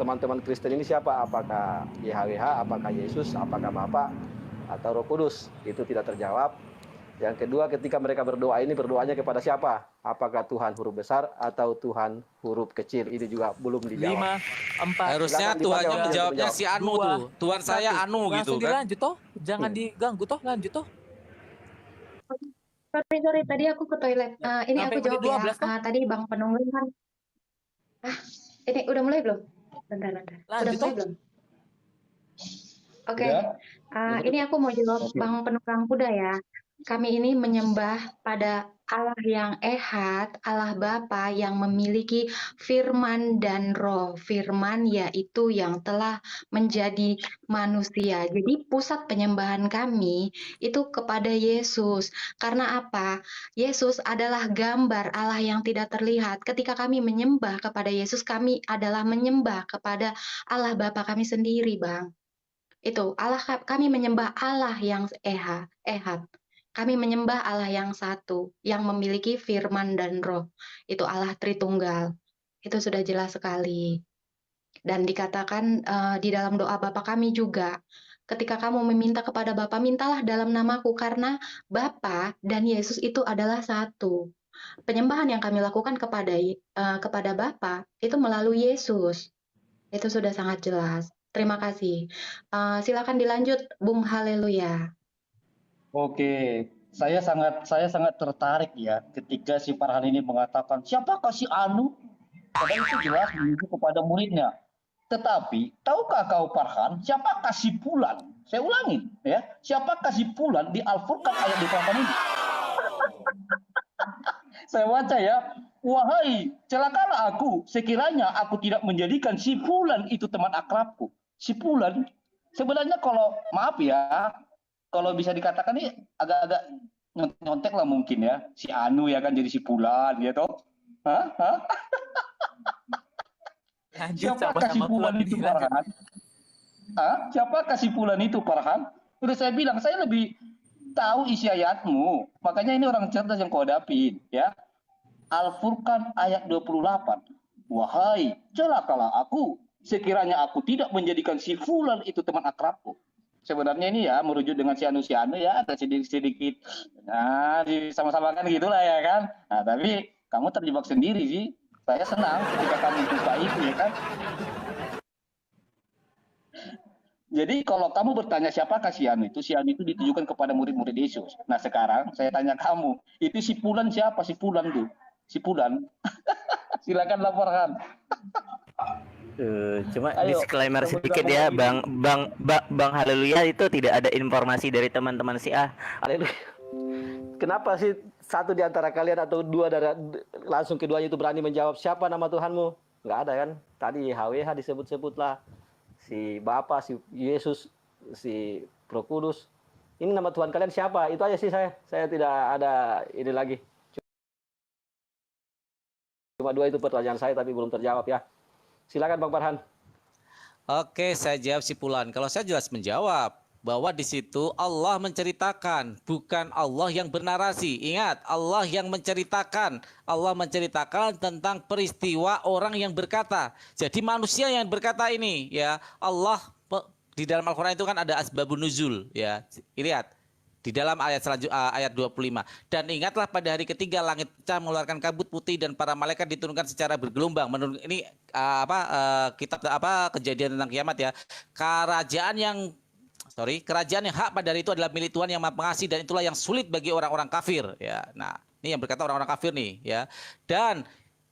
teman-teman Kristen ini siapa? Apakah YHWH, apakah Yesus, apakah Bapa atau Roh Kudus? Itu tidak terjawab. Yang kedua, ketika mereka berdoa ini berdoanya kepada siapa? Apakah Tuhan huruf besar atau Tuhan huruf kecil? Ini juga belum dijawab. 5, 4, Harusnya Silakan Tuhannya dipakai, menjawabnya dijawab. si Anu 2, tuh. Tuhan saya 1. Anu gitu Langsung kan. dilanjut toh. Jangan diganggu toh, lanjut toh. Sorry, tadi aku ke toilet. Ini Sampai aku jawab menit 12 ya. Tadi Bang Penunggang kan. Ini udah mulai belum? Bentar. Udah Lanjut mulai toh. belum? Oke. Udah? Ini aku mau jawab Oke. Bang Penunggang Kuda ya. Kami ini menyembah pada Allah yang Ehad, Allah Bapa yang memiliki firman dan roh. Firman yaitu yang telah menjadi manusia. Jadi pusat penyembahan kami itu kepada Yesus. Karena apa? Yesus adalah gambar Allah yang tidak terlihat. Ketika kami menyembah kepada Yesus, kami adalah menyembah kepada Allah Bapa kami sendiri, Bang. Itu Allah, kami menyembah Allah yang Ehad. Kami menyembah Allah yang satu, yang memiliki firman dan roh. Itu Allah Tritunggal. Itu sudah jelas sekali. Dan dikatakan di dalam doa Bapa kami juga, ketika kamu meminta kepada Bapa, mintalah dalam namaku, karena Bapa dan Yesus itu adalah satu. Penyembahan yang kami lakukan kepada Bapa itu melalui Yesus. Itu sudah sangat jelas. Terima kasih. Silakan dilanjut, Bung Haleluya. Oke, saya sangat tertarik ya ketika si Farhan ini mengatakan siapakah si Anu? Padahal itu jelas menuju kepada muridnya. Tetapi tahukah kau Farhan, siapakah si Fulan? Saya ulangi ya, siapakah si Fulan di Al-Furqan ayat 28 ini? Saya baca ya, wahai celakalah aku sekiranya aku tidak menjadikan si Fulan itu teman akrabku. Si Fulan sebenarnya kalau maaf ya, kalau bisa dikatakan nih agak-agak nyontek lah mungkin ya. Si Anu ya kan jadi si Fulan ya toh. Hah? Hah? Lanjut Siapakah si sama-sama Fulan pulang itu nih, lanjut. Farhan? Hah? Siapakah si Fulan itu Farhan? Udah saya bilang saya lebih tahu isi ayatmu. Makanya ini orang cerdas yang kau hadapin ya. Al-Furqan ayat 28. Wahai, celakalah aku sekiranya aku tidak menjadikan si Fulan itu teman akrabku. Sebenarnya ini ya merujuk dengan si Anu ya ada sedikit-sedikit. Nah, sama-sama kan gitulah ya kan. Nah, tapi kamu terjebak sendiri sih. Saya senang ketika kamu buka itu ya kan. Jadi kalau kamu bertanya siapakah si Anu itu ditujukan kepada murid-murid Yesus. Nah sekarang saya tanya kamu, itu si Fulan siapa? Si Fulan tuh, si Fulan. Silakan laporkan. Cuma Ayo, disclaimer sebut sedikit kamu ya, lagi. Bang Haleluya itu tidak ada informasi dari teman-teman A. Haleluya. Kenapa sih satu di antara kalian atau dua dari langsung keduanya itu berani menjawab siapa nama Tuhanmu? Nggak ada kan? Tadi HWH disebut-sebut lah. Si Bapa, si Yesus, si Roh Kudus. Ini nama Tuhan kalian siapa? Itu aja sih saya. Saya tidak ada ini lagi. Cuma dua itu pertanyaan saya tapi belum terjawab ya. Silakan Bang Farhan. Oke, saya jawab si Fulan. Kalau saya jelas menjawab bahwa di situ Allah menceritakan, bukan Allah yang bernarasi. Ingat, Allah yang menceritakan. Allah menceritakan tentang peristiwa orang yang berkata. Jadi manusia yang berkata ini, ya. Allah di dalam Al-Qur'an itu kan ada asbabun nuzul, ya. Lihat. Di dalam ayat ayat 25. Dan ingatlah pada hari ketiga langit pecah mengeluarkan kabut putih dan para malaikat diturunkan secara bergelombang. Menurut ini kitab kejadian tentang kiamat ya. Kerajaan yang hak pada hari itu adalah milik Tuhan yang Maha Pengasih dan itulah yang sulit bagi orang-orang kafir ya. Nah, ini yang berkata orang-orang kafir nih ya. Dan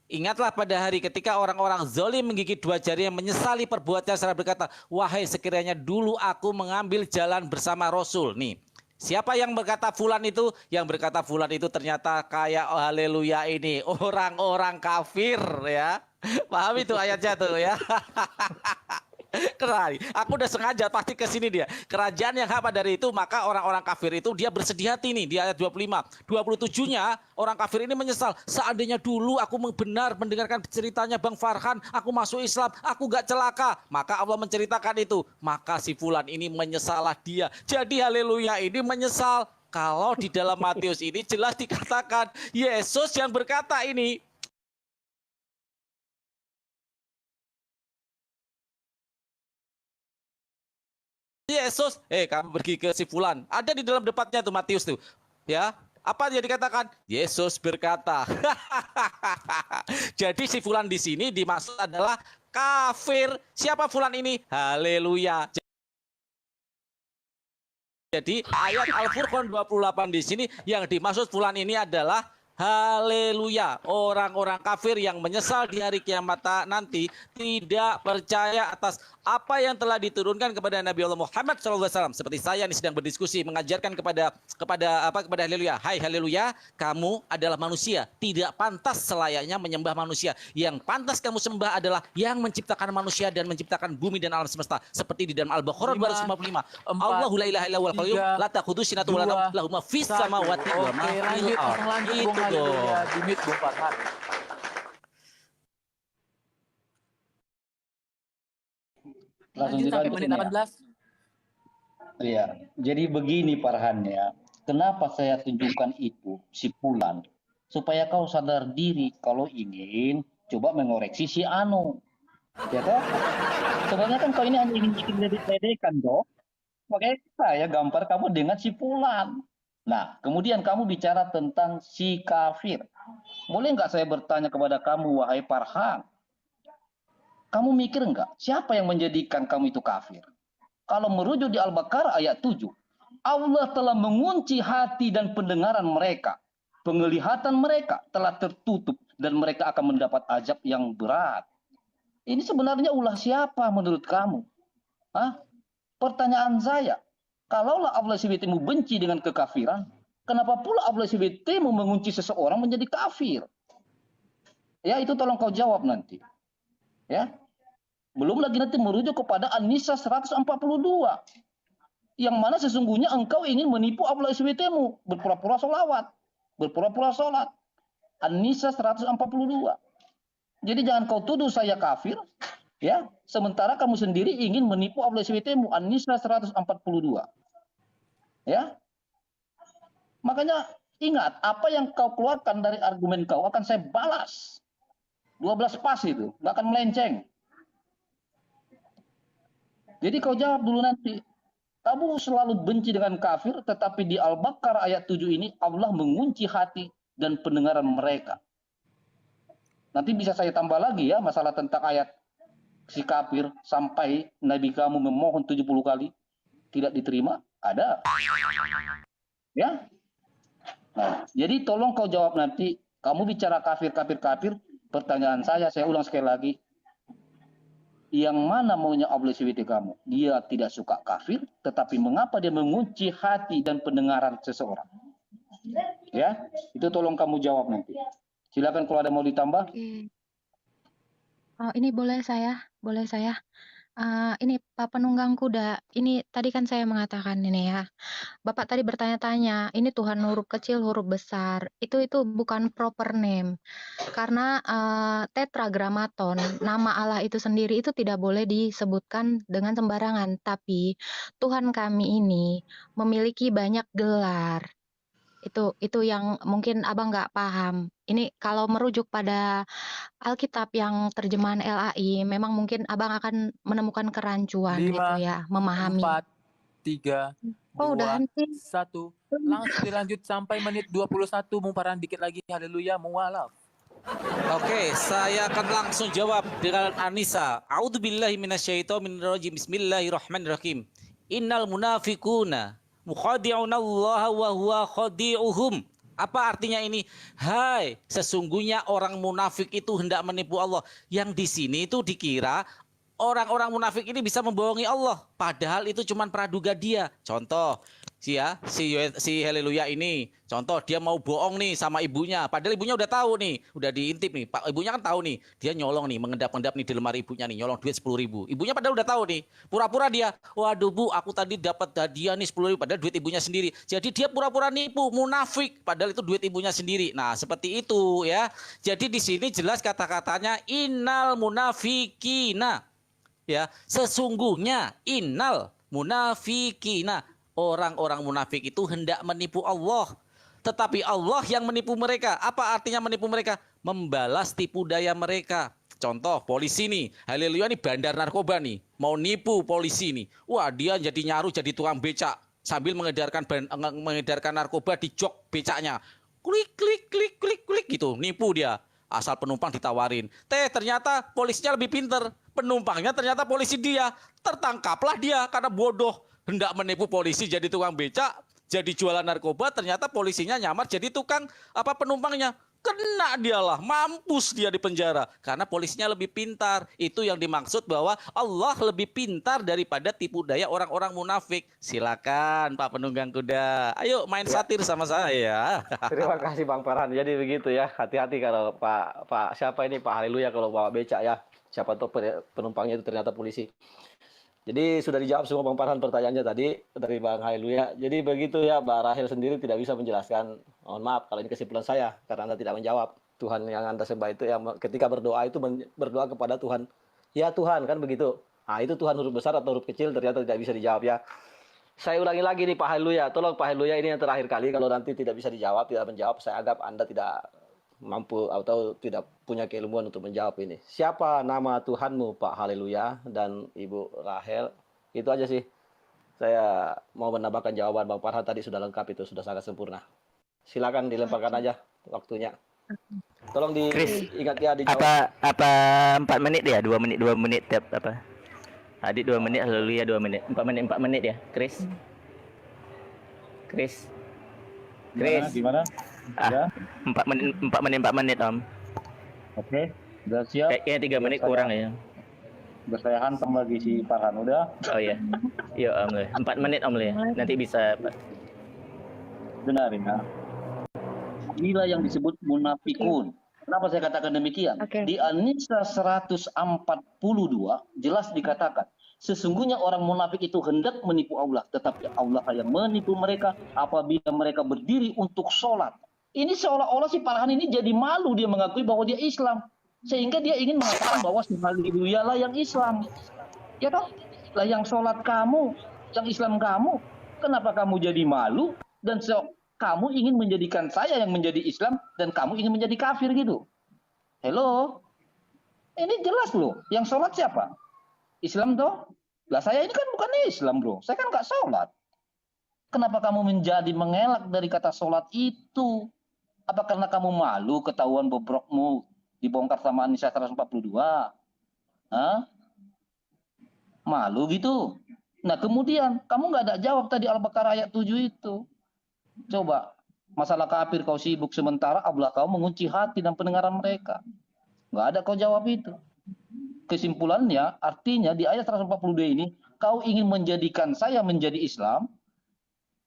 ingatlah pada hari ketika orang-orang zalim menggigit dua jari yang menyesali perbuatannya serta berkata, wahai sekiranya dulu aku mengambil jalan bersama Rasul. Nih, siapa yang berkata Fulan itu? Yang berkata Fulan itu ternyata kayak haleluya ini orang-orang kafir ya. Paham itu ayatnya tuh ya. Keren. Aku udah sengaja pasti ke sini dia. Kerajaan yang hak pada hari itu maka orang-orang kafir itu dia bersedih hati nih di ayat 25. 27-nya orang kafir ini menyesal. Seandainya dulu aku benar mendengarkan ceritanya Bang Farhan, aku masuk Islam, aku gak celaka. Maka Allah menceritakan itu. Maka si Fulan ini menyesalah dia. Jadi haleluya ini menyesal. Kalau di dalam Matius ini jelas dikatakan Yesus yang berkata ini. Yesus, kamu pergi ke si Fulan. Ada di dalam debatnya tuh Matius tuh. Ya, apa dia dikatakan? Yesus berkata. Jadi si Fulan di sini dimaksud adalah kafir. Siapa Fulan ini? Haleluya. Jadi ayat Al-Furqan 28 di sini yang dimaksud Fulan ini adalah haleluya. Orang-orang kafir yang menyesal di hari kiamat nanti tidak percaya atas apa yang telah diturunkan kepada Nabi Allah Muhammad SAW. Seperti saya ini sedang berdiskusi mengajarkan kepada haleluya. Hai haleluya, kamu adalah manusia, tidak pantas selayaknya menyembah manusia. Yang pantas kamu sembah adalah yang menciptakan manusia dan menciptakan bumi dan alam semesta. Seperti di dalam Al-Baqarah 255. Allahu la ilaha illa huwal qayyum la ta'khudhuhu sinatun wa la nawm lahu ma fis samawati wa ma fil ardi. Itu dong. Dimit Bung Farhan. Langsung Lanjut sampai dilanjutin menit ya. 18. Iya, jadi begini Farhan ya. Kenapa saya tunjukkan itu si Fulan? Supaya kau sadar diri kalau ingin coba mengoreksi si Anu. Ya toh? Sebenarnya kan kau ini hanya ingin bikin ledek-ledekan toh. Makanya saya gampar kamu dengan si Fulan. Nah, kemudian kamu bicara tentang si kafir. Boleh nggak saya bertanya kepada kamu, wahai Farhan? Kamu mikir nggak, siapa yang menjadikan kamu itu kafir? Kalau merujuk di Al-Baqarah ayat 7, Allah telah mengunci hati dan pendengaran mereka. Penglihatan mereka telah tertutup dan mereka akan mendapat azab yang berat. Ini sebenarnya ulah siapa menurut kamu? Hah? Pertanyaan saya, kalaulah Allah SWT benci dengan kekafiran, kenapa pula Allah SWT mengunci seseorang menjadi kafir? Ya, itu tolong kau jawab nanti. Ya. Belum lagi nanti merujuk kepada An-Nisa 142. yang mana sesungguhnya engkau ingin menipu Allah SWT-mu, berpura-pura sholawat, berpura-pura sholat. An-Nisa 142. Jadi jangan kau tuduh saya kafir, ya, sementara kamu sendiri ingin menipu Allah SWT-mu. An-Nisa 142. Ya. Makanya ingat, apa yang kau keluarkan dari argumen kau akan saya balas. 12 pas itu, nggak akan melenceng. Jadi kau jawab dulu nanti. Kamu selalu benci dengan kafir, tetapi di Al-Baqarah ayat 7 ini Allah mengunci hati dan pendengaran mereka. Nanti bisa saya tambah lagi ya masalah tentang ayat si kafir sampai Nabi kamu memohon 70 kali tidak diterima, ada. Ya. Nah, jadi tolong kau jawab nanti. Kamu bicara kafir, pertanyaan saya ulang sekali lagi. Yang mana maunya Allah SWT kamu? Dia tidak suka kafir, tetapi mengapa dia mengunci hati dan pendengaran seseorang? Ya, itu tolong kamu jawab nanti. Silakan kalau ada mau ditambah. Oke. Oh, ini boleh saya? Ini Pak Penunggang Kuda, ini tadi kan saya mengatakan ini ya. Bapak tadi bertanya-tanya, ini Tuhan huruf kecil, huruf besar. Itu bukan proper name. Karena tetragrammaton, nama Allah itu sendiri itu tidak boleh disebutkan dengan sembarangan. Tapi Tuhan kami ini memiliki banyak gelar. Itu yang mungkin Abang nggak paham. Ini kalau merujuk pada Alkitab yang terjemahan LAI, memang mungkin Abang akan menemukan kerancuan gitu 5, ya, memahami. 4, 3, Oh, 2, udah henti. 1. Langsung dilanjut sampai menit 21. Bung Farhan dikit lagi. Haleluya, mualaf. Oke, saya akan langsung jawab dengan Anissa. A'udzubillahi minasyaitonirrajim. Bismillahirrahmanirrahim. Innal munafiquna mukhadi'unallaha wa huwa khadi'uhum. Apa artinya ini? Hai, sesungguhnya orang munafik itu hendak menipu Allah. Yang di sini itu dikira orang-orang munafik ini bisa membohongi Allah. Padahal itu cuma praduga dia. Contoh, si Haleluya ini. Contoh, dia mau bohong nih sama ibunya. Padahal ibunya udah tahu nih. Udah diintip nih. Pak, ibunya kan tahu nih. Dia nyolong nih, mengendap-endap nih di lemari ibunya nih. Nyolong duit 10.000. Ibunya padahal udah tahu nih. Pura-pura dia. Waduh bu, aku tadi dapat hadiah nih 10.000. Padahal duit ibunya sendiri. Jadi dia pura-pura nipu, munafik. Padahal itu duit ibunya sendiri. Nah, seperti itu ya. Jadi di sini jelas kata-katanya innal munafikina. Ya, sesungguhnya innal munafikina, orang-orang munafik itu hendak menipu Allah, tetapi Allah yang menipu mereka. Apa artinya menipu mereka? Membalas tipu daya mereka. Contoh, polisi nih, Haleluya nih bandar narkoba nih, mau nipu polisi nih. Wah, dia jadi nyaru jadi tukang becak sambil mengedarkan narkoba di jok becaknya. Klik klik klik klik klik gitu, nipu dia. Asal penumpang ditawarin. Ternyata polisinya lebih pinter. Penumpangnya ternyata polisi dia. Tertangkaplah dia karena bodoh. Hendak menipu polisi jadi tukang becak, jadi jualan narkoba, ternyata polisinya nyamar jadi tukang penumpangnya. Kena dialah, mampus dia di penjara. Karena polisinya lebih pintar. Itu yang dimaksud bahwa Allah lebih pintar daripada tipu daya orang-orang munafik. Silakan Pak Penunggang Kuda. Ayo main satir sama saya. Terima kasih Bang Farhan. Jadi begitu ya, hati-hati kalau Pak siapa ini Pak Haleluya kalau bawa becak ya. Siapa tahu penumpangnya itu ternyata polisi. Jadi sudah dijawab semua Bang Farhan pertanyaannya tadi dari Bang Haleluya. Jadi begitu ya, Mbak Rahel sendiri tidak bisa menjelaskan. Mohon maaf kalau ini kesimpulan saya karena Anda tidak menjawab. Tuhan yang Anda sembah itu yang ketika berdoa itu berdoa kepada Tuhan. Ya Tuhan, kan begitu. Nah, itu Tuhan huruf besar atau huruf kecil ternyata tidak bisa dijawab ya. Saya ulangi lagi nih Pak Haleluya. Tolong Pak Haleluya, ini yang terakhir kali, kalau nanti tidak bisa dijawab, tidak menjawab, saya anggap Anda tidak mampu atau tidak punya keilmuan untuk menjawab ini. Siapa nama Tuhanmu Pak Haleluya dan Ibu Rahel? Itu aja sih. Saya mau menambahkan jawaban Bang Farhan tadi sudah lengkap, itu sudah sangat sempurna. Silakan dilemparkan aja waktunya. Tolong diingat ya dijawab. Apa 4 menit ya? 2 menit tiap apa? Adik 2 menit, Haleluya 2 menit. 4 menit ya, Chris. Gimana? Ya. 4 menit Om. Oke, udah siap. Kayaknya 3 menit kurang ya. Udah saya hantam lagi si Farhan, udah. Oh iya. Yuk Om, 4 menit Om ya. Nanti bisa Benarin ya. Inilah yang disebut munafikun. Kenapa saya katakan demikian? Oke. Di An-Nisa 142 jelas dikatakan Sesungguhnya orang munafik itu hendak menipu Allah, tetapi Allah yang menipu mereka apabila mereka berdiri untuk sholat. Ini seolah-olah si Farhan ini jadi malu dia mengakui bahwa dia Islam. Sehingga dia ingin mengatakan bahwa haleluya lah yang Islam. Ya kan? Lah yang sholat kamu, yang Islam kamu, kenapa kamu jadi malu dan kamu ingin menjadikan saya yang menjadi Islam dan kamu ingin menjadi kafir gitu? Hello? Ini jelas loh, yang sholat siapa? Islam toh? Lah saya ini kan bukan Islam bro, saya kan nggak sholat. Kenapa kamu menjadi mengelak dari kata sholat itu? Apa karena kamu malu ketahuan bobrokmu dibongkar sama Anissa 142? Hah? Malu gitu? Nah kemudian kamu nggak ada jawab tadi Al-Baqarah ayat 7 itu. Coba, masalah kafir kau sibuk sementara Allah kau mengunci hati dan pendengaran mereka. Nggak ada kau jawab itu. Kesimpulannya, artinya di ayat 142 ini, kau ingin menjadikan saya menjadi Islam,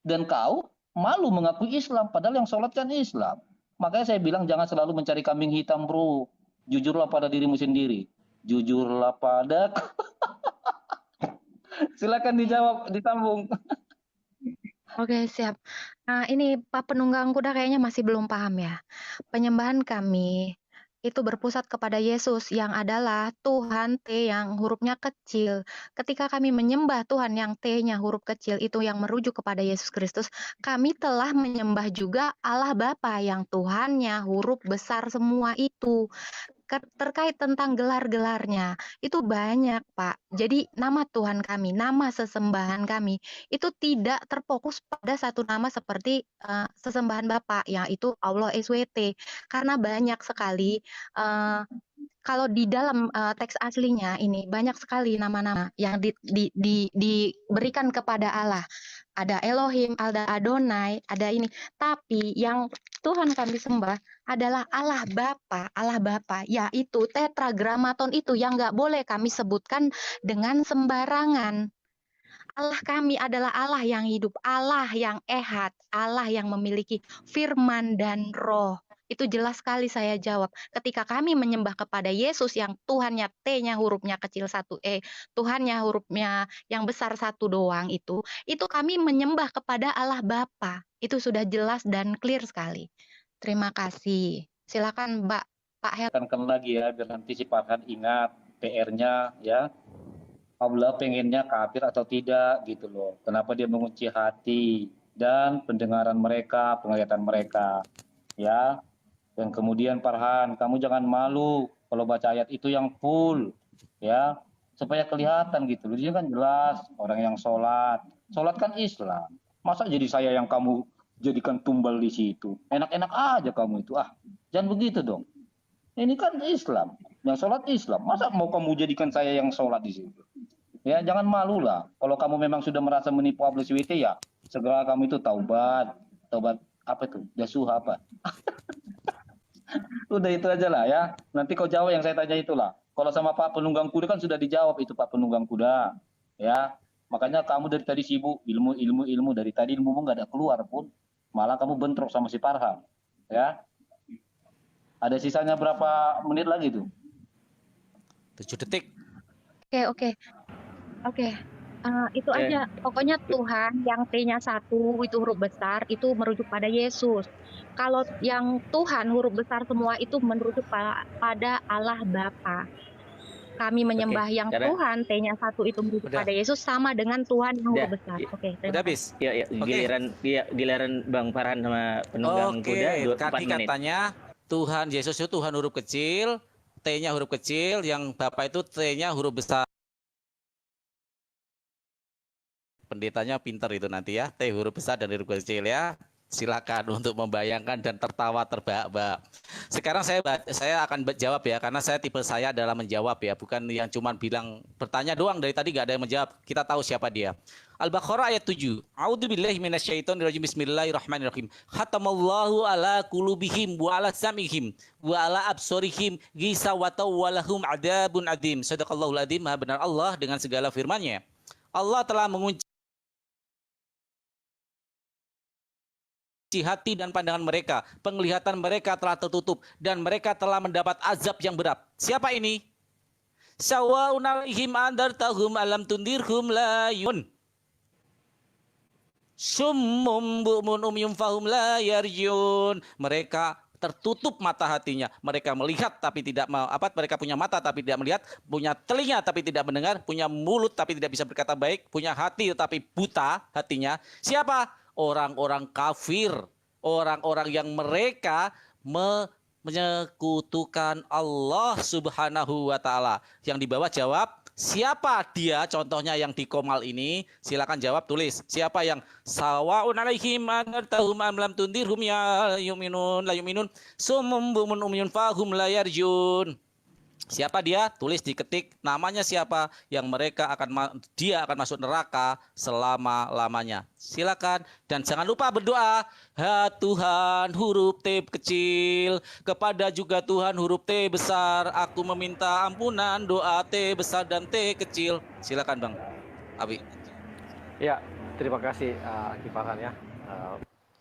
dan kau malu mengakui Islam, padahal yang sholat kan Islam. Makanya saya bilang jangan selalu mencari kambing hitam bro. Jujurlah pada dirimu sendiri. Jujurlah pada... Silakan dijawab, disambung. Oke, siap. Nah, ini Pak Penunggang Kuda kayaknya masih belum paham ya. Penyembahan kami itu berpusat kepada Yesus yang adalah Tuhan T yang hurufnya kecil. Ketika kami menyembah Tuhan yang T-nya huruf kecil itu yang merujuk kepada Yesus Kristus, kami telah menyembah juga Allah Bapa yang Tuhannya huruf besar semua itu. Terkait tentang gelar-gelarnya, itu banyak, Pak. Jadi nama Tuhan kami, nama sesembahan kami, itu tidak terfokus pada satu nama seperti sesembahan Bapa, yaitu Allah SWT. Karena banyak sekali, kalau di dalam teks aslinya ini, banyak sekali nama-nama yang diberikan kepada Allah. Ada Elohim, ada Adonai, ada ini. Tapi yang Tuhan kami sembah adalah Allah Bapa, yaitu tetragramaton itu yang nggak boleh kami sebutkan dengan sembarangan. Allah kami adalah Allah yang hidup, Allah yang ehad, Allah yang memiliki firman dan roh. Itu jelas sekali saya jawab. Ketika kami menyembah kepada Yesus yang Tuhannya T-nya hurufnya kecil 1E, Tuhannya hurufnya yang besar 1 doang itu kami menyembah kepada Allah Bapa. Itu sudah jelas dan clear sekali. Terima kasih. Silakan Pak Hel. Tekankan lagi ya, biar nanti si Farhan ingat PR-nya ya. Allah pengennya kafir atau tidak gitu loh. Kenapa dia mengunci hati dan pendengaran mereka, penglihatan mereka. Ya. Dan kemudian Farhan, kamu jangan malu kalau baca ayat itu yang full ya, supaya kelihatan gitu. Dia kan jelas orang yang sholat kan Islam. Masa jadi saya yang kamu jadikan tumbal di situ? Enak-enak aja kamu itu. Jangan begitu dong. Ini kan Islam, yang sholat Islam. Masa mau kamu jadikan saya yang sholat di situ? Ya jangan malu lah. Kalau kamu memang sudah merasa menipu Abdul SWT ya, segera kamu itu taubat apa itu? Jasuha apa? Udah itu aja lah ya. Nanti kau jawab yang saya tanya itulah. Kalau sama Pak Penunggang Kuda kan sudah dijawab itu Pak Penunggang Kuda. Ya. Makanya kamu dari tadi sibuk ilmu dari tadi ilmumu nggak ada keluar pun. Malah kamu bentrok sama si Farhan. Ya. Ada sisanya berapa menit lagi tuh? 7 detik. Oke. Itu aja. Pokoknya Tuhan yang T-nya 1 itu huruf besar itu merujuk pada Yesus. Kalau yang Tuhan huruf besar semua itu merujuk pada Allah Bapa. Kami menyembah yang Tuhan T-nya 1 itu merujuk pada Yesus sama dengan Tuhan yang huruf besar. Oke, Udah habis. Ya, giliran Bang Farhan sama Penunggang Kuda 4 tadi menit. katanya Tuhan Yesus itu Tuhan huruf kecil, T-nya huruf kecil, yang Bapak itu T-nya huruf besar. Pendetanya pinter itu nanti ya, T huruf besar dan huruf kecil ya. Silakan untuk membayangkan dan tertawa terbahak-bahak. Sekarang saya akan jawab ya, karena saya tipe saya adalah menjawab ya, bukan yang cuma bilang bertanya doang dari tadi gak ada yang menjawab. Kita tahu siapa dia. Al-Baqarah ayat 7. A'udzubillahi minasyaitonirrajim. Bismillahirrahmanirrahim. Khatamallahu ala qulubihim wa ala sam'ihim wa ala absorihim ghisawatan wa lahum adzabun adzim. Shadaqallahul adzim. Maha benar Allah dengan segala firman-Nya. Allah telah mengunci hati dan pandangan mereka, penglihatan mereka telah tertutup dan mereka telah mendapat azab yang berat. Siapa ini? Sawa'un 'alaihim andartahum alam tundirhum la yun. Summum bumun umyum fahum la yarjun. Mereka tertutup mata hatinya. Mereka melihat tapi tidak mau mereka punya mata tapi tidak melihat, punya telinga tapi tidak mendengar, punya mulut tapi tidak bisa berkata baik, punya hati tetapi buta hatinya. Siapa? Orang-orang kafir, orang-orang yang mereka menyekutukan Allah Subhanahu wa taala. Yang di bawah jawab, siapa dia? Contohnya yang di komal ini, silakan jawab, tulis. Siapa yang sawa'un 'alaihim andartahum am lam tundirhum ya yu'minun la yu'minun summum bumun umyun fahum la yarjun. Siapa dia? Tulis, diketik namanya siapa yang dia akan masuk neraka selama-lamanya. Silakan dan jangan lupa berdoa. Ha Tuhan huruf T kecil, kepada juga Tuhan huruf T besar. Aku meminta ampunan, doa T besar dan T kecil. Silakan Bang Abi. Ya, terima kasih Kifarhan ya.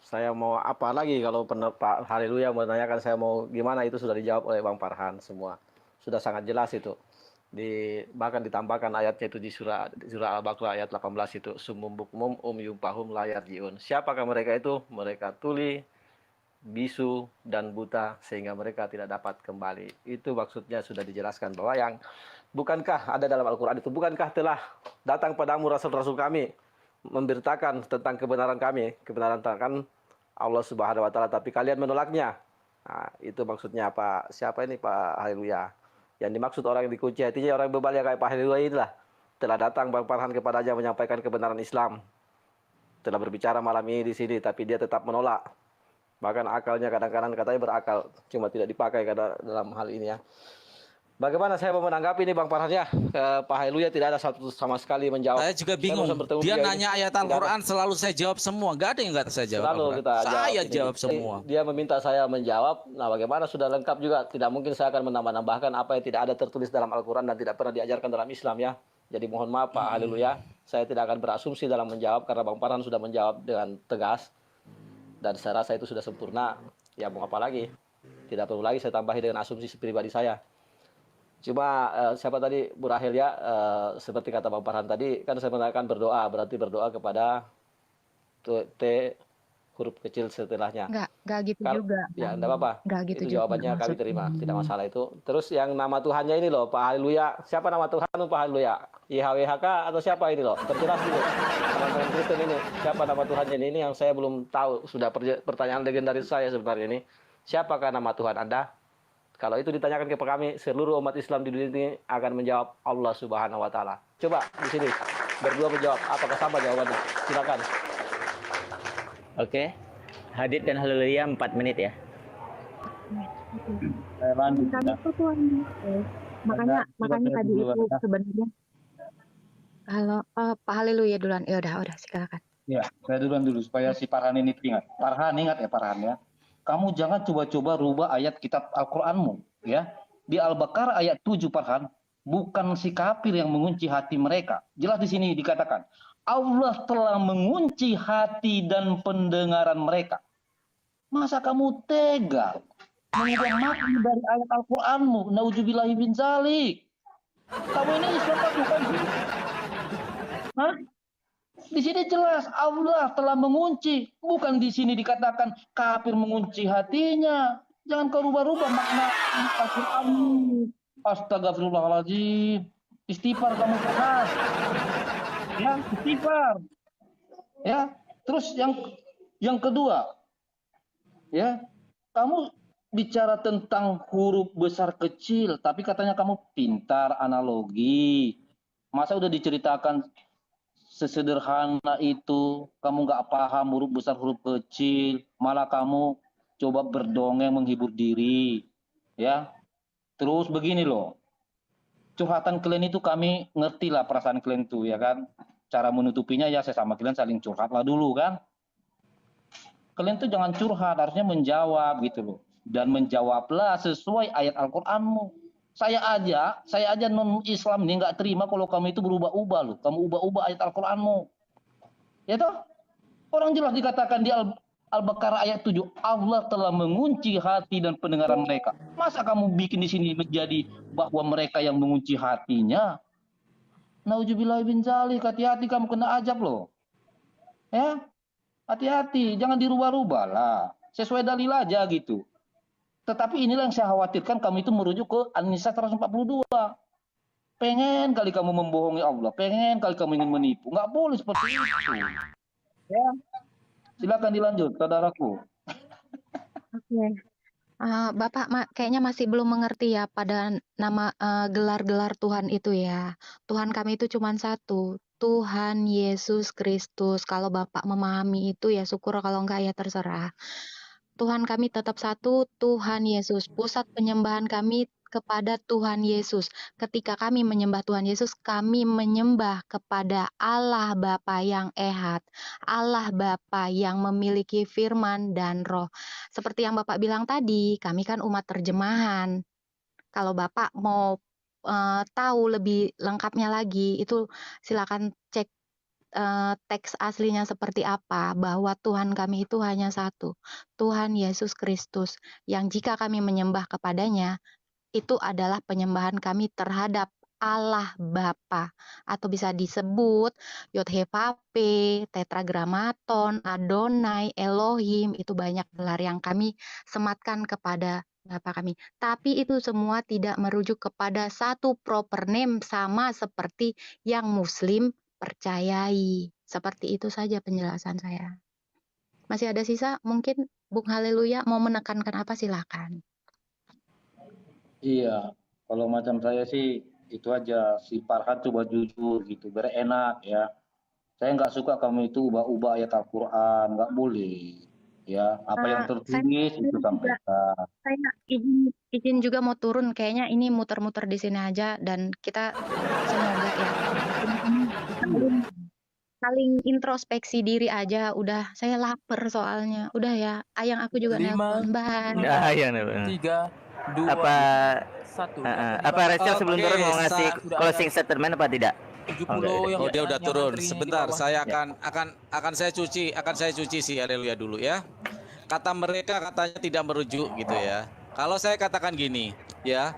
Saya mau apa lagi kalau Pak Haleluya menanyakan saya mau gimana, itu sudah dijawab oleh Bang Farhan semua. Sudah sangat jelas itu. Bahkan ditambahkan ayatnya itu di surah Al-Baqarah ayat 18 itu, sumum bukmum yumpahum la yarjiun. Siapakah mereka itu? Mereka tuli, bisu dan buta sehingga mereka tidak dapat kembali. Itu maksudnya sudah dijelaskan bahwa yang bukankah ada dalam Al-Qur'an itu, bukankah telah datang padamu rasul-rasul kami memberitakan tentang kebenaran kami, kebenaran tentang Allah Subhanahu wa taala, tapi kalian menolaknya. Nah, itu maksudnya apa? Siapa ini Pak Haleluya? Yang dimaksud orang yang dikunci hatinya, orang bebal yang kayak Pak Haleluya inilah. Telah datang Bang Farhan kepadanya menyampaikan kebenaran Islam. Telah berbicara malam ini di sini, tapi dia tetap menolak. Bahkan akalnya kadang-kadang katanya berakal, cuma tidak dipakai dalam hal ini ya. Bagaimana saya mau menanggapi ini Bang Farhan ya? Pak Haleluya tidak ada satu sama sekali menjawab. Saya juga bingung. Dia nanya ayat Al-Quran, selalu saya jawab semua. Gak ada yang nggak saya jawab. Selalu kita saya jawab semua. Dia meminta saya menjawab. Nah, bagaimana sudah lengkap juga. Tidak mungkin saya akan menambah-nambahkan apa yang tidak ada tertulis dalam Al-Quran dan tidak pernah diajarkan dalam Islam ya. Jadi mohon maaf Pak Haleluya. Saya tidak akan berasumsi dalam menjawab karena Bang Farhan sudah menjawab dengan tegas. Dan saya rasa itu sudah sempurna. Ya mau apa lagi? Tidak perlu lagi saya tambahi dengan asumsi pribadi saya. Cuma siapa tadi Bu Rahel ya, seperti kata Bang Farhan tadi, kan saya mengatakan berdoa, berarti berdoa kepada T huruf kecil setelahnya. Enggak gitu juga. Ya, enggak apa-apa. Enggak gitu itu juga jawabannya kami maksudnya. terima, tidak masalah itu. Terus yang nama Tuhannya ini loh, Pak Haleluya. Siapa nama Tuhan Pak Haleluya? YHWHK atau siapa ini loh? Terjelas dulu. Teman-teman Kristen ini, siapa nama Tuhannya ini yang saya belum tahu. Sudah pertanyaan legendaris saya sebenarnya ini. Siapakah nama Tuhan Anda? Kalau itu ditanyakan kepada kami, seluruh umat Islam di dunia ini akan menjawab Allah Subhanahu wa taala. Coba di sini berdua menjawab, apakah sama jawabannya? Silakan. Oke. Hadit dan Haleluya 4 menit ya. Tadi itu Tuhan Yesus. Makanya tadi itu sebenarnya kalau Pak Haleluya duluan. Ya udah silakan. Ya, saya duluan dulu supaya si Farhan ini teringat. Farhan ingat ya Farhan ya. Kamu jangan coba-coba rubah ayat kitab Al-Qur'anmu ya. Di Al-Baqarah ayat 7 Farhan, bukan si kafir yang mengunci hati mereka. Jelas di sini dikatakan, Allah telah mengunci hati dan pendengaran mereka. Masa kamu tega mengubah makna dari ayat Al-Qur'anmu? Nauzubillahi min dzalik. Kamu ini Islam bukan? Hah? Di sini jelas Allah telah mengunci, bukan di sini dikatakan kafir mengunci hatinya. Jangan kau rubah-rubah makna Al-Qur'an. Astagfirullahaladzim. Istighfar kamu keras. Ya, istighfar. Ya, terus yang kedua, ya, kamu bicara tentang huruf besar kecil, tapi katanya kamu pintar analogi. Masa udah diceritakan sesederhana itu, kamu nggak paham huruf besar huruf kecil, malah kamu coba berdongeng menghibur diri, ya. Terus begini loh, curhatan kalian itu kami ngerti lah perasaan kalian itu, ya kan. Cara menutupinya ya saya sama kalian saling curhat lah dulu kan. Kalian tuh jangan curhat, harusnya menjawab gitu loh. Dan menjawablah sesuai ayat Al-Qur'anmu. Saya aja non-Islam ini nggak terima kalau kamu itu berubah-ubah loh. Kamu ubah-ubah ayat Al-Qur'anmu. Ya toh? Orang jelas dikatakan di Al-Baqarah ayat 7, Allah telah mengunci hati dan pendengaran mereka. Masa kamu bikin di sini menjadi bahwa mereka yang mengunci hatinya? Nauzubillah bin zalik, hati-hati kamu kena azab loh. Ya, hati-hati, jangan dirubah-rubah lah. Sesuai dalil aja gitu. Tetapi inilah yang saya khawatirkan, kamu itu merujuk ke An-Nisa 142. Pengen kali kamu membohongi Allah, pengen kali kamu ingin menipu. Nggak boleh seperti itu. Ya, silakan dilanjut, saudaraku. Oke. Bapak kayaknya masih belum mengerti ya pada nama gelar-gelar Tuhan itu ya. Tuhan kami itu cuma satu, Tuhan Yesus Kristus. Kalau Bapak memahami itu ya syukur, kalau enggak ya terserah. Tuhan kami tetap satu, Tuhan Yesus. Pusat penyembahan kami kepada Tuhan Yesus. Ketika kami menyembah Tuhan Yesus, kami menyembah kepada Allah Bapa yang Ehad, Allah Bapa yang memiliki firman dan roh. Seperti yang Bapak bilang tadi, kami kan umat terjemahan. Kalau Bapak mau tahu lebih lengkapnya lagi, itu silakan cek teks aslinya seperti apa, bahwa Tuhan kami itu hanya satu, Tuhan Yesus Kristus, yang jika kami menyembah kepadanya, itu adalah penyembahan kami terhadap Allah Bapa, atau bisa disebut Yod-Heh-Vav-He, Tetragramaton, Adonai, Elohim, itu banyak gelar yang kami sematkan kepada Bapa kami. Tapi itu semua tidak merujuk kepada satu proper name sama seperti yang Muslim percayai. Seperti itu saja penjelasan saya. Masih ada sisa? Mungkin Bung Haleluya mau menekankan apa, silakan. Iya, kalau macam saya sih itu aja, si Farhan coba jujur gitu, biar enak ya. Saya nggak suka kamu itu ubah-ubah ayat Al-Quran, nggak boleh. Ya, apa yang tertulis itu sampaikan. Saya izin juga mau turun, kayaknya ini muter-muter di sini aja, dan kita semoga ya saling introspeksi diri aja. Udah, saya lapar soalnya. Udah ya, ayang aku juga 5, nelpon. Bye. Nah, yang 3, 2, apa 1. apa Rachel sebelum Oke, turun mau ngasih closing statement apa tidak? 70 yang Oh, dia udah turun. antrinya di Sebentar, bawah. saya akan saya cuci si Haleluya dulu ya. Kata mereka katanya tidak merujuk gitu ya. Kalau saya katakan gini, ya.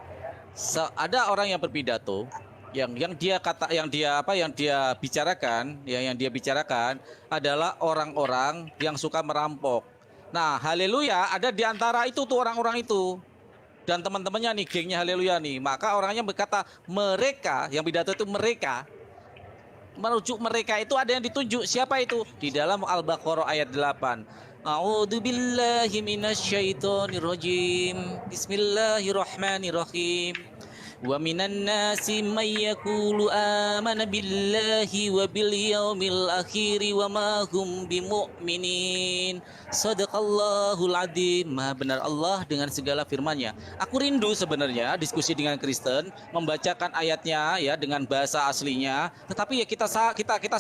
Ada orang yang berpidato yang dia bicarakan adalah orang-orang yang suka merampok. Nah, Haleluya ada di antara itu tuh orang-orang itu. Dan teman-temannya nih, gengnya Haleluya nih. Maka orangnya berkata mereka, yang pidato itu mereka. Merujuk mereka itu ada yang ditunjuk. Siapa itu? Di dalam Al-Baqarah ayat 8. A'udzubillahi minasyaitonirrajim. Bismillahirrahmanirrahim. Wa minan nasi may yaqulu amana billahi wa bil yaumil akhir wa ma hum bimu'minin. Shadaqallahul adzim. Maha benar Allah dengan segala firman-Nya. Aku rindu sebenarnya diskusi dengan Kristen, membacakan ayatnya ya dengan bahasa aslinya, tetapi ya kita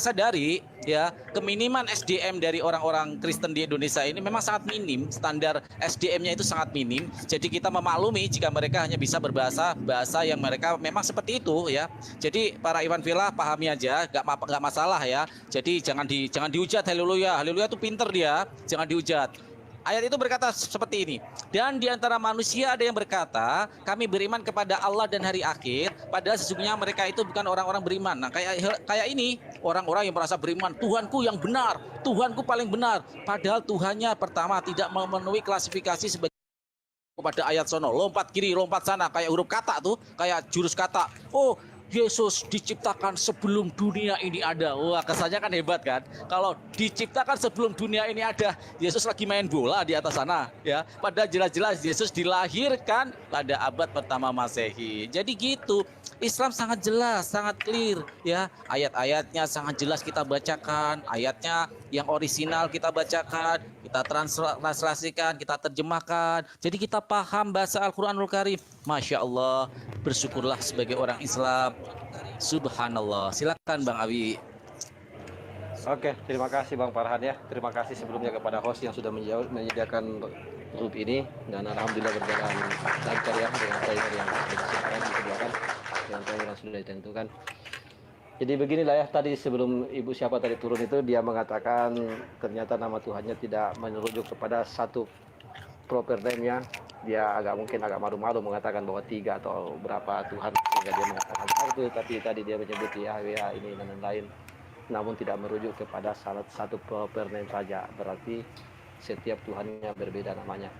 sadari ya keminiman SDM dari orang-orang Kristen di Indonesia ini memang sangat minim, standar SDM-nya itu sangat minim. Jadi kita memaklumi jika mereka hanya bisa berbahasa yang mereka memang seperti itu ya. Jadi para Iwan Villa pahami aja, nggak masalah ya. Jadi jangan dihujat Haleluya. Haleluya itu pinter dia, jangan dihujat. Ayat itu berkata seperti ini. Dan di antara manusia ada yang berkata, kami beriman kepada Allah dan hari akhir, padahal sesungguhnya mereka itu bukan orang-orang beriman. Nah, kayak ini, orang-orang yang merasa beriman, Tuhanku yang benar, Tuhanku paling benar, padahal Tuhannya pertama tidak memenuhi klasifikasi sebagai pada ayat sono, lompat kiri, lompat sana, kayak huruf kata tuh, kayak jurus kata. Oh, Yesus diciptakan sebelum dunia ini ada. Wah, kesannya kan hebat kan? Kalau diciptakan sebelum dunia ini ada, Yesus lagi main bola di atas sana, ya. Padahal jelas-jelas Yesus dilahirkan pada abad pertama Masehi. Jadi gitu. Islam sangat jelas, sangat clear, ya. Ayat-ayatnya sangat jelas kita bacakan, ayatnya yang orisinal kita bacakan, kita translasikan, kita terjemahkan. Jadi kita paham bahasa Al-Qur'anul Karim. Masya Allah, bersyukurlah sebagai orang Islam. Subhanallah. Silakan Bang Abi. Oke, terima kasih Bang Farhan ya. Terima kasih sebelumnya kepada host yang sudah menyediakan grup ini, dan alhamdulillah berjalan lancar ya dengan timer yang sudah disediakan, dengan timer yang sudah ditentukan. Jadi beginilah ya, tadi sebelum ibu siapa tadi turun itu dia mengatakan ternyata nama Tuhannya tidak merujuk kepada satu proper name-nya. Dia mungkin agak malu-malu mengatakan bahwa 3 atau berapa Tuhan, sehingga dia mengatakan hal itu. Tapi tadi dia menyebut Yahweh ini dan lain-lain, namun tidak merujuk kepada salah satu proper name saja. Berarti setiap Tuhannya berbeda namanya.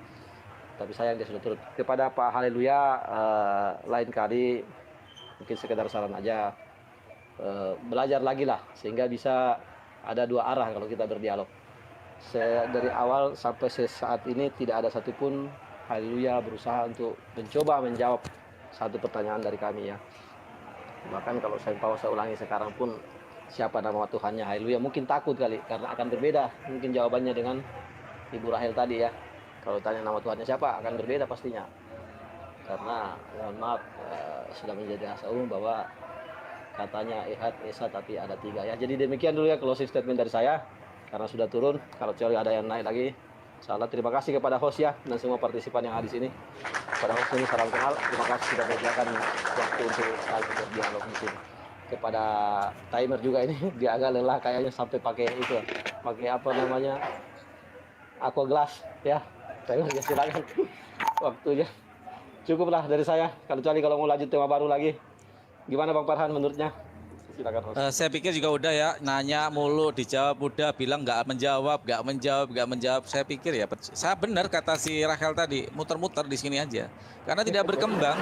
Tapi sayang dia sudah turun. Kepada Pak Haleluya, lain kali mungkin sekedar saran aja, belajar lagi lah sehingga bisa ada 2 arah kalau kita berdialog. Dari awal sampai saat ini tidak ada satupun Haleluya berusaha untuk mencoba menjawab satu pertanyaan dari kami ya. Bahkan kalau saya ulangi sekarang pun, siapa nama Tuhannya Haleluya, mungkin takut kali karena akan berbeda mungkin jawabannya dengan Ibu Rahel tadi ya. Kalau tanya nama Tuhannya siapa akan berbeda pastinya, karena mohon maaf sudah menjadi rahasia umum bahwa katanya Ehad, Esa, tapi ada 3 ya. Jadi demikian dulu ya closing statement dari saya, karena sudah turun. Kalau teori ada yang naik lagi, insyaallah. Terima kasih kepada host ya dan semua partisipan yang ada di sini. Kepada host ini salam kenal, terima kasih sudah menyediakan waktu untuk saling berdialog di sini. Kepada timer juga ini dia agak lelah kayaknya sampai pakai itu, pakai apa namanya, aqua glass ya. Timer ya, silakan waktunya. Cukuplah dari saya, kecuali kalau mau lanjut tema baru lagi. Gimana Bang Farhan menurutnya? Silakan host. Saya pikir juga udah ya, nanya mulu dijawab udah, bilang nggak menjawab. Saya pikir ya, saya benar kata si Rahel tadi, muter-muter di sini aja, karena tidak berkembang.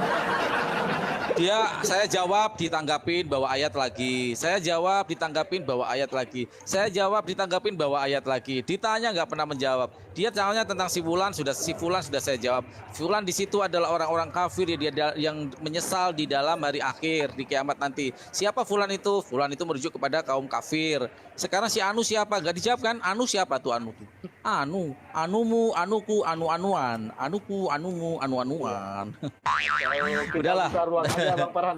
Saya jawab ditanggapin bawa ayat lagi, saya jawab ditanggapin bawa ayat lagi, saya jawab ditanggapin bawa ayat lagi, ditanya nggak pernah menjawab. Dia tanya tentang si Fulan sudah saya jawab. Fulan di situ adalah orang-orang kafir yang menyesal di dalam hari akhir di kiamat nanti. Siapa Fulan itu? Fulan itu merujuk kepada kaum kafir. Sekarang si Anu siapa? Gak dijawab kan? Anu siapa tuh Anu tuh? Anumu, anuku, anu-anuan, anuku, anumu, anu-anuan. Udahlah. Buka ruang aja Bang Farhan.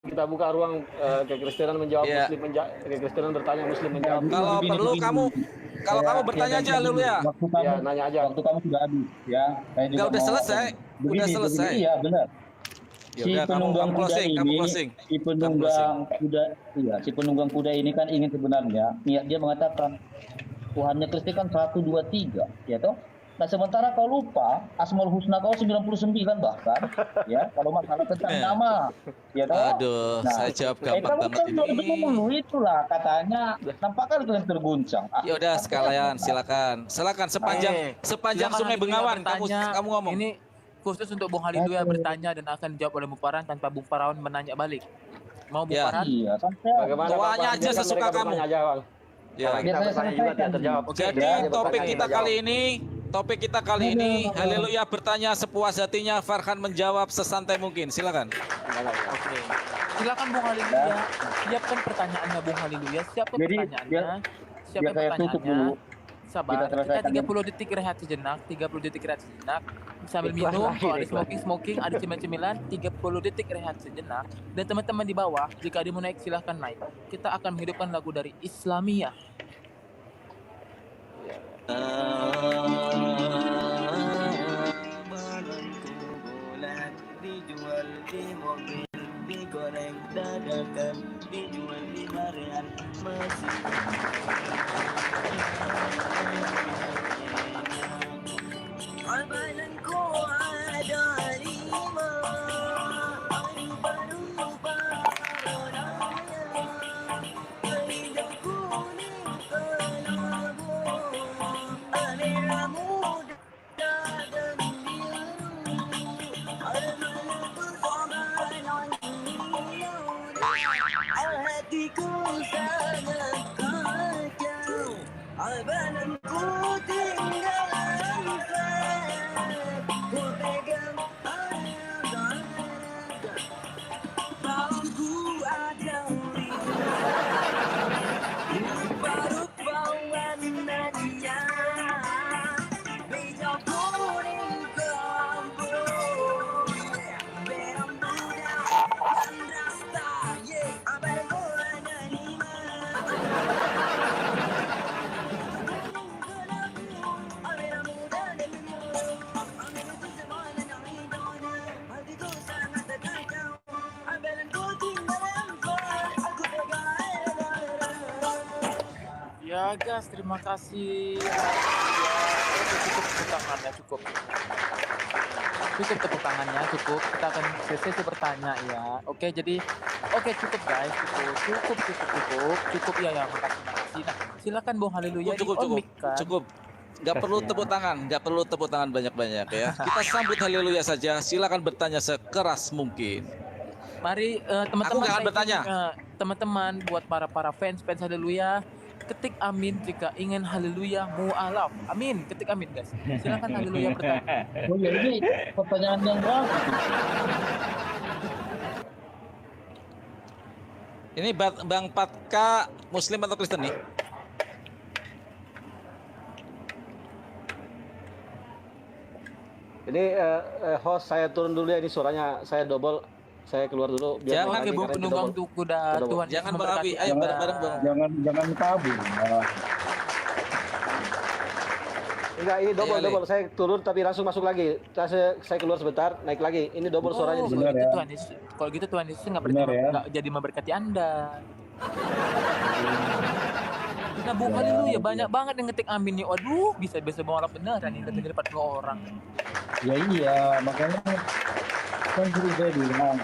Kita buka ruang kekristenan menjawab, Muslim menjawab, kekristenan bertanya, Muslim menjawab. Kalau perlu kamu bertanya aja dulu ya. Ya, nanya aja. Waktu kamu sudah habis ya. Saya juga udah selesai. Begini, Udah selesai. Iya benar. Si Yaudah, penunggang kamu kuda closing, ini, si penunggang kuda ini kan ingin sebenarnya niat dia mengatakan Tuhannya Kristen kan 1, 2, 3, ya toh? Nah sementara kau lupa Asmaul Husna kau 99 bahkan, ya kalau masalah tentang nama, ya toh? Aduh, saya jawab gampang banget ini. Dulu itulah katanya, nampak kali kalian terguncang. Ya udah sekalian, silakan sepanjang Silakan Sungai Haleluya Bengawan bertanya. kamu ngomong. Ini khusus untuk Bung Haleluya bertanya dan akan dijawab oleh Bung Farhan tanpa Bung Farhan menanya balik. Mau Bung Ya. Farhan? Iya, kan Bagaimana Bang Doanya Farhan? aja Biarkan sesuka mereka kamu. bertanya aja, Bang. Ya. Karena kita bertanya juga tidak terjawab. Jadi topik kita kali ini Haleluya bertanya sepuas hatinya, Farhan menjawab sesantai mungkin. Silakan. Oke. Silakan Bung Haleluya. Siapkan pertanyaannya Bung Haleluya. Siapkan Jadi, pertanyaannya. Siapkan biar saya tutup dulu. Sabar. Kita selesaikan Kita 30 detik rehat sejenak. 30 detik rehat sejenak. Sambil minum, kalau ada smoking, ada cemilan-cemilan, 30 detik rehat sejenak. Dan teman-teman di bawah, jika ada mau naik silahkan naik. Kita akan menghidupkan lagu dari Islamiyah. Dijual di mobil, digoreng dadakan, dijual di barean, masih albananku ada 5, rupa-rupa warnanya, hijau kuning kelabu, merah muda dan biru, albananku sobanan hatiku sangat kacau, albananku tinggalan ku pegang bauku ada rupa-rupa warnanya, hijau kuning kelambu, merah muda dan rasta, albananku ada 5. Bagas, terima kasih. Oke, cukup tepuk tangannya, cukup. Cukup tepuk tangannya, cukup. Kita akan sesi bertanya ya. Oke, jadi cukup guys, cukup ya, makasih. Nah, silakan Bung Haleluya di on mic kan. Cukup. Nggak perlu tepuk tangan banyak-banyak ya. Kita sambut haleluya saja. Silakan bertanya sekeras mungkin. Mari Aku teman-teman nggak akan saya bertanya. ingin, teman-teman buat para fans haleluya, ketik amin jika ingin haleluya mu'alaf. Amin, ketik amin guys. Silakan haleluya bertanya. Oh ya, ini pertanyaan yang bagus. Ini Bang Patka Muslim atau Kristen nih? Ini host saya turun dulu ya, ini suaranya saya double, saya keluar dulu. Jangan nanti Bung karena ini penunggang double. tuh kuda Double. Tuhan. Jangan Yesus Bang Abi, memberkati ayo Anda. bareng-bareng Bang. Jangan kabur. Enggak, ini double, Ayo, Ale. double. Saya turun tapi langsung masuk lagi. Saya keluar sebentar, naik lagi. Ini double suaranya di sini. Benar ya. Kalau gitu Tuhan Yesus nggak Benar ya. jadi memberkati Anda. Nah, Bung haleluya banyak banget yang ngetik amin nih. Waduh, bisa bawa beneran nih lebih dari 40 orang. Ya iya, makanya kan dulu saya bilang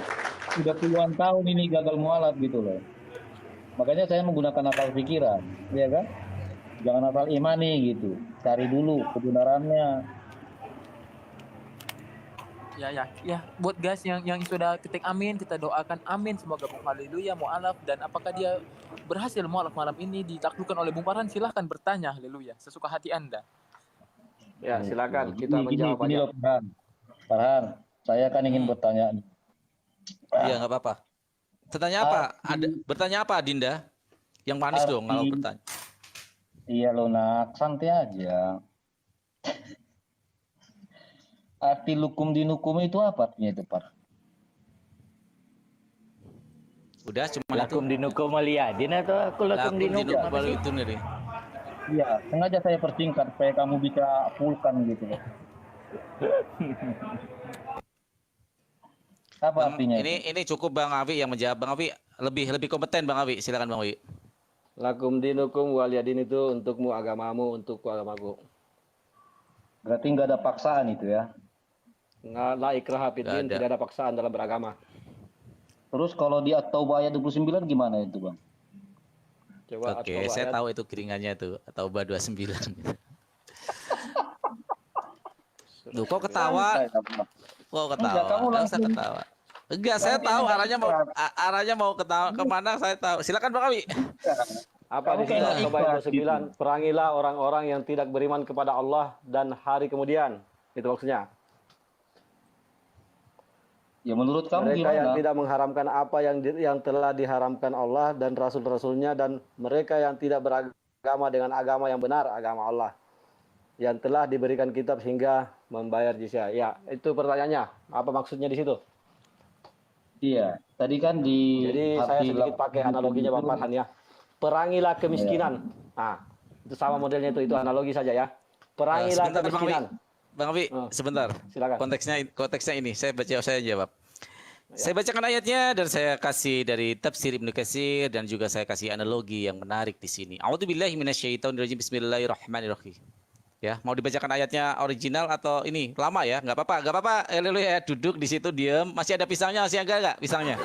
udah puluhan tahun ini gagal mualaf gitu loh. Makanya saya menggunakan akal pikiran, ya kan? Jangan asal imani gitu. Cari dulu kebenarannya. Ya. Buat guys yang sudah ketik amin, kita doakan amin. Semoga Bung haleluya mualaf, dan apakah dia berhasil mualaf malam ini ditaklukkan oleh Bung Farhan? Silahkan bertanya haleluya sesuka hati Anda. Ya, silakan kita menjawab Gini aja. loh, Farhan, saya kan ingin bertanya. Iya, nggak apa-apa. Bertanya apa? Bertanya apa, Dinda? Yang manis dong kalau bertanya. Iya loh nak, santai aja. Arti lukum dinukum itu apa artinya itu, Pak? Udah cuma itu. Lakum dinukum waliyadin atau aku lakum dinukum? Baru itu nih. Iya, sengaja saya persingkat supaya kamu bisa pulkan gitu loh. Apa artinya? Ini cukup Bang Awi yang menjawab. Bang Awi lebih kompeten Bang Awi. Silakan Bang Awi. Lakum dinukum waliyadin itu untukmu agamamu, untukku agamaku. Berarti nggak ada paksaan itu ya? Nggak la ikraha fiddin, tidak ada paksaan dalam beragama. Terus kalau di At-Taubah ayat 29 gimana itu, Bang? Coba Oke, saya tahu itu kiringannya tuh, Taubah 29. Duh, kok ketawa? Kok ketawa? Enggak usah ketawa. Enggak, saya tahu arahnya mau ketawa kemana, saya tahu. Silakan Bang Awi. Apa di sini Taubah ayat 29? Perangilah orang-orang yang tidak beriman kepada Allah dan hari kemudian. Itu maksudnya. Ya menurut kamu mereka gimana? yang tidak mengharamkan apa yang telah diharamkan Allah dan Rasul-Rasulnya, dan mereka yang tidak beragama dengan agama yang benar, agama Allah, yang telah diberikan kitab hingga membayar jizyah. Ya, itu pertanyaannya. Apa maksudnya di situ? Iya, tadi kan di Jadi saya sedikit pakai analoginya Bang Farhan ya. Perangilah kemiskinan. Nah, itu sama modelnya itu analogi saja ya. Perangilah Sebentar, kemiskinan. Bang Awi, sebentar. Silakan. Konteksnya ini, saya jawab. Saya bacakan ayatnya dan saya kasih dari tafsir Ibnu Katsir dan juga saya kasih analogi yang menarik di sini. A'udzubillahi minasyaitonirrajim. Bismillahirrahmanirrahim. Ya, mau dibacakan ayatnya original atau ini lama ya? Nggak apa-apa. Ya, duduk di situ diam. Masih ada pisangnya, masih agak nggak pisangnya?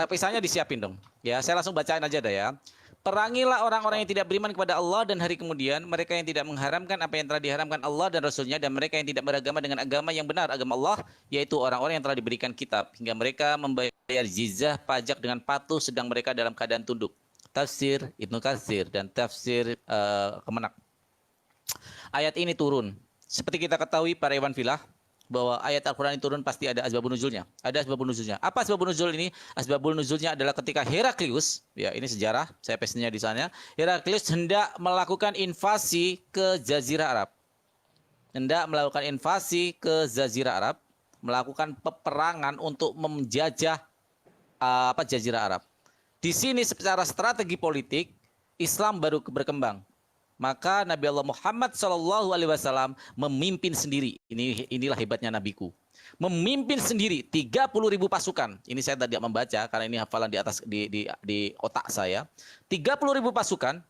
Pisangnya disiapin dong. Ya, saya langsung bacain aja dah ya. Perangilah orang-orang yang tidak beriman kepada Allah dan hari kemudian, mereka yang tidak mengharamkan apa yang telah diharamkan Allah dan Rasulnya, dan mereka yang tidak beragama dengan agama yang benar, agama Allah, yaitu orang-orang yang telah diberikan kitab, hingga mereka membayar jizyah pajak dengan patuh sedang mereka dalam keadaan tunduk. Tafsir Ibnu Katsir dan tafsir Kemenak. Ayat ini turun. Seperti kita ketahui para Iwan Filah, bahwa ayat Al-Quran ini turun pasti ada asbabun nuzulnya. Ada asbabun nuzulnya. Apa asbabun nuzul ini? Asbabun nuzulnya adalah ketika Heraklius, ya ini sejarah, saya pastinya di sana. Heraklius hendak melakukan invasi ke Jazirah Arab. Melakukan peperangan untuk menjajah Jazirah Arab. Di sini secara strategi politik Islam baru berkembang. maka Nabi Allah Muhammad SAW memimpin sendiri. Inilah hebatnya nabiku. Memimpin sendiri 30.000 pasukan. Ini saya tidak membaca karena ini hafalan di atas di otak saya. 30.000 pasukan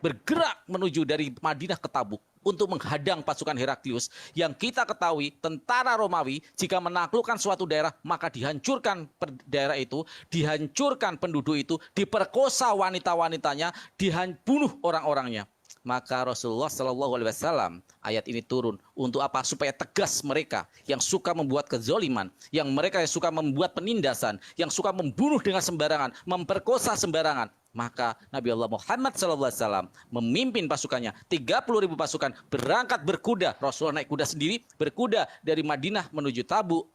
bergerak menuju dari Madinah ke Tabuk untuk menghadang pasukan Heraklius yang kita ketahui tentara Romawi jika menaklukkan suatu daerah maka dihancurkan daerah itu, dihancurkan penduduk itu, diperkosa wanita-wanitanya, dibunuh orang-orangnya. Maka Rasulullah SAW ayat ini turun untuk apa? Supaya tegas mereka yang suka membuat kezoliman, yang mereka yang suka membuat penindasan, yang suka membunuh dengan sembarangan, memperkosa sembarangan. Maka Nabi Allah Muhammad SAW memimpin pasukannya, 30.000 pasukan berangkat berkuda. Rasulullah naik kuda sendiri, berkuda dari Madinah menuju Tabuk.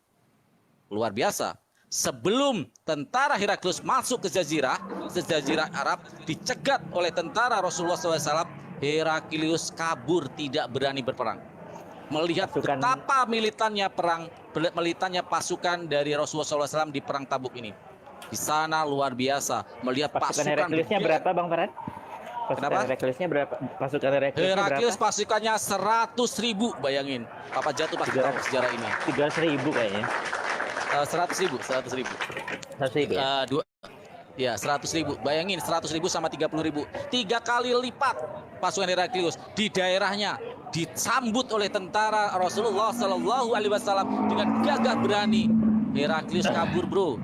Luar biasa. Sebelum tentara Heraklius masuk ke Jazirah Arab, dicegat oleh tentara Rasulullah SAW, Heraklius kabur, tidak berani berperang. Melihat betapa militannya pasukan dari Rasulullah SAW di perang Tabuk ini. Di sana luar biasa melihat pasukan Herakliusnya berapa Bang Farhan? Kenapa? Herakliusnya berapa? Pasukan Herakliusnya Heraklius berapa? pasukannya 100.000, bayangin. Papa jatuh pasti tahu sejarah ini. 300.000 kayaknya. 100.000. 100.000 ya? Ya 100.000. Bayangin 100.000 sama 30.000. 3 kali lipat pasukan Heraklius di daerahnya disambut oleh tentara Rasulullah SAW dengan gagah berani. Heraklius kabur, bro.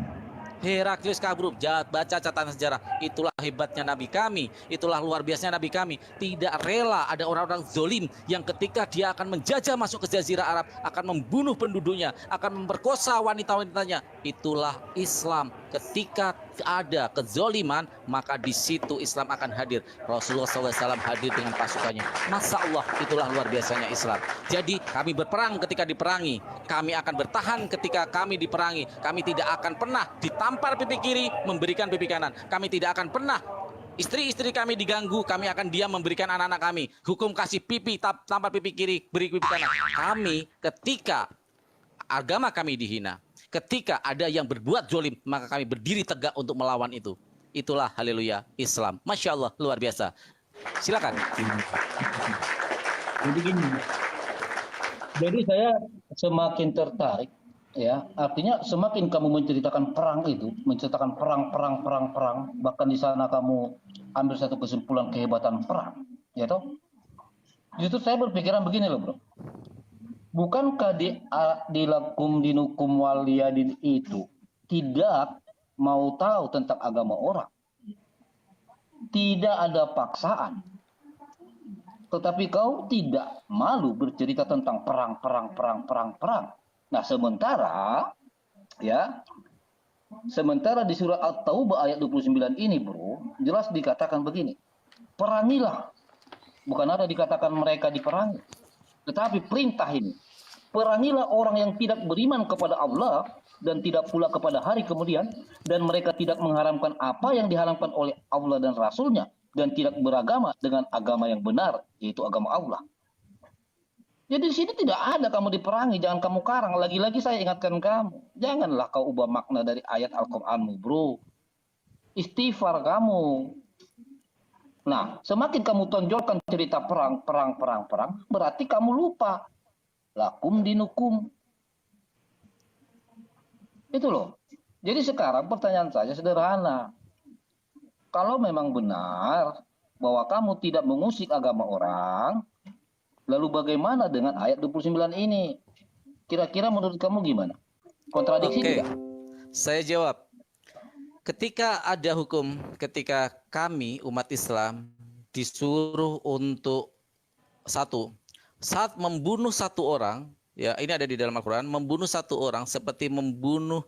Heraklius kabur. Baca catatan sejarah. Itulah hebatnya Nabi kami. Itulah luar biasanya Nabi kami. Tidak rela ada orang-orang zolim yang ketika dia akan menjajah masuk ke Jazirah Arab, akan membunuh penduduknya, akan memperkosa wanita-wanitanya. Itulah Islam. Ketika ada kezoliman, maka di situ Islam akan hadir. Rasulullah SAW hadir dengan pasukannya. Masya Allah, itulah luar biasanya Islam. Jadi kami berperang ketika diperangi. Kami akan bertahan ketika kami diperangi. Kami tidak akan pernah ditampar pipi kiri, memberikan pipi kanan. Kami tidak akan pernah istri-istri kami diganggu, kami akan diam memberikan anak-anak kami. Hukum kasih pipi, tampar pipi kiri, beri pipi kanan. Kami ketika agama kami dihina, ketika ada yang berbuat zolim, maka kami berdiri tegak untuk melawan itu. Itulah haleluya Islam. Masya Allah, luar biasa. Silakan. Jadi gini, jadi saya semakin tertarik, ya, artinya semakin kamu menceritakan perang itu, menceritakan perang, bahkan di sana kamu ambil satu kesimpulan kehebatan perang, ya toh? Justru saya berpikiran begini loh, bro. Bukankah di lakum dinukum waliyadin itu tidak mau tahu tentang agama orang? Tidak ada paksaan. Tetapi kau tidak malu bercerita tentang perang. Nah, sementara di surah At-Taubah ayat 29 ini, bro, jelas dikatakan begini. Perangilah. Bukan ada dikatakan mereka diperangi. Tetapi perintah ini, perangilah orang yang tidak beriman kepada Allah dan tidak pula kepada hari kemudian, dan mereka tidak mengharamkan apa yang diharamkan oleh Allah dan Rasulnya, dan tidak beragama dengan agama yang benar, yaitu agama Allah. Jadi di sini tidak ada kamu diperangi, jangan kamu karang. Lagi-lagi saya ingatkan kamu, janganlah kau ubah makna dari ayat Al-Qur'anmu, bro. Istighfar kamu. Nah, semakin kamu tonjolkan cerita perang, berarti kamu lupa. Lakum dinukum. Itu loh. Jadi sekarang pertanyaan saya sederhana. Kalau memang benar bahwa kamu tidak mengusik agama orang, lalu bagaimana dengan ayat 29 ini? Kira-kira menurut kamu gimana? Kontradiksi tidak? Saya jawab. Ketika ada hukum, ketika kami umat Islam disuruh untuk saat membunuh satu orang, ya ini ada di dalam Al-Quran, membunuh satu orang seperti membunuh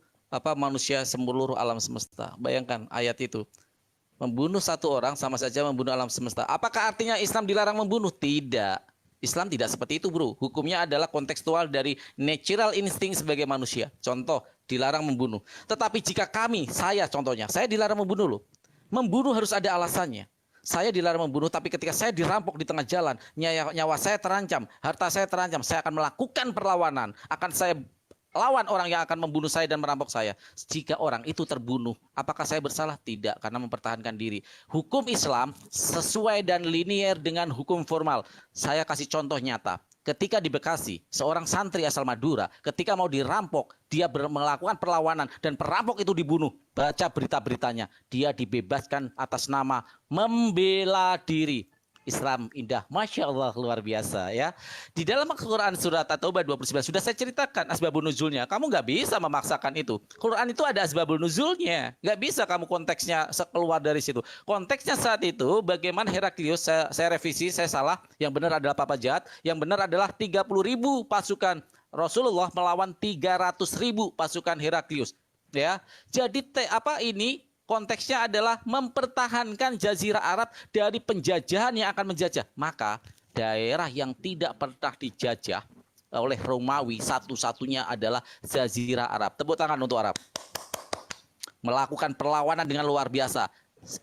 manusia seluruh alam semesta. Bayangkan ayat itu. Membunuh satu orang sama saja membunuh alam semesta. Apakah artinya Islam dilarang membunuh? Tidak. Islam tidak seperti itu, bro. Hukumnya adalah kontekstual dari natural insting sebagai manusia. Contoh, dilarang membunuh. Tetapi jika saya contohnya, saya dilarang membunuh loh. Membunuh harus ada alasannya. Saya dilarang membunuh, tapi ketika saya dirampok di tengah jalan, nyawa saya terancam, harta saya terancam, saya akan melakukan perlawanan, akan saya lawan orang yang akan membunuh saya dan merampok saya. Jika orang itu terbunuh, apakah saya bersalah? Tidak, karena mempertahankan diri. Hukum Islam sesuai dan linier dengan hukum formal. Saya kasih contoh nyata. Ketika di Bekasi, seorang santri asal Madura, ketika mau dirampok, dia melakukan perlawanan dan perampok itu dibunuh. Baca berita-beritanya, dia dibebaskan atas nama membela diri. Islam indah, Masya Allah, luar biasa ya. Di dalam Al-Quran surat At-Taubah 29 sudah saya ceritakan asbabun nuzulnya. Kamu nggak bisa memaksakan itu. Quran itu ada asbabun nuzulnya. Nggak bisa kamu konteksnya keluar dari situ. Konteksnya saat itu bagaimana Heraklius, saya revisi, saya salah. Yang benar adalah Papa Jahat. Yang benar adalah 30.000 pasukan Rasulullah melawan 300.000 pasukan Heraklius. Ya, jadi ini konteksnya adalah mempertahankan Jazirah Arab dari penjajahan yang akan menjajah. Maka daerah yang tidak pernah dijajah oleh Romawi satu-satunya adalah Jazirah Arab. Tepuk tangan untuk Arab. Melakukan perlawanan dengan luar biasa.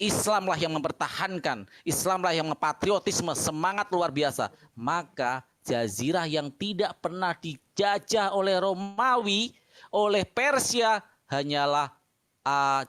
Islamlah yang mempertahankan, Islamlah yang patriotisme, semangat luar biasa. Maka Jazirah yang tidak pernah dijajah oleh Romawi, oleh Persia hanyalah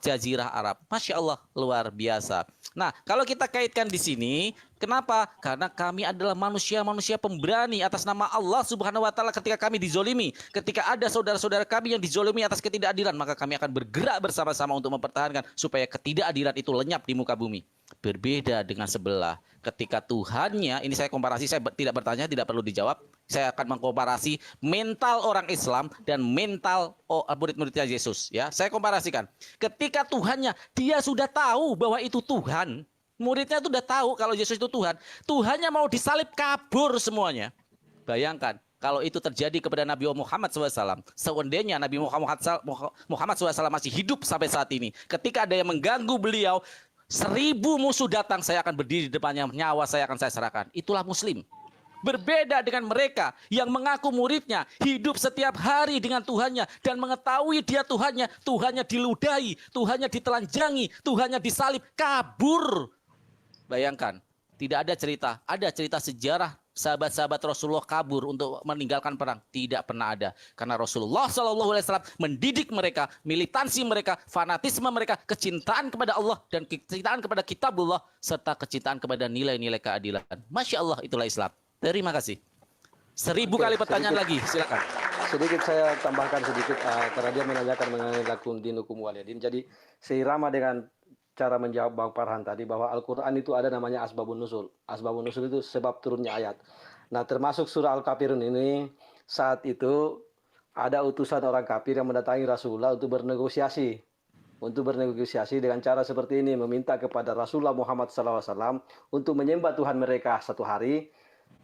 Jazirah Arab. Masya Allah, luar biasa. Nah, kalau kita kaitkan di sini, kenapa? Karena kami adalah manusia-manusia pemberani atas nama Allah Subhanahu wa Ta'ala. Ketika kami dizolimi, ketika ada saudara-saudara kami yang dizolimi atas ketidakadilan, maka kami akan bergerak bersama-sama untuk mempertahankan supaya ketidakadilan itu lenyap di muka bumi. Berbeda dengan sebelah, ketika Tuhannya, ini saya komparasi, saya tidak bertanya, tidak perlu dijawab. Saya akan mengkomparasi mental orang Islam dan mental murid-muridnya Yesus. Ya, saya komparasikan. Ketika Tuhannya, dia sudah tahu bahwa itu Tuhan. Muridnya itu sudah tahu kalau Yesus itu Tuhan. Tuhannya mau disalib, kabur semuanya. Bayangkan, kalau itu terjadi kepada Nabi Muhammad SAW. Seandainya Nabi Muhammad SAW masih hidup sampai saat ini. Ketika ada yang mengganggu beliau, 1000 musuh datang, saya akan berdiri di depannya, nyawa saya akan saya serahkan. Itulah Muslim. Berbeda dengan mereka yang mengaku muridnya, hidup setiap hari dengan Tuhannya dan mengetahui dia Tuhannya, Tuhannya diludahi, Tuhannya ditelanjangi, Tuhannya disalib, kabur. Bayangkan, tidak ada cerita sejarah sahabat-sahabat Rasulullah kabur untuk meninggalkan perang. Tidak pernah ada. Karena Rasulullah SAW mendidik mereka, militansi mereka, fanatisme mereka, kecintaan kepada Allah dan kecintaan kepada kitabullah, serta kecintaan kepada nilai-nilai keadilan. Masya Allah, itulah Islam. Terima kasih. 1000 kali pertanyaan lagi, silakan. Sedikit saya tambahkan sedikit karena dia menanyakan mengenai lakum dinukum waliyadin. Jadi seirama dengan cara menjawab Bang Farhan tadi bahwa Al-Quran itu ada namanya asbabun nuzul. Asbabun nuzul itu sebab turunnya ayat. Nah, termasuk surah Al-Kafirun ini saat itu ada utusan orang kafir yang mendatangi Rasulullah untuk bernegosiasi. Untuk bernegosiasi dengan cara seperti ini, meminta kepada Rasulullah Muhammad SAW untuk menyembah Tuhan mereka satu hari.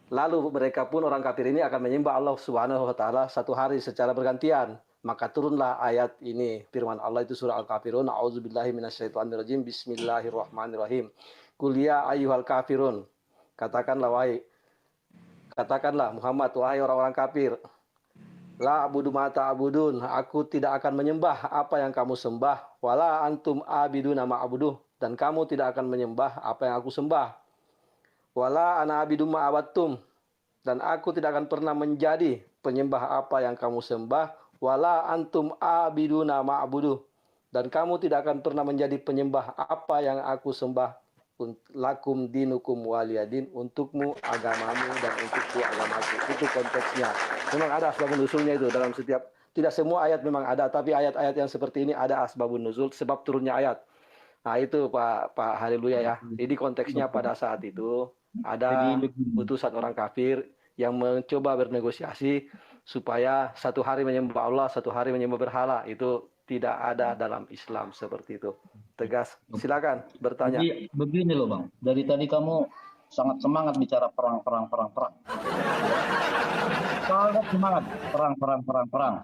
Lalu mereka pun orang kafir ini akan menyembah Allah Subhanahu wa Ta'ala satu hari secara bergantian. Maka turunlah ayat ini, firman Allah itu surah Al-Kafirun, a'udzubillahi minasyaitonirrajim, bismillahirrahmanirrahim. Qul ya ayyuhal kafirun. Katakanlah Muhammad, wahai orang-orang kafir, la a'budu ma ta'budun, aku tidak akan menyembah apa yang kamu sembah, wala antum abiduna ma a'budu, dan kamu tidak akan menyembah apa yang aku sembah. Wala ana abidum ma'abattum, dan aku tidak akan pernah menjadi penyembah apa yang kamu sembah. Wala antum abiduna ma'abudu, dan kamu tidak akan pernah menjadi penyembah apa yang aku sembah. Lakum dinukum waliyadin, untukmu agamamu dan untukku agamaku. Itu konteksnya. Memang ada asbabun nuzulnya itu dalam setiap, tidak semua ayat memang ada, tapi ayat-ayat yang seperti ini ada asbabun nuzul, sebab turunnya ayat. Nah itu Pak Haleluya ya. Jadi konteksnya pada saat itu ada utusan orang kafir yang mencoba bernegosiasi supaya satu hari menyembah Allah, satu hari menyembah berhala. Itu tidak ada dalam Islam seperti itu. Tegas. Silakan bertanya. Jadi begini loh Bang, dari tadi kamu sangat semangat bicara perang. Sangat semangat perang.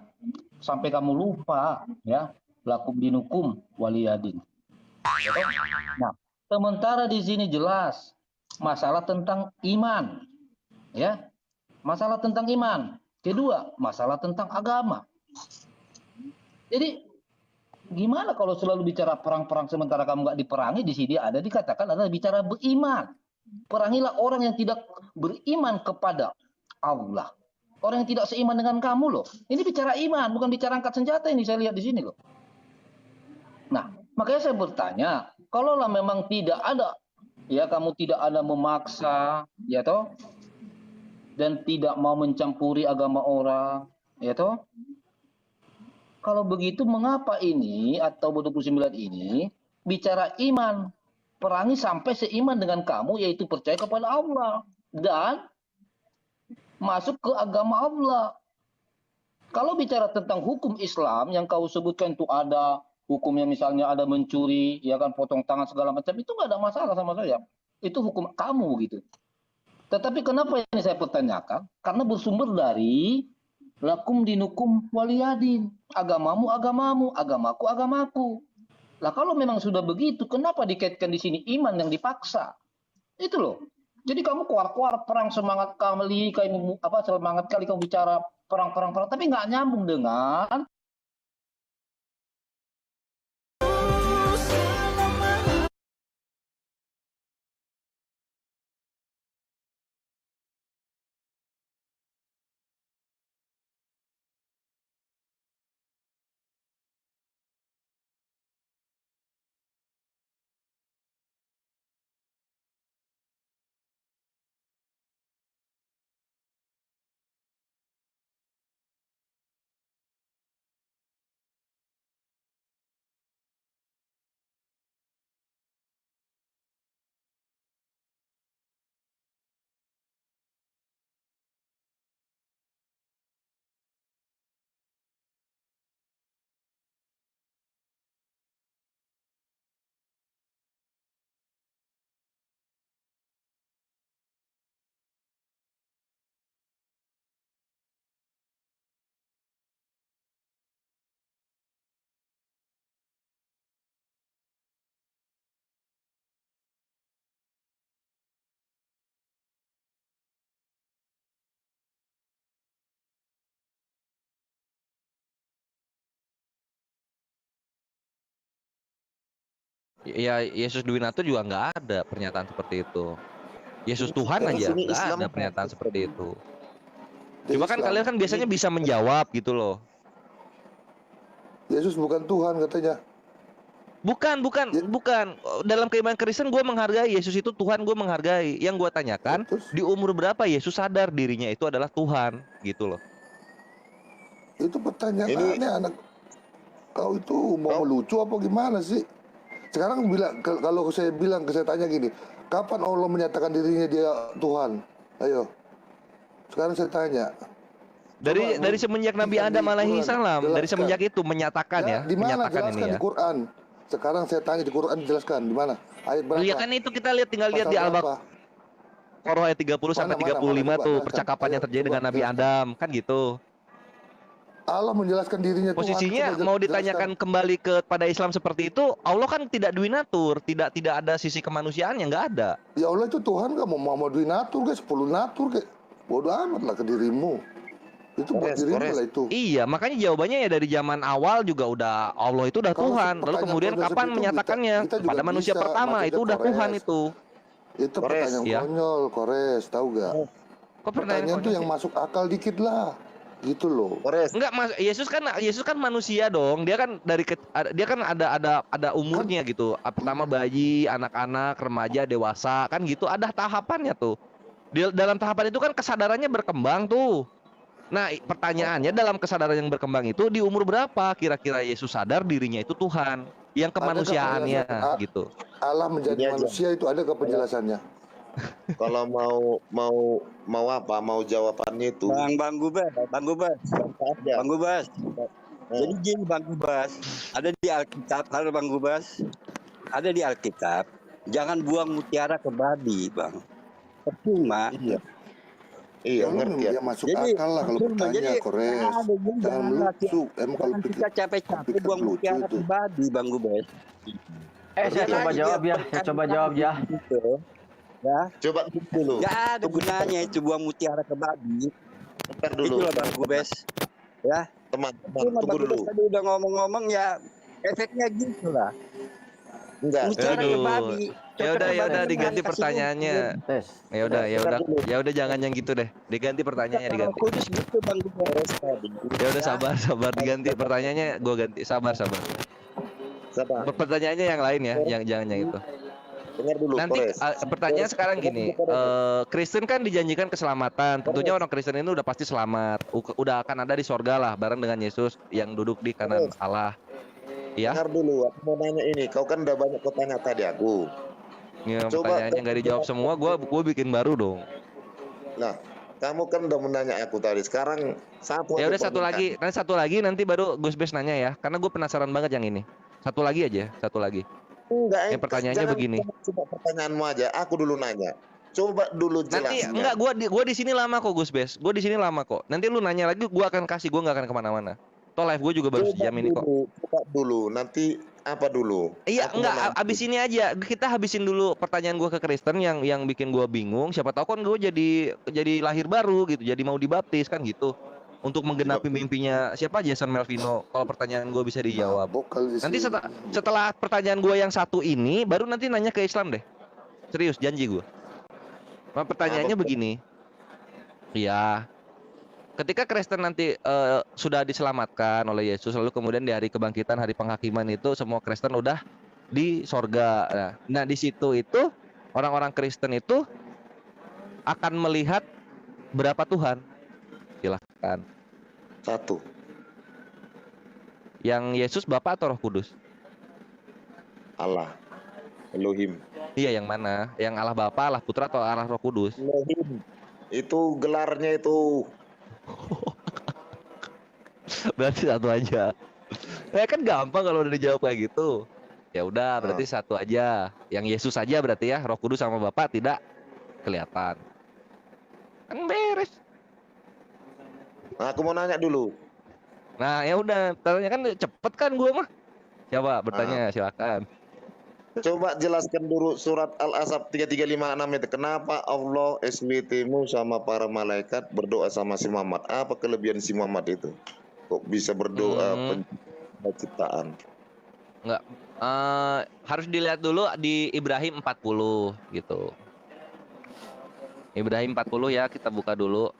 Sampai kamu lupa ya, lakum dinukum waliyadin. Nah, sementara di sini jelas masalah tentang iman, ya, masalah tentang iman. Kedua, masalah tentang agama. Jadi, gimana kalau selalu bicara perang sementara kamu nggak diperangi? Di sini ada dikatakan adalah bicara beriman. Perangilah orang yang tidak beriman kepada Allah. Orang yang tidak seiman dengan kamu loh. Ini bicara iman, bukan bicara angkat senjata ini saya lihat di sini loh. Nah, makanya saya bertanya, kalaulah memang tidak ada, ya kamu tidak ada memaksa, ya toh, dan tidak mau mencampuri agama orang, ya toh. Kalau begitu mengapa ini atau 29 ini bicara iman, perangi sampai seiman dengan kamu yaitu percaya kepada Allah dan masuk ke agama Allah. Kalau bicara tentang hukum Islam yang kau sebutkan itu ada hukumnya misalnya ada mencuri, ya kan potong tangan segala macam itu nggak ada masalah sama saya. Itu hukum kamu gitu. Tetapi kenapa ini saya pertanyakan? Karena bersumber dari lakum dinukum waliyadin. Agamamu agamamu, agamaku agamaku. Lah kalau memang sudah begitu, kenapa dikaitkan di sini iman yang dipaksa? Itu loh. Jadi kamu keluar-keluar perang semangat kali, kamu semangat kali kamu bicara perang, tapi nggak nyambung dengan Ya Yesus Dwinatu juga nggak ada pernyataan seperti itu. Yesus Tuhan Karena aja sini nggak Islam ada pernyataan seperti itu. Di Cuma kan Islam, kalian kan biasanya bisa menjawab gitu loh. Yesus bukan Tuhan katanya. Bukan. Dalam keimanan Kristen gue menghargai Yesus itu Tuhan, gue menghargai. Yang gue tanyakan, di umur berapa Yesus sadar dirinya itu adalah Tuhan, gitu loh. Itu pertanyaannya anak kau itu mau lucu apa gimana sih? Sekarang kalau saya tanya gini, kapan Allah menyatakan dirinya dia Tuhan? Ayo. Sekarang saya tanya. Dari semenjak Nabi Adam alaihi salam, dari semenjak itu menyatakan ya, Di mana menyatakan jelaskan ini ya. di Quran? Sekarang saya tanya di Quran dijelaskan di mana? Ayat berapa? Ya kan itu kita tinggal lihat di Al-Baqarah ayat 30 sampai 35 tuh percakapan yang terjadi dengan Nabi Adam, kan gitu. Allah menjelaskan dirinya Posisinya Tuhan. mau ditanyakan kembali kepada Islam seperti itu, Allah kan tidak dwinatur, tidak ada sisi kemanusiaan yang nggak ada. Ya Allah itu Tuhan gak mau dwinatur kayak 10 natur kayak bodoh amat lah ke dirimu. Itu buat dirimu lah itu. Iya, makanya jawabannya ya dari zaman awal juga udah Allah itu udah Tuhan. Lalu kemudian kapan menyatakannya kepada manusia pertama itu udah Tuhan itu. Itu pertanyaan konyol, Kores, tahu gak? Kok pertanyaan tuh yang masuk akal dikit lah. Gitu loh. Enggak, Mas, Yesus kan manusia dong. Dia kan dia kan ada umurnya gitu. Pertama bayi, anak-anak, remaja, dewasa, kan gitu. Ada tahapannya tuh. Dalam tahapan itu kan kesadarannya berkembang tuh. Nah, pertanyaannya dalam kesadaran yang berkembang itu di umur berapa kira-kira Yesus sadar dirinya itu Tuhan, yang kemanusiaannya gitu. Allah menjadi manusia itu ada ke penjelasannya. Kalau mau apa? Mau jawabannya itu. Bang Gubas. Jadi gini Bang Gubas, ada di Alkitab, kalau Bang Gubas, ada di Alkitab, jangan buang mutiara ke babi, Bang. Percuma. Iya, ngerti ya. Masuk akal lah kalau bertanya, Kores. Jangan lucu. Emang kalau kita capek-capek buang mutiara ke babi, Bang Gubas. Saya coba jawab ya. Gitu. Ya. Coba dulu. Gak ada gunanya itu buang mutiara ke babi. Bentar dulu. Itulah Bang Gubes. Ya. Teman-teman, tunggu dulu. Tadi udah ngomong-ngomong ya efeknya gitu lah. Enggak. Mutiara ke Aduh. babi. Ya udah Tuhan diganti kasih pertanyaannya. Tes. Ya udah jangan yang gitu deh. Diganti pertanyaannya Roh diganti. Kudus gitu Bang Gubernur tadi. Ya udah sabar diganti pertanyaannya gua ganti. Sabar. Sabar. Pertanyaannya yang lain ya, yang jangan yang itu. Dengar dulu, Nanti Kores. pertanyaan sekarang gini, Kristen kan dijanjikan keselamatan. Tentunya orang Kristen itu udah pasti selamat. Udah akan ada di sorga lah bareng dengan Yesus yang duduk di kanan Allah. Ya. Dengar dulu, aku mau nanya ini. Kau kan udah banyak kau tanya tadi aku. Ya, Coba pertanyaannya nggak dijawab semua, gua bikin baru dong. Nah, kamu kan udah menanya aku tadi. Sekarang satu Ya aja udah permintaan. satu lagi nanti baru Gus Bes nanya ya, karena gue penasaran banget yang ini. Satu lagi. Enggak, Yang pertanyaannya jangan begini. Coba pertanyaanmu aja. Aku dulu nanya. Coba dulu Nanti jelaskan. enggak, gua di sini lama kok Gus Bes. Gua di sini lama kok. Nanti lu nanya lagi, gua akan kasih, gua nggak akan kemana-mana. Toh live gue juga baru sejam ini kok. Coba dulu. Nanti apa dulu? Iya, Aku mau enggak, nanya. abis ini aja. Kita habisin dulu pertanyaan gua ke Kristen yang bikin gua bingung. Siapa tahu kan gue jadi lahir baru gitu, jadi mau dibaptis kan gitu. Untuk menggenapi mimpinya siapa, Jason Melvino. Kalau pertanyaan gue bisa dijawab. Nanti setelah pertanyaan gue yang satu ini, baru nanti nanya ke Islam deh. Serius, janji gue. Nah, pertanyaannya begini. Ya, ketika Kristen nanti sudah diselamatkan oleh Yesus, lalu kemudian di hari kebangkitan, hari penghakiman itu semua Kristen udah di sorga. Nah di situ itu orang-orang Kristen itu akan melihat berapa Tuhan? Silahkan. Satu. Yang Yesus Bapa atau Roh Kudus? Allah. Elohim. Iya, yang mana? Yang Allah Bapa, Allah Putra, atau Allah Roh Kudus? Elohim. Itu gelarnya itu. Berarti satu aja. Ya kan gampang kalau udah dijawab kayak gitu. Ya udah, berarti satu aja. Yang Yesus aja berarti ya, Roh Kudus sama Bapa tidak kelihatan. Kan beres. Nah, aku mau nanya dulu. Nah, ya udah, tanya kan cepet kan gua mah. Coba bertanya, silakan. Coba jelaskan dulu surat Al-Ahzab 3356 itu. Kenapa Allah SWT-mu sama para malaikat berdoa sama si Muhammad? Apa kelebihan si Muhammad itu? Kok bisa berdoa penciptaan? Enggak. Harus dilihat dulu di Ibrahim 40 gitu. Ibrahim 40 ya, kita buka dulu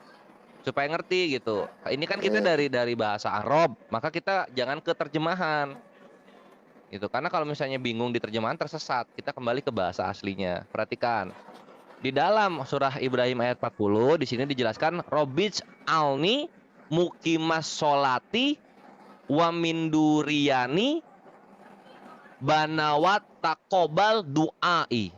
supaya ngerti gitu. Ini kan kita dari bahasa Arab, maka kita jangan ke terjemahan. Gitu. Karena kalau misalnya bingung di terjemahan tersesat, kita kembali ke bahasa aslinya. Perhatikan. Di dalam surah Ibrahim ayat 40 di sini dijelaskan Robij alni mukimas solati wa min duriyani banawat takobal du'ai.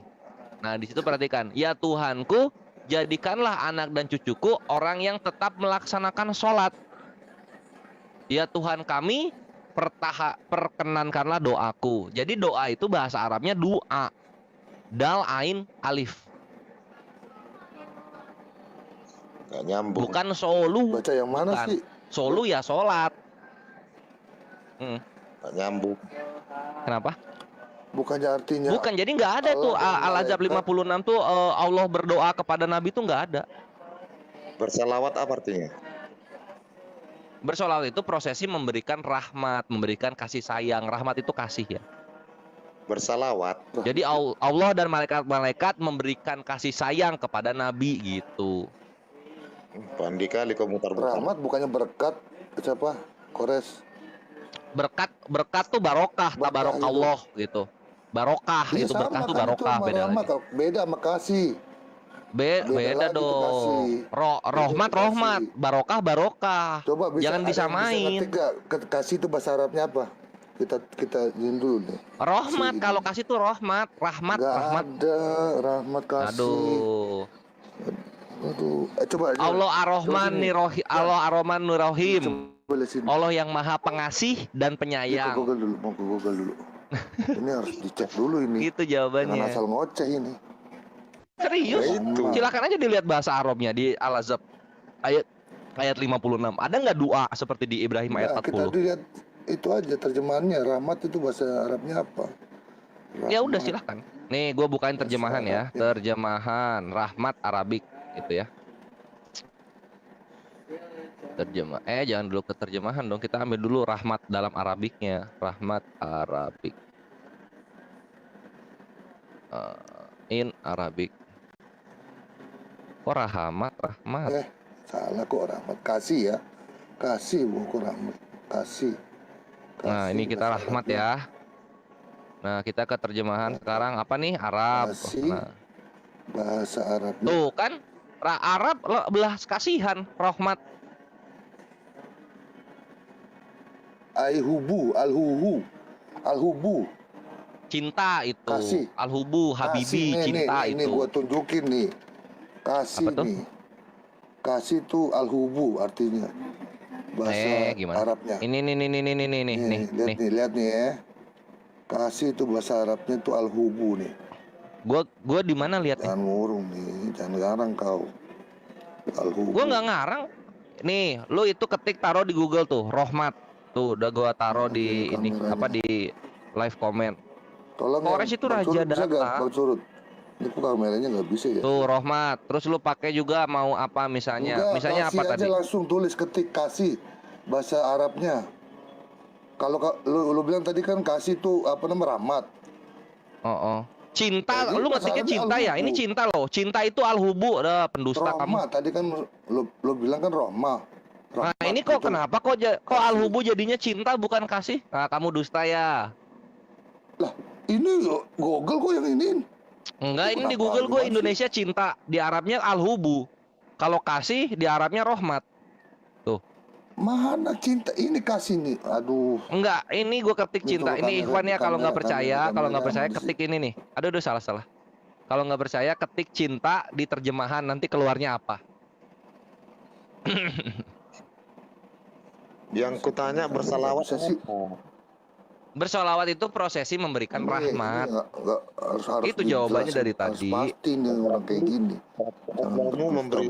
Nah, di situ perhatikan, ya Tuhanku, jadikanlah anak dan cucuku orang yang tetap melaksanakan sholat. Ya Tuhan kami, perkenankanlah doaku. Jadi doa itu bahasa Arabnya doa. Dal ain alif. Gak nyambung. Bukan solu. Baca yang mana Bukan. sih? Solu ya sholat. Gak nyambung. Ya. Kenapa? Bukannya artinya Bukan, jadi nggak ada tuh Al-Azab 56 tuh Allah berdoa kepada Nabi tuh nggak ada. Bersalawat apa artinya? Bersolawat itu prosesi memberikan rahmat, memberikan kasih sayang. Rahmat itu kasih ya. Bersalawat. Jadi Allah dan malaikat-malaikat memberikan kasih sayang kepada Nabi gitu. Pandi kali kau mutar-mutar. rahmat bukannya berkat siapa? Kores. Berkat tuh barokah, tabarakallah gitu. Barokah Iya, itu sama berkah tuh kan, barokah, itu beda rahmat, lagi. beda sama kasih. Beda lagi tuh kasih. dong. Rahmat, barokah. Coba bisa Jangan ada yang bisa disamain. ngerti nggak? Kasih itu bahasa Arabnya apa? Kita ini dulu nih. Rahmat, kalau kasih tuh rahmat. Nggak ada rahmat kasih. Aduh. Coba Allah Ar-Rahman sini. Nirrohim. Allah Ar-Rahman Nirrohim. Coba lihat sini. Allah yang maha pengasih dan Ini ke penyayang. Google dulu, mau ke Google dulu. Ini harus dicek dulu ini. Itu jawabannya. Jangan asal ngoceh ini. Serius? Ya itu. Silakan aja dilihat bahasa Arabnya di Al-Azab ayat 56. Ada nggak doa seperti di Ibrahim ayat Nah, kita 40? lihat itu aja terjemahannya. Rahmat itu bahasa Arabnya apa? Ya udah silahkan. Nih gue bukain terjemahan ya. Terjemahan Rahmat Arabik gitu ya. Jangan dulu ke terjemahan dong. Kita ambil dulu rahmat dalam Arabiknya. Rahmat Arabik. In Arabic. Kok rahmat? Salah kok rahmat. Kasih ya. Kasih bukan rahmat. Kasih. Nah, ini kita rahmat ya. Nah, kita ke terjemahan sekarang apa nih? Arab. Nah, bahasa Arab. tuh kan Arab belas kasihan, rahmat. Alhubu. Cinta itu. Kasih. Alhubu, habibi, cinta ini itu. gua tunjukin nih. Kasih nih. Kasih tuh alhubu artinya. Bahasa Gimana? Arabnya. Ini Lihat nih ya. Kasih itu bahasa Arabnya tuh alhubu nih. Gua di mana lihat? Jangan ngurung nih, jangan ngarang kau. Alhubu. Gua nggak ngarang. Nih, lu itu ketik taruh di Google tuh, rahmat. Tuh udah gua taruh di ini apa di live comment. Tolong Kores itu Bang raja Surut, bisa nggak, data. Bang Surut? Ini kok kameranya nggak bisa ya? Tuh rahmat. Terus lu pakai juga mau apa misalnya? Enggak, Misalnya kasih apa aja tadi? langsung tulis ketik kasih bahasa Arabnya. Kalau lu bilang tadi kan kasih tuh apa namanya rahmat. Cinta, Jadi lu bahasa ngetiknya Arabnya cinta ya? Ini alhubu. cinta loh. Cinta itu alhubu, ada pendusta kamu. Rahmat tadi kan lu bilang kan rahmah. Nah, ini kok kenapa kok alhubu jadinya cinta bukan kasih? Nah, kamu dusta ya. Ini Google kok yang ini. Enggak, ini di kenapa Google gue gimana sih? Indonesia cinta, di Arabnya alhubu. Kalau kasih di Arabnya rahmat. Tuh. Mana cinta ini kasih nih. Aduh. Enggak, ini gue ketik Ini cinta. coba Ini Ikhwan ya, kalau nggak percaya, kalau nggak percaya mana sih? ketik ini nih. Aduh, salah. Kalau nggak percaya ketik cinta di terjemahan, nanti keluarnya apa? Yang kutanya bersalawat sih. Bersolawat itu prosesi memberikan rahmat. Harus Itu jawabannya dari harus tadi. pasti nih orang kayak gini. Kamu memberi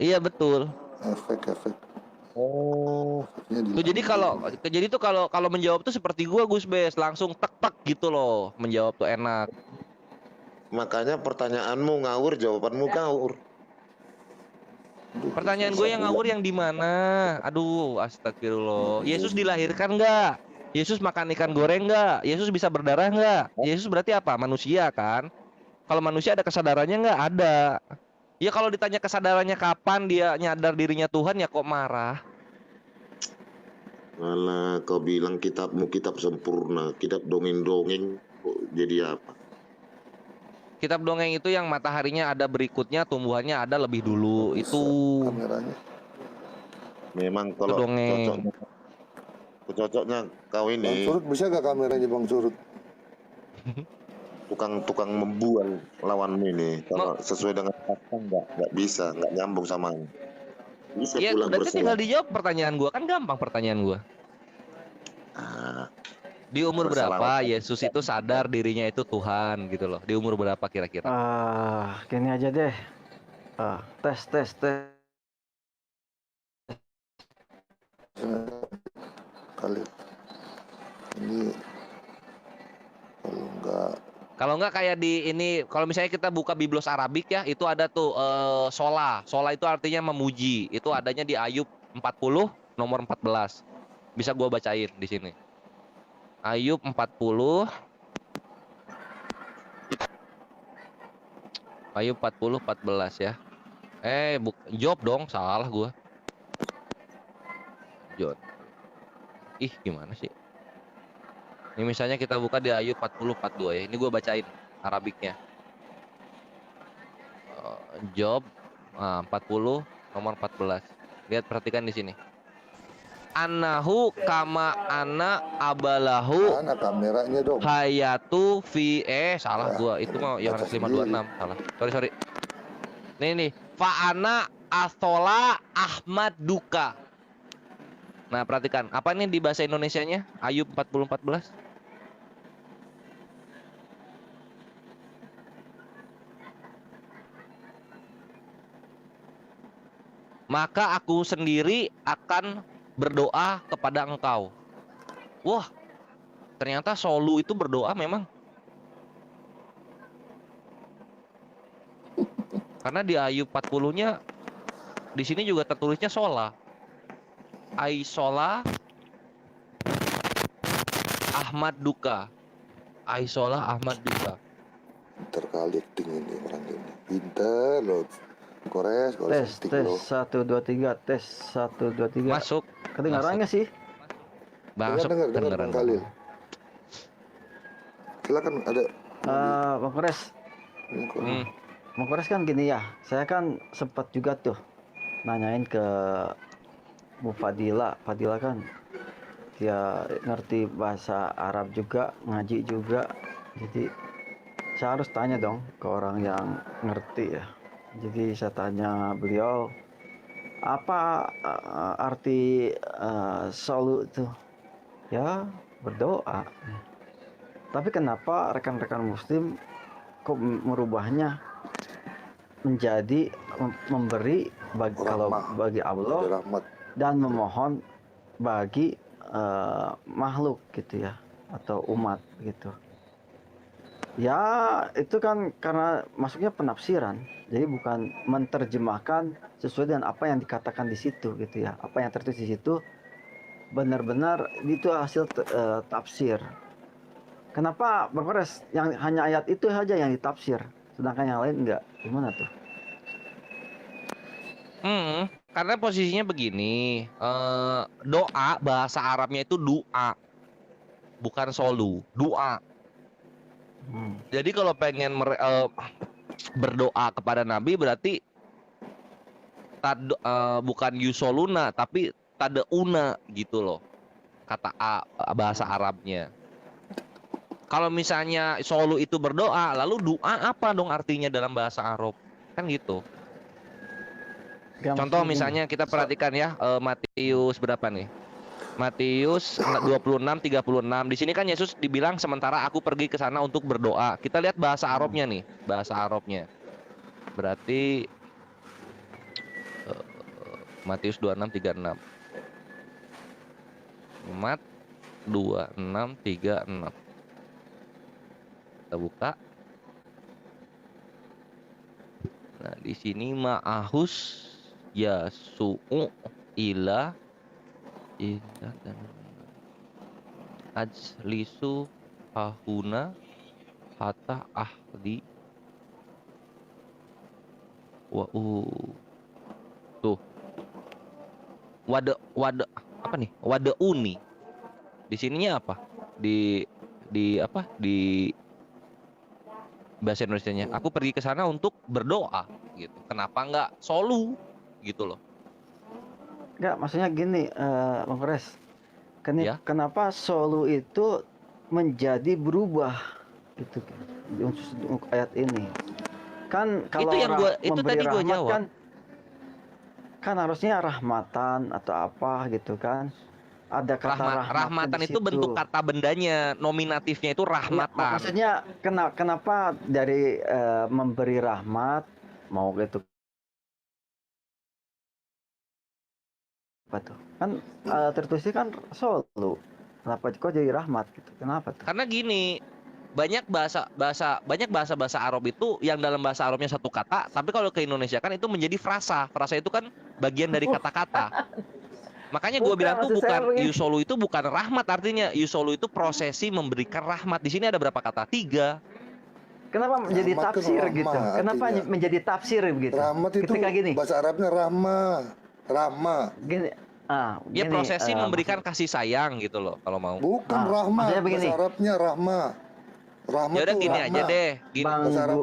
Iya betul. Efek. Tuh, jadi kalau menjawab tuh seperti gua Gus Bes, langsung tek gitu loh, menjawab tuh enak. Makanya pertanyaanmu ngawur, jawabanmu ngawur. Pertanyaan gue yang ngawur yang di mana? Aduh, astagfirullah. Yesus dilahirkan nggak? Yesus makan ikan goreng nggak? Yesus bisa berdarah nggak? Yesus berarti apa? Manusia kan? Kalau manusia ada kesadarannya nggak? Ada. Ya kalau ditanya kesadarannya kapan dia nyadar dirinya Tuhan, ya kok marah? Alah, kau bilang kitabmu kitab sempurna, kitab dongeng-dongeng, kok jadi apa? Kitab dongeng itu yang mataharinya ada berikutnya, tumbuhannya ada lebih dulu. Itu Memang kalau dongeng. cocoknya kau Bang ini Surut bisa gak kameranya Bang Surut? tukang membual lawanmu ini. Kalau sesuai dengan fakta nggak bisa, nggak nyambung sama. Bisa Ya pulang berarti tinggal bersolat. dijawab pertanyaan gua, kan gampang pertanyaan gua. Di umur berapa Yesus itu sadar dirinya itu Tuhan gitu loh? Di umur berapa kira-kira? Gini aja deh. Tes. Kali ini Kalau enggak kayak di ini, kalau misalnya kita buka Biblos Arabik ya, itu ada tuh sola. Sola itu artinya memuji. Itu adanya di Ayub 40 nomor 14. Bisa gua bacain di sini. Ayub 40. Ayub 40 14 ya. Job dong, salah gua. Job. Ih, gimana sih? Ini misalnya kita buka di Ayub 40 42 ya. Ini gua bacain Arabiknya. Job 40 nomor 14. Lihat, perhatikan di sini. Anahu kama ana abalahu. Mana kameranya dong? Hayatu fi salah gua. Itu mau Yohanes 5:26, salah. Sorry. Nih. Fa'ana astola Ahmad duka. Nah, perhatikan. Apa nih di bahasa Indonesianya? Ayub 40 14. Maka aku sendiri akan berdoa kepada engkau. Wah, ternyata Solu itu berdoa memang. Karena di Ayub 40-nya di sini juga tertulisnya sola. Ai sola Ahmad duka. Aisyah Ahmad juga. Pinter kali acting ini orang ini. Pinter loh. Kores Tes, acting tes, loh. 1, 2, 3, tes, 1, 2, 3. Masuk. Kedengaran nggak sih? Masuk Dengar kedengeran. Bang Khalil. Silakan ada. Bang Kores, Bang Kores kan gini ya, saya kan sempat juga tuh nanyain ke Bu Fadila. Fadila kan dia ngerti bahasa Arab juga, ngaji juga. Jadi saya harus tanya dong ke orang yang ngerti ya. Jadi saya tanya beliau, apa arti solu itu? Ya berdoa. Tapi kenapa rekan-rekan muslim kok merubahnya menjadi memberi bagi kalau bagi Allah dan memohon bagi makhluk gitu ya, atau umat gitu. Ya itu kan karena masuknya penafsiran, jadi bukan menerjemahkan sesuai dengan apa yang dikatakan di situ gitu ya. Apa yang tertulis di situ benar-benar itu hasil tafsir. Kenapa Bang Kores yang hanya ayat itu saja yang ditafsir, sedangkan yang lain enggak? Gimana tuh? Karena posisinya begini, doa bahasa Arabnya itu doa, bukan solu, doa. Jadi kalau pengen berdoa kepada Nabi berarti bukan yusoluna tapi tadeuna gitu loh, kata bahasa Arabnya. Kalau misalnya solu itu berdoa, lalu doa apa dong artinya dalam bahasa Arab? Kan gitu. Contoh misalnya kita perhatikan ya, Matius berapa nih? Matius 26:36. Di sini kan Yesus dibilang sementara aku pergi ke sana untuk berdoa. Kita lihat bahasa Arabnya nih, bahasa Arabnya. Berarti Matius 26:36. Mat 26:36. Kita buka. Nah, di sini ma'ahus yasu'u ila dan ajlisu hahuna hatta ahli tuh wada apa nih, wadauni di sininya apa, di apa, di bahasa Indonesianya aku pergi ke sana untuk berdoa gitu. Kenapa enggak solu gitu loh? Enggak, maksudnya gini, Bang Kores. Kenapa solu itu menjadi berubah gitu untuk ayat ini? Kan kalau itu yang itu memberi tadi gua rahmat jawab. kan harusnya rahmatan atau apa gitu kan? Ada kata rahmatan itu bentuk kata bendanya, nominatifnya itu rahmatan. Maksudnya kenapa dari memberi rahmat mau gitu? Apa tuh? Kan tertulisnya kan solu. Kenapa kok jadi rahmat gitu? Kenapa tuh? Karena gini, banyak bahasa Arab itu yang dalam bahasa Arabnya satu kata, tapi kalau ke Indonesia kan itu menjadi frasa. Frasa itu kan bagian dari kata-kata. Makanya gue bilang tuh bukan yusolu itu bukan rahmat artinya. Yusolu itu prosesi memberikan rahmat. Di sini ada berapa kata? 3. Kenapa menjadi tafsir gitu? Kenapa menjadi tafsir begitu? Rahmat itu ketika gini, bahasa Arabnya rahmah. Gini, ya prosesi memberikan kasih sayang gitu loh kalau mau. Bukan rahmat, bahasa Arabnya rahmah. Rahmat ya udah tuh gini rahmah. aja deh,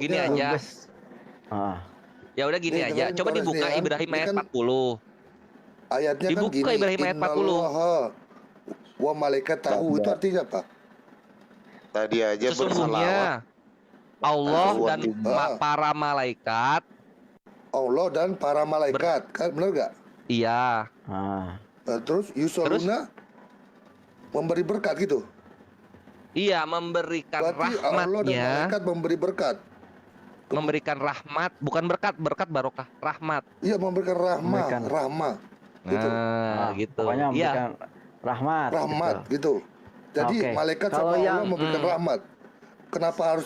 gini aja. Ya udah gini aja. Coba dibuka Ibrahim ayat 40. Ayatnya dibuka kan gini, Ibrahim ayat 40. Wa malaikat tahu itu artinya apa? Tadi aja sesungguhnya Allah dan para malaikat. Allah dan para malaikat, kan benar gak? Iya. Terus yusoluna memberi berkat gitu. Iya, memberikan berarti Allah dan rahmatnya. malaikat memberi berkat. Memberikan rahmat, bukan berkat barokah, rahmat. Iya, memberikan rahmah. Gitu. Gitu. Pokoknya memberikan rahmat. Rahmat gitu. Jadi malaikat sama Allah memberikan rahmat. Kenapa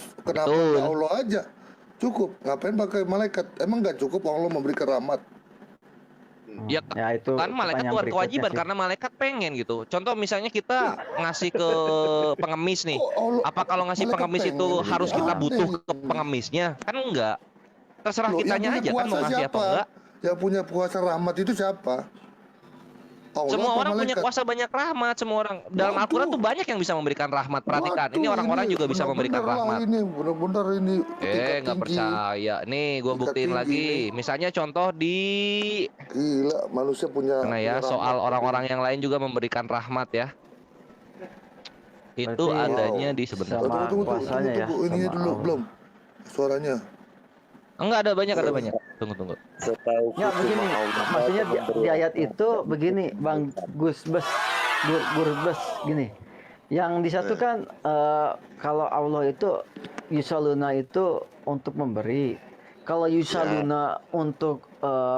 Allah aja? Cukup. Ngapain pakai malaikat? Emang nggak cukup Allah memberikan rahmat? Ya Ya itu kan malaikat pertanyaan bukan berikutnya kewajiban sih. karena malaikat pengen gitu. Contoh misalnya kita ngasih ke pengemis nih. Apa kalau ngasih malaikat pengemis itu pengen? harus Ini kita aneh butuh ini. ke pengemisnya? Kan enggak. Terserah Loh, yang kitanya punya aja kan mau kuasa ngasih apa siapa? enggak. Yang punya kuasa rahmat itu siapa? Allah Semua apa orang punya malaikat? kuasa banyak rahmat, semua orang. Dalam Al-Qur'an tuh banyak yang bisa memberikan rahmat. Perhatikan, ini Waduh, orang-orang juga bisa memberikan benar-benar lah rahmat. ini, benar-benar ini tingkat Nggak tinggi. percaya. Nih, gue Tingkat buktiin tinggi lagi. Misalnya contoh di Gila, manusia punya Nah ya, punya soal rahmat. orang-orang yang lain juga memberikan rahmat ya. Itu Berarti adanya di sebentar. sama Tunggu, kuasanya ya, ini sama dulu Allah. belum suaranya. Enggak ada banyak. Tunggu. Ya begini, maksudnya di ayat itu begini, Bang Gusbes, Gurbes gini. Yang di satu kan kalau Allah itu yusaluna itu untuk memberi. Kalau yusaluna untuk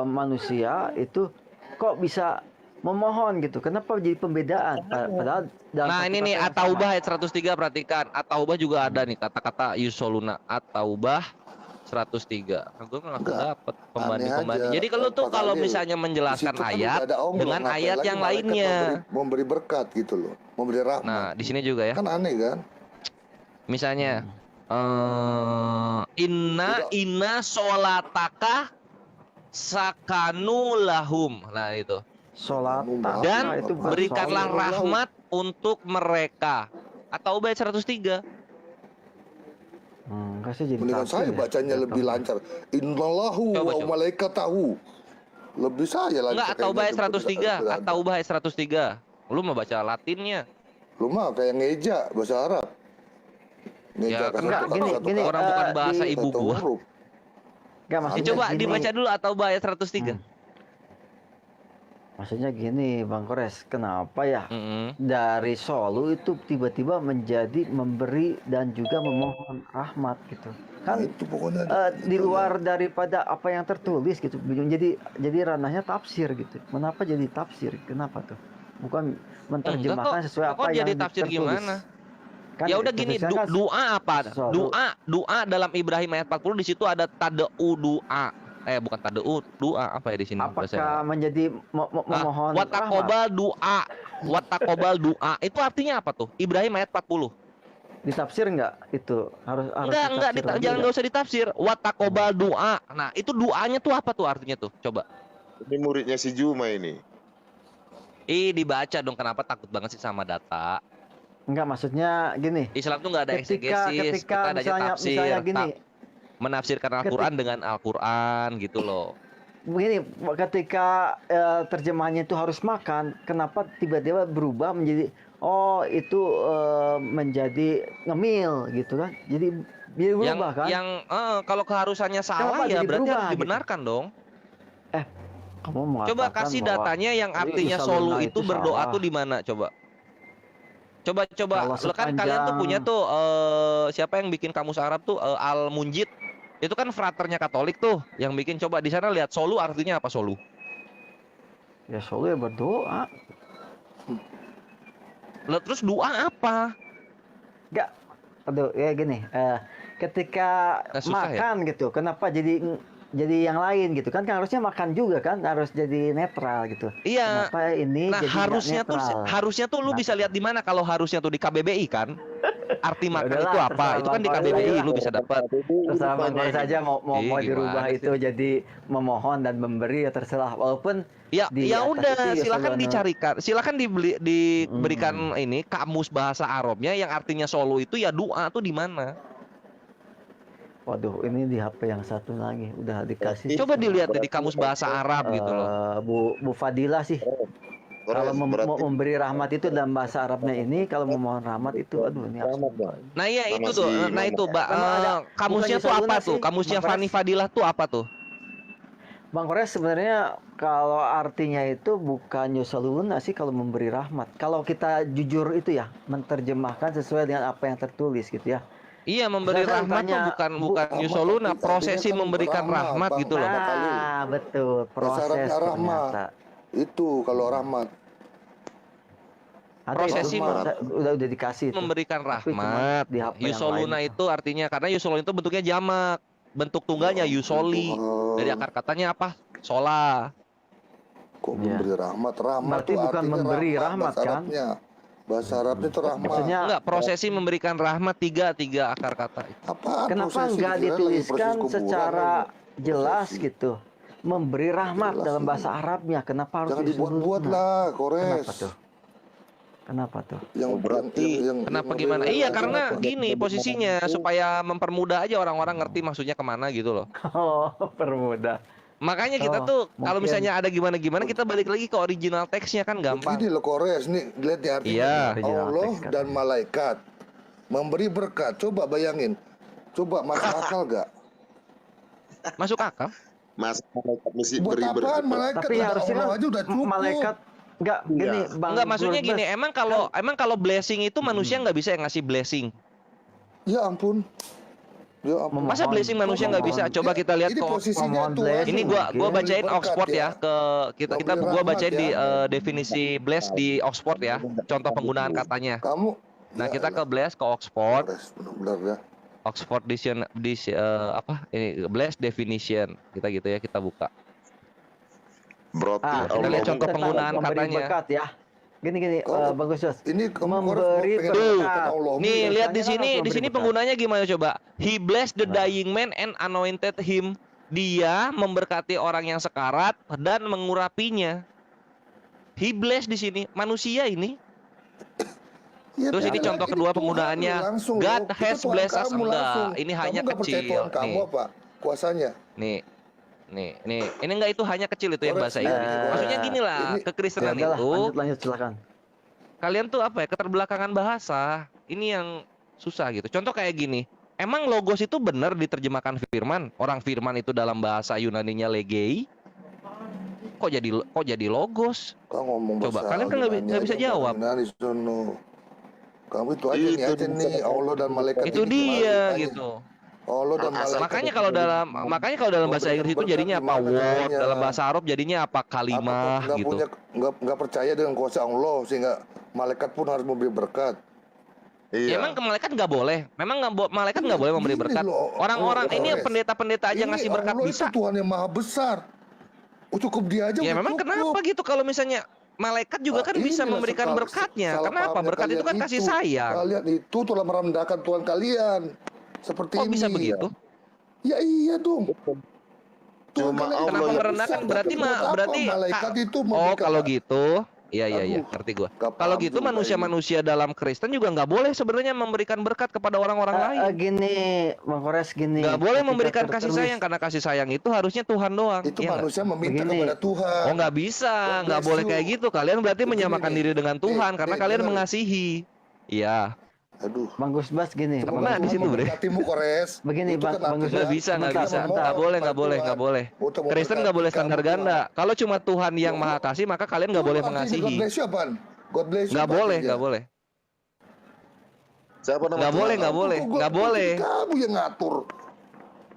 manusia itu kok bisa memohon gitu. Kenapa jadi pembedaan? Padahal dalam Nah, satu ini nih kata yang At-Taubah sama. ayat 103, perhatikan. At-Taubah juga ada nih kata-kata yusoluna. At-Taubah 103. Gue nggak dapat pembanding. aja. Jadi kalau tuh Pak kalau Khalil, misalnya Di menjelaskan situ kan ayat udah ada Allah, dengan ngapain ayat lagi yang malaikat lainnya. memberi berkat gitu loh, memberi rahmat. Nah, di sini juga ya. Kan aneh kan? Misalnya inna sholataka sakanu lahum. Nah, itu. Sholat Dan itu bukan berikanlah sholat. rahmat untuk mereka. Atau ayat 103. Kasih jadi Mendingan tafsir saya ya. bacanya lebih lancar. Innallahu wa malaikatahu. Lebih saya lancar. Enggak, At-Taubah ayat 103. At-Taubah ayat 103. Lu mau baca Latinnya. Lu mah kayak ngeja bahasa Arab. Ya, kan enggak, gini, orang bukan bahasa di- ibu gua. Enggak, Ya, maksudnya coba gini. dibaca dulu At-Taubah ayat 103. Maksudnya gini, Bang Kores, kenapa ya dari Solo itu tiba-tiba menjadi memberi dan juga memohon rahmat gitu? Kan itu pokoknya di luar daripada apa yang tertulis gitu. Jadi ranahnya tafsir gitu. Kenapa jadi tafsir? Kenapa tuh? Bukan menerjemahkan sesuai apa kok yang jadi tafsir tertulis. gimana? Kan Ya udah gini, tulisannya kan doa apa? Solo. Doa dalam Ibrahim ayat 40 di situ ada tada'u doa. Bukan tada'u, doa apa ya di sini? Apakah menjadi memohon rahmat? Watakobal doa. Watakobal doa. Itu artinya apa tuh? Ibrahim ayat 40. Ditafsir enggak itu? Harus Enggak, ditafsir lagi jangan nggak? nggak usah ditafsir. Watakobal doa. Nah, itu doanya tuh apa tuh artinya tuh? Coba. Ini muridnya si Juma ini. Dibaca dong, kenapa takut banget sih sama data? Enggak, maksudnya gini. Islam tuh nggak ada Ketika eksegesis, kita adanya tafsir. misalnya gini, Menafsirkan Al-Quran dengan Al-Quran gitu loh. begini, ketika terjemahannya itu harus makan, kenapa tiba-tiba berubah menjadi itu menjadi ngemil gitu kan? Jadi dia berubah kan? Yang kalau keharusannya salah Kenapa ya jadi berarti berubah harus gitu? dibenarkan dong. Kamu mengatakan Coba kasih bahwa datanya yang jadi artinya Yusaluna solu itu itu berdoa salah. tuh di mana coba? Coba Kalau lo kan kalian tuh sepanjang- punya tuh siapa yang bikin kamus Arab tuh Al-Munjid. Itu kan fraternya Katolik tuh yang bikin. Coba di sana lihat solu artinya apa solu? Ya solo ya berdoa. Lah terus doa apa? Enggak. Aduh, ya gini, ketika susah ya? makan gitu, kenapa jadi yang lain gitu kan harusnya makan juga kan harus jadi netral gitu. Iya. Kenapa ini Nah jadi nggak netral? harusnya tuh lu bisa lihat di mana kalau harusnya tuh di KBBI kan? Arti makan udahlah, itu apa? terserah Itu kan di Bang KBBI Khalil. lu bisa dapat. Terserah Bang Khalil saja mau Ih, dirubah gimana itu jadi memohon dan memberi ya terserah. Walaupun Ya di atas udah itu silakan Yusaluna. dicarikan. Silakan diberikan ini kamus bahasa Arabnya yang artinya solo itu ya doa tuh di mana? Waduh, ini di HP yang satu lagi udah dikasih. Coba dilihat di kamus bahasa Arab gitu loh. Bu Fadila sih. Kalau memberi rahmat itu dalam bahasa Arabnya ini, kalau memohon rahmat itu, aduh ini harus. Nah iya itu Sama tuh, si nah itu Mbak, Memang ada. kamusnya Bukan tuh apa Yusaluna tuh? sih, Kamusnya Bang Fani Kores. Fadilah tuh apa tuh? Bang Kores sebenarnya kalau artinya itu bukan yusaluna sih kalau memberi rahmat. Kalau kita jujur itu ya, menerjemahkan sesuai dengan apa yang tertulis gitu ya. Iya memberi Misalkan rahmat tuh bukan yusoluna, prosesi memberikan rahmat gitu loh. Ah, betul, proses Syaratnya rahmat. ternyata. Itu kalau rahmat. Ada Prosesi itu, udah dikasih itu. Memberikan Tapi cuma rahmat. di HP yang Yusoluna lain. itu artinya karena yusoluna itu bentuknya jamak, bentuk tunggalnya yusoli. Dari akar katanya apa? Sola. Kok memberi rahmat? Rahmat Berarti tuh bukan artinya memberi rahmat, bahasa kan? Arabnya. Bahasa Arabnya itu rahmat. Maksudnya Enggak, prosesi memberikan rahmat tiga akar kata itu. Apaan kenapa prosesi? nggak Dikira lagi proses dituliskan kuburan secara lagi. jelas Prosesi. gitu? Memberi rahmat Jelas dalam ini. bahasa Arabnya. Kenapa harus Jangan disebut? dibuat-buat Nah, lah, Kores. kenapa tuh? Kenapa tuh? Yang berarti Kenapa gimana? Iya, karena gini posisinya supaya mempermudah aja orang-orang ngerti maksudnya kemana gitu loh. Oh, permudah. Makanya kita Oh, tuh kalau mungkin. misalnya ada gimana-gimana kita balik lagi ke original teksnya kan gampang. Begini loh Kores, nih lihat nih artinya. Iya. Allah dan malaikat memberi berkat. Coba bayangin. Coba masuk akal gak? Masuk akal? Mas malaikat mesti Buat beri apaan berkat. malaikat? Tapi Ada harusnya Allah kan aja udah cukup. malaikat enggak gini, Bang. Enggak, maksudnya gini, Gurbes. emang kalau blessing itu manusia nggak bisa yang ngasih blessing. Ya ampun. Ya ampun. Masa blessing manusia nggak bisa? Coba kita lihat Ini kok. posisinya Tuhan. Ini gua bacain Memberi Oxford berkat ya ke kita Memberi gua rahmat bacain ya. di definisi bless di Oxford ya. Contoh penggunaan katanya. Kamu Nah, kita ke bless ke Oxford. benar-benar ya. Oxford apa ini bless definition. Kita gitu ya, kita buka. Berarti Kita lihat contoh tentang penggunaan memberi katanya. berkat ya. Gini, Bang Gustus. Ini memberi Tuh, berkat. nih lihat di Biasanya kan sini, harus di memberi sini berkat. penggunanya gimana coba? He blessed the dying man and anointed him. Dia memberkati orang yang sekarat dan mengurapinya. He blessed di sini manusia ini. Ya, Terus ini beda contoh lagi. kedua Tuhan penggunaannya. lu langsung, God loh. Kita has Tuhan blessed us. kamu Enggak, langsung. ini Kamu hanya nggak percaya kecil. Tuhan kamu Nih. apa? Kuasanya. Nih. Ini enggak itu hanya kecil itu yang bahasa Inggris. Maksudnya gini lah, kekristenan Ya udahlah, itu lanjut silakan. kalian tuh apa ya, keterbelakangan bahasa. Ini yang susah gitu. Contoh kayak gini. Emang logos itu benar diterjemahkan firman? Orang firman itu dalam bahasa Yunaninya legei. Kok jadi logos? Kau ngomong Coba, bahasa kalian kan nggak bisa Yunani aja, jawab. Yunani sono. Kamu itu aja nih aja nih Allah dan malaikat Itu ini gimana dia ceritanya? gitu. Allah dan malaikat. Makanya kalau dalam bahasa Inggris itu jadinya apa word, dalam bahasa Arab jadinya apa kalimah nggak gitu. punya nggak percaya dengan kuasa Allah sehingga malaikat pun harus memberi berkat. Ya, emang ke malaikat nggak boleh? Memang malaikat nggak boleh memberi berkat? Orang-orang ini pendeta-pendeta aja ngasih berkat Allah bisa. itu Tuhan yang maha besar. Cukup dia aja Ya udah memang cukup. kenapa gitu kalau misalnya malaikat juga kan bisa Inilah memberikan salah berkatnya. Kenapa? pahamnya Berkat itu kalian kan kasih sayang. Kalian itu telah merendahkan Tuhan kalian. Seperti Kok ini. bisa begitu? Ya iya dong. Cuma Allah Kenapa yang merendahkan? besar. Berarti Buat apa berarti malaikat itu oh memberikan- kalau gitu, iya ngerti gua. Kalau gitu manusia-manusia dalam Kristen juga nggak boleh sebenarnya memberikan berkat kepada orang-orang lain. Gini, Bang Kores gini. Nggak boleh ketika memberikan kasih tertulis- sayang karena kasih sayang itu harusnya Tuhan doang. Itu Iya nggak? manusia meminta Begini. kepada Tuhan. Oh nggak bisa, nggak bless boleh you. kayak gitu. Kalian berarti Begini menyamakan nih. diri dengan Tuhan karena kalian dengar. mengasihi. Iya. Aduh. Bang Gusbas gini. Kena di situ, Bre. Memberkatimu, Kores. Begini, Itu Bang kan artinya Nggak bisa, nggak kita bisa. memohon Nggak boleh, kepada Tuhan nggak boleh. untuk Kristen nggak boleh memberkati standar kamu, ganda. Tuhan. Kalau cuma Tuhan yang maha kasih, maka kalian nggak boleh Itu artinya God mengasihi. bless you apaan? God bless you Nggak apa boleh, artinya? nggak boleh. Siapa nama Nggak Tuhan? boleh, nggak boleh, nggak boleh. Kamu yang ngatur.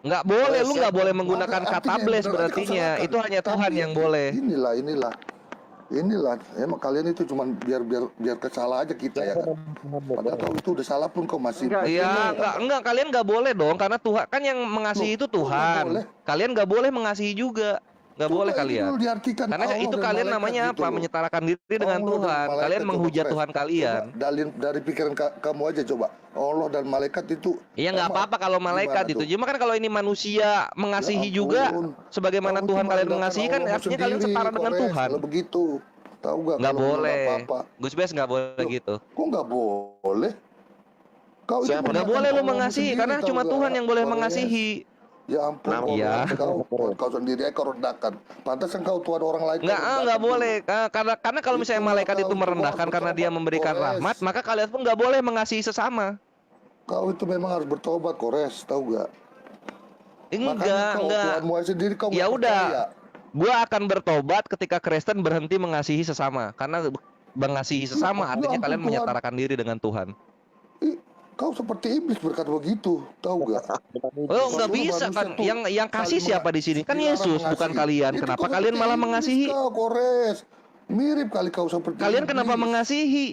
Nggak boleh, lu nggak boleh Maka menggunakan kata artinya yang bless benar berartinya. dilaksanakan. Itu hanya Tuhan Tapi yang boleh. Inilah. Emang kalian itu cuma biar kesalah aja kita ya kan. Padahal kau itu udah salah pun kau masih. Iya, enggak, kalian nggak boleh dong, karena Tuhan kan yang mengasihi itu Tuhan. boleh? Kalian nggak boleh mengasihi juga, nggak boleh Coba ini kalian. dulu diartikan Karena Allah itu dan kalian malaikat namanya gitu apa? loh. Menyetarakan diri dengan Allah dan Tuhan. malaikat, Kalian coba, menghujat Kores. Tuhan kalian. Coba, dari pikiran kamu aja coba. Allah dan malaikat itu. Iya nggak emang apa-apa kalau malaikat gimana itu. tuh? Cuma kan kalau ini manusia mengasihi Ya juga, ampun. sebagaimana Kamu Tuhan cuma kalian merendahkan mengasihi kan Allahmu artinya kalian sendiri, setara dengan Kores. Tuhan. Kalau begitu, tahu gak? Nggak kalau boleh. apa-apa. Gus Bes nggak boleh gitu. Kok nggak boleh? Kau itu Siapa? Nggak merendahkan boleh lu Allahmu mengasihi sendiri, karena tahu cuma gak, Tuhan yang boleh Kores? mengasihi. Ya ampun, Iya. kau sendiri kau rendahkan. Pantas kau Tuhan orang lain. kau Nggak rendahkan boleh. Karena kalau misalnya Itu malaikat kau itu merendahkan harus karena dia bertobat, memberikan Kores. rahmat, maka kalian pun nggak boleh mengasihi sesama. Kau itu memang harus bertobat, Kores, tahu gak? Enggak. Tuhanmu sendiri kau Ya nggak udah. percaya. Gua akan bertobat ketika Kristen berhenti mengasihi sesama. Karena mengasihi sesama Ya artinya ampun, kalian Tuhan. menyetarakan diri dengan Tuhan. Kau seperti iblis berkata begitu, tahu gak? Oh, nggak Semua bisa manusia kan? tuh Yang kasih saling siapa di sini? Kan dilarang Yesus, bukan mengasihi. kalian. Itu Kenapa kau kalian seperti malah iblis, mengasihi? Kau, Kores. Mirip kali kau seperti Kalian kenapa iblis. mengasihi?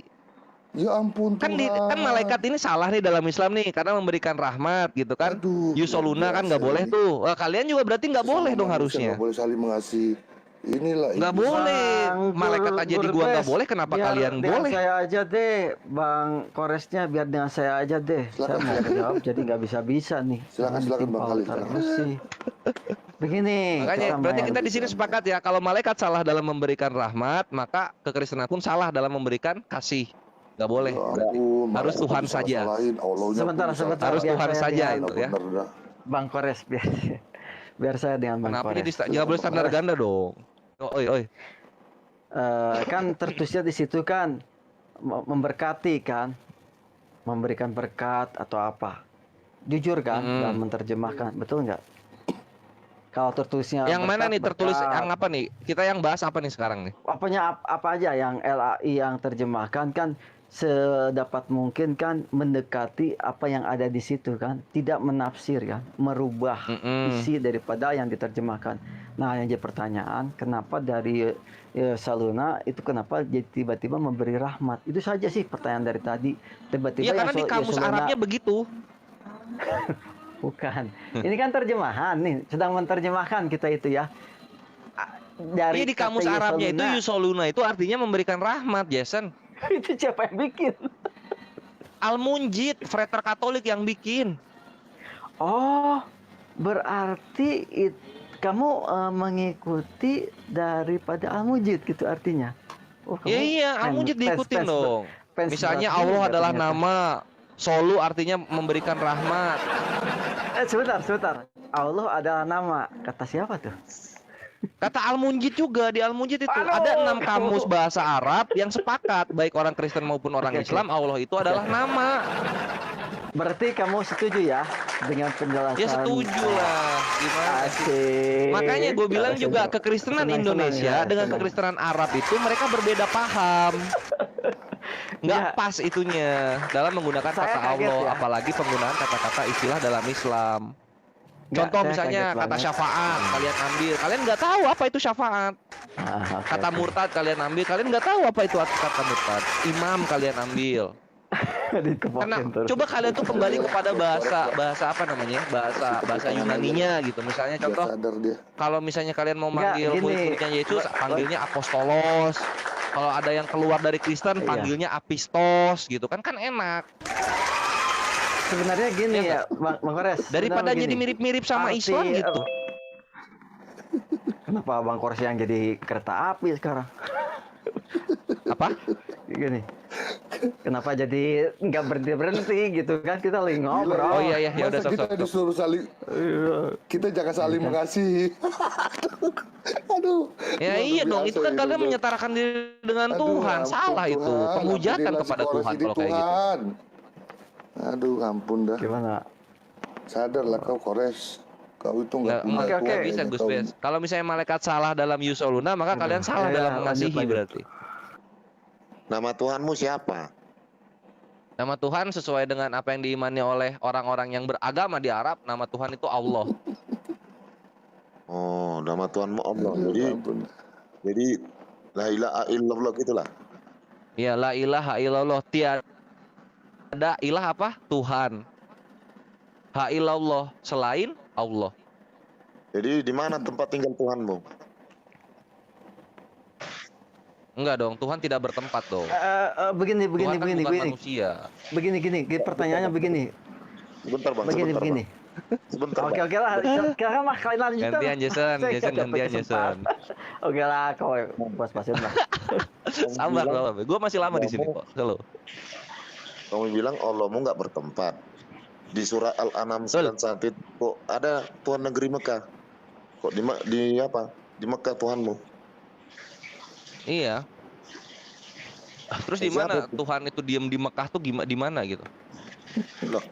Ya ampun Kan Tuhan. kan malaikat ini salah nih dalam Islam nih karena memberikan rahmat gitu kan. Yusoluna kan nggak boleh tuh. Wah, kalian juga berarti nggak boleh dong Manusia harusnya. nggak boleh saling mengasihi. Inilah Nggak ini. boleh. Malaikat aja di gua nggak boleh, kenapa kalian biar boleh? saya aja deh, Bang Koresnya, biar dengan saya aja deh. Saya mau jawab, jadi nggak bisa-bisa nih. Silakan, Jangan Bang ditimpal Khalil. terus sih. Begini. Makanya berarti kita di sini sepakat ya, kalau malaikat salah dalam memberikan rahmat, maka kekristenan pun salah dalam memberikan kasih. Nggak boleh. Harus Tuhan saja. Sebentar, Harus biar Tuhan saya saja dengan itu ya. Bang Kores, biar saya dengan Bang Kenapa Kores. ini nggak boleh standar ganda dong? Oi. Kan tertulisnya di situ kan memberkati kan, memberikan berkat atau apa. Jujur kan dalam menerjemahkan, betul nggak? Kalau tertulisnya Yang mana berkat, nih tertulis berkat. yang apa nih? Kita yang bahas apa nih sekarang nih? Apanya apa aja yang LAI yang terjemahkan kan sedapat mungkin kan mendekati apa yang ada di situ kan, tidak menafsir kan, merubah isi daripada yang diterjemahkan. Nah, yang jadi pertanyaan, kenapa dari Saluna itu kenapa jadi tiba-tiba memberi rahmat? Itu saja sih pertanyaan dari tadi. Tiba-tiba Iya, karena di kamus Arabnya begitu. Bukan. Ini kan terjemahan nih, sedang menerjemahkan kita itu ya. Dari Iya, di kamus kata Arabnya itu Yusoluna itu artinya memberikan rahmat, Jason. Itu siapa yang bikin? Al-Munjid, Frater Katolik yang bikin. Oh, berarti kamu mengikuti daripada Al-Mujid gitu artinya. Oh, kamu Iya, Al-Mujid diikutin dong. Misalnya berat Allah juga adalah ternyata. nama, Solu artinya memberikan rahmat. Sebentar. Allah adalah nama. Kata siapa tuh? Kata Al-Munjid juga, di Al-Munjid itu ada 6 kamus bahasa Arab yang sepakat, baik orang Kristen maupun orang Islam, Allah itu adalah nama. Berarti kamu setuju ya dengan penjelasan? Ya setuju lah. Gimana sih? Asik. Makanya gue bilang juga kekristenan Senang-senang Indonesia ya, dengan senang. kekristenan Arab itu mereka berbeda paham. Nggak Ya. pas itunya dalam menggunakan Saya kata kaget Allah, ya. apalagi penggunaan kata-kata istilah dalam Islam. Nggak, Contoh saya misalnya kaget kata banget. syafaat, kalian ambil, kalian nggak tahu apa itu syafaat. Kata murtad kalian ambil, kalian nggak tahu apa itu kata murtad. Imam kalian ambil. Karena coba kalian tuh kembali kepada bahasa apa namanya, bahasa Yunaninya gitu. Misalnya contoh, kalau misalnya kalian mau Nggak, manggil gini. murid-muridnya Yesus, panggilnya apostolos. Kalau ada yang keluar dari Kristen, Iya. panggilnya apistos gitu kan enak. Sebenarnya gini ya, Bang Kores. Daripada sebenarnya jadi begini. mirip-mirip sama Arti, Islam gitu. Kenapa Bang Kores yang jadi kereta api sekarang? Apa? Gini. Kenapa jadi nggak berhenti gitu kan, kita lagi ngobrol. Oh iya, ya udah Masa kita disuruh saling, kita jangan saling mengasihi. Aduh. Ya luar iya dong, biasa itu kan ini, kalian udah. menyetarakan diri dengan Aduh, Tuhan. ampun, Salah itu, Tuhan, penghujatan ampunilah kepada si Kores Tuhan ini, kalau kayak gitu. Tuhan. Aduh, ampun dah. Gimana? Sadarlah kau Kores. Kau itu nggak punya Nggak Tuhan bisa ini, Gus kau. Bes. Kalau misalnya malaikat salah dalam Yusoluna, maka kalian salah Ya, dalam lanjut, mengasihi lanjut. berarti. Nama Tuhanmu siapa? Nama Tuhan sesuai dengan apa yang diimani oleh orang-orang yang beragama di Arab, nama Tuhan itu Allah. Oh, nama Tuhanmu Allah. Jadi la ilaha illallah gitulah. Ya, la ilaha illallah, tiada ilah apa? Tuhan. Ha illallah, selain Allah. Jadi di mana tempat tinggal Tuhanmu? Enggak dong, Tuhan tidak bertempat dong. Begini, Tuhan kan bukan manusia. Begini, pertanyaannya begini. Sebentar Bang, Begini, sebentar, begini. Sebentar, Oke, Bang. oke lah. Sekarang mah kalian lanjut. Gantian Jason, Saya Jason nggak dapat gantian Jason. kesempatan. Oke lah, kau pas-pasin lah. Sabar, gue masih lama di sini kok. Halo. Kamu bilang Allahmu nggak bertempat. Di surah Al-An'am 91 itu kok ada Tuhan negeri Mekah. Kok di apa? Di Mekah Tuhanmu. Iya. Terus di mana Tuhan itu diam di Mekah tuh di mana gitu? Loh,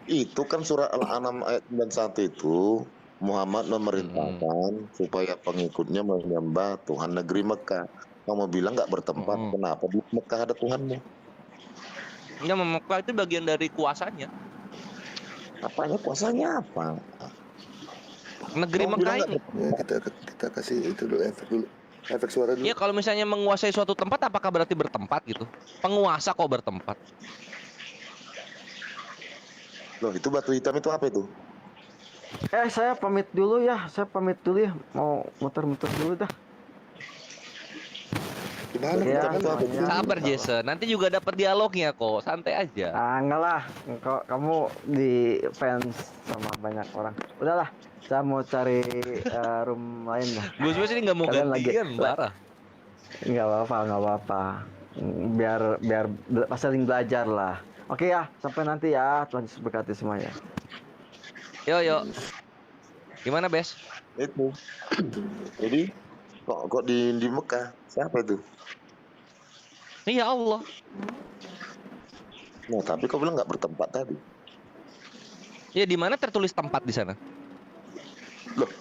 itu kan surah Al-An'am ayat 91 itu Muhammad memerintahkan supaya pengikutnya menyembah Tuhan negeri Mekah. Kamu bilang nggak bertempat, kenapa di Mekah ada Tuhanmu? Ya, Mekah itu bagian dari kuasanya. Apanya kuasanya apa? Negeri Kamu Mekah bilang ini. Ya, kita kasih itu dulu, efek suara dulu. Ya kalau misalnya menguasai suatu tempat, apakah berarti bertempat gitu? Penguasa kok bertempat? Loh, itu batu hitam itu apa itu? Saya pamit dulu ya. Saya pamit dulu ya. Mau muter-muter dulu dah. Gimana Ya, kita tuh apa? soalnya Sabar Jason, nanti juga dapat dialognya kok, santai aja. enggak lah, kok kamu di fans sama banyak orang. Udahlah, saya mau cari room lain lah. Gue sebenarnya sih nggak mau Kalian gantian, parah. Nggak apa-apa, nggak apa-apa. Biar saling belajar lah. Oke ya, sampai nanti ya. Tuhan Yesus berkati semuanya. Yo. Gimana, Bes? Itu. Jadi kok di Mekah siapa itu? Iya Allah. Nah, tapi kau bilang nggak bertempat tadi. Ya di mana tertulis tempat di sana? Loh,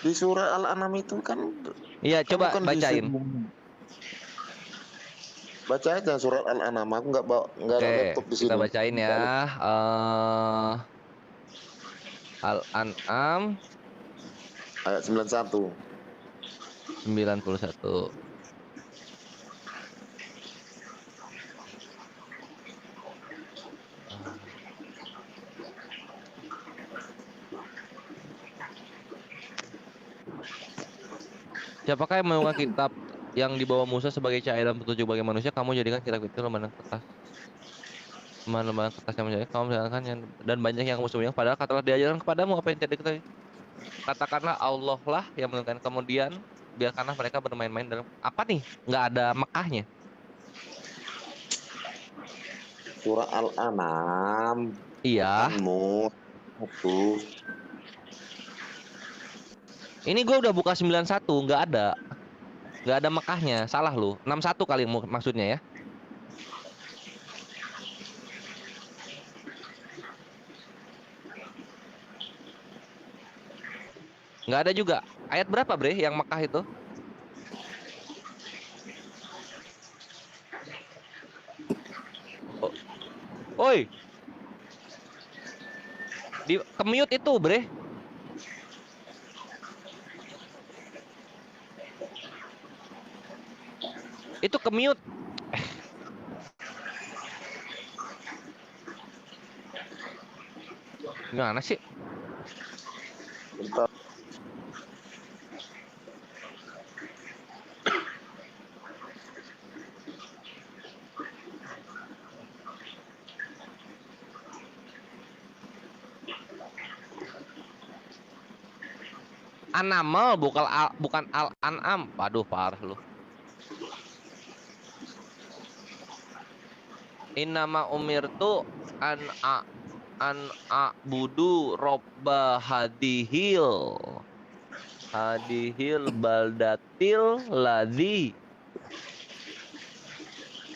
di surah Al-An'am itu kan. Iya, coba bukan bacain. Baca aja surat Al-An'am. Aku nggak ada Oke, laptop di sini. kita bacain ya. Al-An'am Ayat 91. 91. Siapakah yang menemukan kitab yang dibawa Musa sebagai cahaya dan petunjuk bagi manusia? Kamu jadikan kitab itu lembaran kertas. Lembaran kertas yang menjadi kamu menjalankan dan banyak yang kamu sembunyikan. Padahal telah diajarkan kepadamu apa yang tidak diketahui. Katakanlah Allah lah yang menentukan, kemudian biarkanlah mereka bermain-main dalam apa nih? Nggak ada Mekahnya. Surah Al-An'am. Iya. Aku. Ini gue udah buka 91, nggak ada. Nggak ada Mekahnya, salah lu. 61 kali maksudnya ya. Nggak ada juga. Ayat berapa bre yang Mekah itu? Oi. Di kemute itu bre. Itu kemute. Gimana sih? Bentar. Anamal bukan Al-An'am. Waduh parah lu. Innama umirtu an a'budu robba hadihil baldatil ladzi.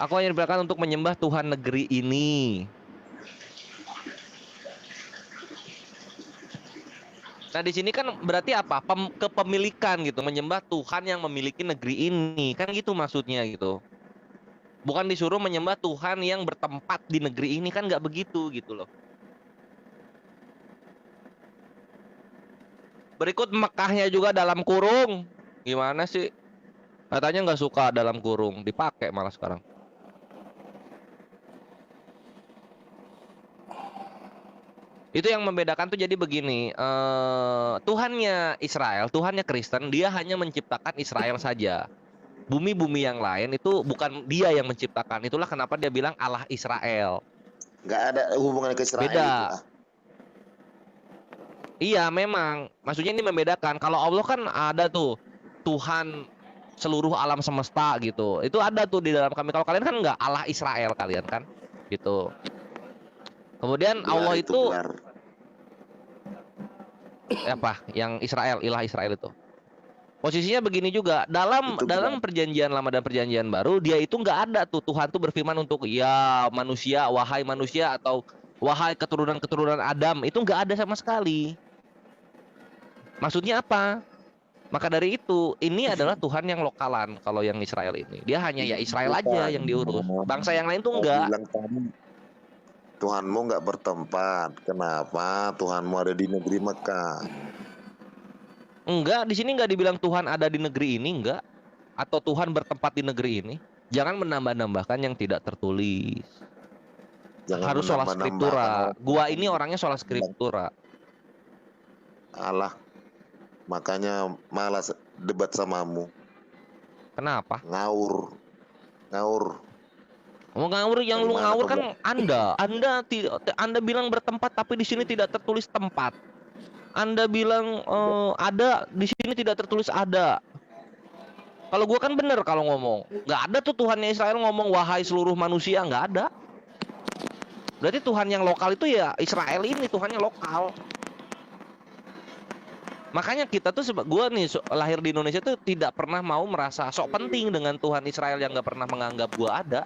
Aku hanya diperintahkan untuk menyembah Tuhan negeri ini. Nah di sini kan berarti apa? Kepemilikan gitu, menyembah Tuhan yang memiliki negeri ini, kan gitu maksudnya gitu. Bukan disuruh menyembah Tuhan yang bertempat di negeri ini, kan nggak begitu gitu loh. Berikut Mekahnya juga dalam kurung, gimana sih? Katanya nggak suka dalam kurung, dipakai malah sekarang. Itu yang membedakan tuh jadi begini, Tuhannya Israel, Tuhannya Kristen, dia hanya menciptakan Israel saja. Bumi-bumi yang lain itu bukan dia yang menciptakan. Itulah kenapa dia bilang Allah Israel. Nggak ada hubungan ke Israel. Beda. Itu, Iya memang, maksudnya ini membedakan. Kalau Allah kan ada tuh Tuhan seluruh alam semesta gitu. Itu ada tuh di dalam kami. Kalau kalian kan nggak, Allah Israel kalian kan, gitu. Kemudian Allah itu apa? Yang Israel, ilah Israel itu. Posisinya begini juga dalam perjanjian lama dan perjanjian baru, dia itu nggak ada tuh Tuhan tuh berfirman untuk ya manusia, wahai manusia, atau wahai keturunan Adam, itu nggak ada sama sekali. Maksudnya apa? Maka dari itu ini adalah Tuhan yang lokalan. Kalau yang Israel ini dia hanya ya Israel aja yang diurus, bangsa yang lain tuh enggak. Tuhanmu nggak bertempat. Kenapa? Tuhanmu ada di negeri Mekah. Enggak, di sini nggak dibilang Tuhan ada di negeri ini, enggak. Atau Tuhan bertempat di negeri ini. Jangan menambah-nambahkan yang tidak tertulis. Harus sholat skriptura. Gua ini orangnya sholat skriptura. Allah, makanya malas debat samamu. Kenapa? Ngawur. Mau ngawur, yang lu Gimana ngawur coba? kan Anda bilang bertempat tapi di sini tidak tertulis tempat. Anda bilang ada di sini tidak tertulis ada. Kalau gua kan bener kalau ngomong. Nggak ada tuh Tuhannya Israel ngomong wahai seluruh manusia, nggak ada. Berarti Tuhan yang lokal itu ya Israel ini, Tuhannya lokal. Makanya kita tuh gua nih lahir di Indonesia tuh tidak pernah mau merasa sok penting dengan Tuhan Israel yang nggak pernah menganggap gua ada.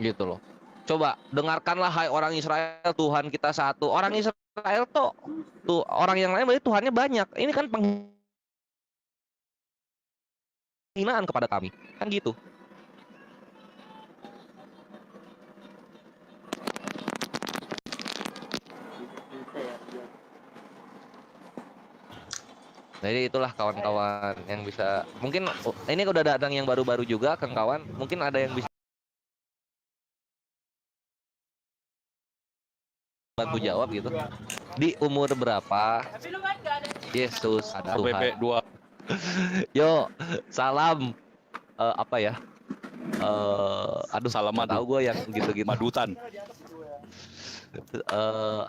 Gitu loh. Coba dengarkanlah hai orang Israel, Tuhan kita satu. Orang Israel tuh orang yang lain berarti Tuhannya banyak. Ini kan penghinaan kepada kami. Kan gitu. Jadi itulah kawan-kawan yang bisa, mungkin ini udah datang yang baru-baru juga kawan-kawan, mungkin ada yang bisa bantu jawab gitu. Di umur berapa Yesus Tuhan? Yo, salam apa ya? Aduh, salam tahu gue yang gitu-gitu. Madutan.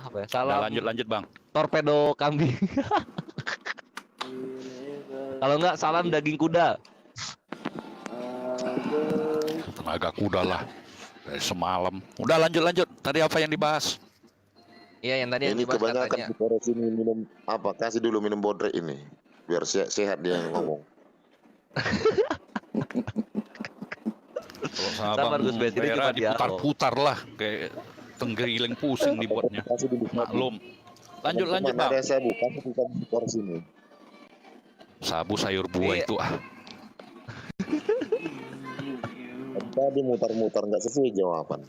Apa ya? Salam. Lanjut Bang. Torpedo kambing. Kalau enggak salam daging kuda. Tenaga kuda lah. Dari semalam. Udah lanjut. Tadi apa yang dibahas? Iya, yang tadi yang Ini dibahas kebanyakan katanya. di Polres ini minum apa? Kasih dulu minum bodrek ini. Biar sehat dia yang ngomong. Kalau Sabar, sama Gus Bes, ini Vera cuma dialog. diputar-putar lah kayak tenggeriling pusing dibuatnya. Maklum. Lanjut Bang. Ada sabu, kasih bukan di Polres ini. Sabu sayur buah Iya. itu Tadi mutar-mutar nggak sesuai jawaban.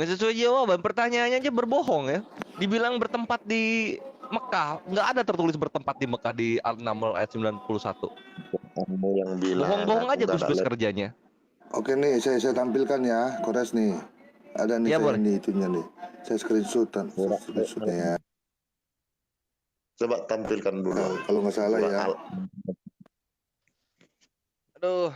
Nggak sesuai jawaban, pertanyaannya aja berbohong ya. Dibilang bertempat di Mekah, nggak ada tertulis bertempat di Mekah di Al-Naml ayat 91. Kamu yang bilang. Bohong-bohong aja nggak Gus-Gus ada kerjanya. Oke nih, saya tampilkan ya, Kores nih. Ada nih Ya, saya boleh. nih itunya nih. Saya screenshotan ya. Coba tampilkan dulu. Kalau nggak salah ya. Aduh.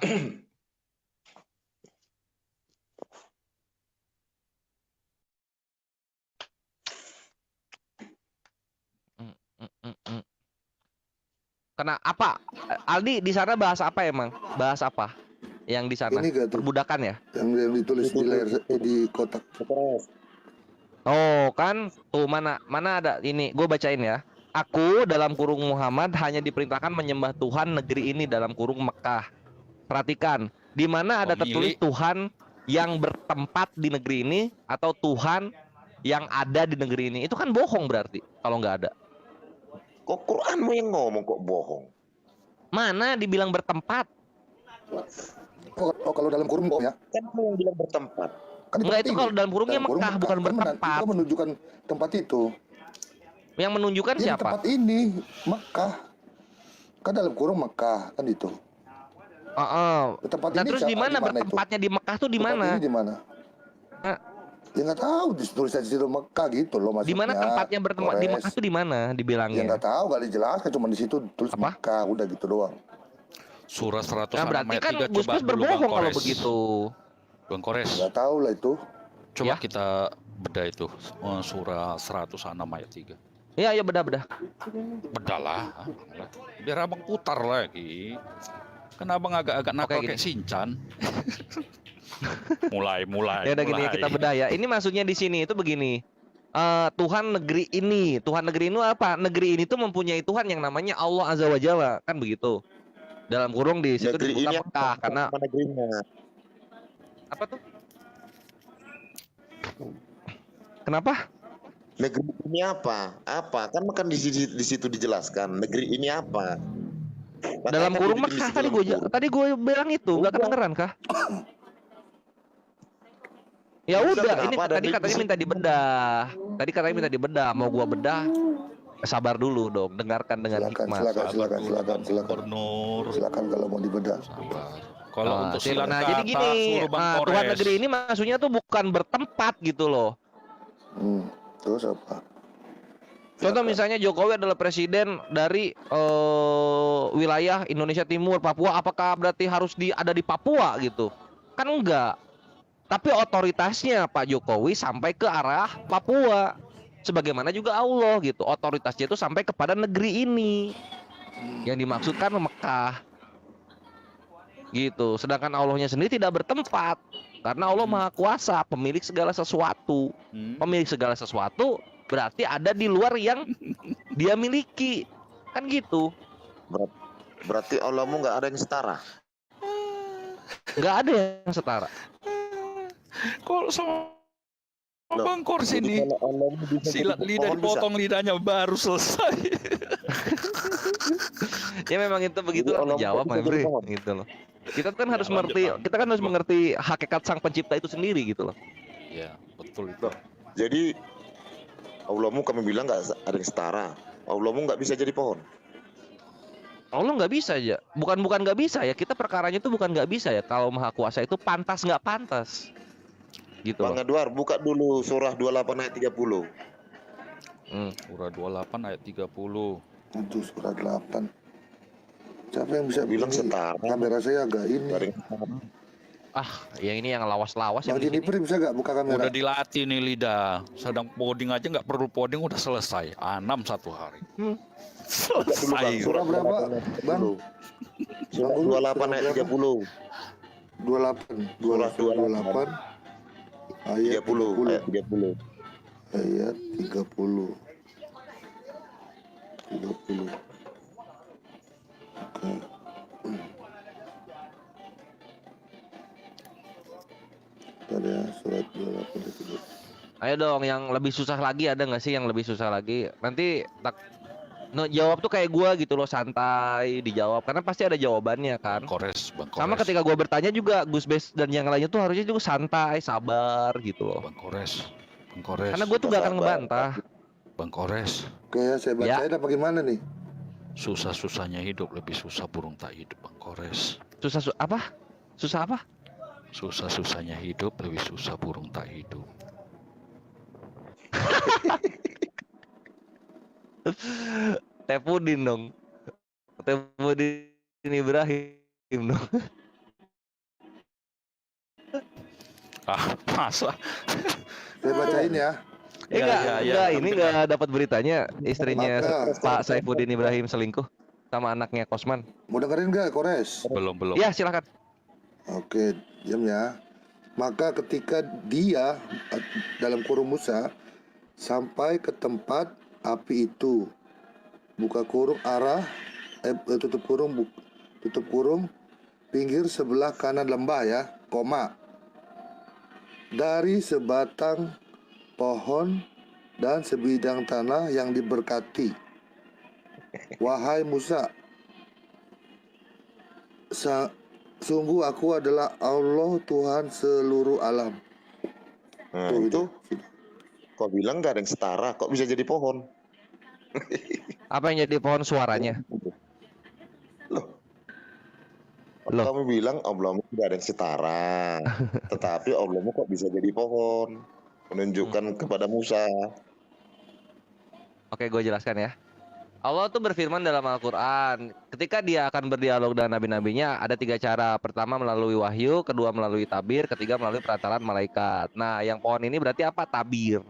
Kena apa? Aldi di sana bahas apa emang? Bahas apa? Yang di sana? Ini gak tuh? Perbudakan ya? Yang ditulis di layar di kotak. Oh kan, tuh mana ada ini, gue bacain ya. Aku dalam kurung Muhammad hanya diperintahkan menyembah Tuhan negeri ini dalam kurung Mekah. Perhatikan, di mana ada tertulis Tuhan yang bertempat di negeri ini atau Tuhan yang ada di negeri ini. Itu kan bohong berarti kalau nggak ada. Kok Quranmu yang ngomong kok bohong? Mana dibilang bertempat? Oh, kalau dalam kurung bohong ya? Kan kamu yang bilang bertempat. Kan di Enggak, tempat itu ini. kalau dalam kurungnya Dalam kurung Mekah, bukan Kan bertempat. Itu menunjukkan tempat itu. Yang menunjukkan Jadi siapa? tempat ini Mekah. Kan dalam kurung Mekah kan itu. Tempat Nah ini terus di mana itu? bertempatnya di Mekah tuh di Tempat mana? ini di mana? Ya nggak tahu, ditulisnya di situ Mekah gitu loh maksudnya. Di mana tempatnya bertempat di Mekah tuh di mana Ya dibilangnya? nggak tahu, nggak dijelaskan, cuma di situ tulis Mekah, udah gitu doang. Surah 100 Nah berarti ayat kan 3 coba Gus-Gus dulu Bang berbohong kalau Kores. begitu. Bang Kores. Nggak tahu lah itu. Coba kita bedah itu surah 106 ayat 3. Iya, ya bedah. Bedah lah. Biar abang putar lagi. Kan abang agak-agak nakal kayak Sinchan. mulai. Ya udah gini kita bedah ya. Ini maksudnya di sini itu begini. Tuhan negeri ini apa? Negeri ini tuh mempunyai Tuhan yang namanya Allah Azza wa Jalla, kan begitu. Dalam kurung di situ Negeri dibuka ini Mekah karena apa negerinya? apa tuh? Kenapa? Negeri ini apa? Apa? Kan makan di situ dijelaskan. Negeri ini apa? Dalam kurung Mekah tadi gue bilang itu nggak kedengeran kah? Ya udah, ini tadi katanya minta dibedah. Tadi katanya minta dibedah, mau gua bedah. Sabar dulu dong, dengarkan dengan hikmat. Silakan kalau mau dibedah. Kalau untuk silang nah, kata, jadi gini, suruh Bang Kores. Tuhan negeri ini maksudnya tuh bukan bertempat gitu loh. Terus apa? Contoh misalnya Jokowi adalah presiden dari wilayah Indonesia Timur, Papua, apakah berarti harus ada di Papua gitu? Kan enggak. Tapi otoritasnya Pak Jokowi sampai ke arah Papua. Sebagaimana juga Allah gitu. Otoritasnya itu sampai kepada negeri ini. Yang dimaksudkan Mekah. Gitu. Sedangkan Allahnya sendiri tidak bertempat. Karena Allah Maha Kuasa, pemilik segala sesuatu. Pemilik segala sesuatu berarti ada di luar yang dia miliki. Kan gitu. Berarti Allahmu nggak ada yang setara. Nggak ada yang setara. Kalau sama Bang Kors ini silat lidah dipotong lidahnya baru selesai. Ya memang itu begitu dijawab Mas Bri, gitu loh. Kita kan harus mengerti hakikat sang pencipta itu sendiri gitu loh. Iya, betul itu. Jadi Allahmu kami bilang nggak ada yang setara. Allahmu nggak bisa jadi pohon. Allah nggak bisa ya, bukan nggak bisa ya. Kita perkaranya itu bukan nggak bisa ya. Kalau Maha Kuasa itu pantas nggak pantas. Gitu Bang Edward, buka dulu surah 28 ayat 30. Surah 28 ayat 30. Itu surah 8. Siapa yang bisa bilang begini? setara? Kamera saya agak ini. Yang ini yang lawas-lawas Bang Jennifer bisa nggak buka kamera? Udah dilatih nih lidah. Sedang poding aja nggak perlu poding udah selesai. 6 1 hari. Selesai. Surah berapa, Bang? Surah 28 ayat 30. 28. Surah 28 ayat 30. Ayat 30. Ayat 30. 30. Oke. Tadi ya, surat 28 ayat 30. Ayo dong, yang lebih susah lagi ada nggak sih yang lebih susah lagi? Nanti jawab tuh kayak gua gitu loh, santai dijawab karena pasti ada jawabannya kan. Bang Kores. Sama ketika gua bertanya juga Gus Bes dan yang lainnya tuh harusnya juga santai, sabar gitu loh. Bang Kores. Karena gua tuh gak akan ngebantah. Bang Kores. Oke ya, saya bacain apa gimana nih? Susah-susahnya hidup lebih susah burung tak hidup, Bang Kores. Apa? Susah apa? Susah-susahnya hidup lebih susah burung tak hidup. Tepudin dong. Tepudin Ibrahim dong. Masa? Saya bacain ya. Enggak, ini enggak dapat beritanya istrinya Pak Saifuddin Ibrahim selingkuh sama anaknya Kosman. Mau dengerin nggak, Kores? Belum. Ya, silakan. Oke, diam ya. Maka ketika dia dalam kurung Musa sampai ke tempat api itu, buka kurung tutup kurung pinggir sebelah kanan lembah ya, koma. Dari sebatang pohon dan sebidang tanah yang diberkati. Wahai Musa, sungguh aku adalah Allah Tuhan seluruh alam. Nah, itu kok bilang nggak ada yang setara, kok bisa jadi pohon? Apa yang jadi pohon suaranya? Kamu bilang Allahmu tidak ada yang setara, tetapi Allahmu kok bisa jadi pohon? Menunjukkan kepada Musa. Oke, gue jelaskan ya. Allah tuh berfirman dalam Al-Quran, ketika dia akan berdialog dengan nabi-nabinya, ada 3 cara. Pertama melalui wahyu, kedua melalui tabir, ketiga melalui perantaraan malaikat. Nah, yang pohon ini berarti apa? Tabir.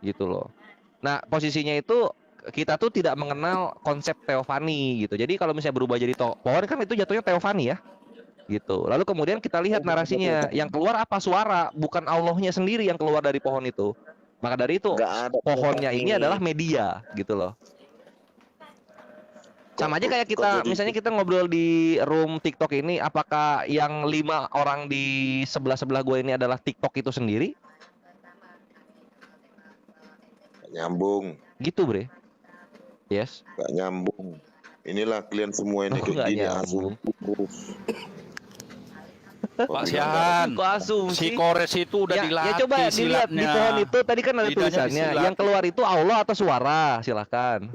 Gitu loh. Nah, posisinya itu kita tuh tidak mengenal konsep teofani gitu. Jadi kalau misalnya berubah jadi pohon kan itu jatuhnya teofani ya. Gitu. Lalu kemudian kita lihat narasinya, yang keluar apa? Suara, bukan Allahnya sendiri yang keluar dari pohon itu. Maka dari itu pohonnya ini adalah media gitu loh. Sama aja kayak kita misalnya kita ngobrol di room TikTok ini, apakah yang 5 orang di sebelah gue ini adalah TikTok itu sendiri? Gak nyambung. Gitu bre. Yes. Gak nyambung. Inilah kalian semua ini kayak gini asum. Pak Siahan, si Kores itu udah dilatih. Ya coba dilihat di pohon itu tadi kan ada tulisannya. Yang keluar itu Allah atau suara? Silahkan.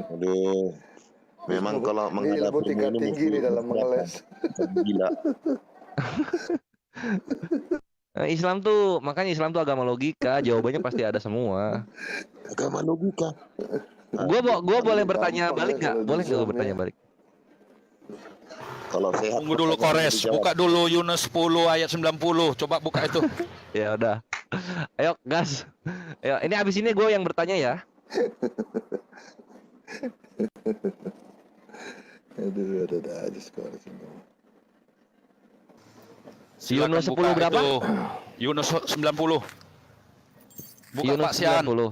Aduh, memang kalau menghadap tingkat tinggi di dalam mengeles. Gila. Islam tuh, makanya Islam tuh agama logika, jawabannya pasti ada semua. Agama logika. Gua boleh bertanya Gampang balik ya nggak? kalau di Boleh nggak Islam gua bertanya ya. balik? Kalau sehat. Tunggu dulu pertanyaan Kores, dijawab. buka dulu Yunus 10 ayat 90. Coba buka itu. Ya udah. Ayo gas. Ayo, ini abis ini gue yang bertanya ya. Aduh, ada aja sekolah sini. Silakan Yunus 10 buka berapa? itu. Yunus 90. Buka Yunus Pak Sian. 90.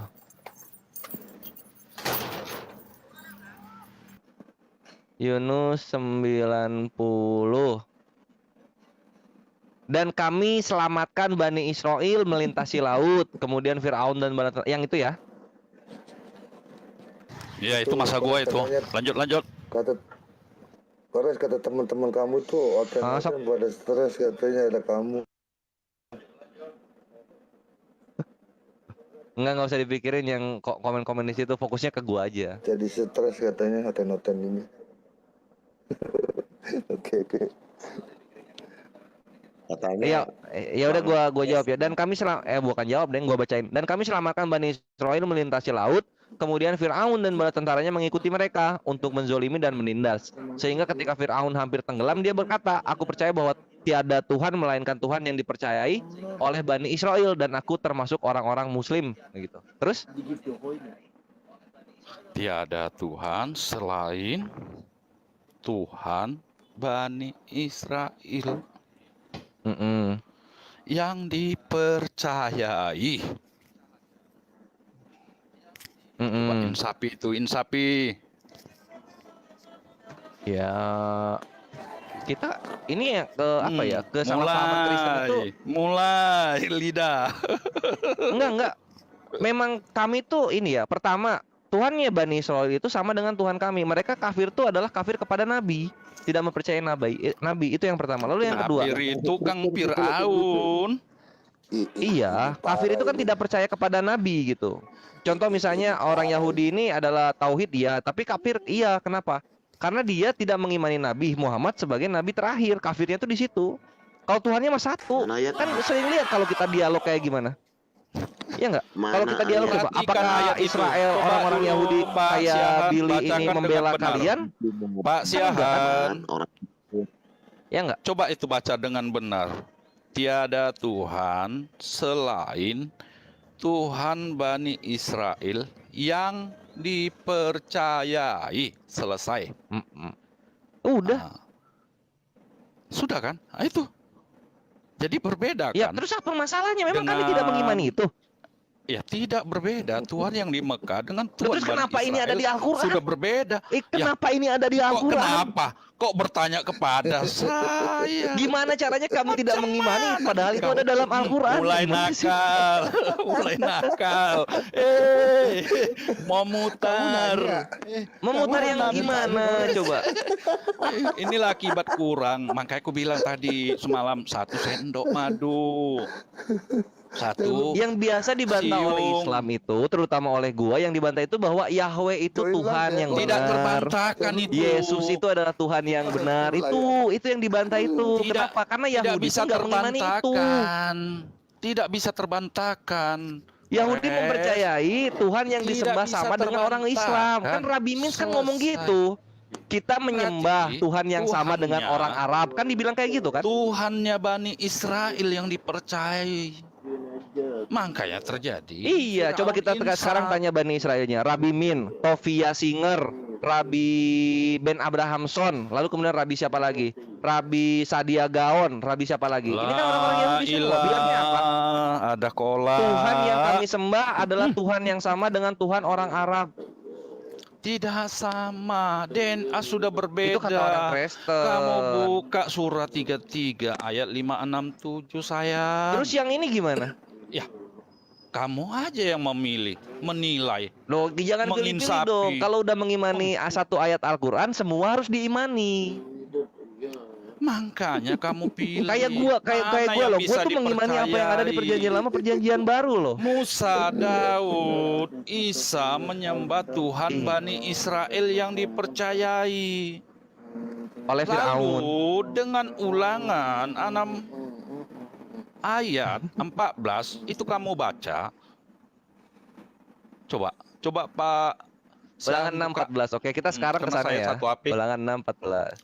Yunus 90. Dan kami selamatkan Bani Israel melintasi laut, kemudian Firaun dan bala yang itu ya. Ya itu masa gua itu. Lanjut. Kata teman-teman kamu tuh otak-otak pada stres katanya ada kamu. Nggak usah dipikirin yang komen-komen di situ, fokusnya ke gua aja. Jadi stres katanya hotel-hotel ini. Oke. Katanya. Ya udah gua jawab ya. Dan kami bukan jawab, dan gua bacain. Dan kami selamatkan Bani Israel melintasi laut, kemudian Firaun dan bala tentaranya mengikuti mereka untuk menzolimi dan menindas. Sehingga ketika Firaun hampir tenggelam, dia berkata, "Aku percaya bahwa tiada Tuhan melainkan Tuhan yang dipercayai oleh Bani Israel dan aku termasuk orang-orang Muslim." Gitu. Terus? Tiada Tuhan selain Tuhan Bani Israel yang dipercayai. Coba insapi. Ya, kita ini ya ke apa ya, ke sama-sama Kristen itu mulai lidah. enggak. Memang kami tuh ini ya, pertama Tuhannya Bani Israel itu sama dengan Tuhan kami. Mereka kafir tuh adalah kafir kepada nabi, tidak mempercayai nabi. Itu yang pertama. Lalu yang kedua, Kafir itu Kang Firaun. Iya, kafir itu kan tidak percaya kepada nabi gitu. Contoh misalnya orang Yahudi ini adalah tauhid ya, tapi kafir iya. Kenapa? Karena dia tidak mengimani Nabi Muhammad sebagai nabi terakhir. Kafirnya tuh di situ. Kalau Tuhannya mah satu. Kan sering lihat kalau kita dialog kayak gimana. Iya nggak? Kalau kita dialog coba, apakah Israel orang-orang Yahudi kayak Billy ini membela kalian? Pak Siahan. Ya nggak? Coba itu baca dengan benar. Tiada Tuhan selain Tuhan Bani Israel yang dipercayai. Selesai. Udah. Sudah kan? Itu. Jadi berbeda kan? Ya, terus apa masalahnya? Memang kami tidak mengimani itu. Ya tidak berbeda. Tuhan yang di Mekah dengan Tuhan Terus Bani kenapa ini Israel ada di Al-Quran? sudah berbeda. Kenapa ini ada di Al-Quran? Kenapa? Kok bertanya kepada saya? Gimana caranya kamu tidak mengimani padahal itu ada dalam Al-Quran? Mulai nakal. Mulai nakal. Mau mutar. Memutar yang gimana coba? Inilah akibat kurang. Makanya aku bilang tadi semalam 1 sendok madu. 1 yang biasa dibantah oleh Islam itu, terutama oleh gua, yang dibantah itu bahwa Yahweh itu Tuhan yang benar. Tidak terbantahkan itu. Yesus itu adalah Tuhan yang benar. Itu yang dibantah itu. Kenapa? Karena Yahudi itu nggak mengimani itu. Tidak bisa terbantahkan. Yahudi mempercayai Tuhan yang disembah sama dengan orang Islam. Kan Rabbi Mins kan ngomong gitu. Kita menyembah Tuhan yang sama dengan orang Arab. Kan dibilang kayak gitu kan? Tuhannya Bani Israel yang dipercayai. Makanya terjadi. Iya, coba kita sekarang tanya Bani Israelnya. Rabbi Min, Tovia Singer, Rabbi Ben Abrahamson, lalu kemudian Rabbi siapa lagi? Rabbi Sadia Gaon, Rabbi siapa lagi? Ini kan orang-orang Yahudi semua. Bilangnya apa? Ada kolak. Tuhan yang kami sembah adalah Tuhan yang sama dengan Tuhan orang Arab. Tidak sama, DNA sudah berbeda. Itu kata orang Kristen. Kamu buka surat 33 ayat 567 saya. Terus yang ini gimana? Ya, kamu aja yang memilih, menilai. Loh, jangan pilih-pilih dong. Kalau udah mengimani satu ayat Al-Quran, semua harus diimani. Makanya kamu pilih. Kayak gua loh, gua tuh mengimani apa yang ada di perjanjian lama, perjanjian baru loh. Musa, Daud, Isa menyembah Tuhan Bani Israel yang dipercayai oleh Firaun. Lalu dengan ulangan ayat 14 itu kamu baca. Coba Pak. Ulangan 6:14. Oke, kita sekarang ke karena sana saya ya. satu HP. Ulangan 6:14.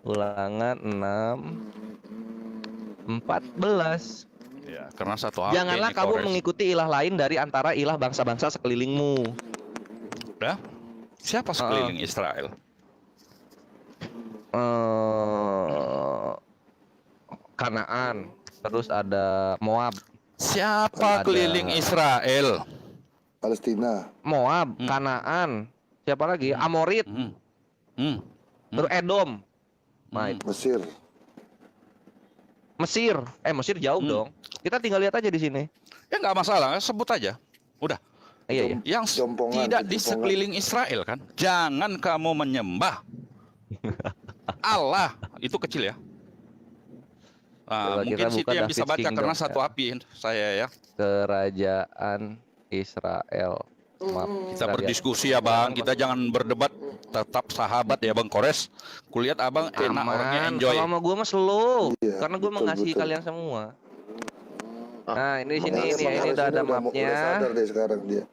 Ulangan 6:14. Ya, karena satu HP. Janganlah ini, kamu Kores. mengikuti ilah lain dari antara ilah bangsa-bangsa sekelilingmu. Udah? Siapa sekeliling Israel? Kanaan, terus ada Moab. Siapa Ada- keliling Israel? Palestina. Moab, Kanaan, siapa lagi? Amorit, terus Edom, nah, itu. Mesir. Mesir jauh dong. Kita tinggal lihat aja di sini. Ya nggak masalah, sebut aja. Udah. Iya, iya. Yang tidak di sekeliling Israel kan? Jangan kamu menyembah Allah. Itu kecil ya. Coba Mungkin kita situ buka yang bisa David's baca Kingdom, karena satu ya. api saya ya. Kerajaan Israel. Maaf, Kita lihat. berdiskusi ya Bang, kita jangan berdebat, tetap sahabat ya Bang Kores. Kulihat Abang enak orangnya Aman, enjoy. kalau sama gue mah slow, Iya, karena gue betul, mengasihi betul. kalian semua. Nah, ini di sini, Makanya ini udah ada udah mapnya. sadar deh sekarang dia.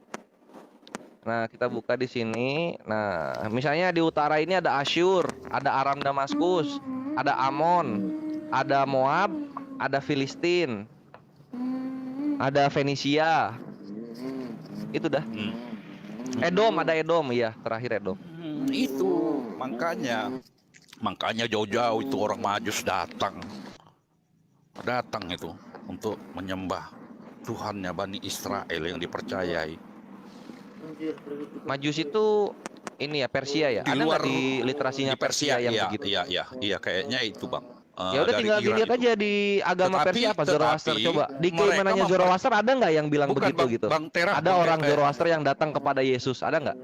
Nah, kita buka di sini. Nah, misalnya di utara ini ada Asyur, ada Aram Damaskus, ada Amon, ada Moab, ada Filistin, ada Fenisia. Itu dah. Edom, ada Edom, iya, terakhir Edom. Itu makanya jauh-jauh itu orang Majus datang itu untuk menyembah Tuhannya Bani Israel yang dipercayai. Majus itu ini ya Persia ya. Di Ada luar nggak di literasinya di Persia yang iya, begitu? iya, kayaknya itu Bang. Ya udah Dari tinggal Iran dilihat itu. aja di agama Persia apa Zoroaster, coba. Di mereka keimanannya Zoroaster ada nggak yang bilang Bukan, begitu Bang, gitu? Bang Tera, Ada Bang orang Tera. Zoroaster yang datang kepada Yesus, ada nggak?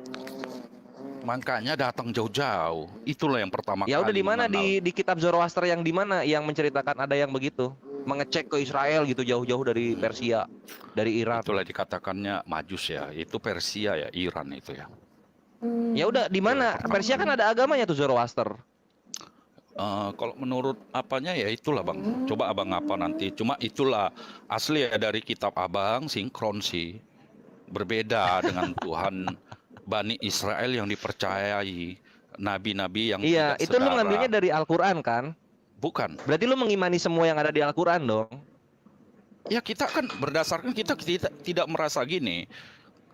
Makanya datang jauh-jauh. Itulah yang pertama Ya udah kali di mana mengenal. di kitab Zoroaster yang di mana yang menceritakan ada yang begitu? Mengecek ke Israel gitu jauh-jauh dari Persia, dari Iran. Itulah dikatakannya Majus ya. Itu Persia ya, Iran itu ya. Ya udah di mana? Persia kan ada agamanya tuh Zoroaster. Kalau menurut apanya ya itulah Bang. Coba Abang apa nanti. Cuma itulah asli ya dari kitab Abang sinkron sih. Berbeda dengan Tuhan Bani Israel yang dipercayai. Nabi-nabi yang Iya, tidak itu lu sedara. ngambilnya dari Al-Qur'an kan? Bukan. Berarti lu mengimani semua yang ada di Al-Qur'an dong? Ya kita kan berdasarkan kita tidak merasa gini.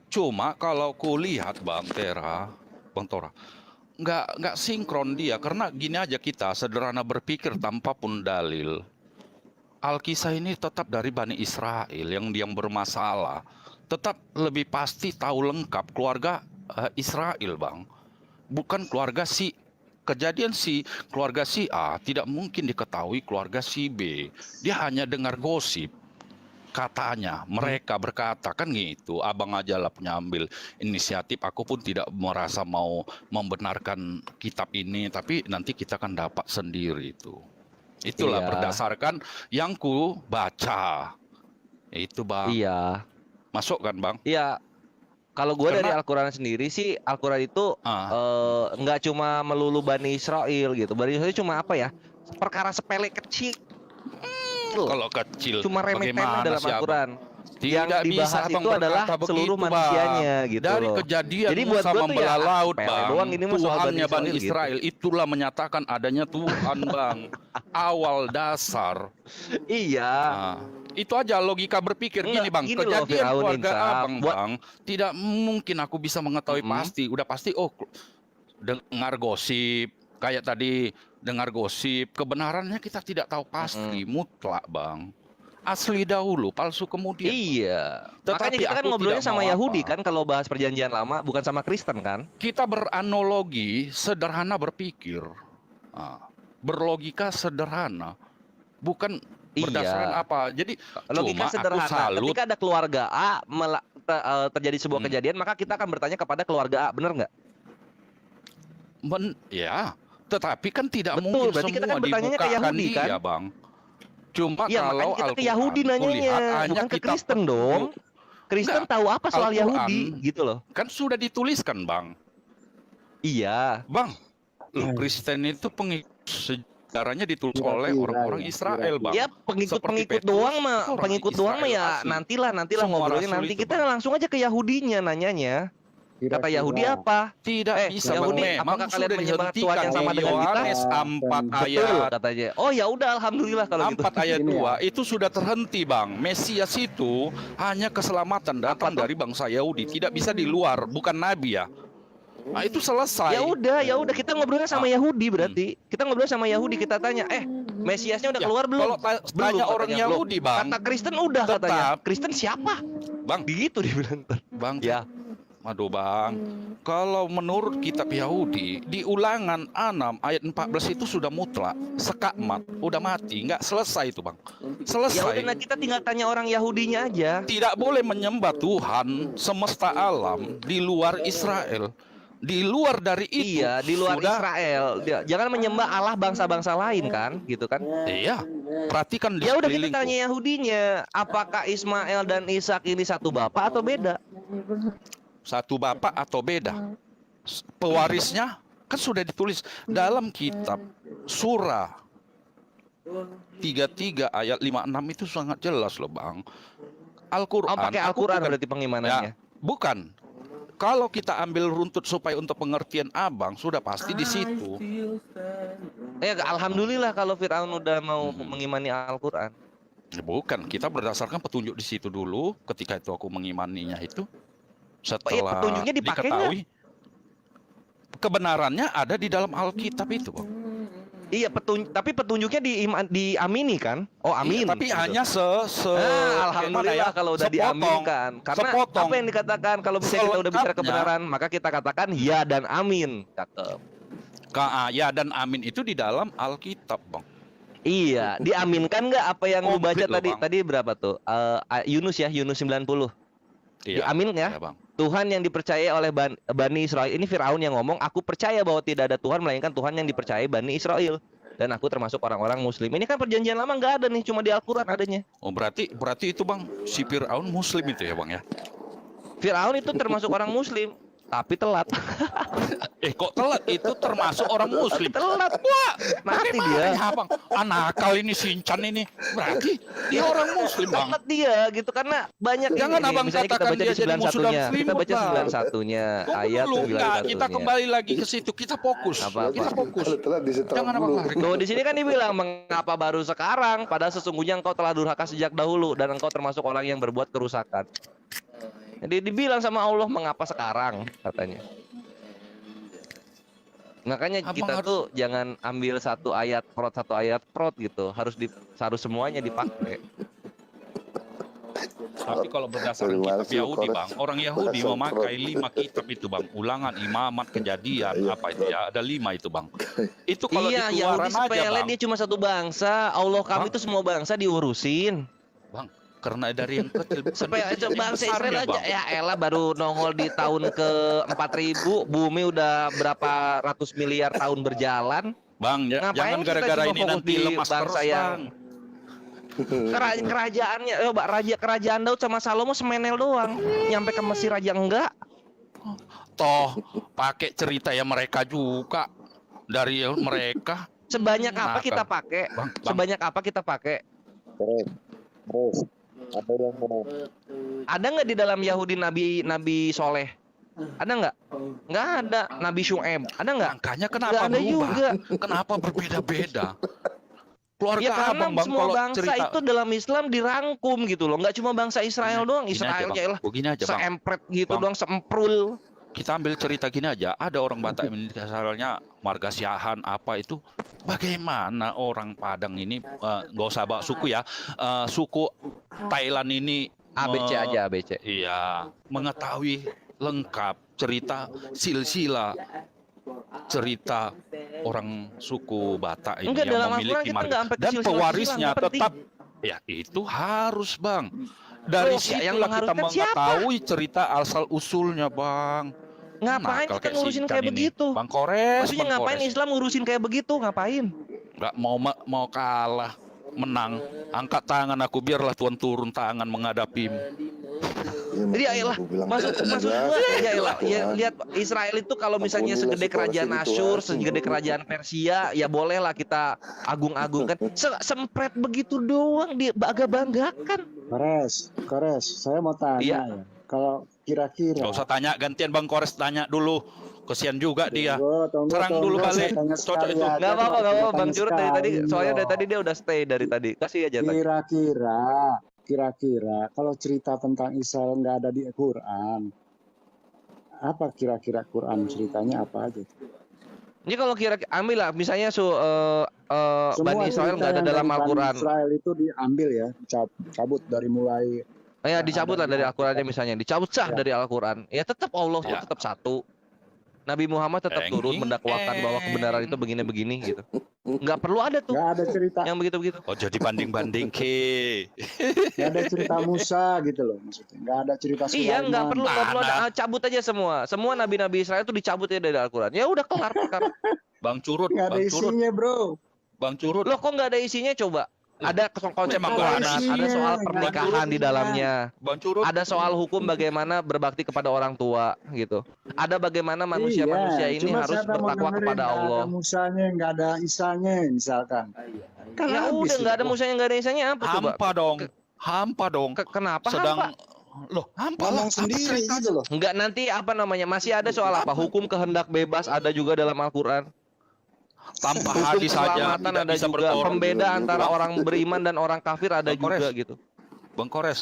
Cuma kalau kulihat Bang Tera, Bang Tora, nggak sinkron dia karena gini aja kita sederhana berpikir tanpa pun dalil. Alkisah ini tetap dari Bani Israel yang bermasalah. Tetap lebih pasti tahu lengkap keluarga Israel Bang. Bukan keluarga si kejadian si keluarga si A tidak mungkin diketahui keluarga si B. Dia hanya dengar gosip. Katanya mereka berkata kan gitu. Abang aja lah punya ambil inisiatif. Aku pun tidak merasa mau membenarkan kitab ini, tapi nanti kita akan dapat sendiri itu. Itulah Iya. berdasarkan yang ku baca. Itu Bang. Iya. Masuk kan Bang? Iya. Kalau gue dari Karena- Al-Quran sendiri sih, Al-Quran itu nggak cuma melulu Bani Israel gitu. Bani Israel cuma apa ya? Perkara sepele kecil. Kalau kecil Cuma remeh-temeh bagaimana dalam sih, Abang? Al-Quran. Tidak Yang bisa dibahas Abang itu adalah berkata seluruh begitu, manusianya Bang. gitu Dari loh. kejadian Jadi buat Musa gue tuh membelah ya laut sepele Bang. doang ini mah soal Tuhannya Bani gitu. Israel itulah menyatakan adanya Tuhan Bang. Awal dasar. Iya. Nah, itu aja logika berpikir Enggak, gini Bang. gini loh, Kejadian Firaun keluarga Insaf. Abang Bang. Tidak mungkin aku bisa mengetahui pasti. Udah pasti dengar gosip. Kayak tadi dengar gosip. Kebenarannya kita tidak tahu pasti. Mutlak Bang. Asli dahulu, palsu kemudian. Iya. Makanya Tetapi kita kan aku ngobrolnya tidak sama mau Yahudi apa. kan kalau bahas perjanjian lama, bukan sama Kristen kan? Kita beranalogi sederhana berpikir. Berlogika sederhana. Bukan berdasarkan Iya. apa. Jadi Logika cuma sederhana. aku salut. Ketika ada keluarga A terjadi sebuah kejadian, maka kita akan bertanya kepada keluarga A, benar nggak? Ya, tetapi kan tidak Betul, mungkin berarti kita semua kan bertanyanya ke dibukakan Yahudi, dia, kan? Bang. Cuma Iya, kalau makanya kita ke Al-Quran Yahudi nanyanya, kulihat hanya bukan ke kitab Kristen dong. Kristen Enggak, tahu apa soal Al-Quran Yahudi gitu loh. Kan sudah dituliskan, Bang. Iya. Bang, Kristen itu pengikut sejarahnya ditulis oleh orang-orang Israel, Bang. Ya pengikut-pengikut doang mah, pengikut doang mah ya nantilah Semua ngobrolnya rasul nanti itu, kita langsung aja ke Yahudinya nanyanya. Kata Yahudi apa? Tidak bisa, Bang. Yahudi, Memang apakah kalian sudah menyembah Tuhan yang dihentikan sama di dengan kita? Yohanes 4 Betul ayat katanya. Oh ya udah, alhamdulillah kalau gitu. 4 ayat 2 itu sudah terhenti, Bang. Mesias itu hanya keselamatan datang dari bangsa Yahudi, tidak bisa di luar, bukan nabi ya. Nah, itu selesai. Ya udah kita ngobrolnya sama Yahudi berarti. Kita ngobrol sama Yahudi, kita tanya, Mesiasnya udah Ya, keluar belum? kalau tanya orang katanya, belum. Yahudi, Bang. Kata Kristen udah katanya. Kristen siapa? Bang, Begitu dia bilang. Bang. Ya. Aduh, Bang. Kalau menurut kitab Yahudi, di Ulangan 6 ayat 14 itu sudah mutlak, sekakmat, udah mati, nggak selesai itu, Bang. Ya Selesai. udah, nah kita tinggal tanya orang Yahudinya aja. Tidak boleh menyembah Tuhan semesta alam di luar Israel. Di luar dari itu. Iya, di luar sudah, Israel. Jangan menyembah Allah bangsa-bangsa lain kan, gitu kan? Iya. Perhatikan di Ya udah kita sekelilingku. tanya Yahudinya, apakah Ismail dan Ishak ini satu bapak atau beda? Satu bapak atau beda? Pewarisnya kan sudah ditulis dalam kitab Surah 33 ayat 56 itu sangat jelas loh, Bang. Al-Qur'an. Oh, pakai aku Al-Qur'an bukan- berarti pengimanannya. Ya, bukan. Kalau kita ambil runtut supaya untuk pengertian Abang sudah pasti di situ. Ya alhamdulillah kalau Firaun udah mau mengimani Al-Qur'an. Ya, bukan, kita berdasarkan petunjuk di situ dulu. Ketika itu aku mengimaninya itu, setelah petunjuknya dipakai diketahui kebenarannya ada di dalam Alkitab itu, Bang. Iya, tapi petunjuknya diamini kan? Oh, amin. Iya, tapi gitu. hanya Alhamdulillah kalau udah diaminkan. Karena sepotong. apa yang dikatakan kalau misalnya kita udah bicara kebenaran, maka kita katakan ya dan amin. Cakep. Ya dan amin itu di dalam Alkitab, Bang. Iya, diaminkan nggak apa yang lu baca Komplit loh, tadi? Bang. Tadi berapa tuh? Yunus 90. Iya. Diamin ya? Iya, Bang. Tuhan yang dipercayai oleh Bani Israel. Ini Firaun yang ngomong, aku percaya bahwa tidak ada Tuhan melainkan Tuhan yang dipercayai Bani Israel. Dan aku termasuk orang-orang muslim. Ini kan perjanjian lama nggak ada nih, cuma di Al-Quran adanya. Oh, berarti itu, Bang, si Firaun muslim itu ya, Bang ya? Firaun itu termasuk orang muslim, tapi telat. Kok telat? Itu termasuk orang muslim. Telat. Wah, Mati bagaimana dia. ya, Bang? Nakal ini Sincan ini. Berarti dia orang muslim, Bang. Telat dia gitu karena banyak Jangan ini, Abang misalnya kita katakan baca dia di jadi musuh dan 91-nya. Kita selimut, baca Bang. 91-nya, ayat Dulu, enggak, 91-nya. kita kembali lagi ke situ. Kita fokus. Kita fokus. Jangan Abang lari. Tuh di sini kan dibilang mengapa baru sekarang padahal sesungguhnya engkau telah durhaka sejak dahulu dan engkau termasuk orang yang berbuat kerusakan. Jadi dibilang sama Allah mengapa sekarang katanya. Makanya kita tuh jangan ambil satu ayat prot gitu. Harus semuanya dipakai. Tapi kalau berdasarkan kitab Yahudi, Bang, orang Yahudi memakai 5 kitab itu, Bang. Ulangan, Imamat, Kejadian, apa itu ya? Ada 5 itu, Bang. Itu kalau Iya, di Yahudi keluaran aja, sepele, Bang. dia cuma satu bangsa. Allah kami itu semua bangsa diurusin. Bang, karena dari yang kecil bisa Supaya jadi yang bangsa besarnya, Israel aja Bang. ya elah baru nongol di tahun ke 4000, bumi udah berapa ratus miliar tahun berjalan. Bang, Ngapain jangan kita gara-gara cuma ini fokus nanti di lemas bangsa terus, yang Bang. Kerajaannya, kerajaan Daud sama Salomo semenel doang. Nyampe ke Mesir aja enggak. Toh pakai cerita ya mereka juga dari mereka. Sebanyak apa Nakal. kita pakai? Bang. Sebanyak apa kita pakai? Ada nggak di dalam Yahudi Nabi Soleh? Ada nggak? Nggak ada. Nabi Syuaib. Ada nggak? Makanya kenapa Nggak ada berubah? juga. Kenapa berbeda-beda? Keluarga Ya karena Abang, Bang, semua kalau bangsa cerita itu dalam Islam dirangkum gitu loh. Nggak cuma bangsa Israel doang. Gini aja, Israel Bang. ya lah. Begini aja, Bang. Seempret gitu Bang. doang, seemprul. Kita ambil cerita gini aja. Ada orang Batak yang misalnya Marga Siahan apa itu. Bagaimana orang Padang ini nggak usah bawa suku ya. Suku Thailand ini ABC aja, ABC. Iya, mengetahui lengkap cerita silsilah cerita orang suku Batak ini Enggak, yang dalam memiliki Al-Quran kita marga nggak sampai ke dan silsilah pewarisnya silsilah, nggak penting. tetap ya itu harus, Bang. Dari Loh, yang situlah kita mengharuskan siapa? mengetahui cerita asal usulnya, Bang. Ngapain Nakal kita kayak ngurusin Sincan kayak ini. begitu? Bang Kores, Maksudnya Bang ngapain Kores. Islam ngurusin kayak begitu? Ngapain? Nggak mau kalah, menang. Angkat tangan aku biarlah Tuhan turun tangan menghadapimu. makanya Iya elah, aku bilang maksud tadi maksud jelas, gua saya ya elah, ya Tuhan. lihat Israel itu kalau misalnya Ampunilah segede kerajaan situasi Asyur, situasi, segede Bro. kerajaan Persia, ya bolehlah kita agung-agungkan. Sempret begitu doang dia bangga-banggakan. Kores, saya mau tanya Iya. ya. Kalau kira-kira Gak usah tanya, gantian Bang Kores tanya dulu. Kesian juga dia. tunggu, Serang dulu saya balik. tanya Cocok sekali itu. aja. Nggak apa-apa, nggak apa-apa. Bang Tanya Curut dari tadi, sekali soalnya dari loh. tadi dia udah stay dari tadi. Kasih aja tanya. Kira-kira kalau cerita tentang Israel nggak ada di Quran, apa kira-kira Quran ceritanya apa aja? Ini kalau kira ambil lah, misalnya Semua Bani Israel cerita nggak ada yang dalam dari Bani Al-Quran. Israel itu diambil ya, cabut dari mulai Ya dicabut lah dari Al-Qurannya misalnya, dicabut sah dari Al-Quran. Ya tetap Allah tuh tetap satu. Nabi Muhammad tetap turun mendakwakan bahwa kebenaran itu begini-begini gitu. Nggak perlu ada tuh. Nggak ada cerita yang begitu-begitu. Oh jadi banding-banding ke. nggak ada cerita Musa gitu loh maksudnya. Nggak ada cerita Sulaiman. Iya nggak perlu ada. Cabut aja semua nabi-nabi Israel itu dicabut ya dari Al-Quran. Ya udah kelar perkara. Bang Curut, Nggak ada Bang Curut. isinya bro. Bang Curut. Loh kok nggak ada isinya coba? Ada konsep Memang ketuhanan, nggak ada ada soal isinya, pernikahan di dalamnya. Bang Curut. Ada soal hukum bagaimana berbakti kepada orang tua gitu. Ada bagaimana manusia-manusia ini cuma harus saya mau bertakwa dengerin, kepada nggak Allah. ada Musanya, nggak ada Isanya misalkan. Kan Ya habis udah nggak ada itu. musanya nggak ada isanya apa coba? Hampa dong. Hampa dong. Kenapa Sedang hampa? Loh, hampa lah. Ngomong sendiri gitu loh. Enggak nanti apa namanya masih ada soal apa? Hukum kehendak bebas ada juga dalam Al-Quran. Tanpa Hukum hadis saja keselamatan tidak ada bisa juga. berkorban. Pembeda antara orang beriman dan orang kafir ada Bang Kores. juga gitu. Bang Kores.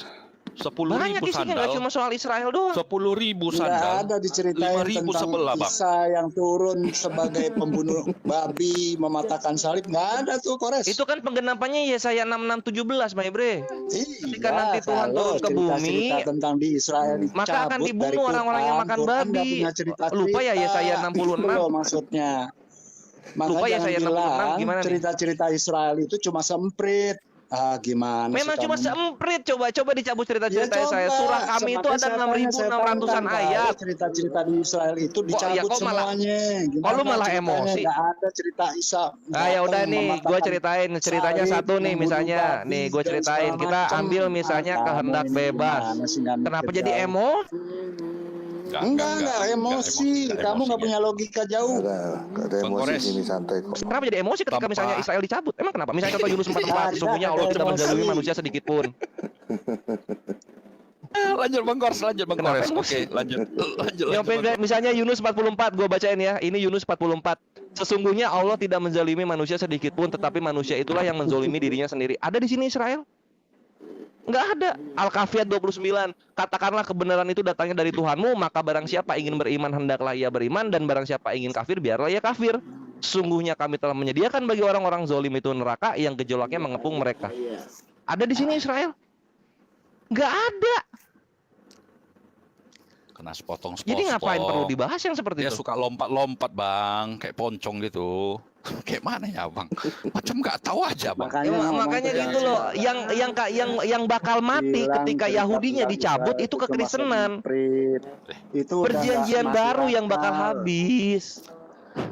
10.000 Banyak isinya nggak sandal. cuma soal Israel doang. 10.000 Nggak sandal. ada diceritain 5.000 tentang sebelah, Bang. Isa yang turun sebagai pembunuh babi, mematahkan salib. Nggak ada tuh Kores. Itu kan penggenapannya Yesaya 66:17, My Bre. Ketika Iya, nanti Tuhan kalau turun ke bumi, cerita-cerita tentang di Israel maka akan dicabut dibunuh dari orang-orang yang Quran. makan Quran nggak babi. punya cerita-cerita. Lupa ya Yesaya 66? Itu loh maksudnya. Maka Lupa ya jangan saya 66 bilang gimana nih? cerita-cerita Israel itu cuma semprit. Gimana Memang sih cuma kamu? semprit. Coba dicabut cerita-cerita Ya, saya. coba. Surah kami itu ada 6.600-an ayat. Cerita-cerita di Israel itu Kok- dicabut ya, kok malah- semuanya. kok lu malah ceritanya? emosi? Nggak ada cerita Isa. Ya udah nih, gue ceritain ceritanya salib, satu nih membunuh misalnya, babi, nih gue dan ceritain. segala Kita macam. ambil misalnya Kamu kehendak ini bebas. gimana sih, nggak Kenapa mikir jadi jauh? emo? Enggak emosi. Kamu nggak punya logika jauh. Gak ada Bang emosi Kores. sini santai kok. Kenapa jadi emosi ketika Tanpa- misalnya Israel dicabut? Emang kenapa? Misalnya contoh Yunus 44, Nggak sesungguhnya Allah ada tidak emosi. menzalimi manusia sedikit pun. Lanjut Bang Kores, lanjut Bang Kenapa Kores. emosi? Oke, lanjut. Lanjut. Yang beda, misalnya Yunus 44, gue bacain ya. Ini Yunus 44. Sesungguhnya Allah tidak menzalimi manusia sedikit pun, tetapi manusia itulah yang menzalimi dirinya sendiri. Ada di sini Israel? Nggak ada. Al-Kafiyat 29. Katakanlah kebenaran itu datangnya dari Tuhanmu, maka barang siapa ingin beriman hendaklah ia beriman, dan barang siapa ingin kafir biarlah ia kafir. Sungguhnya kami telah menyediakan bagi orang-orang zalim itu neraka yang gejolaknya mengepung mereka. Ada di sini Israel? Nggak ada. Kena sepotong-sepotong. Jadi ngapain perlu dibahas yang seperti Dia itu? suka lompat-lompat Bang, kayak poncong gitu. Kayak mana ya Bang? Macam nggak tahu aja Bang. Ya, makanya gitu loh, yang bakal mati Bilang ketika cerita Yahudinya tentang dicabut Israel itu cuma kekristenan. semprit. Itu udah Perjanjian nggak baru masuk yang bakal akal. habis.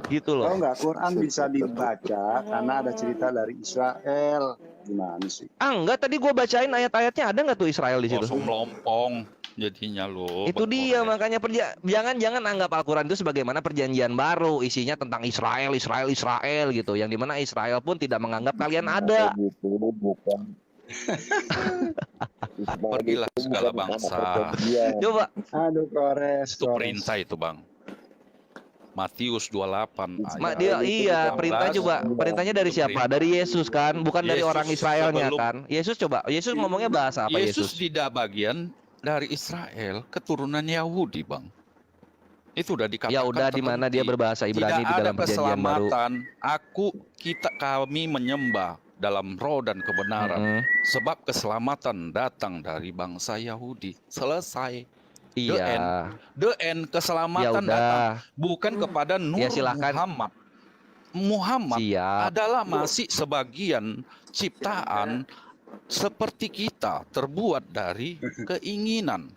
Gitu loh. Tahu nggak Quran bisa dibaca karena ada cerita dari Israel. Gimana sih? Ah enggak, tadi gua bacain ayat-ayatnya, ada nggak tuh Israel di situ? Langsung melompong jadinya lo. Itu dia makanya jangan anggap Al-Quran itu sebagaimana perjanjian baru, isinya tentang Israel gitu, yang dimana Israel pun tidak menganggap kalian ada. Bukan. Pergilah segala bangsa. Coba. Aduh Kores. Itu perintah itu Bang. Matius 28 Iya, perintah coba. Perintahnya dari siapa? Dari Yesus kan, bukan dari Yesus orang Israelnya sebelum- kan. Yesus ngomongnya bahasa apa Yesus Yesus? tidak bagian dari Israel, keturunan Yahudi, Bang. Itu udah dikatakan. Ya udah, di mana dia berbahasa Ibrani di dalam perjanjian baru. Kami menyembah dalam roh dan kebenaran, sebab keselamatan datang dari bangsa Yahudi. Selesai. Iya. The end, Ya keselamatan udah. datang bukan kepada Nur Ya, silakan. Muhammad. Muhammad Siap. adalah masih sebagian ciptaan seperti kita, terbuat dari keinginan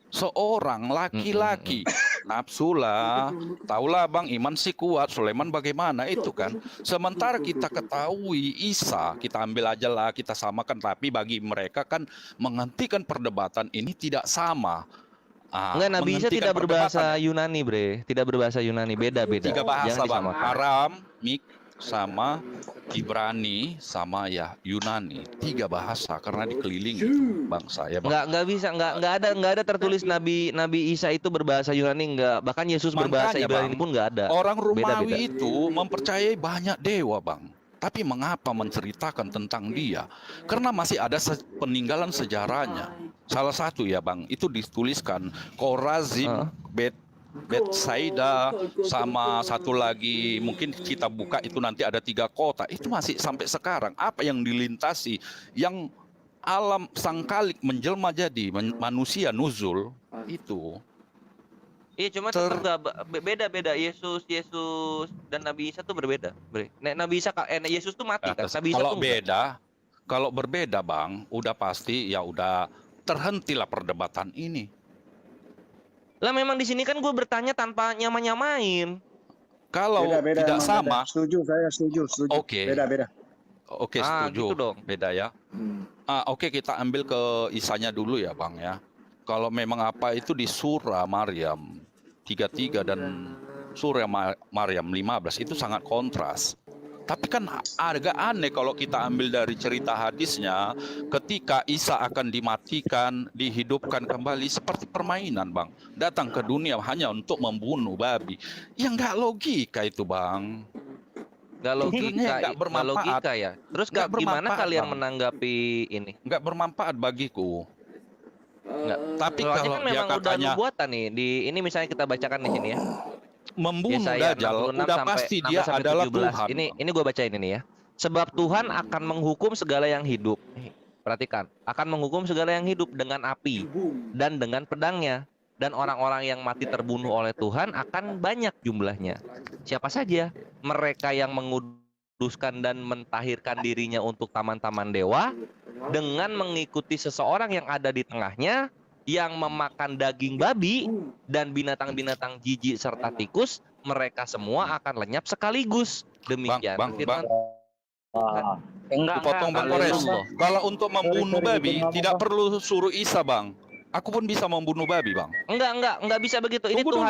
seorang laki-laki nafsu lah. Tahulah bang, iman sih kuat, Sulaiman bagaimana itu kan. Sementara kita ketahui Isa, kita ambil aja lah, kita samakan. Tapi bagi mereka kan menghentikan perdebatan ini tidak sama. Enggak, Nabi Isa Menghentikan tidak berbahasa perdebatan. Yunani, bre. Tidak berbahasa Yunani, beda-beda. Tiga bahasa Jangan bang, disamakan. Aram, Mik, sama Ibrani, sama ya Yunani. Tiga bahasa karena dikelilingi bangsa ya bang. Nggak bisa, nggak ada tertulis Nabi Isa itu berbahasa Yunani, nggak. Bahkan Yesus berbahasa Makanya, Ibrani Bang, pun nggak ada. orang Beda-beda. Romawi itu mempercayai banyak dewa bang. Tapi mengapa menceritakan tentang dia? Karena masih ada peninggalan sejarahnya. Salah satu ya bang, itu dituliskan Korazim, Betsaida, sama satu lagi mungkin kita buka itu nanti ada 3 kota. Itu masih sampai sekarang. Apa yang dilintasi, yang alam sangkalik menjelma jadi manusia nuzul itu. Iya, cuma tetap beda-beda. Yesus dan Nabi Isa tuh berbeda, bre. Nabi Isa, Yesus tuh mati kan? Nabi Isa Kalau tuh enggak. beda, kalau berbeda bang, udah pasti ya udah terhentilah perdebatan ini. Lah memang di sini kan gue bertanya tanpa nyamain. Kalau Beda-beda, tidak emang sama, beda. Setuju, saya setuju. Oke. Beda-beda. Oke, setuju. Gitu dong. Beda ya. Oke, kita ambil ke Isanya dulu ya bang ya. Kalau memang apa itu di surah Maryam 33 dan surah Maryam 15 itu sangat kontras. Tapi kan agak aneh kalau kita ambil dari cerita hadisnya, ketika Isa akan dimatikan, dihidupkan kembali seperti permainan bang. Datang ke dunia hanya untuk membunuh babi. Ya nggak logika itu bang. Nggak logika, Nggak bermanfaat. nggak logika ya. Terus Nggak gimana bermanfaat, kalian Bang. menanggapi ini? Nggak bermanfaat bagiku. Nggak. Tapi Soalnya kalau kan dia memang udah katanya nubuatan nih. Ini misalnya kita bacakan di sini ya. membunuh Yesaya Dajjal, 66 udah sampai- pasti 6 dia sampai adalah 17. Tuhan. Ini gue bacain ini ya. Sebab Tuhan akan menghukum segala yang hidup. Nih, perhatikan, akan menghukum segala yang hidup dengan api dan dengan pedangnya. Dan orang-orang yang mati terbunuh oleh Tuhan akan banyak jumlahnya. Siapa saja? Mereka yang menguduskan dan mentahirkan dirinya untuk taman-taman dewa dengan mengikuti seseorang yang ada di tengahnya, yang memakan daging babi dan binatang-binatang jijik serta tikus, mereka semua akan lenyap sekaligus. Demikian firman Potong Bang Kores. Kalau untuk membunuh babi tidak perlu suruh Isa bang. Aku pun bisa membunuh babi bang. Enggak bisa begitu. Ini Tunggu dulu,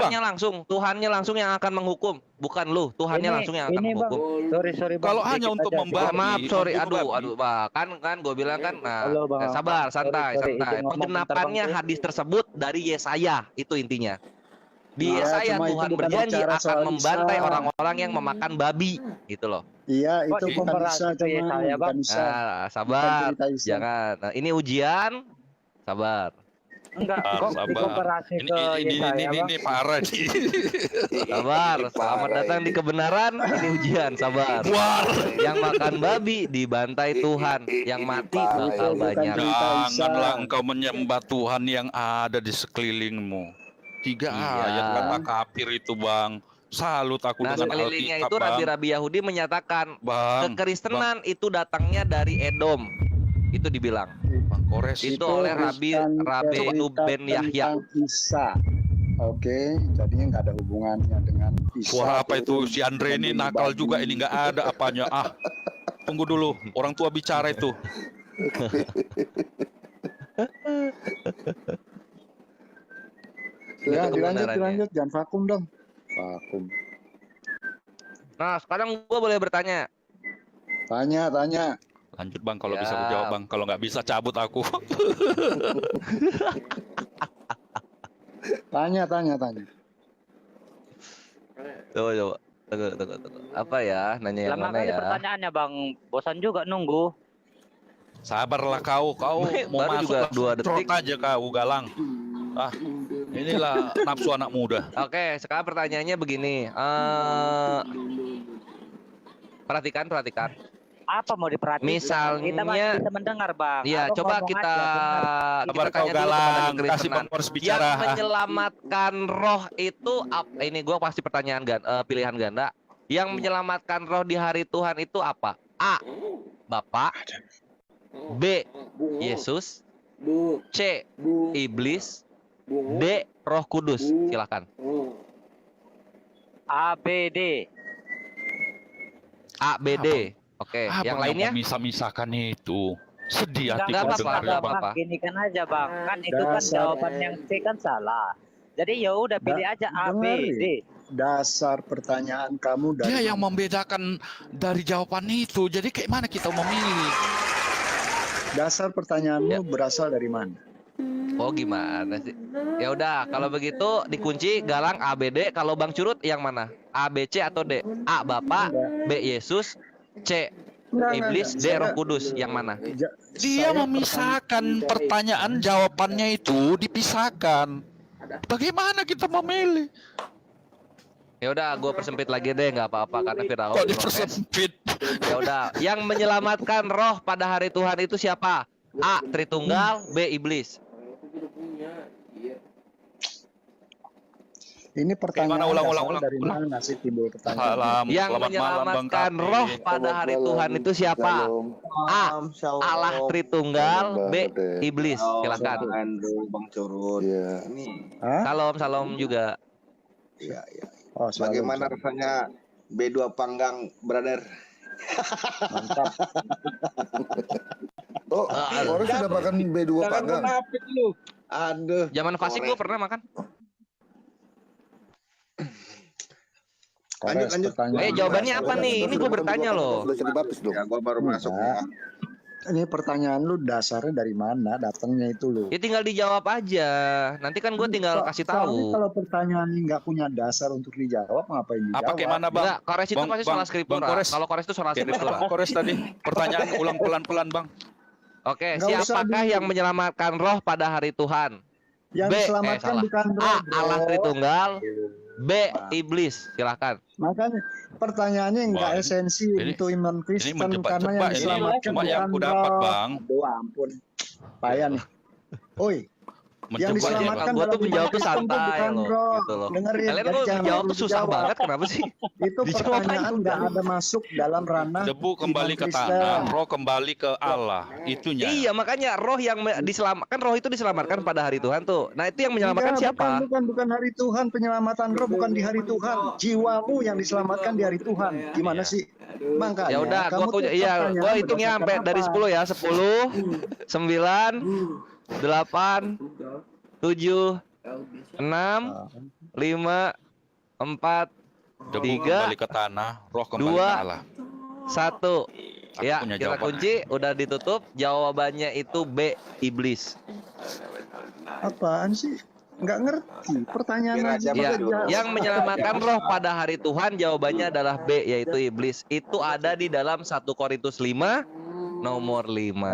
Tuhannya langsung yang akan menghukum, bukan lu. Tuhannya langsung yang akan menghukum. Sorry Bang. Kalau hanya Sedikit untuk aja. membabi, Maaf, sorry. membunuh Aduh, Pak. Kan gue bilang kan. Nah, Halo, Bang. sabar, santai. Sorry, izin ngomong Penggenapannya bentar, Bang. hadis tersebut dari Yesaya, itu intinya. Di Iya, Yesaya cuma itu Tuhan bukan berjanji bicara akan soal membantai Isa. orang-orang yang memakan babi, gitu loh. Iya, Kok itu bukan dikomparasi Isa, ke Yesaya, Bang? bukan Isa. Nah, sabar. cerita Isa. Jangan. Nah, ini ujian. Sabar. Enggak, kok dikomparasi ke Yesaya, Bang? Ini parah nih. Sabar, selamat datang di kebenaran. Ini ujian, sabar. Yang makan babi dibantai Tuhan, yang mati bakal banyak. Janganlah engkau menyembah Tuhan yang ada di sekelilingmu. 3 ayat kata kafir itu bang. Salut aku Nah, dengan sekelilingnya Alkitab itu bang. rabi-rabi Yahudi menyatakan Bang, kekristenan itu datangnya dari Edom. Itu dibilang. Bang Kores Itu oleh Rabi itu Ben Yahya. Tentang Isa. Oke, jadinya nggak ada hubungannya dengan Isa. Suara apa itu? Si Andre ini nakal juga, ini nggak ada apanya. Tunggu dulu, orang tua bicara itu. Ya, Itu kebenarannya. dilanjut, jangan vakum dong. Vakum. Nah, sekarang gua boleh bertanya. Tanya. Lanjut bang, kalau Ya. bisa aku jawab bang. Kalau nggak bisa cabut aku. Tanya. Coba. Tunggu. Apa ya? Nanya yang Lama mana kali ya? pertanyaannya, Bang. Bosan juga nunggu. Sabarlah kau mau Baru masuk juga 2 langsung trot detik. aja kau galang. Inilah nafsu anak muda. Oke, sekarang pertanyaannya begini. Perhatikan. Apa mau diperhatikan? Misalnya- kita masih bisa mendengar, Bang. Iya, Abang coba ngomong kita aja, benar. Sabar kau tanya dulu kepada galang, kasih kekristenan. Bang Kores Yang bicara. menyelamatkan roh itu ini gua pasti pertanyaan pilihan ganda. Yang menyelamatkan roh di hari Tuhan itu apa? A. Bapak. B. Yesus. C. Iblis. D. Roh Kudus. Silakan. ABD. ABD. Oke, yang lainnya? Memisah-misahkan itu. Sedih Enggak hatiku apa-apa, mendengar enggak itu. apa-apa. Gini kan aja bang, kan itu kan Dasar- jawaban yang C kan salah. Jadi ya udah pilih aja ABD. Dasar pertanyaan kamu dari Dia yang membedakan dari jawaban itu. Jadi kayak mana kita memilih? dasar pertanyaanmu berasal dari mana? Oh gimana sih? Ya udah, kalau begitu dikunci Galang ABD. Kalau Bang Curut yang mana? A, B, C atau D? A Bapak, B Yesus, C Iblis, D Roh Kudus. Yang mana? Dia memisahkan pertanyaan jawabannya itu dipisahkan. Bagaimana kita memilih? Ya udah, gue persempit lagi deh, nggak apa-apa karena Firaun Kok protes. dipersempit? Ya udah, yang menyelamatkan roh pada hari Tuhan itu siapa? A Tritunggal, B Iblis. Ini pertanyaan ulang, dasarnya dari mana sih timbul pertanyaan? Yang menyelamatkan roh pada hari Tuhan itu siapa? A Allah Tritunggal, B Iblis. Silakan. Bang Curut. Salam juga. Iya, iya. Oh, Bagaimana rasanya B2 panggang, brother? Mantap. Oh, Boris sudah makan B2 panggang. Aduh. Zaman fasik gue pernah makan. Lanjut. Jawabannya apa nih? Ini gue bertanya loh. Ya, gue baru masuk. Ini pertanyaan lu dasarnya dari mana? Datangnya itu lu. Ya tinggal dijawab aja. Nanti kan gue tinggal kasih Soalnya tahu. kalau pertanyaan ini nggak punya dasar untuk dijawab, ngapain dijawab? Apa kayak mana bang? Enggak, Kores itu pasti salah skriptura. Kalau Kores itu salah skriptura. Kores tadi. Pertanyaan ulang pelan-pelan bang. Oke, Nggak usah siapakah yang menyelamatkan roh pada hari Tuhan? Yang diselamatkan salah. bukan roh, A. bro. Allah Tritunggal, B. Iblis. Silakan. Makanya pertanyaannya nggak Wah, esensi untuk iman Kristen karena yang menjebak-jebak ini. diselamatkan Cuma yang bukan aku dapat, roh. Bang. Aduh ampun, payah nih. Oi, yang Mencoba diselamatkan Gue tuh dalam menjawab iman tuh Kristen santai bukan loh, roh. gitu loh. Dengerin, Kalian jadi kok jangan menjawab perlu tuh susah dijawab. banget, kenapa sih? Itu Dijawab pertanyaan aja nggak udah. ada masuk dalam ranah Debu kembali iman ke Kristen. tanah, roh kembali ke Allah. Itunya. Iya, makanya roh yang diselamatkan, roh itu diselamatkan pada hari Tuhan tuh. Nah, itu yang menyelamatkan Enggak, siapa? bukan hari Tuhan. Penyelamatan roh bukan di hari Tuhan. Jiwamu yang diselamatkan di hari Tuhan. Gimana sih? Makanya Ya udah, kamu tuh pertanyaan gua hitungnya sampai berdasarkan dari apa? 10 ya. 10, 9, 8, 7, 6, 5, 4, Debu 3, kembali ke tanah, roh kembali ke 2, Allah. 1. Ya, punya kita jawaban. kunci, udah ditutup. Jawabannya itu B, Iblis. Apaan sih? Nggak ngerti. Pertanyaan aja. Ya, pakai yang menyelamatkan roh pada hari Tuhan jawabannya adalah B, yaitu iblis. Itu ada di dalam 1 Korintus 5 nomor 5.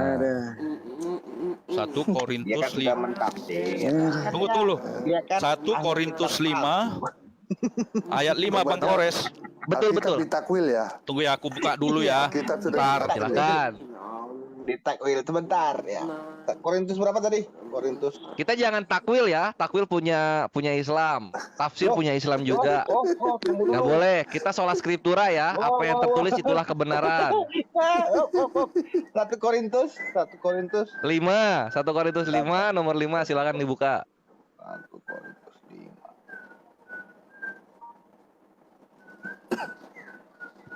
1 Korintus Dia 5. kan mentafsir. Tunggu dulu. Dia kan 1 Korintus 5 ayat 5 Bang Kores. Betul. Ditakwil ya. Tunggu ya, aku buka dulu ya. Kita sudah Bentar. Silakan. Ditakwil sebentar ya. Korintus berapa tadi? Korintus. Kita jangan takwil ya. Takwil punya Islam. Tafsir punya Islam juga. Nggak boleh. Kita sholat skriptura ya. Apa yang tertulis itulah kebenaran. 1 Korintus 5. 1 Korintus 5 nomor 5 silakan dibuka. 1 Korintus